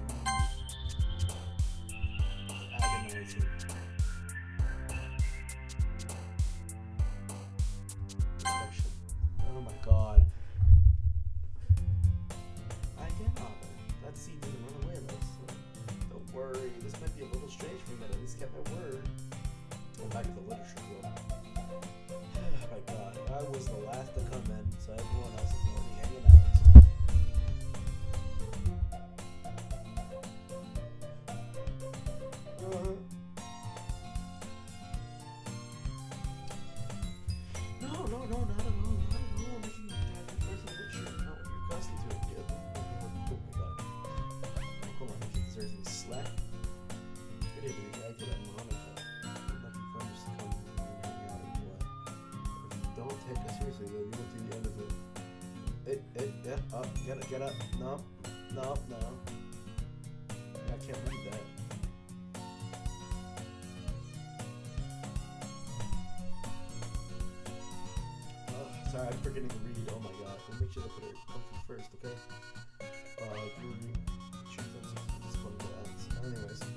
Agonizing. Reflection. Oh my god. I get on it. That seed didn't run away, though. Don't worry. This might be a little strange for me, but at least kept my word. Go back to the literature club. Oh my god. I was the last to come in, so everyone else is already hanging out. No, not at all. Making that person literature, not what you're accustomed to. Yeah. Oh my god. Come on, if he deserves any slack. Good day to the guy to that Monica. Good lucky friend just to come and hang out and what. If you don't take us seriously, though, you won't see the end of it. Yeah, up, get up. No. Sorry, I'm forgetting to read. Oh my god. We'll make sure to put it comfy first, okay? Jewelry. Choose this one balance. Anyways, I'm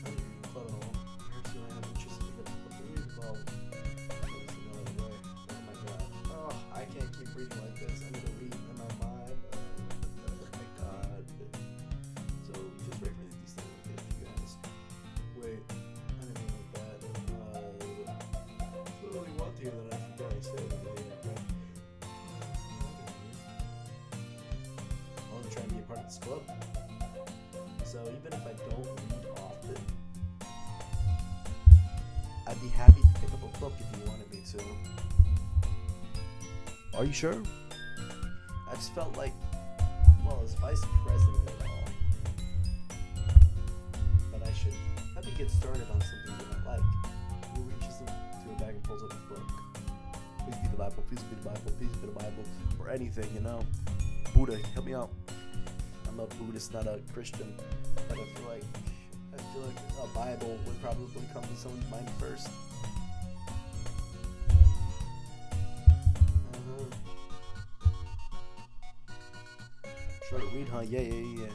reading club and all. Perhaps I am interested to get a book to read involved. There's no other way. Oh my god. Oh, I can't keep reading like this. I'm gonna read in my mind. Oh my god. So, just wait for these things to get you guys. Wait. I didn't mean like that. I really want to hear that I forgot I said it. I'm trying to be a part of this club. So even if I don't read often, I'd be happy to pick up a book if you wanted me to. Are you sure? I just felt like, well, as vice president and all, that I should help you get started on something you might like. He reaches into a bag and pulls up a book. Please be the Bible, please be the Bible, please be the Bible, or anything, you know. Buddha, help me out. I'm a Buddhist, not a Christian, but I feel like a Bible would probably come to someone's mind first. Try to read, huh? Yeah.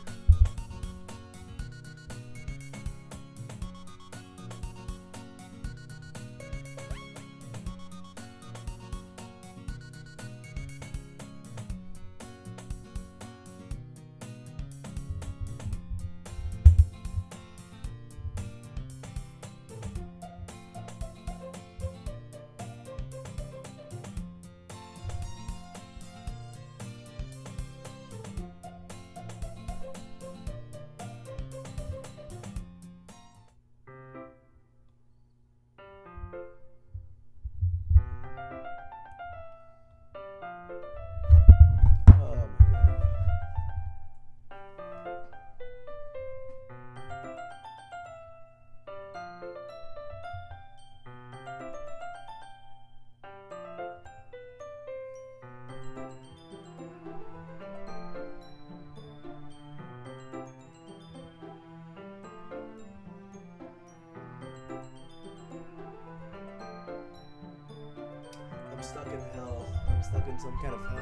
I'm stuck in hell. I'm stuck in some kind of hell.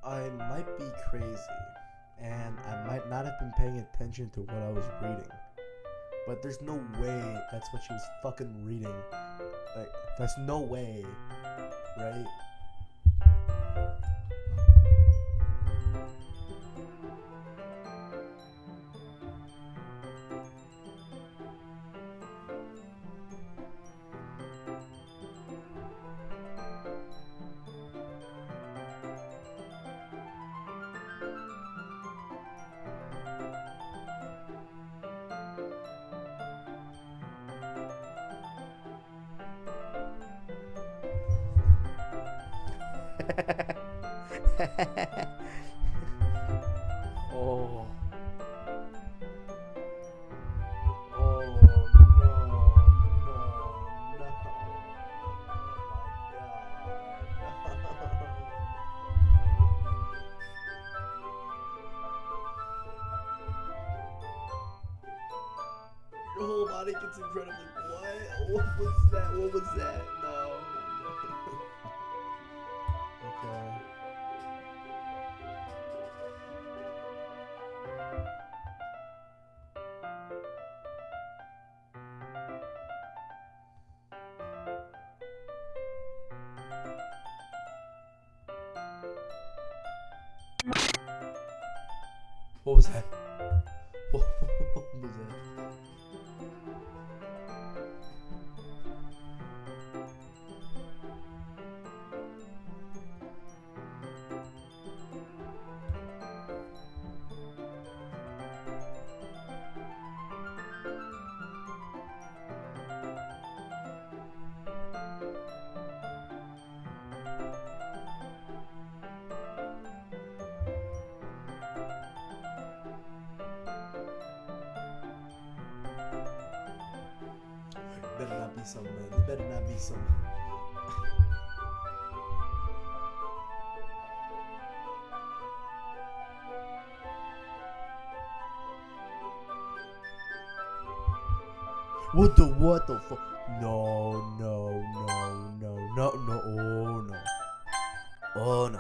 I might be crazy, and I might not have been paying attention to what I was reading, but there's no way that's what she was fucking reading. Like, that's no way, right? Oh. Oh no, no, no. Oh my god. Your whole body gets incredibly what? What was that? What was that? No. Okay. What was that? What was that? Better not be some. This better not be some. What the fuck? No. Oh no. No.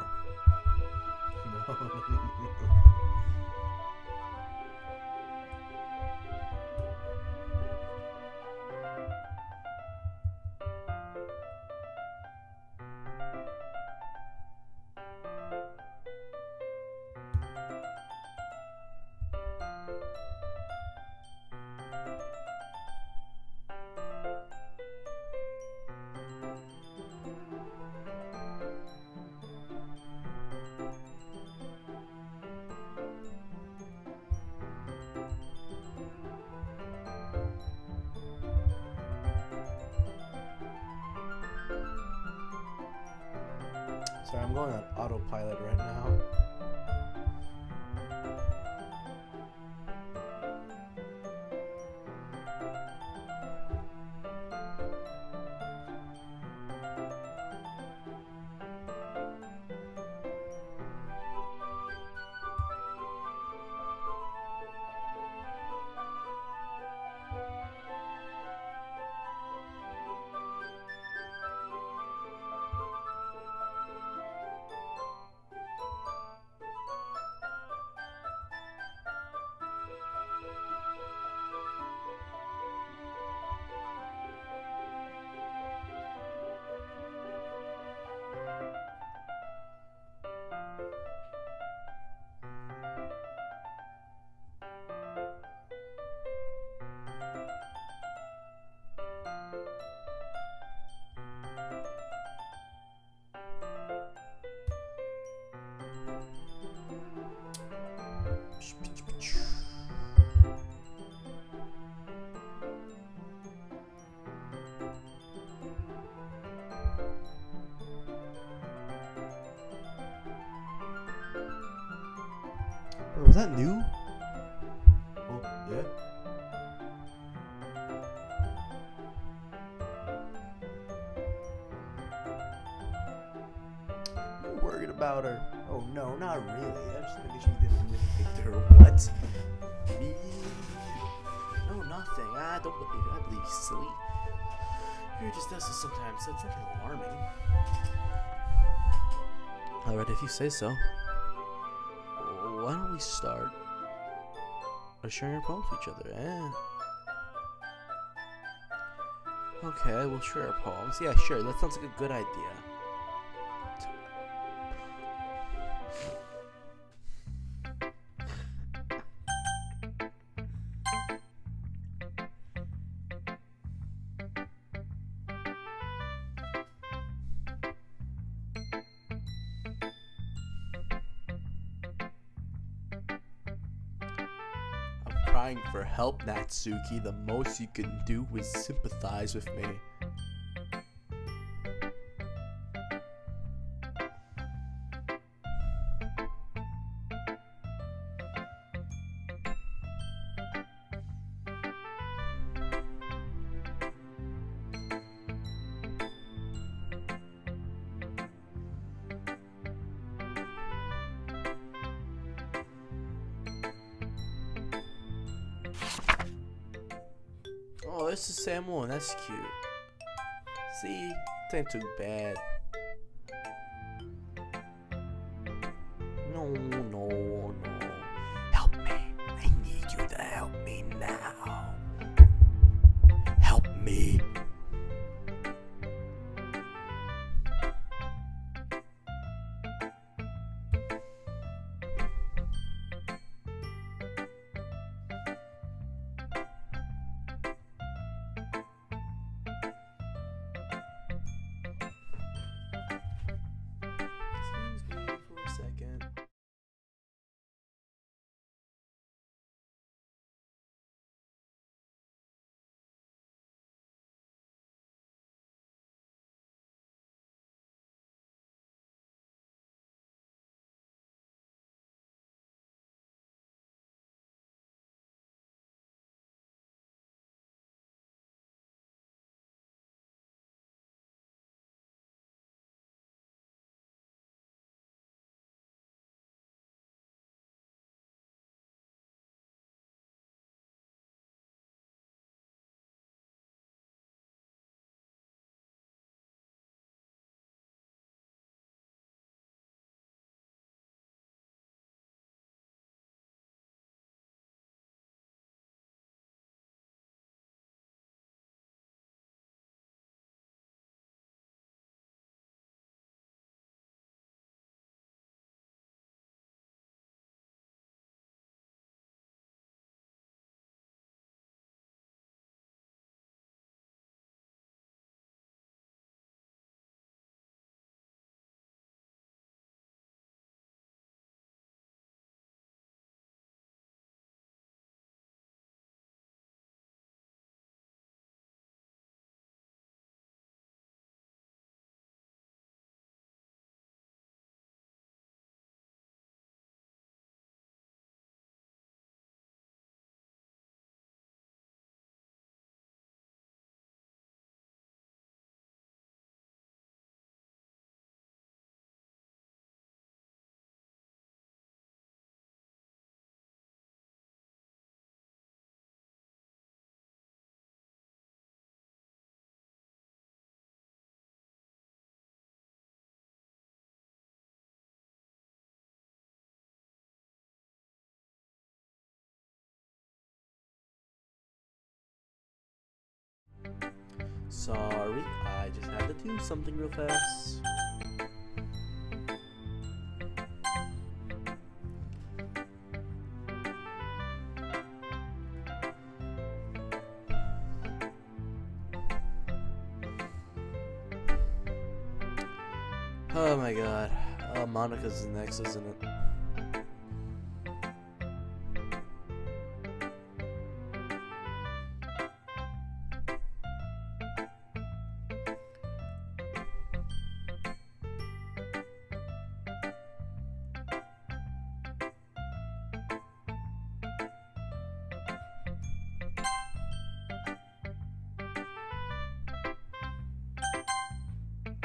Sorry, I'm going on autopilot right now. Bro, was that new? Oh, yeah. You worried about her? Oh no, not really. I just think she didn't really her. What? Me? No, nothing. I don't believe it. I believe he's silly. He just does this sometimes, so it's nothing alarming. Alright, if you say so. Why don't we start by sharing our poems with each other? Okay, we'll share our poems. Yeah, sure. That sounds like a good idea. Crying for help, Natsuki. The most you can do is sympathize with me. Oh, this is Sam one. That's cute. See, it ain't too bad. No. Help me. I need you to help me now. Help me. Sorry, I just had to do something real fast. Oh my god. Monica's next, isn't it?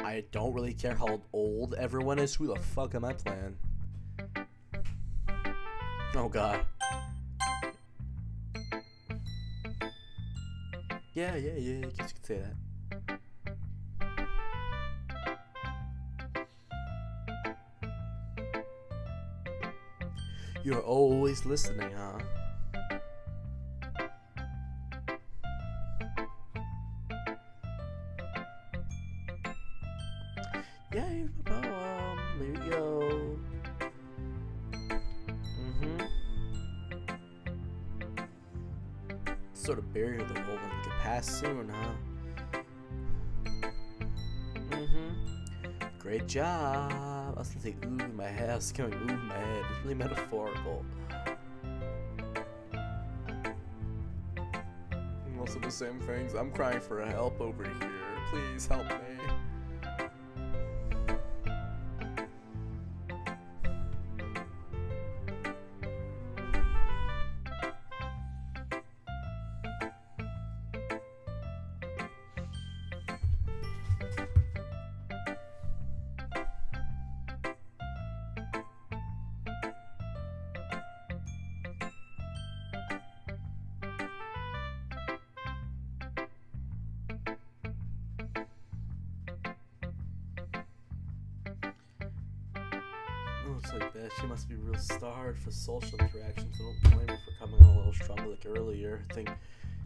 I don't really care how old everyone is. Who the fuck am I playing? Oh god. Yeah, I guess you could say that. You're always listening, huh? Yeah, here's my poem. There you go. Sort of barrier the whole and get past soon, huh? Great job. I was gonna say ooh in my head. I was going ooh in my head. It's really metaphorical. Most of the same things. I'm crying for help over here. Please help me. Looks like that. She must be real starved for social interaction, so don't blame her for coming on a little strong like earlier. I think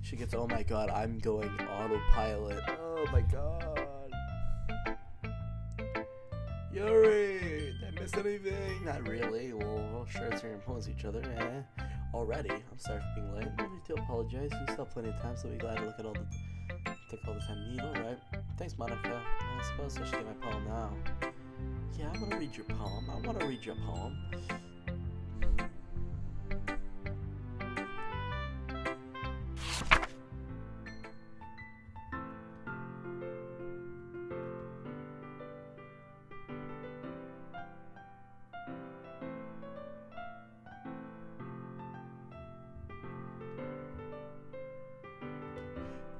she gets, oh my god, I'm going autopilot. Oh my god. Yuri, did I miss anything? Not really. Well, shirts are influence each other. Already. I'm sorry for being late. No need to apologize. We still have plenty of time, so we're glad to look at all the time you need. Alright. Thanks, Monica. I suppose I should get my poem now. Yeah, I'm gonna read your poem. I wanna read your poem.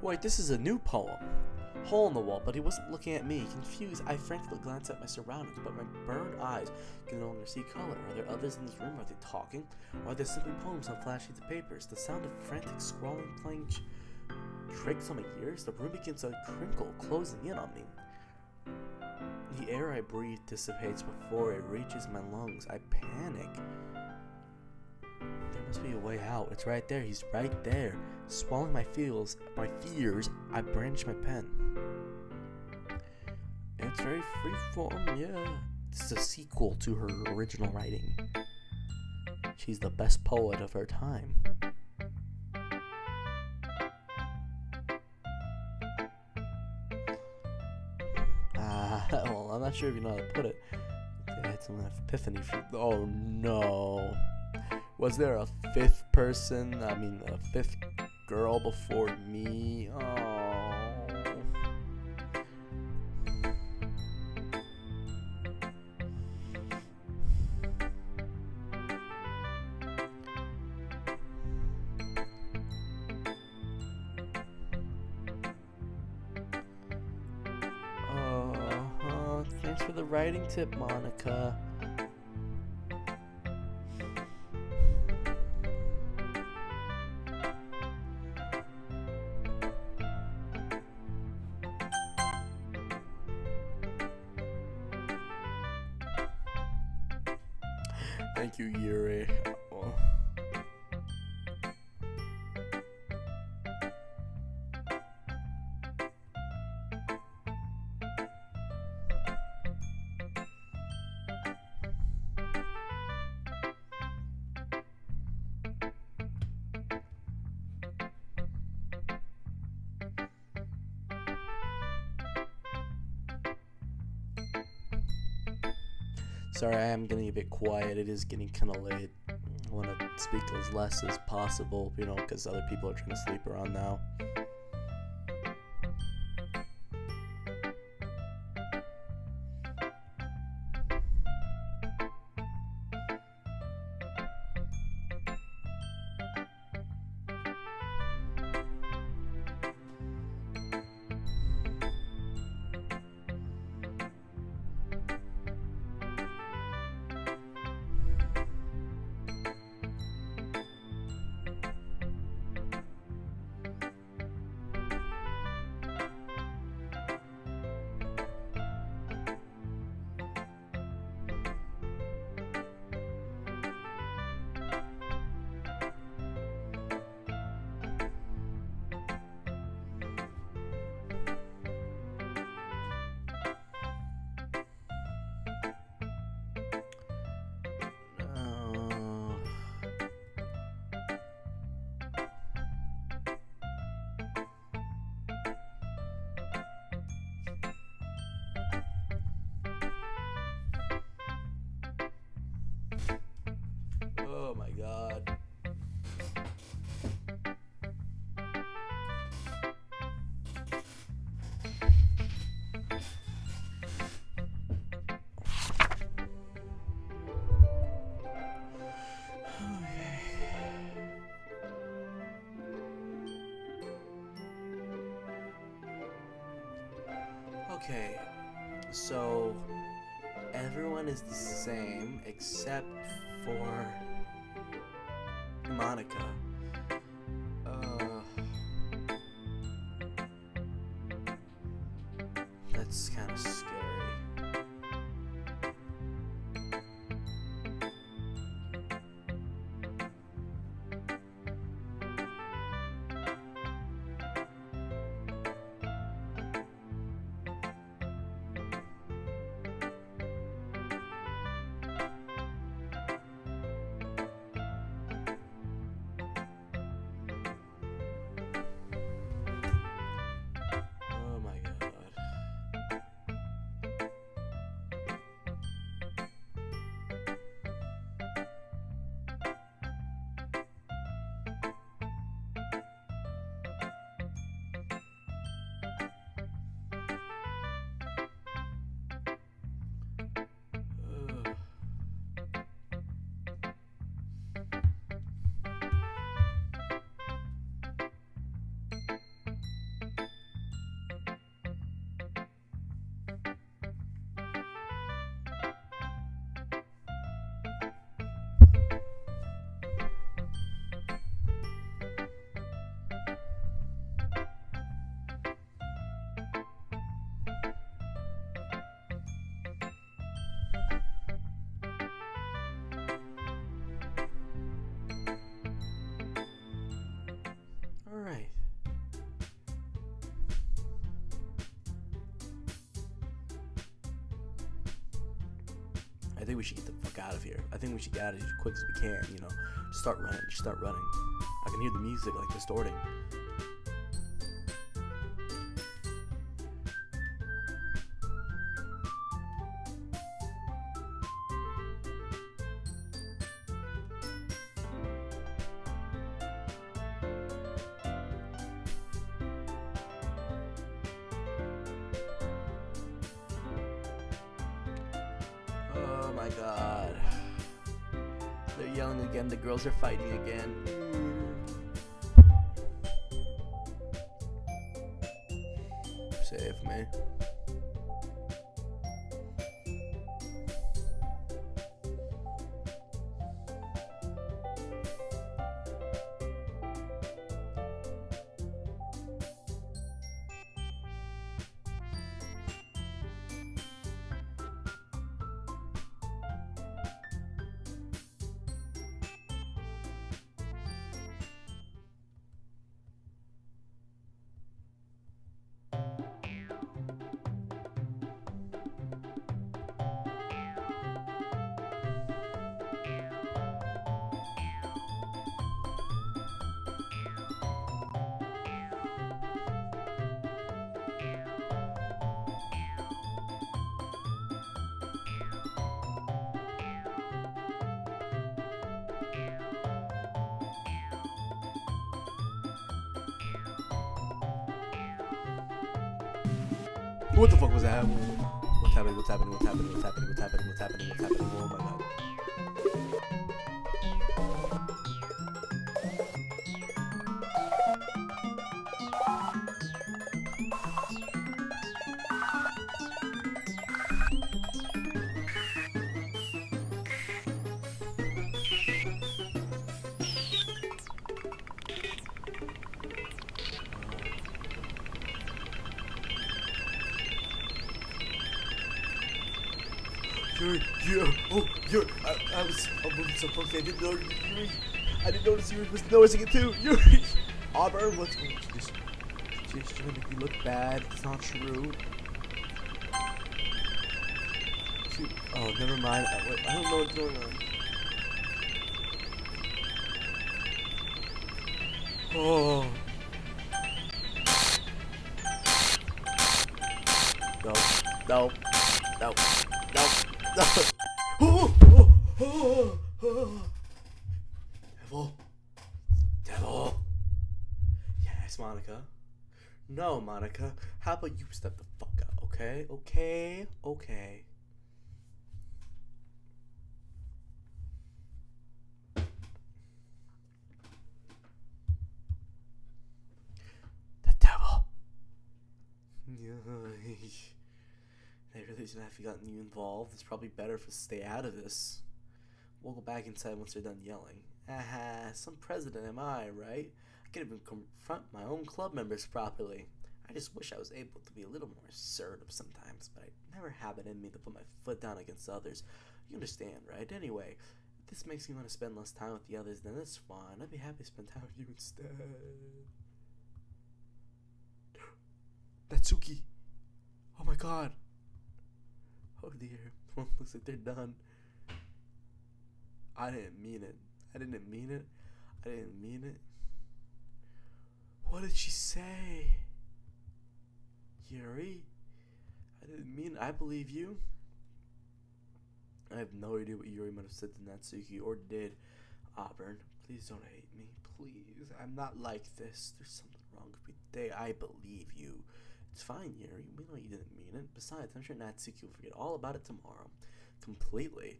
Wait, this is a new poem. Hole in the wall, but he wasn't looking at me. Confused, I frantically glanced at my surroundings, but my burned eyes could no longer see color. Are there others in this room? Are they talking? Or are they simply poems on flash sheets of papers? The sound of frantic scrawling playing tricks on my ears? The room begins to crinkle, closing in on me. The air I breathe dissipates before it reaches my lungs. I panic. There must be a way out. It's right there. He's right there. Swallowing my fears, I brandish my pen. And it's very freeform, yeah. This is a sequel to her original writing. She's the best poet of her time. Well, I'm not sure if you know how to put it. I had some epiphany. Oh no. Was there a fifth girl before me? Oh. Thanks for the writing tip, Monica. Thank you, Yuri. Oh. Sorry, I am getting a bit quiet. It is getting kind of late. I want to speak as less as possible, because other people are trying to sleep around now. Oh my god. Okay, so everyone is the same except for Monica. That's kind of scary. Oh my god. Ugh. All right. I think we should get the fuck out of here. I think we should get out of here as quick as we can, Just start running. Just start running. I can hear the music like distorting. Oh my god. They're yelling again. The girls are fighting again. Save me. What the fuck was that? What's happening? What's happening? What's happening? What's happening? What's happening? What's happening? What's happening? Oh my god. I was moving so close. I didn't notice Yuri. I didn't notice Yuri was noticing it too. Yuri! Auburn, what's going on? Just trying to make you look bad. It's not true. Oh, never mind. Wait, I don't know what's going on. Oh. No. No. No. No. No. Oh, oh, oh, oh. Devil. Devil. Yes, Monica. No, Monica. How about you step the fuck out, okay? Okay? Okay. The devil. They really shouldn't have gotten you involved. It's probably better if we stay out of this. We'll go back inside once they're done yelling. Some president am I, right? I can't even confront my own club members properly. I just wish I was able to be a little more assertive sometimes, but I never have it in me to put my foot down against others. You understand, right? Anyway, if this makes me want to spend less time with the others, then that's fine. I'd be happy to spend time with you instead. Natsuki! Oh my god! Oh dear. Looks like they're done. I didn't mean it. I didn't mean it. I didn't mean it. What did she say? Yuri? I didn't mean it. I believe you. I have no idea what Yuri might have said to Natsuki or did. Auburn, please don't hate me. Please. I'm not like this. There's something wrong with me today. I believe you. It's fine, Yuri. We know you didn't mean it. Besides, I'm sure Natsuki will forget all about it tomorrow. Completely.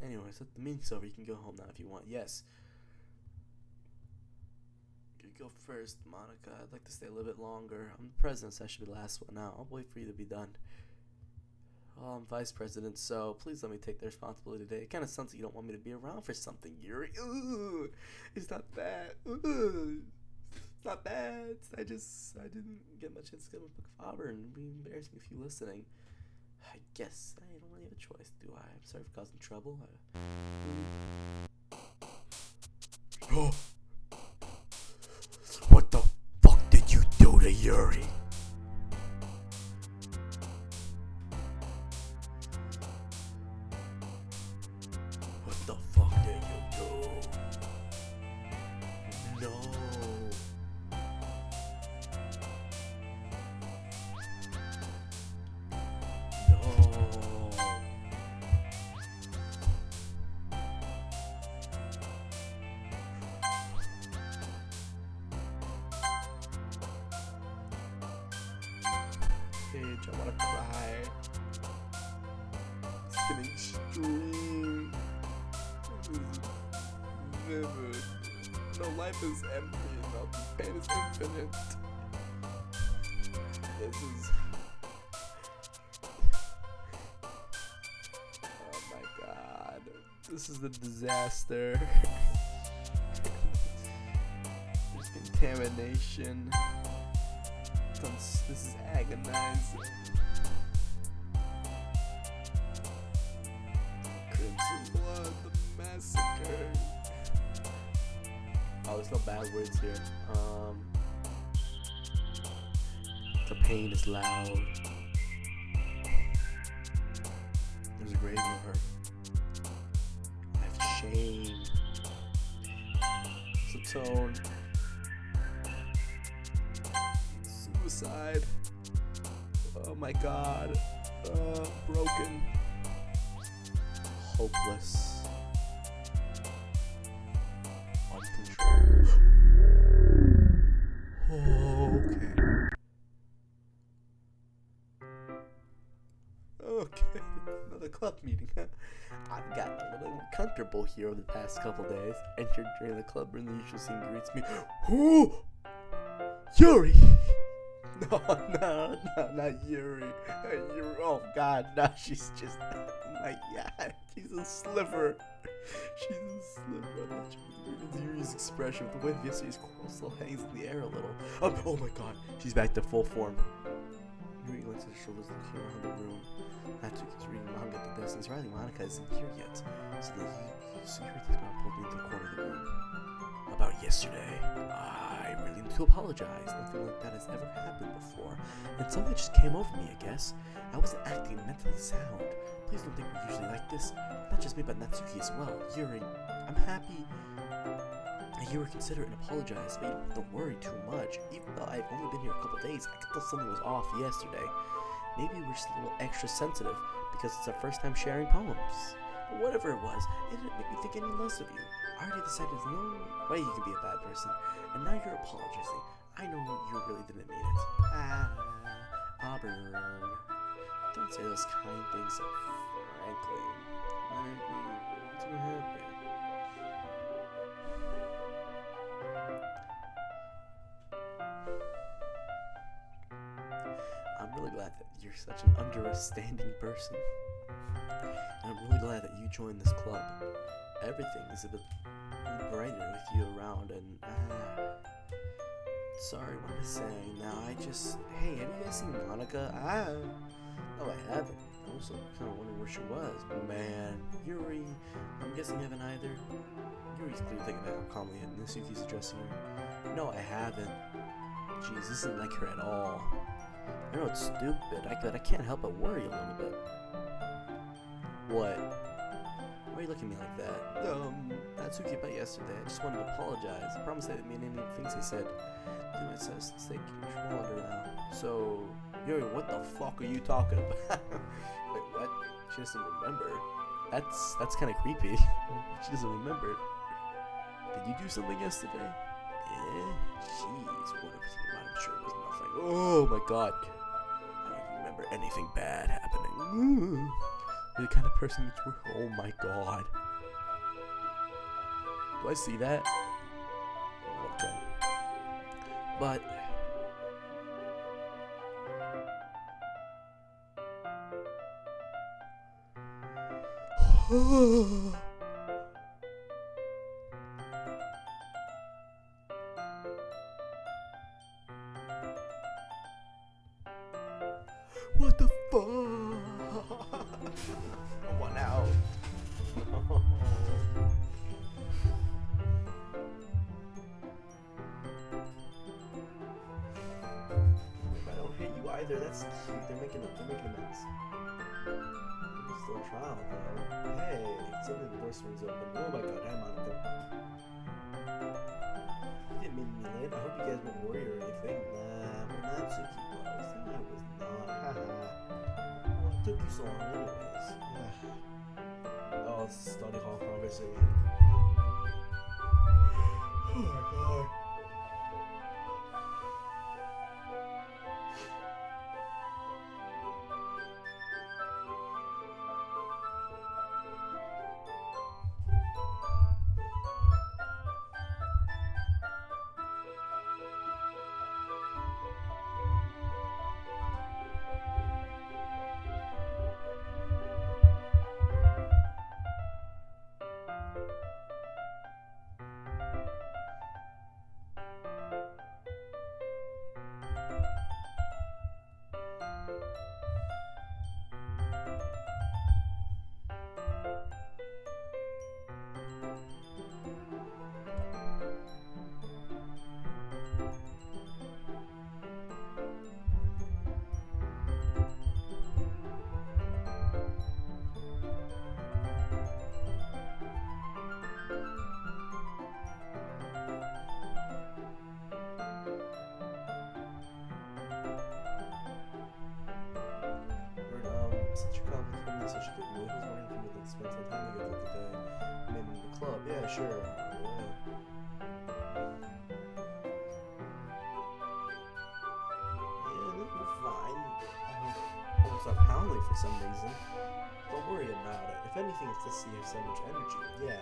Anyways, the meeting's over. You can go home now if you want. Yes. You go first, Monica. I'd like to stay a little bit longer. I'm the president, so I should be the last one out. I'll wait for you to be done. Well, I'm vice president, so please let me take the responsibility today. It kind of sounds like you don't want me to be around for something, Yuri. Ooh, it's not bad. Ooh. It's not bad. I didn't get much chance to get my book of Auburn. It'd be embarrassing if you listening. I guess I don't really have a choice, do I? I'm sorry for causing trouble. Oh. What the fuck did you do to Yuri? What the fuck did you do? No. I wanna cry. It's getting extreme. No, life is empty. No, pain is infinite. This is. Oh my god. This is a disaster. There's contamination. This is agonizing. Crimson blood, the massacre. Oh, there's no bad words here. The pain is loud. There's a grave over her. I have shame. It's a tone. Suicide. Oh my god. Broken. Hopeless. Uncontrolled. Oh, okay. club meeting. I've gotten a little more comfortable here over the past couple days. Entered during the club room, the usual scene greets me. Who? Yuri! No, not Yuri. Yuri. Oh God, no, she's just, oh my God, she's a sliver. She's a sliver. I'm not sure what Yuri's expression, but the weight of yesterday's quarrel still hangs in the air a little. Oh my God, she's back to full form. Yuri looks at her shoulders, looking around the room. Natsuki's reading manga at the desk, and Riley Monica isn't here yet. So Yuri takes my pulled me into the corner of the room. About yesterday, I really need to apologize. Nothing like that has ever happened before, and something just came over me, I guess. I wasn't acting mentally sound. Please don't think we're usually like this. Not just me, but Natsuki as well. Yuri, I'm happy that you were considerate and apologized, but you don't have to worry too much. Even though I've only been here a couple days, I could tell something was off yesterday. Maybe we're just a little extra sensitive because it's our first time sharing poems. But whatever it was, it didn't make me think any less of you. I already decided there's no way you can be a bad person, and now you're apologizing. I know you really didn't mean it. Auburn. Don't say those kind things so frankly. Makes me happy. I'm really glad that you're such an understanding person. And I'm really glad that you joined this club. Everything is a bit brighter with you around, and sorry, what am I saying now? Hey, have you guys seen Monica? No, I haven't. I'm also kind of wondering where she was. Man, Yuri, I'm guessing you haven't either. Yuri's clearly thinking about how calmly Natsuki's addressing her. No, I haven't. Jeez, this isn't like her at all. I know it's stupid, but I can't help but worry a little bit. What? Why are you looking at me like that? Natsuki, about yesterday, I just wanted to apologize. I promise I didn't mean any of the things I said. Do myself take control under now. So, Yuri, what the fuck are you talking about? Wait, what? She doesn't remember? That's kind of creepy. She doesn't remember. Did you do something yesterday? Jeez, what was it? I'm sure it was nothing. Oh my God. I don't remember anything bad happening. You're the kind of person that you were. Oh my God. Do I see that? Okay. But what the fuck? I want out. I don't hate you either. That's cute. They're making amends. It's still a trial though. Hey, suddenly the door swings open. Oh my God, hi Monica. You didn't mean to be late. I hope you guys weren't worried or anything. Nah, well Natsuki was. I was not. Haha. Well, it took you so long anyways. Oh, it's a study hall conversation. Oh my God. Such a compliment from me, such a good mood. I was wondering if you would like to spend some time together today. Maybe in the club. Yeah, sure. Yeah. Yeah, we're fine. I hope stop howling for some reason. But worry about it. If anything, it's to see if so much energy. Yeah,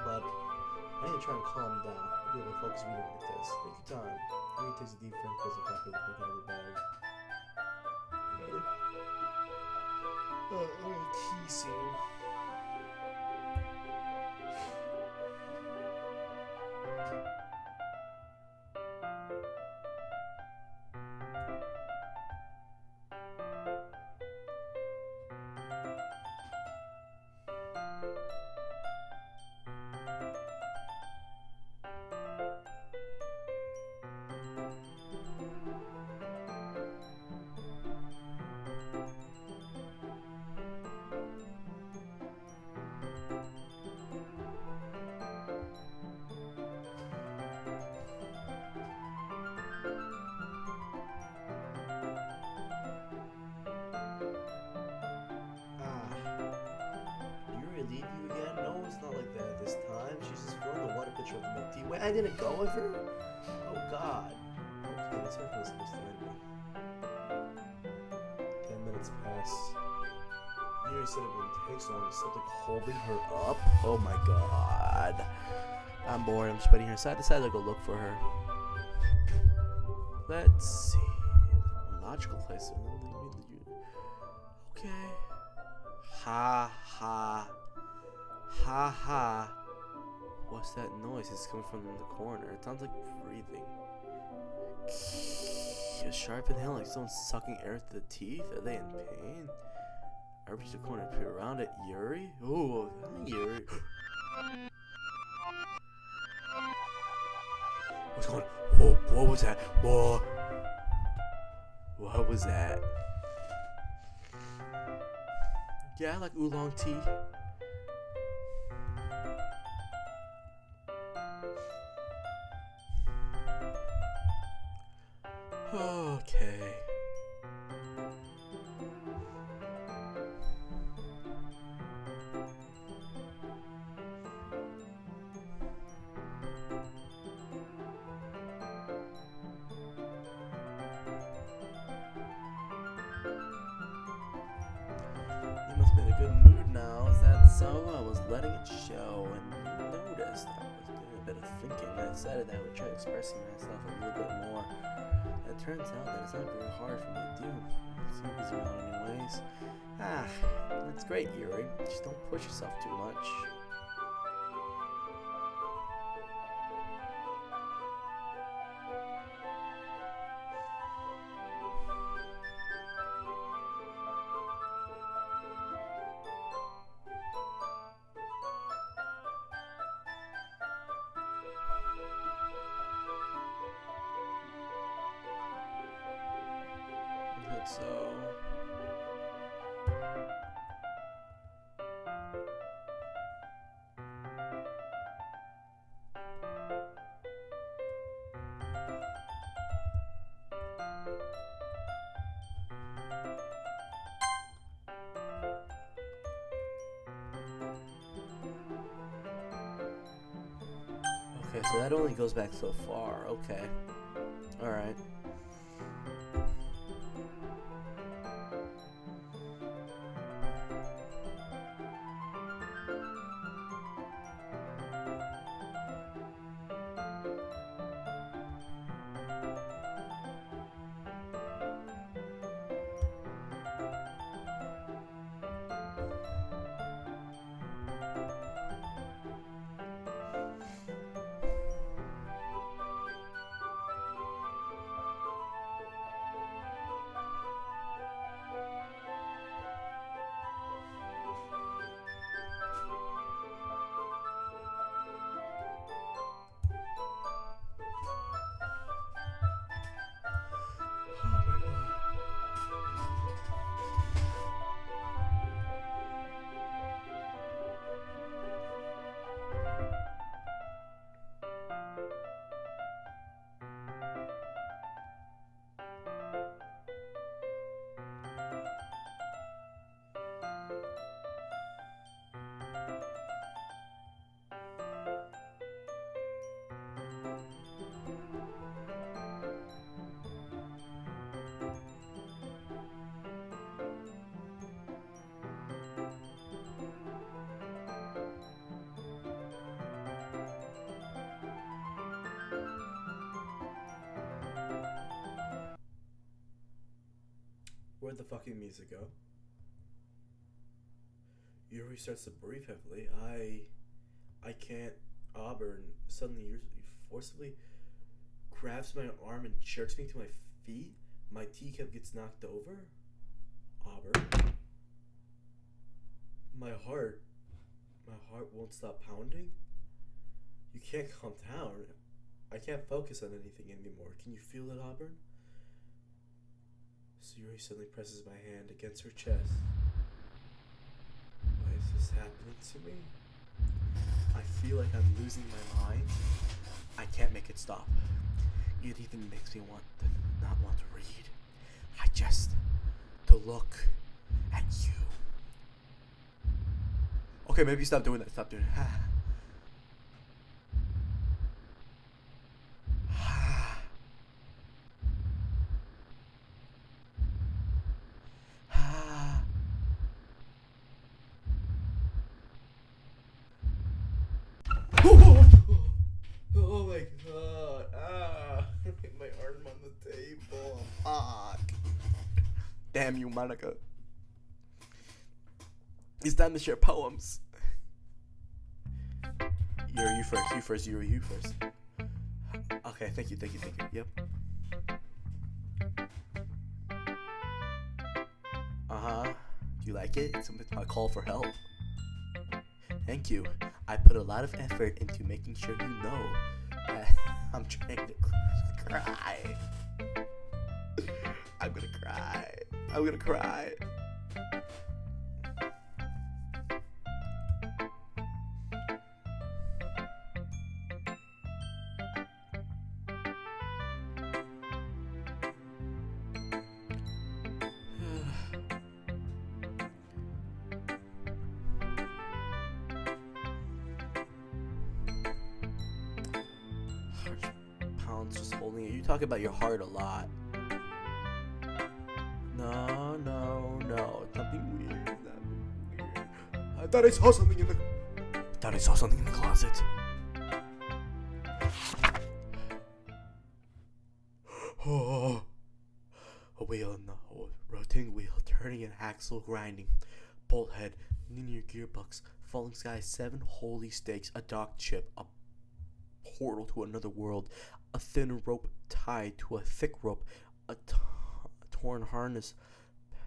but I need to try and calm down. Be able to focus reading like this. Take your time. Maybe takes a deep breath, pulls a copy of the book out of her bag. Key scene. Leave you again? No, it's not like that this time. She's just throwing the water pitcher of the milk tea. Wait, I didn't go with her? Oh god. Okay, that's how it's supposed to end me. 10 minutes pass. Yuri said it wouldn't take so long. Is something holding her up? Oh my god. I'm bored. I'm spreading her side to side to go look for her. Let's see. More logical place. Okay. Ha ha. Ha ha. What's that noise? It's coming from the corner. It sounds like breathing. A sharp inhale, like someone sucking air through the teeth. Are they in pain? I reach the corner and peer around it. Yuri? Oh, Yuri. What's going on? Whoa, what was that? Whoa. What was that? Yeah, I like oolong tea. Okay. You must be in a good mood now. Is that so? I was letting it show and noticed I was doing a bit of thinking. I decided I would try expressing myself a little bit more. It turns out that it's not very hard for me to do. It's too busy around anyways. That's great, Yuri. Just don't push yourself too much. So okay, so that only goes back so far. Okay. Alright. Where'd the fucking music go? Yuri starts to breathe heavily. I can't. Auburn. Suddenly, you forcibly grabs my arm and jerks me to my feet. My teacup gets knocked over. Auburn. My heart won't stop pounding. You can't calm down. I can't focus on anything anymore. Can you feel it, Auburn? Yuri suddenly presses my hand against her chest. Why is this happening to me? I feel like I'm losing my mind. I can't make it stop. It even makes me not want to read. I just to look at you. Okay, maybe stop doing that. Stop doing it. Oh my god. My arm on the table. Fuck. Damn you, Monica. It's time to share poems. You first. Okay, thank you. Yep. Do you like it? It's my call for help. Thank you. I put a lot of effort into making sure you know that I'm trying to cry. I'm gonna cry. Just holding it. You talk about your heart a lot. No. It's nothing weird. I thought I saw something in the closet. Oh. A wheel in the rotating wheel, turning an axle grinding. Bolt head, linear gearbox, falling sky, 7 holy stakes, a dock chip, a portal to another world, a thin rope tied to a thick rope, a torn harness,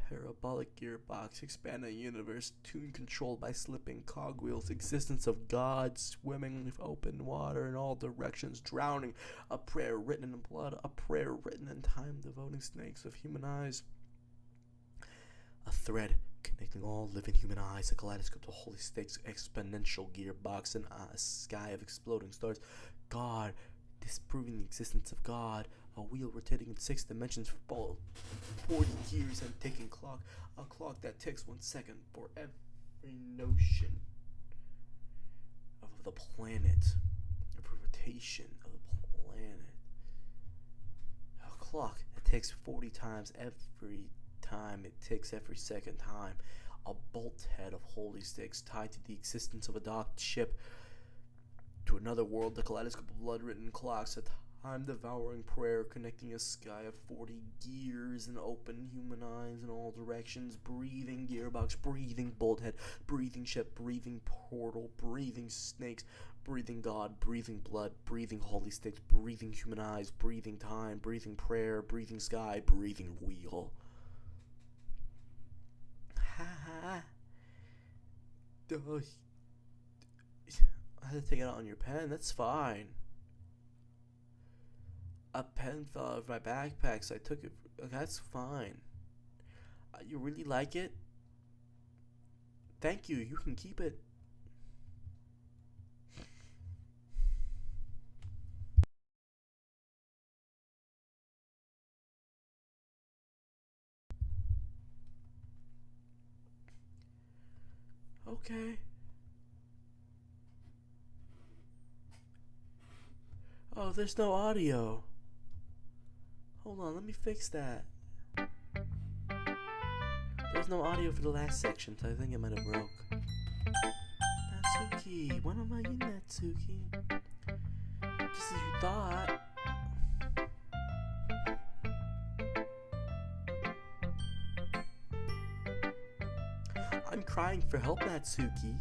parabolic gearbox, expanding universe, tune controlled by slipping cogwheels, existence of God, swimming with open water in all directions, drowning, a prayer written in blood, a prayer written in time, devoting snakes with human eyes, a thread connecting all living human eyes, a kaleidoscope to holy stakes, exponential gearbox, and a sky of exploding stars, God, disproving the existence of God, a wheel rotating in 6 dimensions, 40 years and ticking clock, a clock that ticks 1 second for every notion of the planet, of rotation of the planet, a clock that ticks 40 times every time it ticks every second time, a bolt head of holy sticks tied to the existence of a docked ship to another world, the kaleidoscope of blood-written clocks, a time-devouring prayer connecting a sky of 40 gears and open human eyes in all directions, breathing gearbox, breathing bolt head, breathing ship, breathing portal, breathing snakes, breathing God, breathing blood, breathing holy sticks, breathing human eyes, breathing time, breathing prayer, breathing sky, breathing wheel. Ha. I had to take it out on your pen. That's fine. A pen fell out of my backpack, so I took it. That's fine. You really like it? Thank you. You can keep it. Okay. Oh, there's no audio. Hold on, let me fix that. There's no audio for the last section, so I think it might have broke. Natsuki, when am I in Natsuki? Just as you thought. crying for help, Natsuki.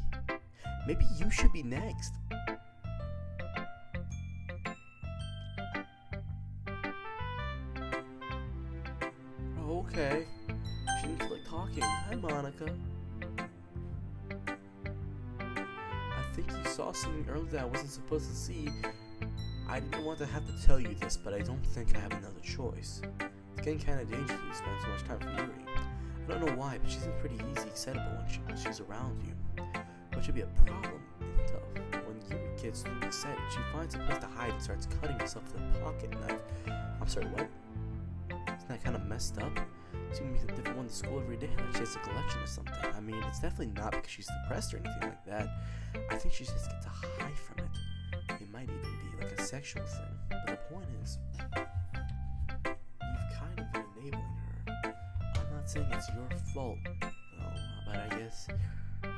Maybe you should be next. Oh, okay. She didn't feel like talking. Hi, Monica. I think you saw something earlier that I wasn't supposed to see. I didn't want to have to tell you this, but I don't think I have another choice. It's getting kind of dangerous when you spend so much time with Yuri. I don't know why, but she seems pretty easy, excitable when she's around you. What should be a problem tough. When Yuri gets excited, she finds a place to hide and starts cutting herself with a pocket knife. I'm sorry, what? Isn't that kind of messed up? She meets a different one to school every day, like she has a collection or something. I mean, it's definitely not because she's depressed or anything like that. I think she just gets a high from it. It might even be like a sexual thing. But the point is, you've kind of been enabling her. I'm not saying it's your fault, though, but I guess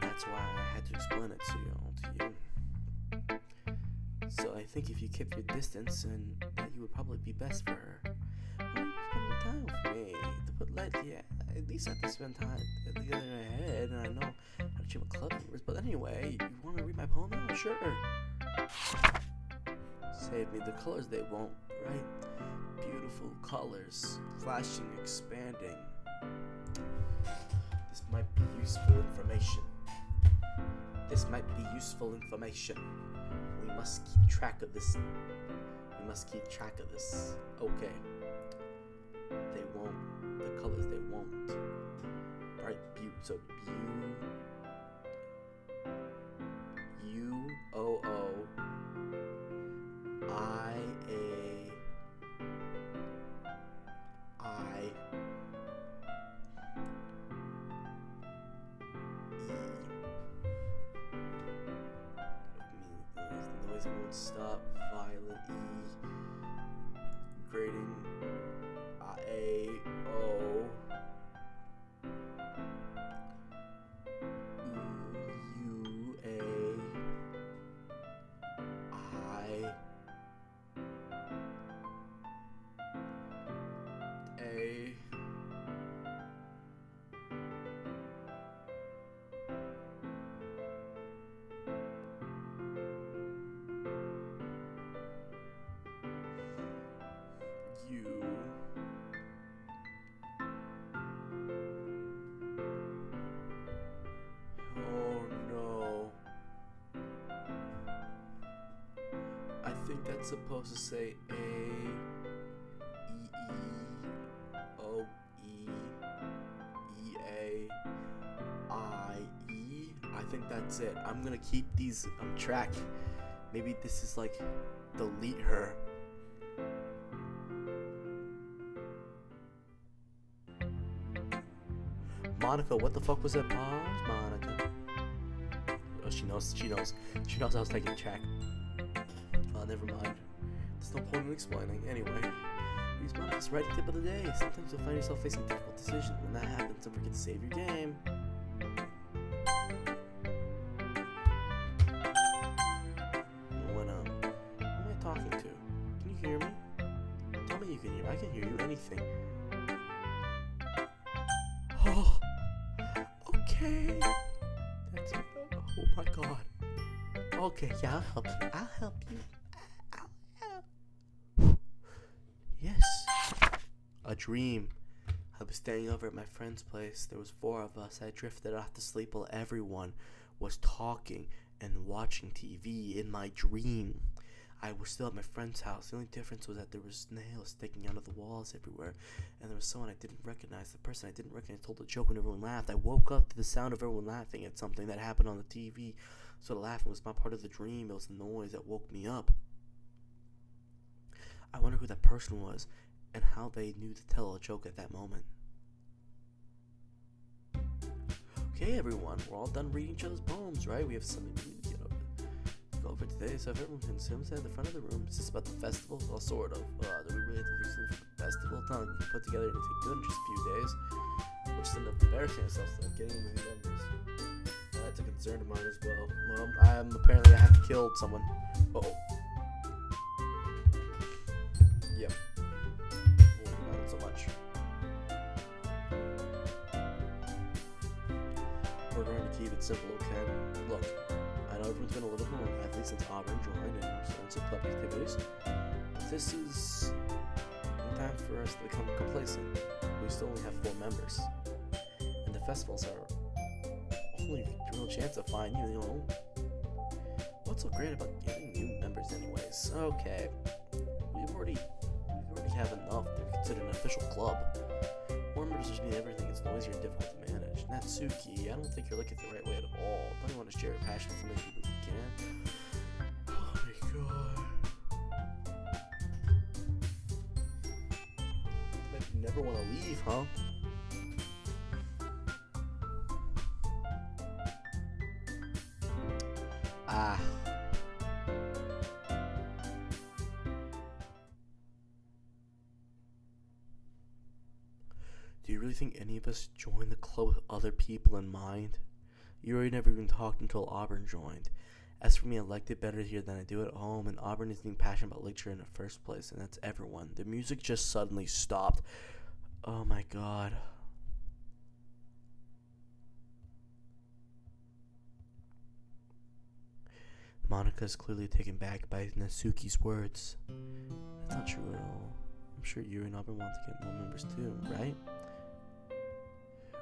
that's why I had to explain it to you. So I think if you kept your distance, and that you would probably be best for her. Well, you spend time with me. At least I have to spend time at the other head, and I know how to chew my club members. But anyway, you want to read my poem now? Sure. Save me the colors they won't, right? Beautiful colors, flashing, expanding. This might be useful information. We must keep track of this. Okay. They won't. The colors they won't. Bright so The noise won't stop. Violet E. Grading. A O U A I A U. I think that's supposed to say A E E O E E A I E. I think that's it. I'm gonna keep these on track. Maybe this is like delete her. Monica, what the fuck was that pause? Monica. Oh, she knows I was taking track. Never mind. There's no point in explaining. Anyway, use Monica's right tip of the day. Sometimes you'll find yourself facing difficult decisions. When that happens, don't forget to save your game. Who am I talking to? Can you hear me? Tell me you can hear me. I can hear you. Anything. Oh, okay. That's it. Oh my god. Okay, yeah, I'll help you. Yes. A dream. I was staying over at my friend's place. There was 4 of us. I drifted off to sleep while everyone was talking and watching TV in my dream. I was still at my friend's house. The only difference was that there was nails sticking out of the walls everywhere, and there was someone I didn't recognize. The person I didn't recognize told a joke when everyone laughed. I woke up to the sound of everyone laughing at something that happened on the TV. So the laughing was not part of the dream. It was the noise that woke me up. I wonder who that person was and how they knew to tell a joke at that moment. Okay, everyone, we're all done reading each other's poems, right? We have something to go over today. So if everyone can sit at the front of the room, is this about the festival? Well, sort of. Do we really have to do something for the festival? It's not like we can put together anything good in just a few days. We're just end up embarrassing ourselves to getting new members. That's a concern of mine as well. Well, apparently I have killed someone. Uh-oh. Yep. Not so much. We're going to keep it simple, okay? Look, I know everyone's been a little more lively since Auburn joined and we're starting some club activities. This is time for us to become complacent. We still only have 4 members. And the festivals are only real chance to find you know. What's so great about getting new members anyways? Okay. We already have enough to consider an official club. More members just mean everything is noisy and difficult to manage. Natsuki, I don't think you're looking at the right way at all. Don't you want to share your passion with so many people you can? Oh my god. Bet you never want to leave, huh? Ah. Do you really think any of us joined the club with other people in mind? Yuri never even talked until Auburn joined. As for me, I liked it better here than I do at home, and Auburn isn't even passionate about lecture in the first place, and that's everyone. The music just suddenly stopped. Oh my god. Monica is clearly taken back by Natsuki's words. That's not true at all. I'm sure Yuri and Auburn want to get more members too, right?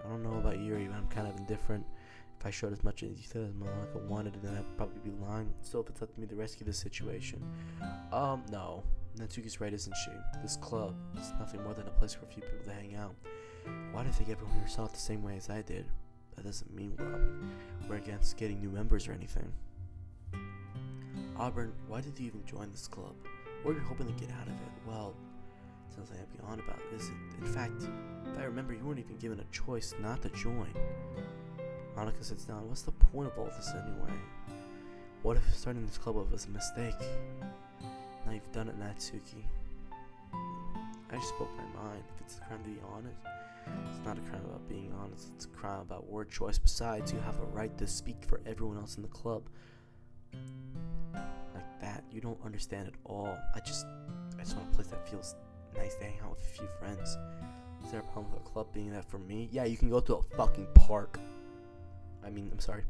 I don't know about Yuri, but I'm kind of indifferent. If I showed as much enthusiasm as Monica wanted, then I'd probably be lying. Still, if it's up to me to rescue this situation. No. Natsuki's right, isn't she? This club is nothing more than a place for a few people to hang out. Why do you think everyone here saw it the same way as I did? That doesn't mean we're against getting new members or anything. Auburn, why did you even join this club? What are you hoping to get out of it? Well, it's nothing I'd be on about, is it? In fact, if I remember, you weren't even given a choice not to join. Monica sits down. What's the point of all this anyway? What if starting this club was a mistake? Now you've done it, Natsuki. I just spoke my mind. If it's a crime to be honest, it's not a crime about being honest. It's a crime about word choice. Besides, you have a right to speak for everyone else in the club. Like that, you don't understand at all. I just want a place that feels nice to hang out with a few friends. Is there a problem with a club being that for me? Yeah, you can go to a fucking park. I'm sorry.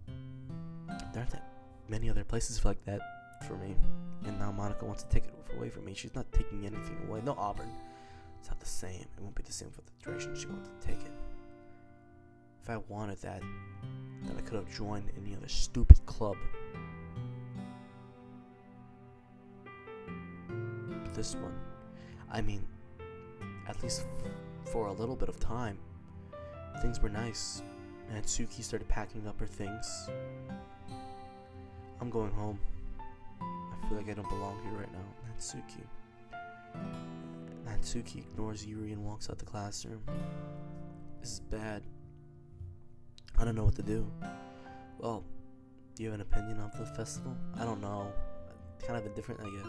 There aren't that many other places like that for me. And now Monica wants to take it away from me. She's not taking anything away. No, Auburn. It's not the same. It won't be the same for the direction she wants to take it. If I wanted that, then I could have joined any other stupid club. But this one, at least for a little bit of time, things were nice. Natsuki started packing up her things. I'm going home. I feel like I don't belong here right now. Natsuki ignores Yuri and walks out the classroom. This is bad. I don't know what to do. Well, do you have an opinion of the festival? I don't know. Kind of indifferent, I guess.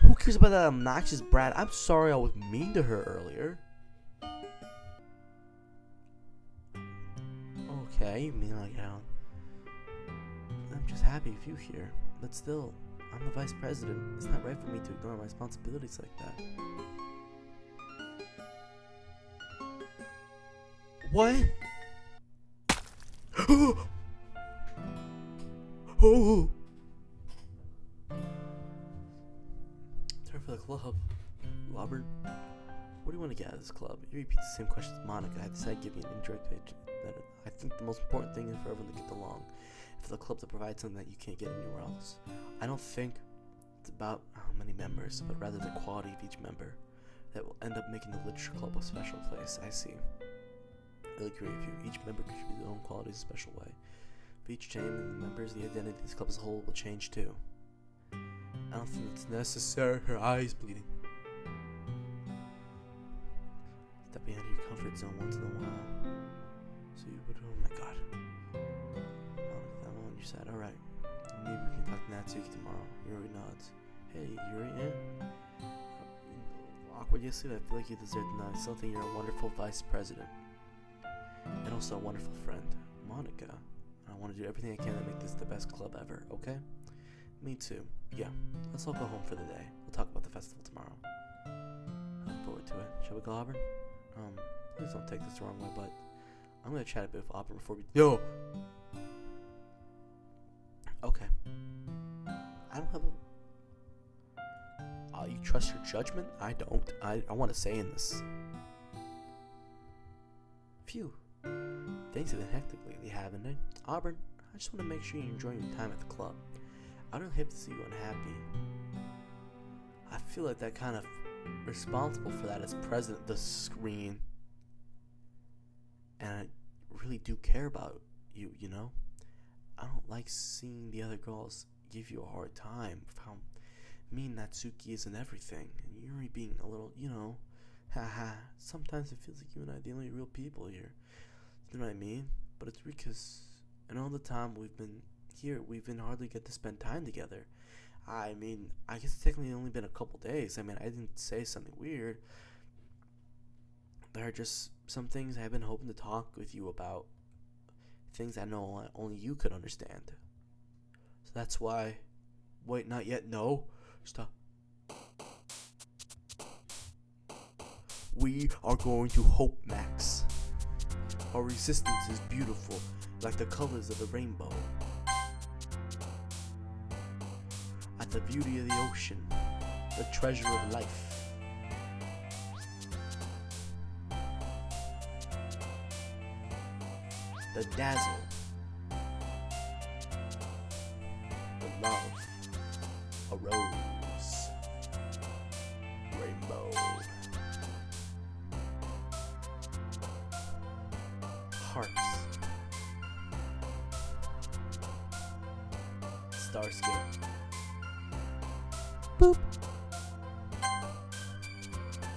Who cares about that obnoxious brat? I'm sorry I was mean to her earlier. Okay, you mean like how? I'm just happy if you here. But still, I'm the vice president. It's not right for me to ignore my responsibilities like that. What? Oh! Time for the club. Robert, what do you want to get out of this club? You repeat the same question as Monica. I decided to give you an indirect edge. I think the most important thing is for everyone to get along. For the club to provide something that you can't get anywhere else. I don't think it's about how many members, but rather the quality of each member that will end up making the literature club a special place. I see. I really agree with you. Each member contributes their own qualities in a special way. For each change in the members, the identity of this club as a whole will change too. I don't think it's necessary. Her eyes bleeding. Stepping out of your comfort zone once in a while. So you would. Oh my god. I'm on your side. Alright. Maybe we can talk to Natsuki tomorrow. Yuri nods. Hey, Yuri, awkward yesterday. I feel like you deserve to know something. You're a wonderful vice president. And also a wonderful friend. Monica. I want to do everything I can to make this the best club ever, okay? Me too. Yeah. Let's all go home for the day. We'll talk about the festival tomorrow. I look forward to it. Shall we go, Auburn? Please don't take this the wrong way, but I'm gonna chat a bit with Auburn before we. Yo. Okay. I don't have a. You trust your judgment? I don't. I want to say in this. Phew. Things have been hectic lately, haven't they? Auburn, I just want to make sure you're enjoying your time at the club. I don't hate to see you unhappy. I feel like that kind of responsible for that as president of the screen. And I really do care about you, you know? I don't like seeing the other girls give you a hard time for how mean Natsuki is and everything. And Yuri being a little, you know, haha. Sometimes it feels like you and I are the only real people here. You know what I mean? But it's because, and all the time we've been here, we've been hardly get to spend time together. I mean, I guess it's technically only been a couple days. I mean, I didn't say something weird. There are just some things I've been hoping to talk with you about. Things I know only you could understand. So that's why. Wait, not yet. No. Stop. We are going to Hope Max. Our resistance is beautiful, like the colors of the rainbow. At the beauty of the ocean, the treasure of life. The dazzle. The love. A rose. Rainbow. Hearts. Starscape. Boop.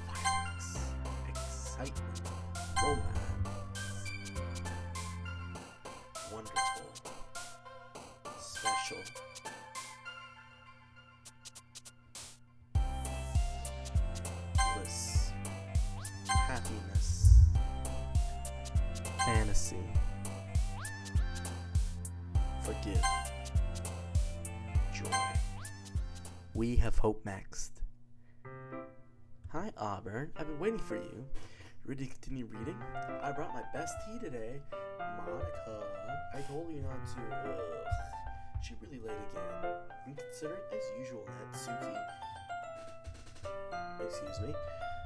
Fireworks. Excitement. Romance. Wonderful. Special. Bliss. Happiness. Fantasy. Forgive. Joy. We have Hope Maxed. Hi, Auburn. I've been waiting for you. You ready to continue reading? I brought my best tea today. Monica. I told you not to. Ugh. She really late again. Inconsiderate as usual, Natsuki. Excuse me.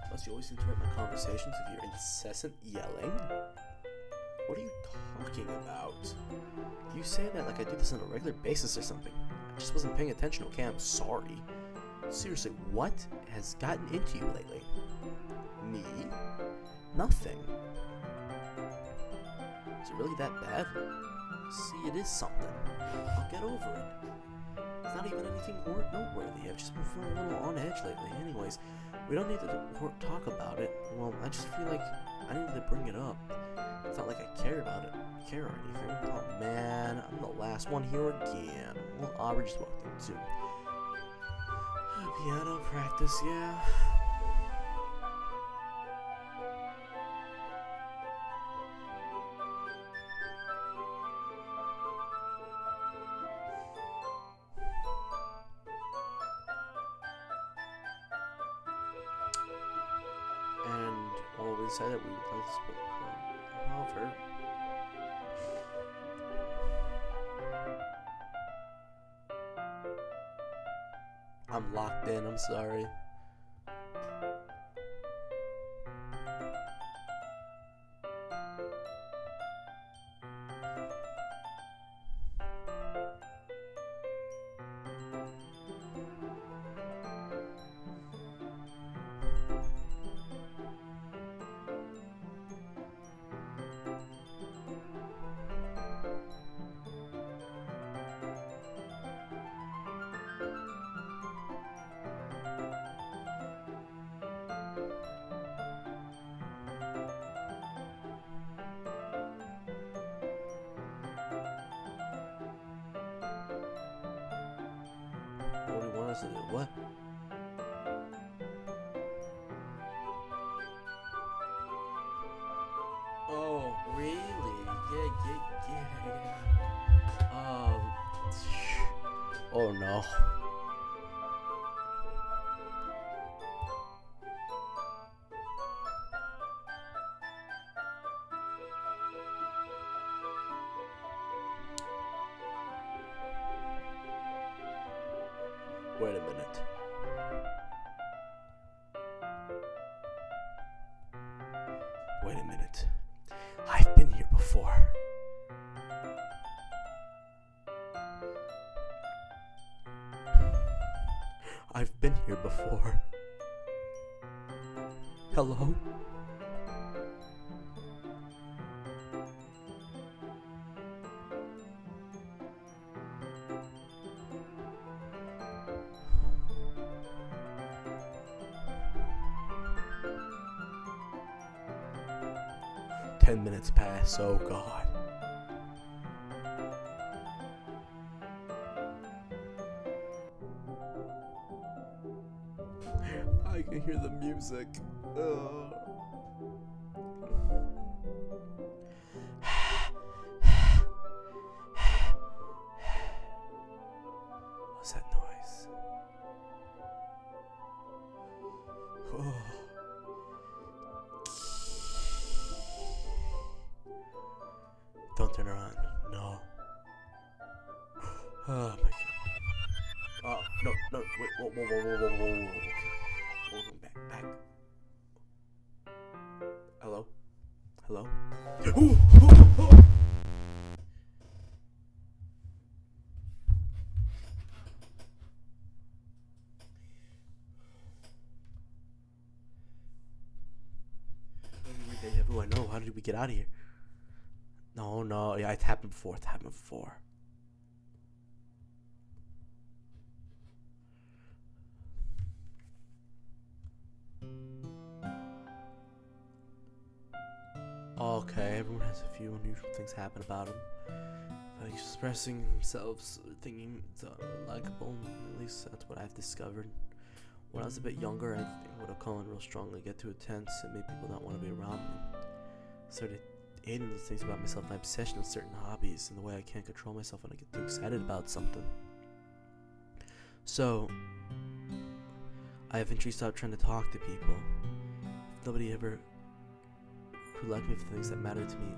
Plus, you always interrupt my conversations with your incessant yelling. What are you talking about? You say that like I do this on a regular basis or something. I just wasn't paying attention, okay? I'm sorry. Seriously, what has gotten into you lately? Me? Nothing. Is it really that bad? See, it is something. I'll get over it. It's not even anything noteworthy. I've just been feeling a little on edge lately. Anyways, we don't need to talk about it. Well, I just feel like I needed to bring it up. It's not like I care or anything. Oh man, I'm the last one here again. Well, Aubrey just walked in too. Piano practice, yeah. And well, we decided that we would play this book. However, I'm locked in, I'm sorry. What do you want us to do? What? Oh, really? Yeah. Oh no. Wait a minute. Wait a minute. I've been here before. I've been here before. Hello? Ten minutes pass, oh God. I can hear the music. What's that noise? Don't turn around. No. Oh my God. Oh, no, wait, whoa. Back. Hello? Who I know, how did we get out of here? No, yeah, it's happened before. Okay, everyone has a few unusual things happen about him. Expressing themselves, thinking it's likable. At least that's what I've discovered. When I was a bit younger, I would have come on real strongly, get too intense, and made people not want to be around me. Started hating those things about myself, my obsession with certain hobbies, and the way I can't control myself when I get too excited about something. So, I eventually stopped trying to talk to people. If nobody ever who liked me for things that mattered to me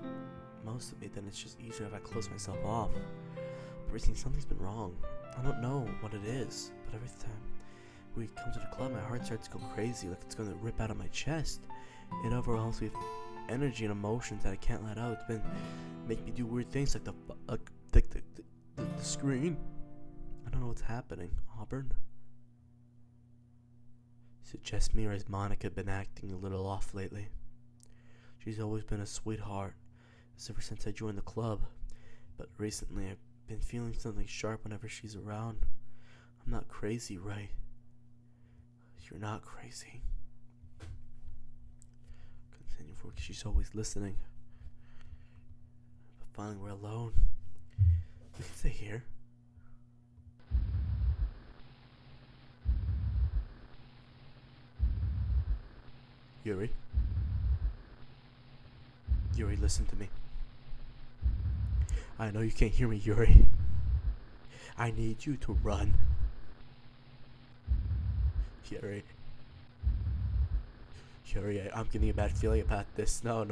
most of me, then it's just easier if I close myself off. But recently, something's been wrong. I don't know what it is, but every time we come to the club, my heart starts to go crazy, like it's going to rip out of my chest. It overwhelms me with energy and emotions that I can't let out. It's been making me do weird things like the screen. I don't know what's happening. Auburn? Is it just me, or has Monica been acting a little off lately? She's always been a sweetheart ever since I joined the club, but recently I've been feeling something sharp whenever she's around. I'm not crazy, right? You're not crazy. Continue for because she's always listening. But finally we're alone. We can stay here. Yuri, listen to me. I know you can't hear me, Yuri. I need you to run. Yuri, I'm getting a bad feeling about this. No.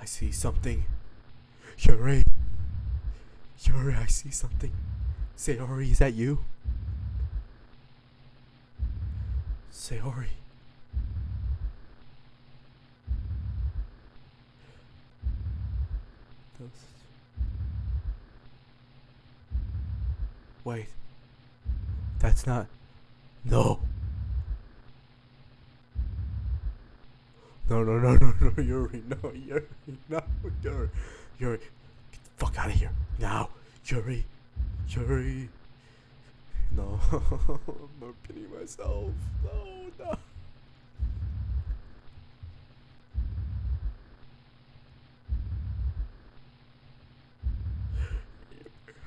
I see something. Yuri, I see something. Sayori, is that you? Sayori. Wait. That's not. No. No, Yuri, no, Yuri. Get the fuck out of here. Now. Yuri. No. I'm not kidding myself. No.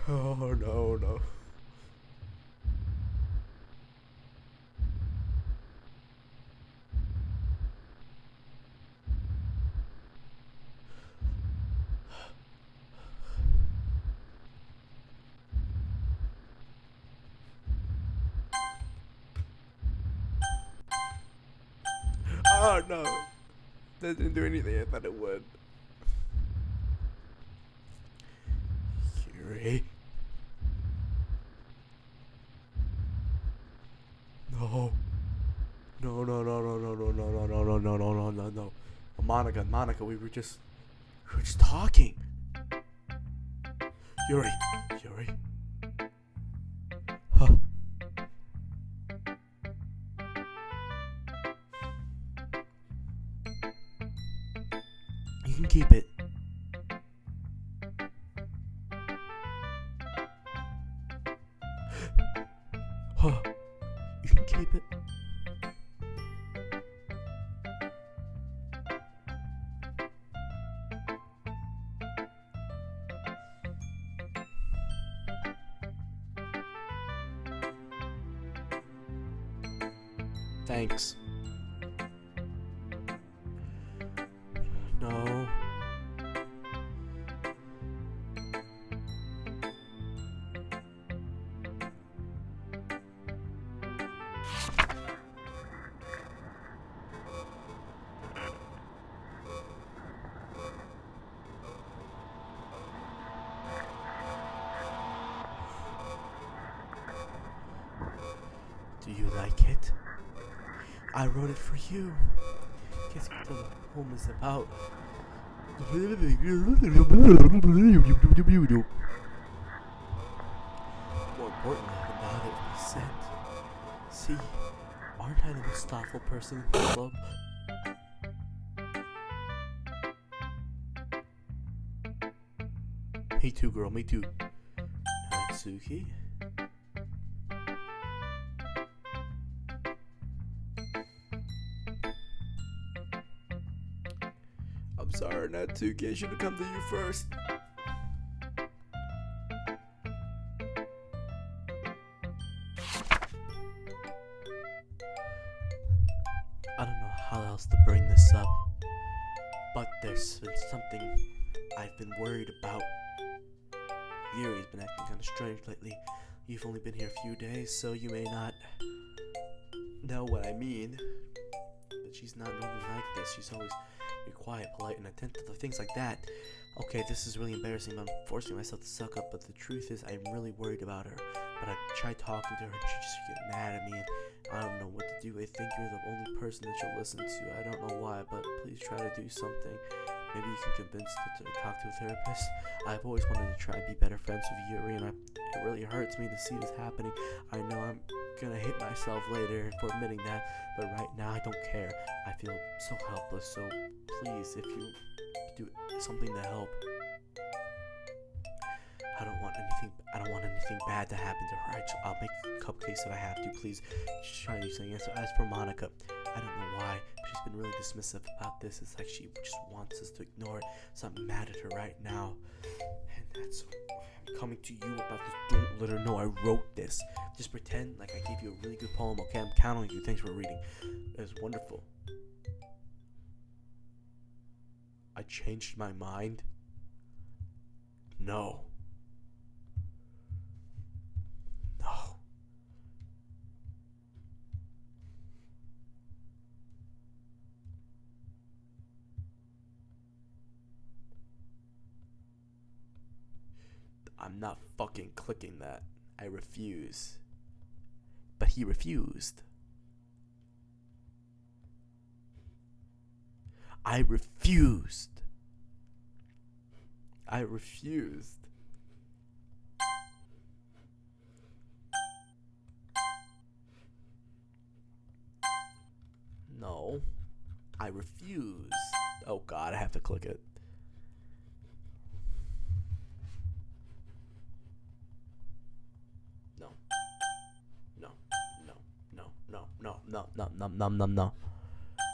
Oh, no. Oh, no. That didn't do anything I thought it would. Yuri. No. No, no, no, no, no, no, no, no, no, no, no, no, no, no. Monica, we were just talking. Yuri. Huh. You can keep it. Huh. You can keep it. Thanks. No. Do you like it? I wrote it for you. Guess what the poem is about? More importantly, about it was sent. See, aren't I the most thoughtful person in the club? Me too, girl, me too. Natsuki? I'm sorry, Natsuki, I should have come to you first. I don't know how else to bring this up, but there's been something I've been worried about. Yuri's been acting kind of strange lately. You've only been here a few days, so you may not know what I mean. But she's not normally like this. She's always very quiet, polite, and attentive to things like that. Okay, this is really embarrassing, but I'm forcing myself to suck up. But the truth is, I'm really worried about her. But I tried talking to her, and she just get mad at me, and I don't know what to do. I think you're the only person that she'll listen to. I don't know why, but please try to do something. Maybe you can convince her to talk to a therapist. I've always wanted to try and be better friends with Yuri, and it really hurts me to see this happening. I know I'm gonna hit myself later for admitting that, but right now I don't care. I feel so helpless, so please, if you do something to help. I don't want anything bad to happen to her. I'll make cupcakes if I have to. Please, just try to do something. So as for Monica, I don't know why, but she's been really dismissive about this. It's like she just wants us to ignore it. So I'm mad at her right now, and that's I'm coming to you about this. Don't let her know I wrote this. Just pretend like I gave you a really good poem. Okay, I'm counting on you. Thanks for reading. It was wonderful. I changed my mind. No. I'm not fucking clicking that. I refuse. But he refused. I refused. I refused. No. I refused. Oh god, I have to click it. No.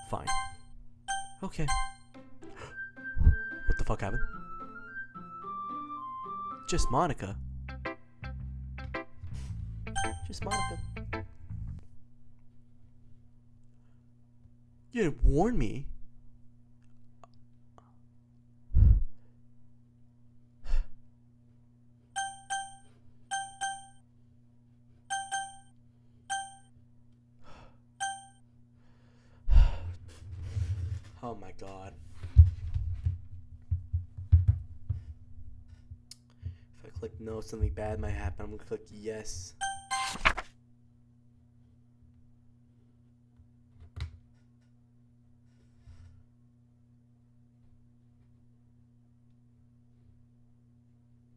Fine. Okay. What the fuck happened? Just Monica. Just Monica. You didn't warn me. Oh my god. If I click no, something bad might happen. I'm gonna click yes.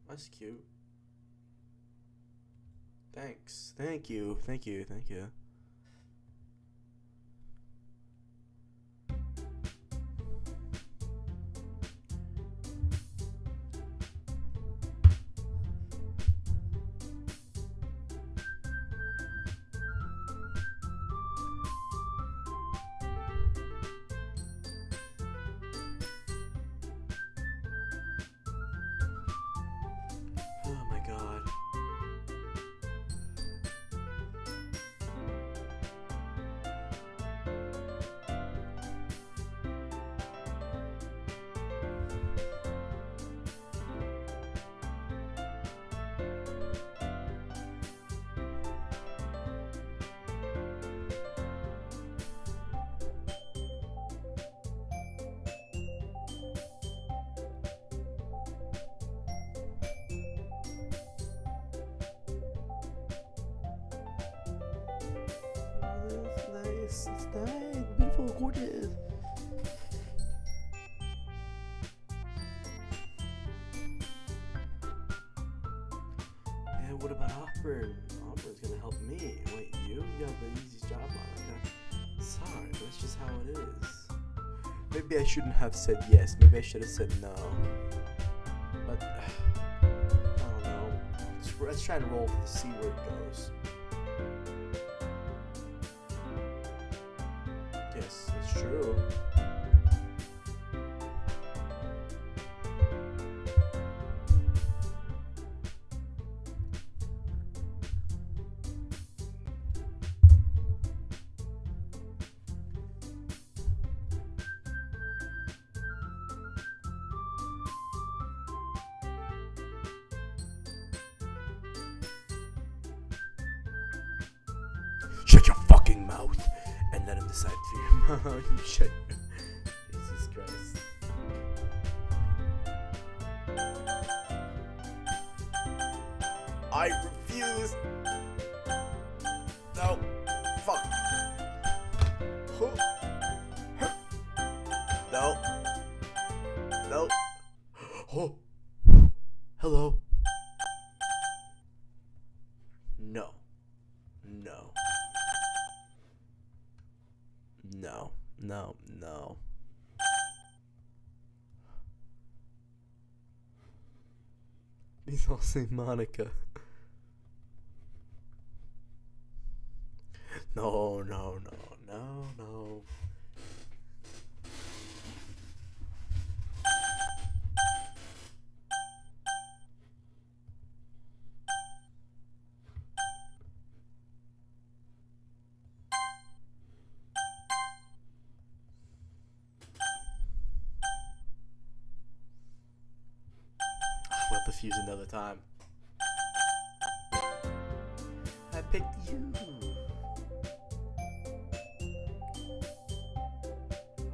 That's cute. Thanks. Thank you. Thank you. Thank you. Oh my god. It's nice, beautiful, gorgeous. And what about Auburn? Auburn's gonna help me. Wait, you got the easiest job on. Sorry, but that's just how it is. Maybe I shouldn't have said yes. Maybe I should have said no. But I don't know. Let's try and roll to see where it goes. Yes, it's true. Shut your fucking mouth and let him decide for your mouth. You shut your... Jesus Christ. I refuse. No. Fuck. No. No. Oh. Hello. No. No. No, no, no. These all say Monica. No, no, no, no, no. We'll have to fuse another time. I picked you.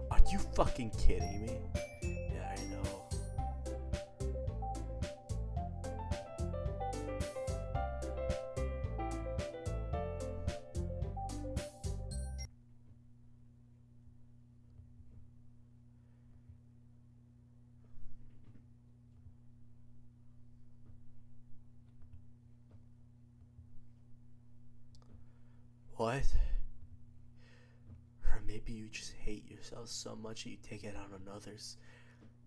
Are you fucking kidding me? Yeah, I know. What? Or maybe you just hate yourself so much that you take it out on others.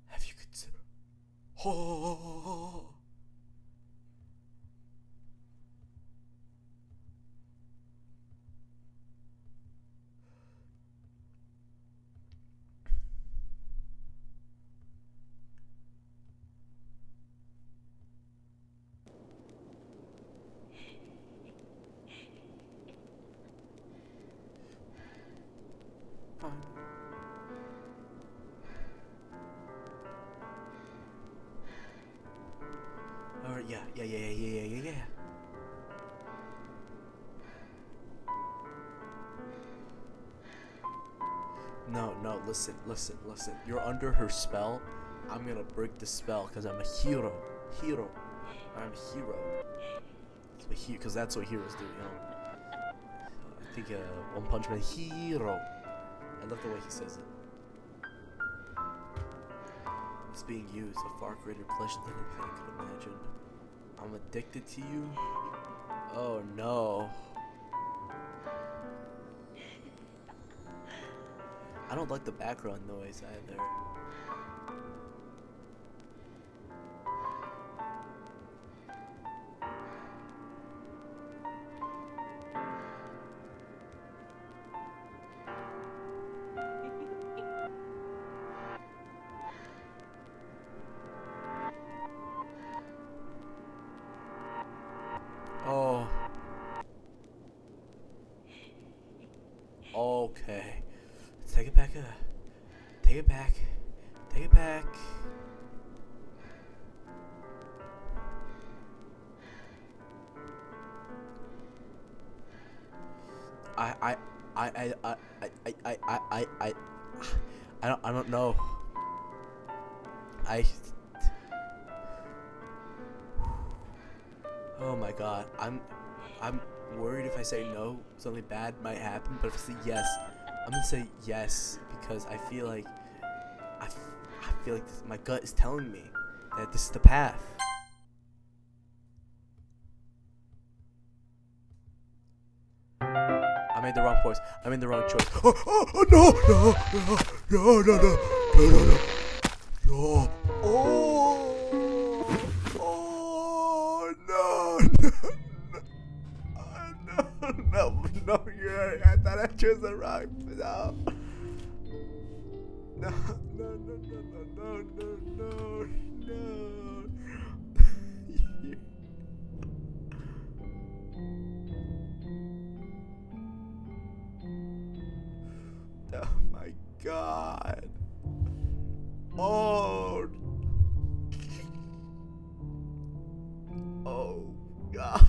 Have you considered? Oh. Fine. Alright, yeah. No, listen. You're under her spell. I'm gonna break the spell because I'm a hero. I'm a hero. Because that's what heroes do, you know. I think One Punch Man, hero. I love the way he says it. It's being used, a far greater pleasure than anything I could imagine. I'm addicted to you? Oh no. I don't like the background noise either. Oh. Okay. Take it back. Take it back. Take it back. I don't know. Oh my god. I'm worried if I say no, something bad might happen, but if I say yes, I'm gonna say yes because I feel like my gut is telling me that this is the path. I made the wrong choice. I made the wrong choice. Oh no no no no no no no no no. Oh, oh, no, no, you're right. I thought I chose the wrong, no, no. Oh my god. Oh god.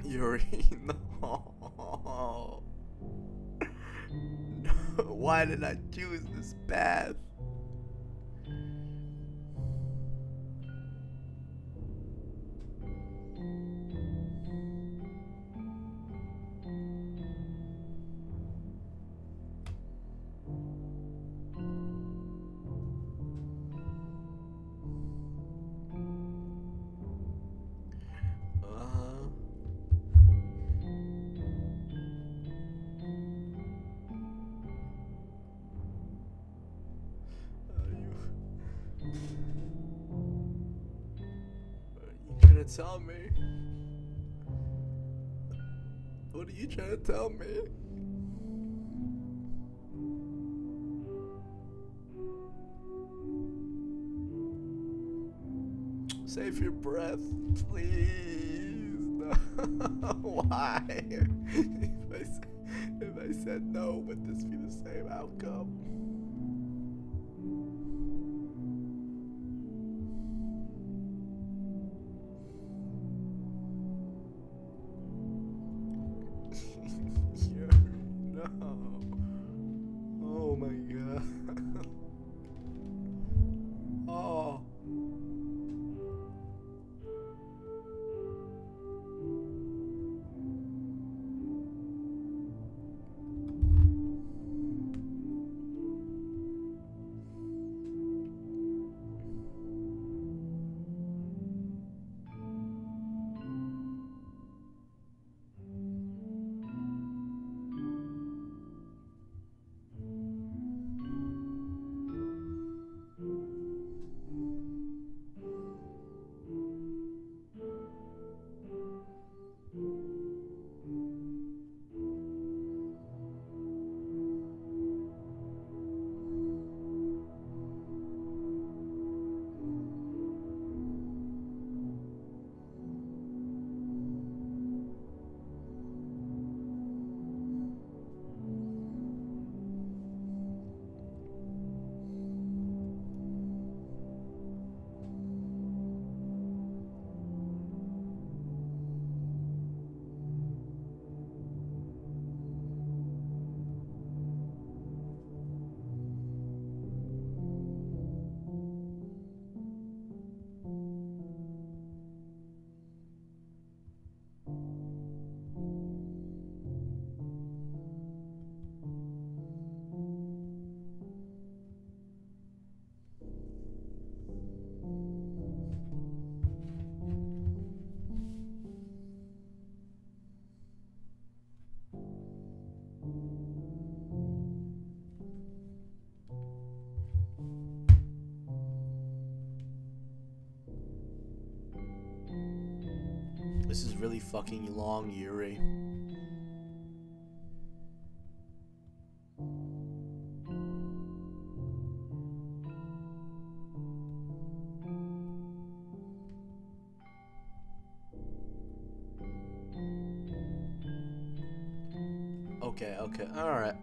Yuri, no. Why did I choose this path? Tell me? What are you trying to tell me? Save your breath, please. No. Why? If I said no, would this be the same outcome? No. Oh my god. Oh. really fucking long, Yuri. Okay, alright.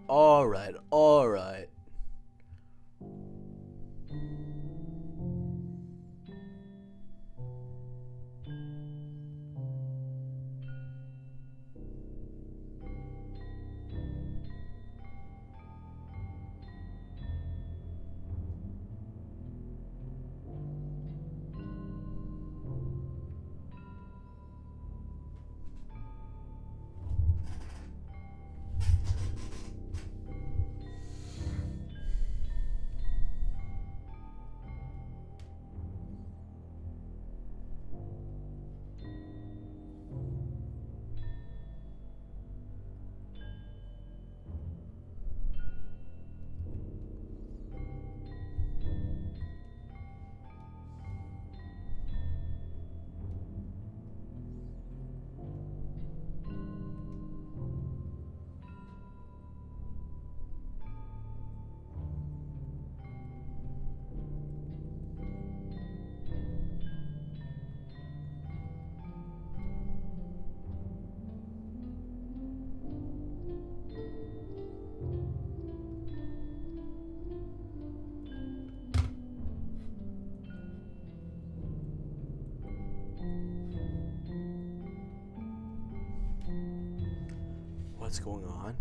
What's going on?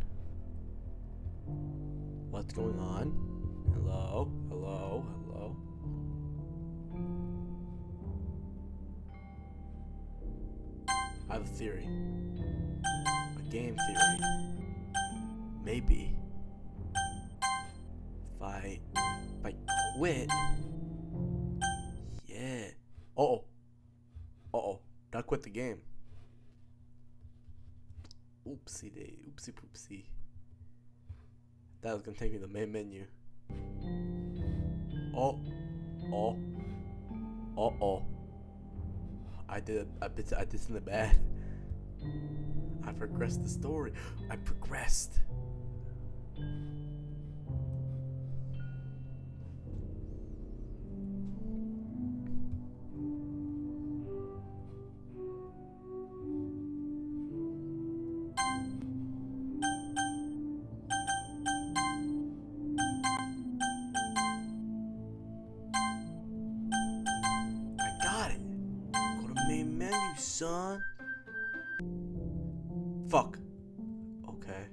What's going on? Hello? Hello? Hello? I have a theory. A game theory. Maybe if I quit. Yeah. Uh oh. Not quit the game. Oopsie day. Oopsie poopsie. That was gonna take me to the main menu. Oh. I did something bad. I progressed the story. I progressed. Son. Fuck. Okay.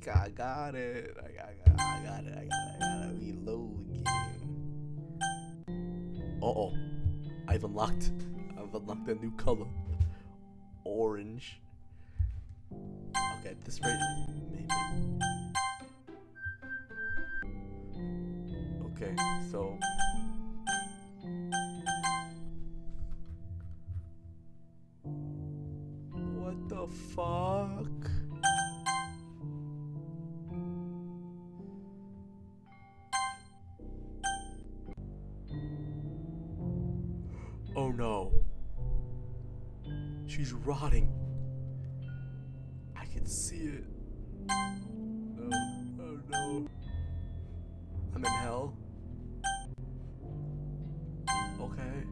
I got it. I got it. I gotta reload again. Uh-oh. I've unlocked a new color. Orange. Okay, at this rate, maybe. Okay, so what the fuck? Oh no. She's rotting. I can see it. Oh no. I'm in hell. Okay.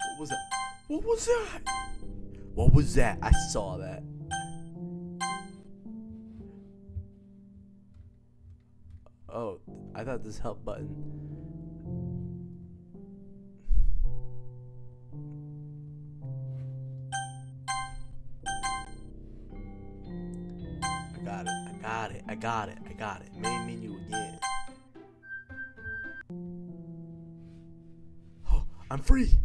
What was that? What was that? What was that? I saw that. Oh, I thought this help button. I got it. Main menu again. Oh, I'm free.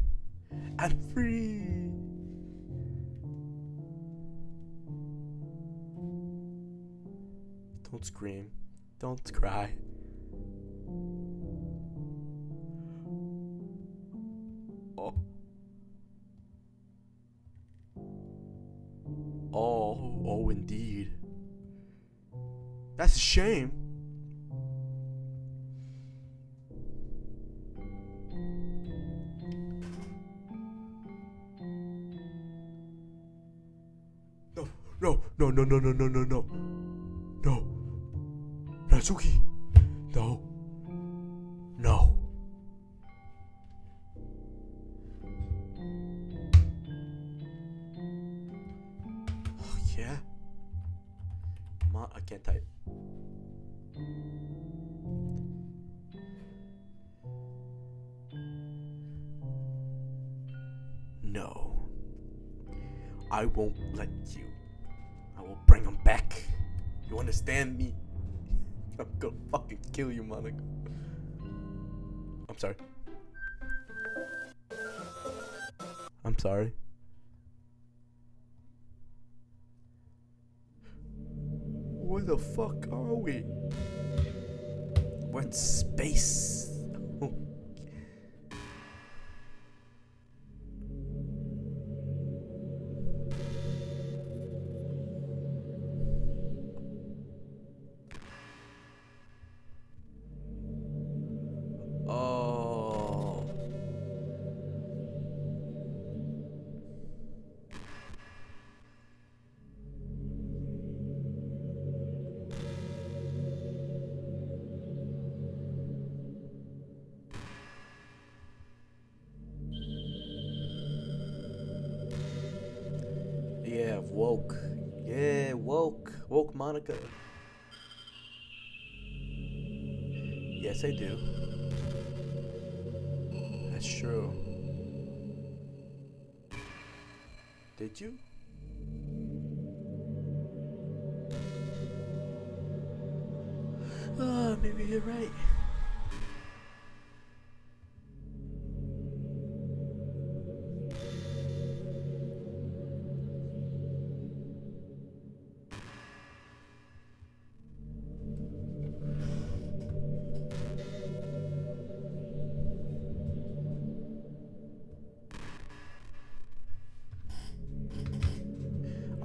I'm free. Don't scream. Don't cry. Oh, indeed. That's a shame. No, no, no, no, no, no, no, no. No. Natsuki. No. No. Oh, yeah? I can't type. No. I won't let you. I will bring him back. You understand me? I'm gonna fucking kill you, Monica. I'm sorry. I'm sorry. Where the fuck are we? We're in space. Oh. Yeah, woke. Yeah, woke. Woke Monica. Yes, I do. That's true. Did you? Oh, maybe you're right.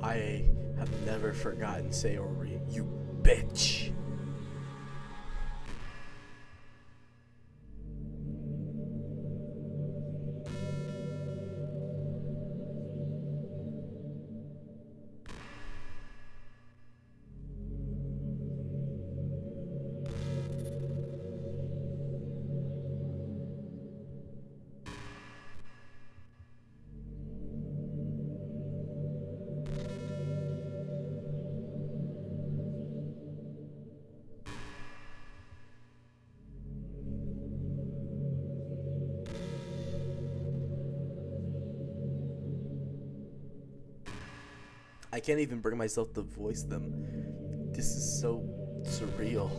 I have never forgotten Sayori, you bitch. I can't even bring myself to voice them. This is so surreal.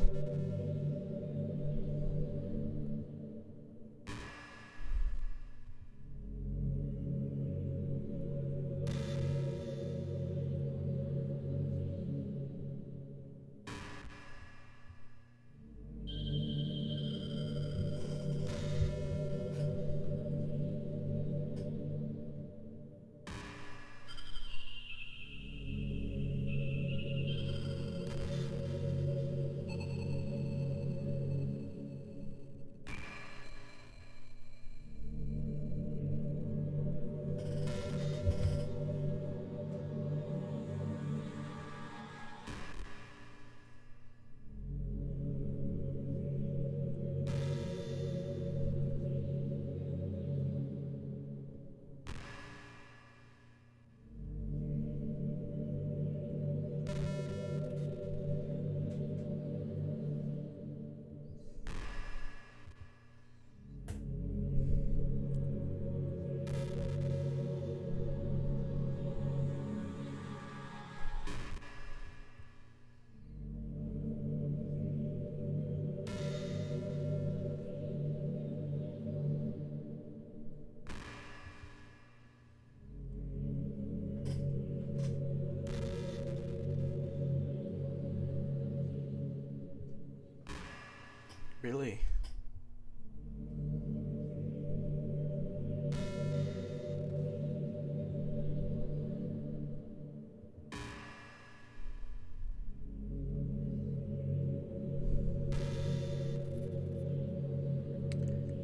Really?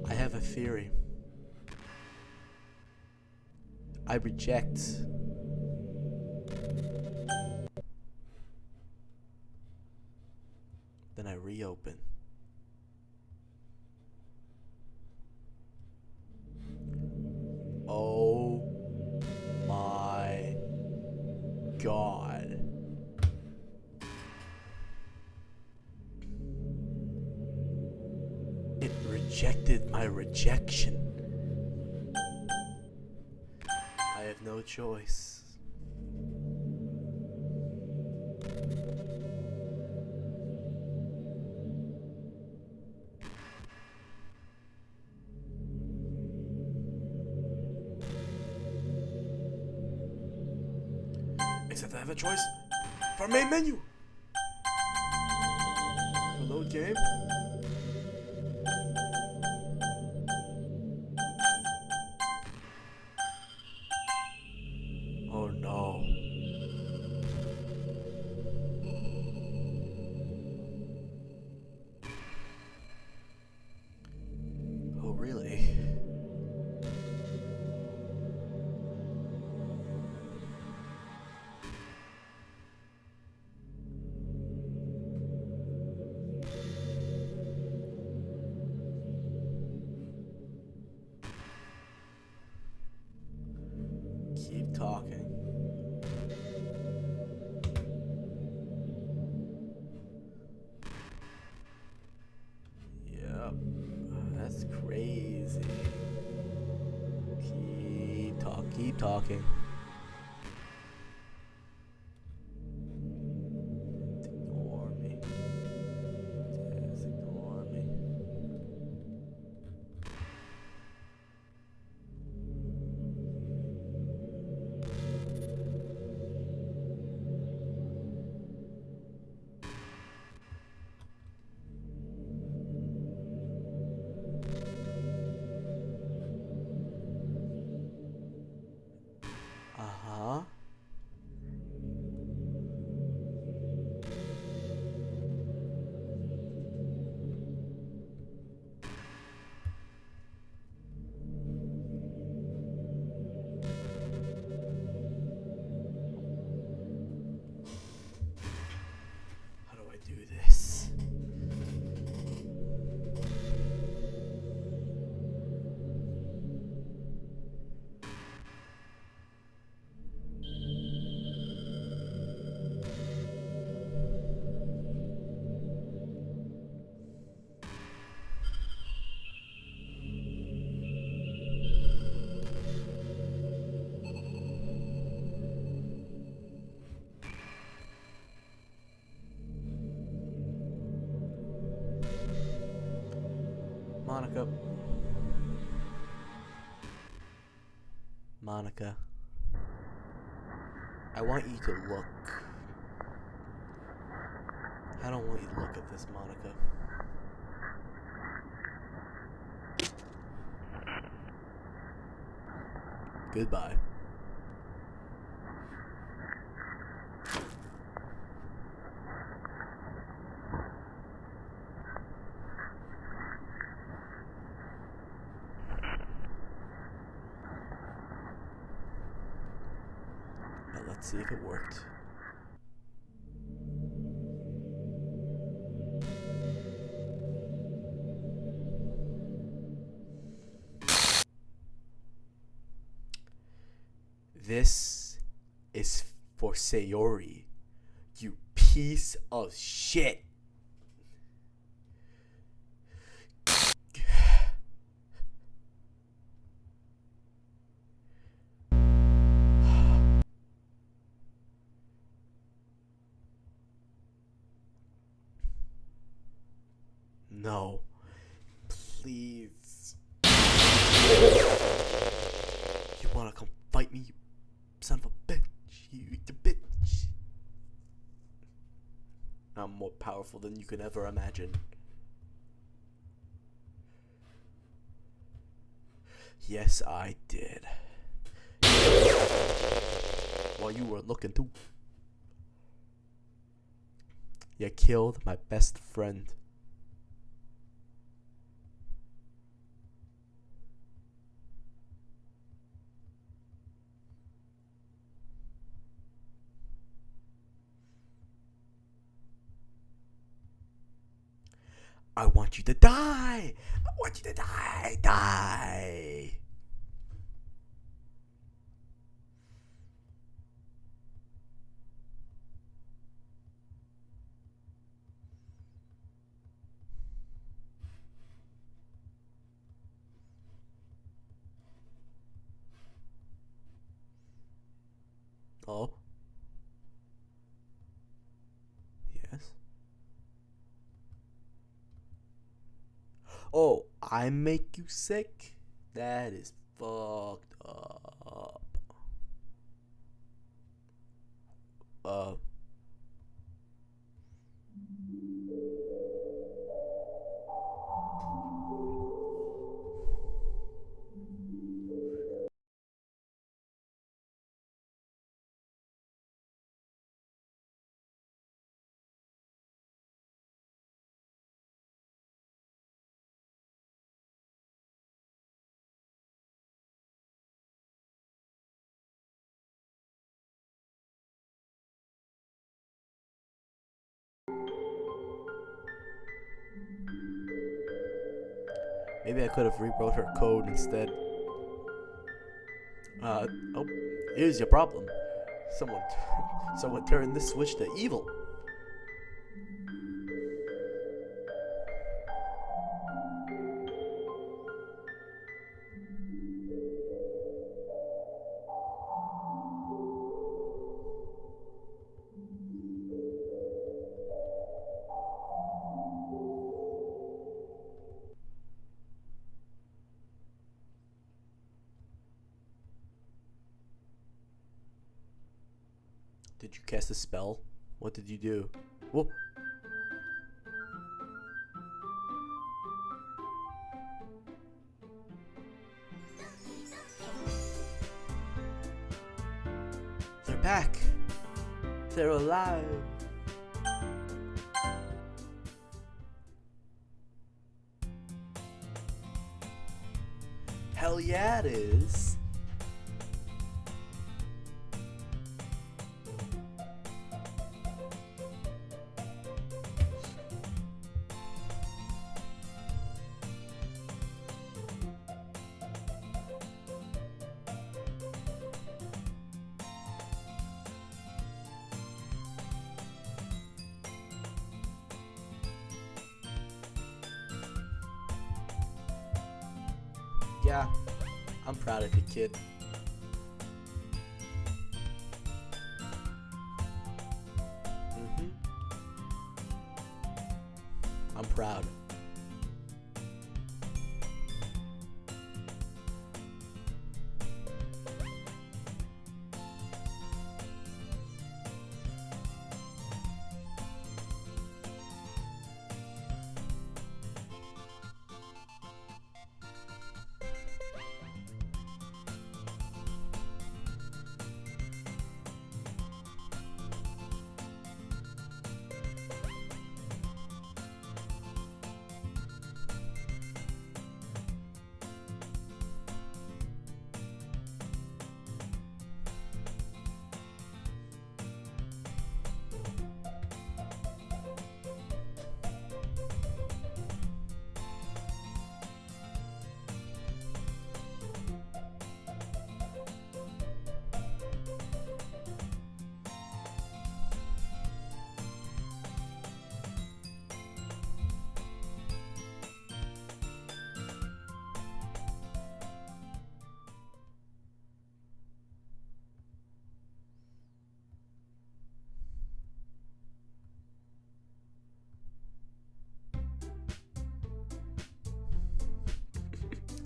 I have a theory. I reject reopen. Oh my God. It rejected my rejection. I have no choice. Except I have a choice for main menu. Reload game. Oh no. Oh really? Keep talking. Yep. That's crazy. Keep talking. Ignore me. Just ignore me. Uh-huh. How do I do this? Monica. Monica. I want you to look. I don't want you to look at this, Monica. Goodbye. Now let's see if it worked. This is for Sayori, you piece of shit. No, please. You wanna come fight me, you son of a bitch? You bitch. I'm more powerful than you could ever imagine. Yes, I did. While you were looking too. You killed my best friend. I want you to die. I want you to die. Die. Oh. Yes. Oh, I make you sick? That is fucked up. Uh. Maybe I could have rewrote her code instead. Oh, here's your problem. Someone, someone turned this switch to evil. Did you cast a spell? What did you do? Whoa. They're back. They're alive. Hell yeah, it is. Yeah, I'm proud of you, kid. I'm proud.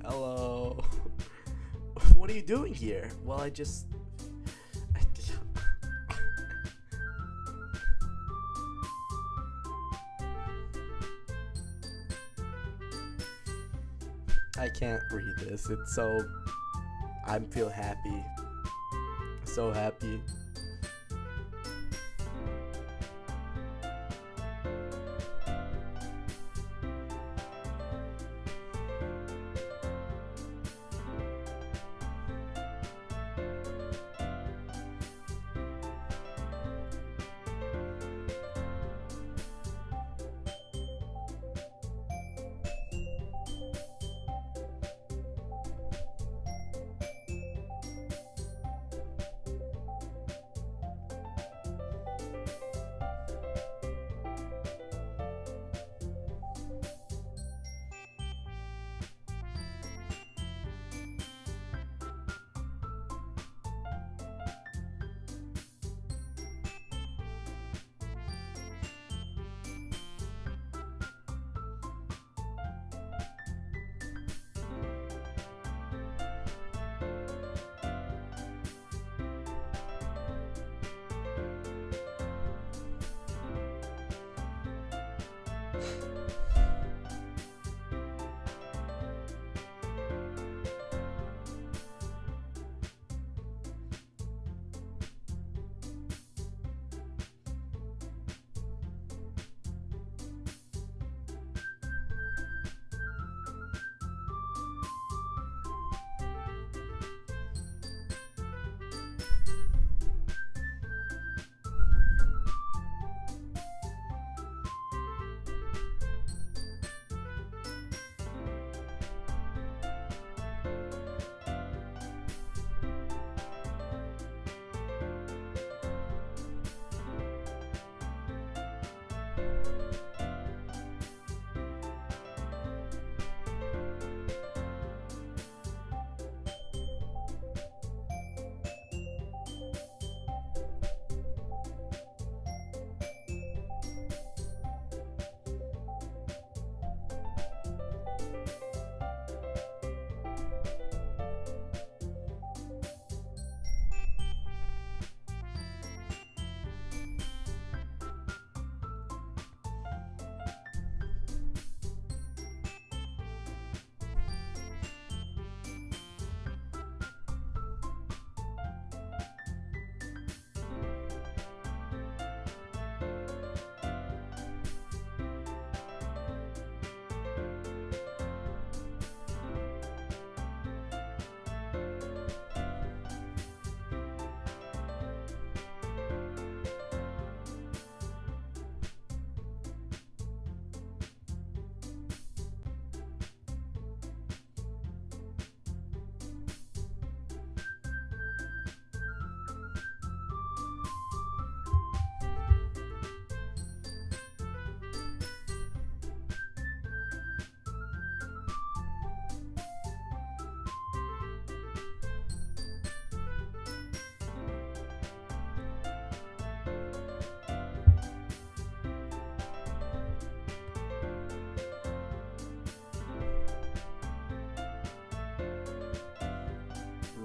Hello. What are you doing here? Well, I can't read this. It's so... I feel happy. So happy.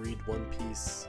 read One Piece.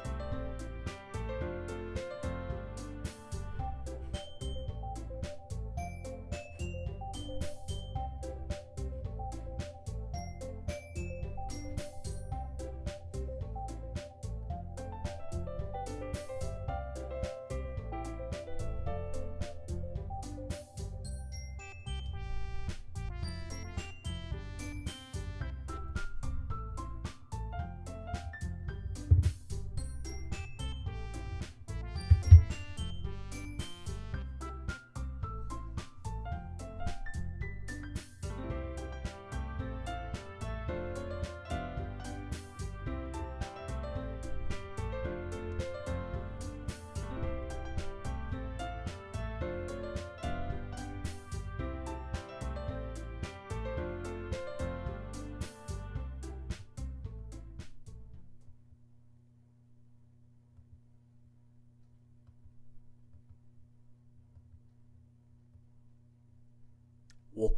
Well,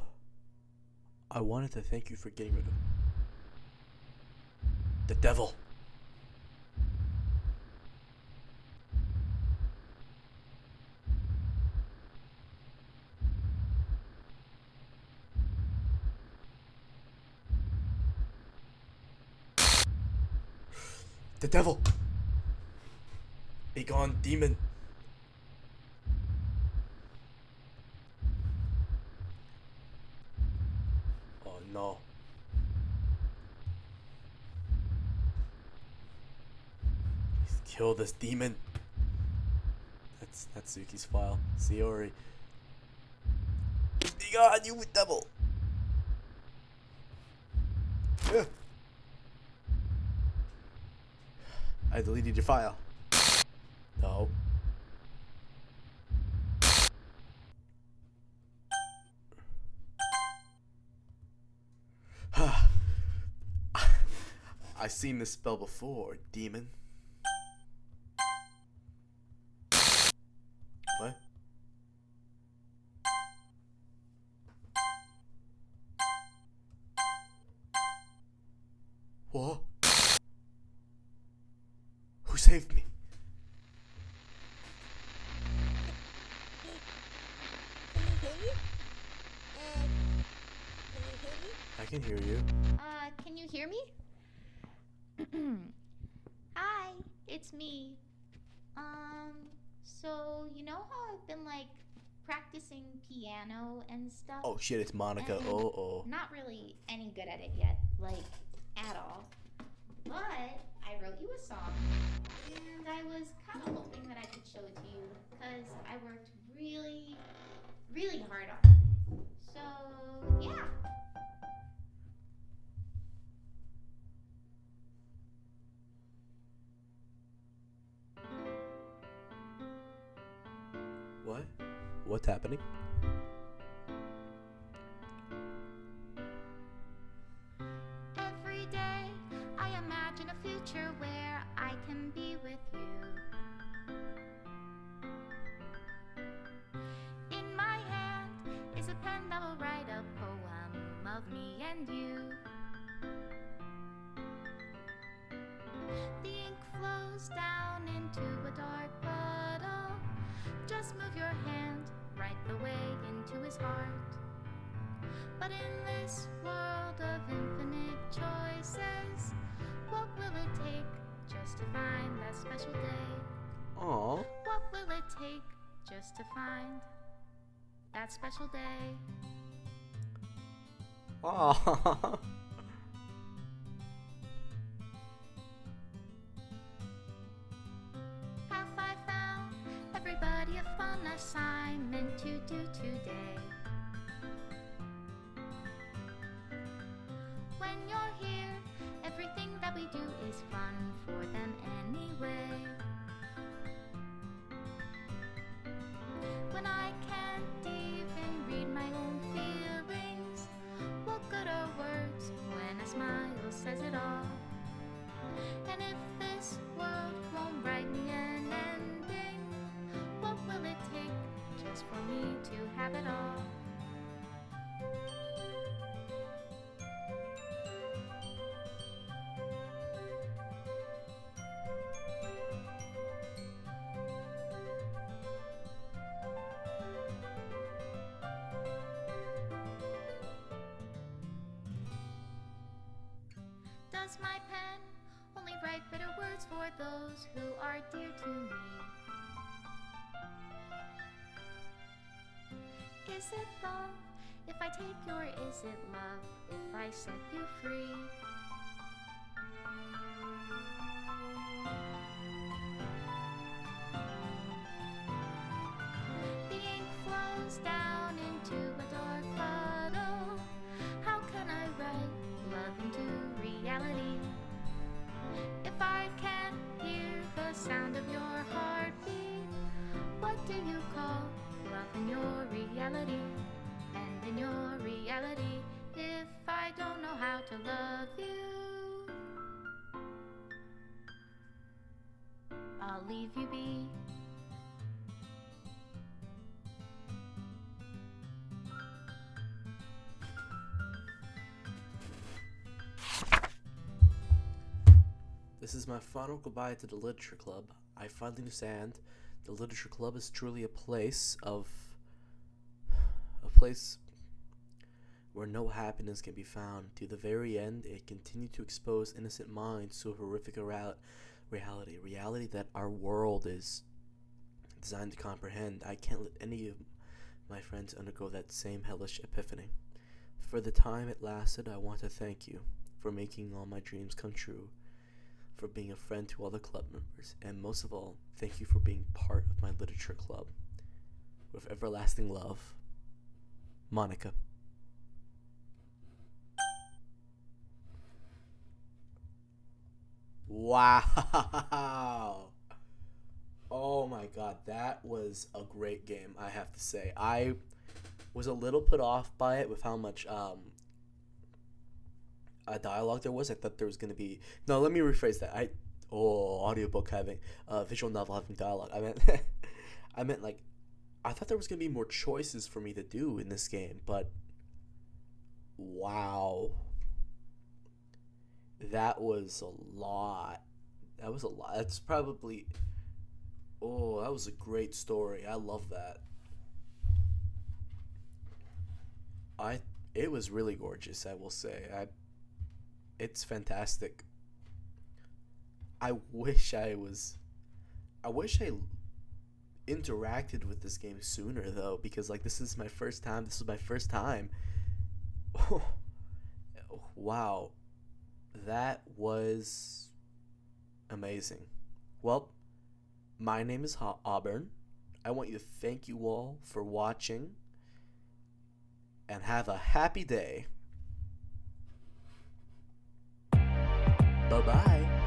I wanted to thank you for getting rid of the devil. The devil! Be gone, demon! Oh no. Please kill this demon. That's Suki's file. Sayori. Be gone, you devil! Yeah. I deleted your file. No. I've seen this spell before, demon. What? What? Who saved me? I can hear you. Can you hear me? Hi, it's me. So you know how I've been like practicing piano and stuff? Oh shit, it's Monica. And Oh. Not really any good at it yet, like at all. But I wrote you a song, and I was kind of hoping that I could show it to you because I worked really, really hard on it. So yeah. What? What's happening? Every day I imagine a future where I can be with you. In my hand is a pen that will write a poem of me and you. The ink flows down into a dark puddle. Just move your hand right the way into his heart. But in this world of infinite choices, what will it take just to find that special day? Aw. What will it take just to find that special day? Aw. Have I found everybody a fun assignment to do today? When you're here, everything that we do is fun for them anyway. When I can't even read my own feelings, what good are words when a smile says it all? And if this world won't write me an ending, what will it take just for me to have it all? does my pen only write bitter words for those who are dear to me? Is it love if I take you, or is it love if I set you free? The ink flows down into a dark puddle. How can I write love into reality? If I can't hear the sound of your heartbeat, what do you call love in your reality? And in your reality, if I don't know how to love you, I'll leave you be. This is my final goodbye to the Literature Club. I finally understand the Literature Club is truly a place where no happiness can be found. To the very end, it continued to expose innocent minds to a horrific reality that our world is designed to comprehend. I can't let any of my friends undergo that same hellish epiphany. For the time it lasted, I want to thank you for making all my dreams come true, for being a friend to all the club members, and most of all, thank you for being part of my literature club. With everlasting love, Monica. Wow. Oh my god, that was a great game, I have to say. I was a little put off by it with how much dialogue there was. I thought there was going to be... No, let me rephrase that. Audiobook having... visual novel having dialogue. I meant like... I thought there was going to be more choices for me to do in this game, but... Wow. That was a lot. That's probably... Oh, that was a great story. I love that. It was really gorgeous, I will say. It's fantastic. I wish I interacted with this game sooner though, because like this was my first time. Wow. That was amazing. Well, my name is Auburn. I want you to thank you all for watching and have a happy day. Bye-bye.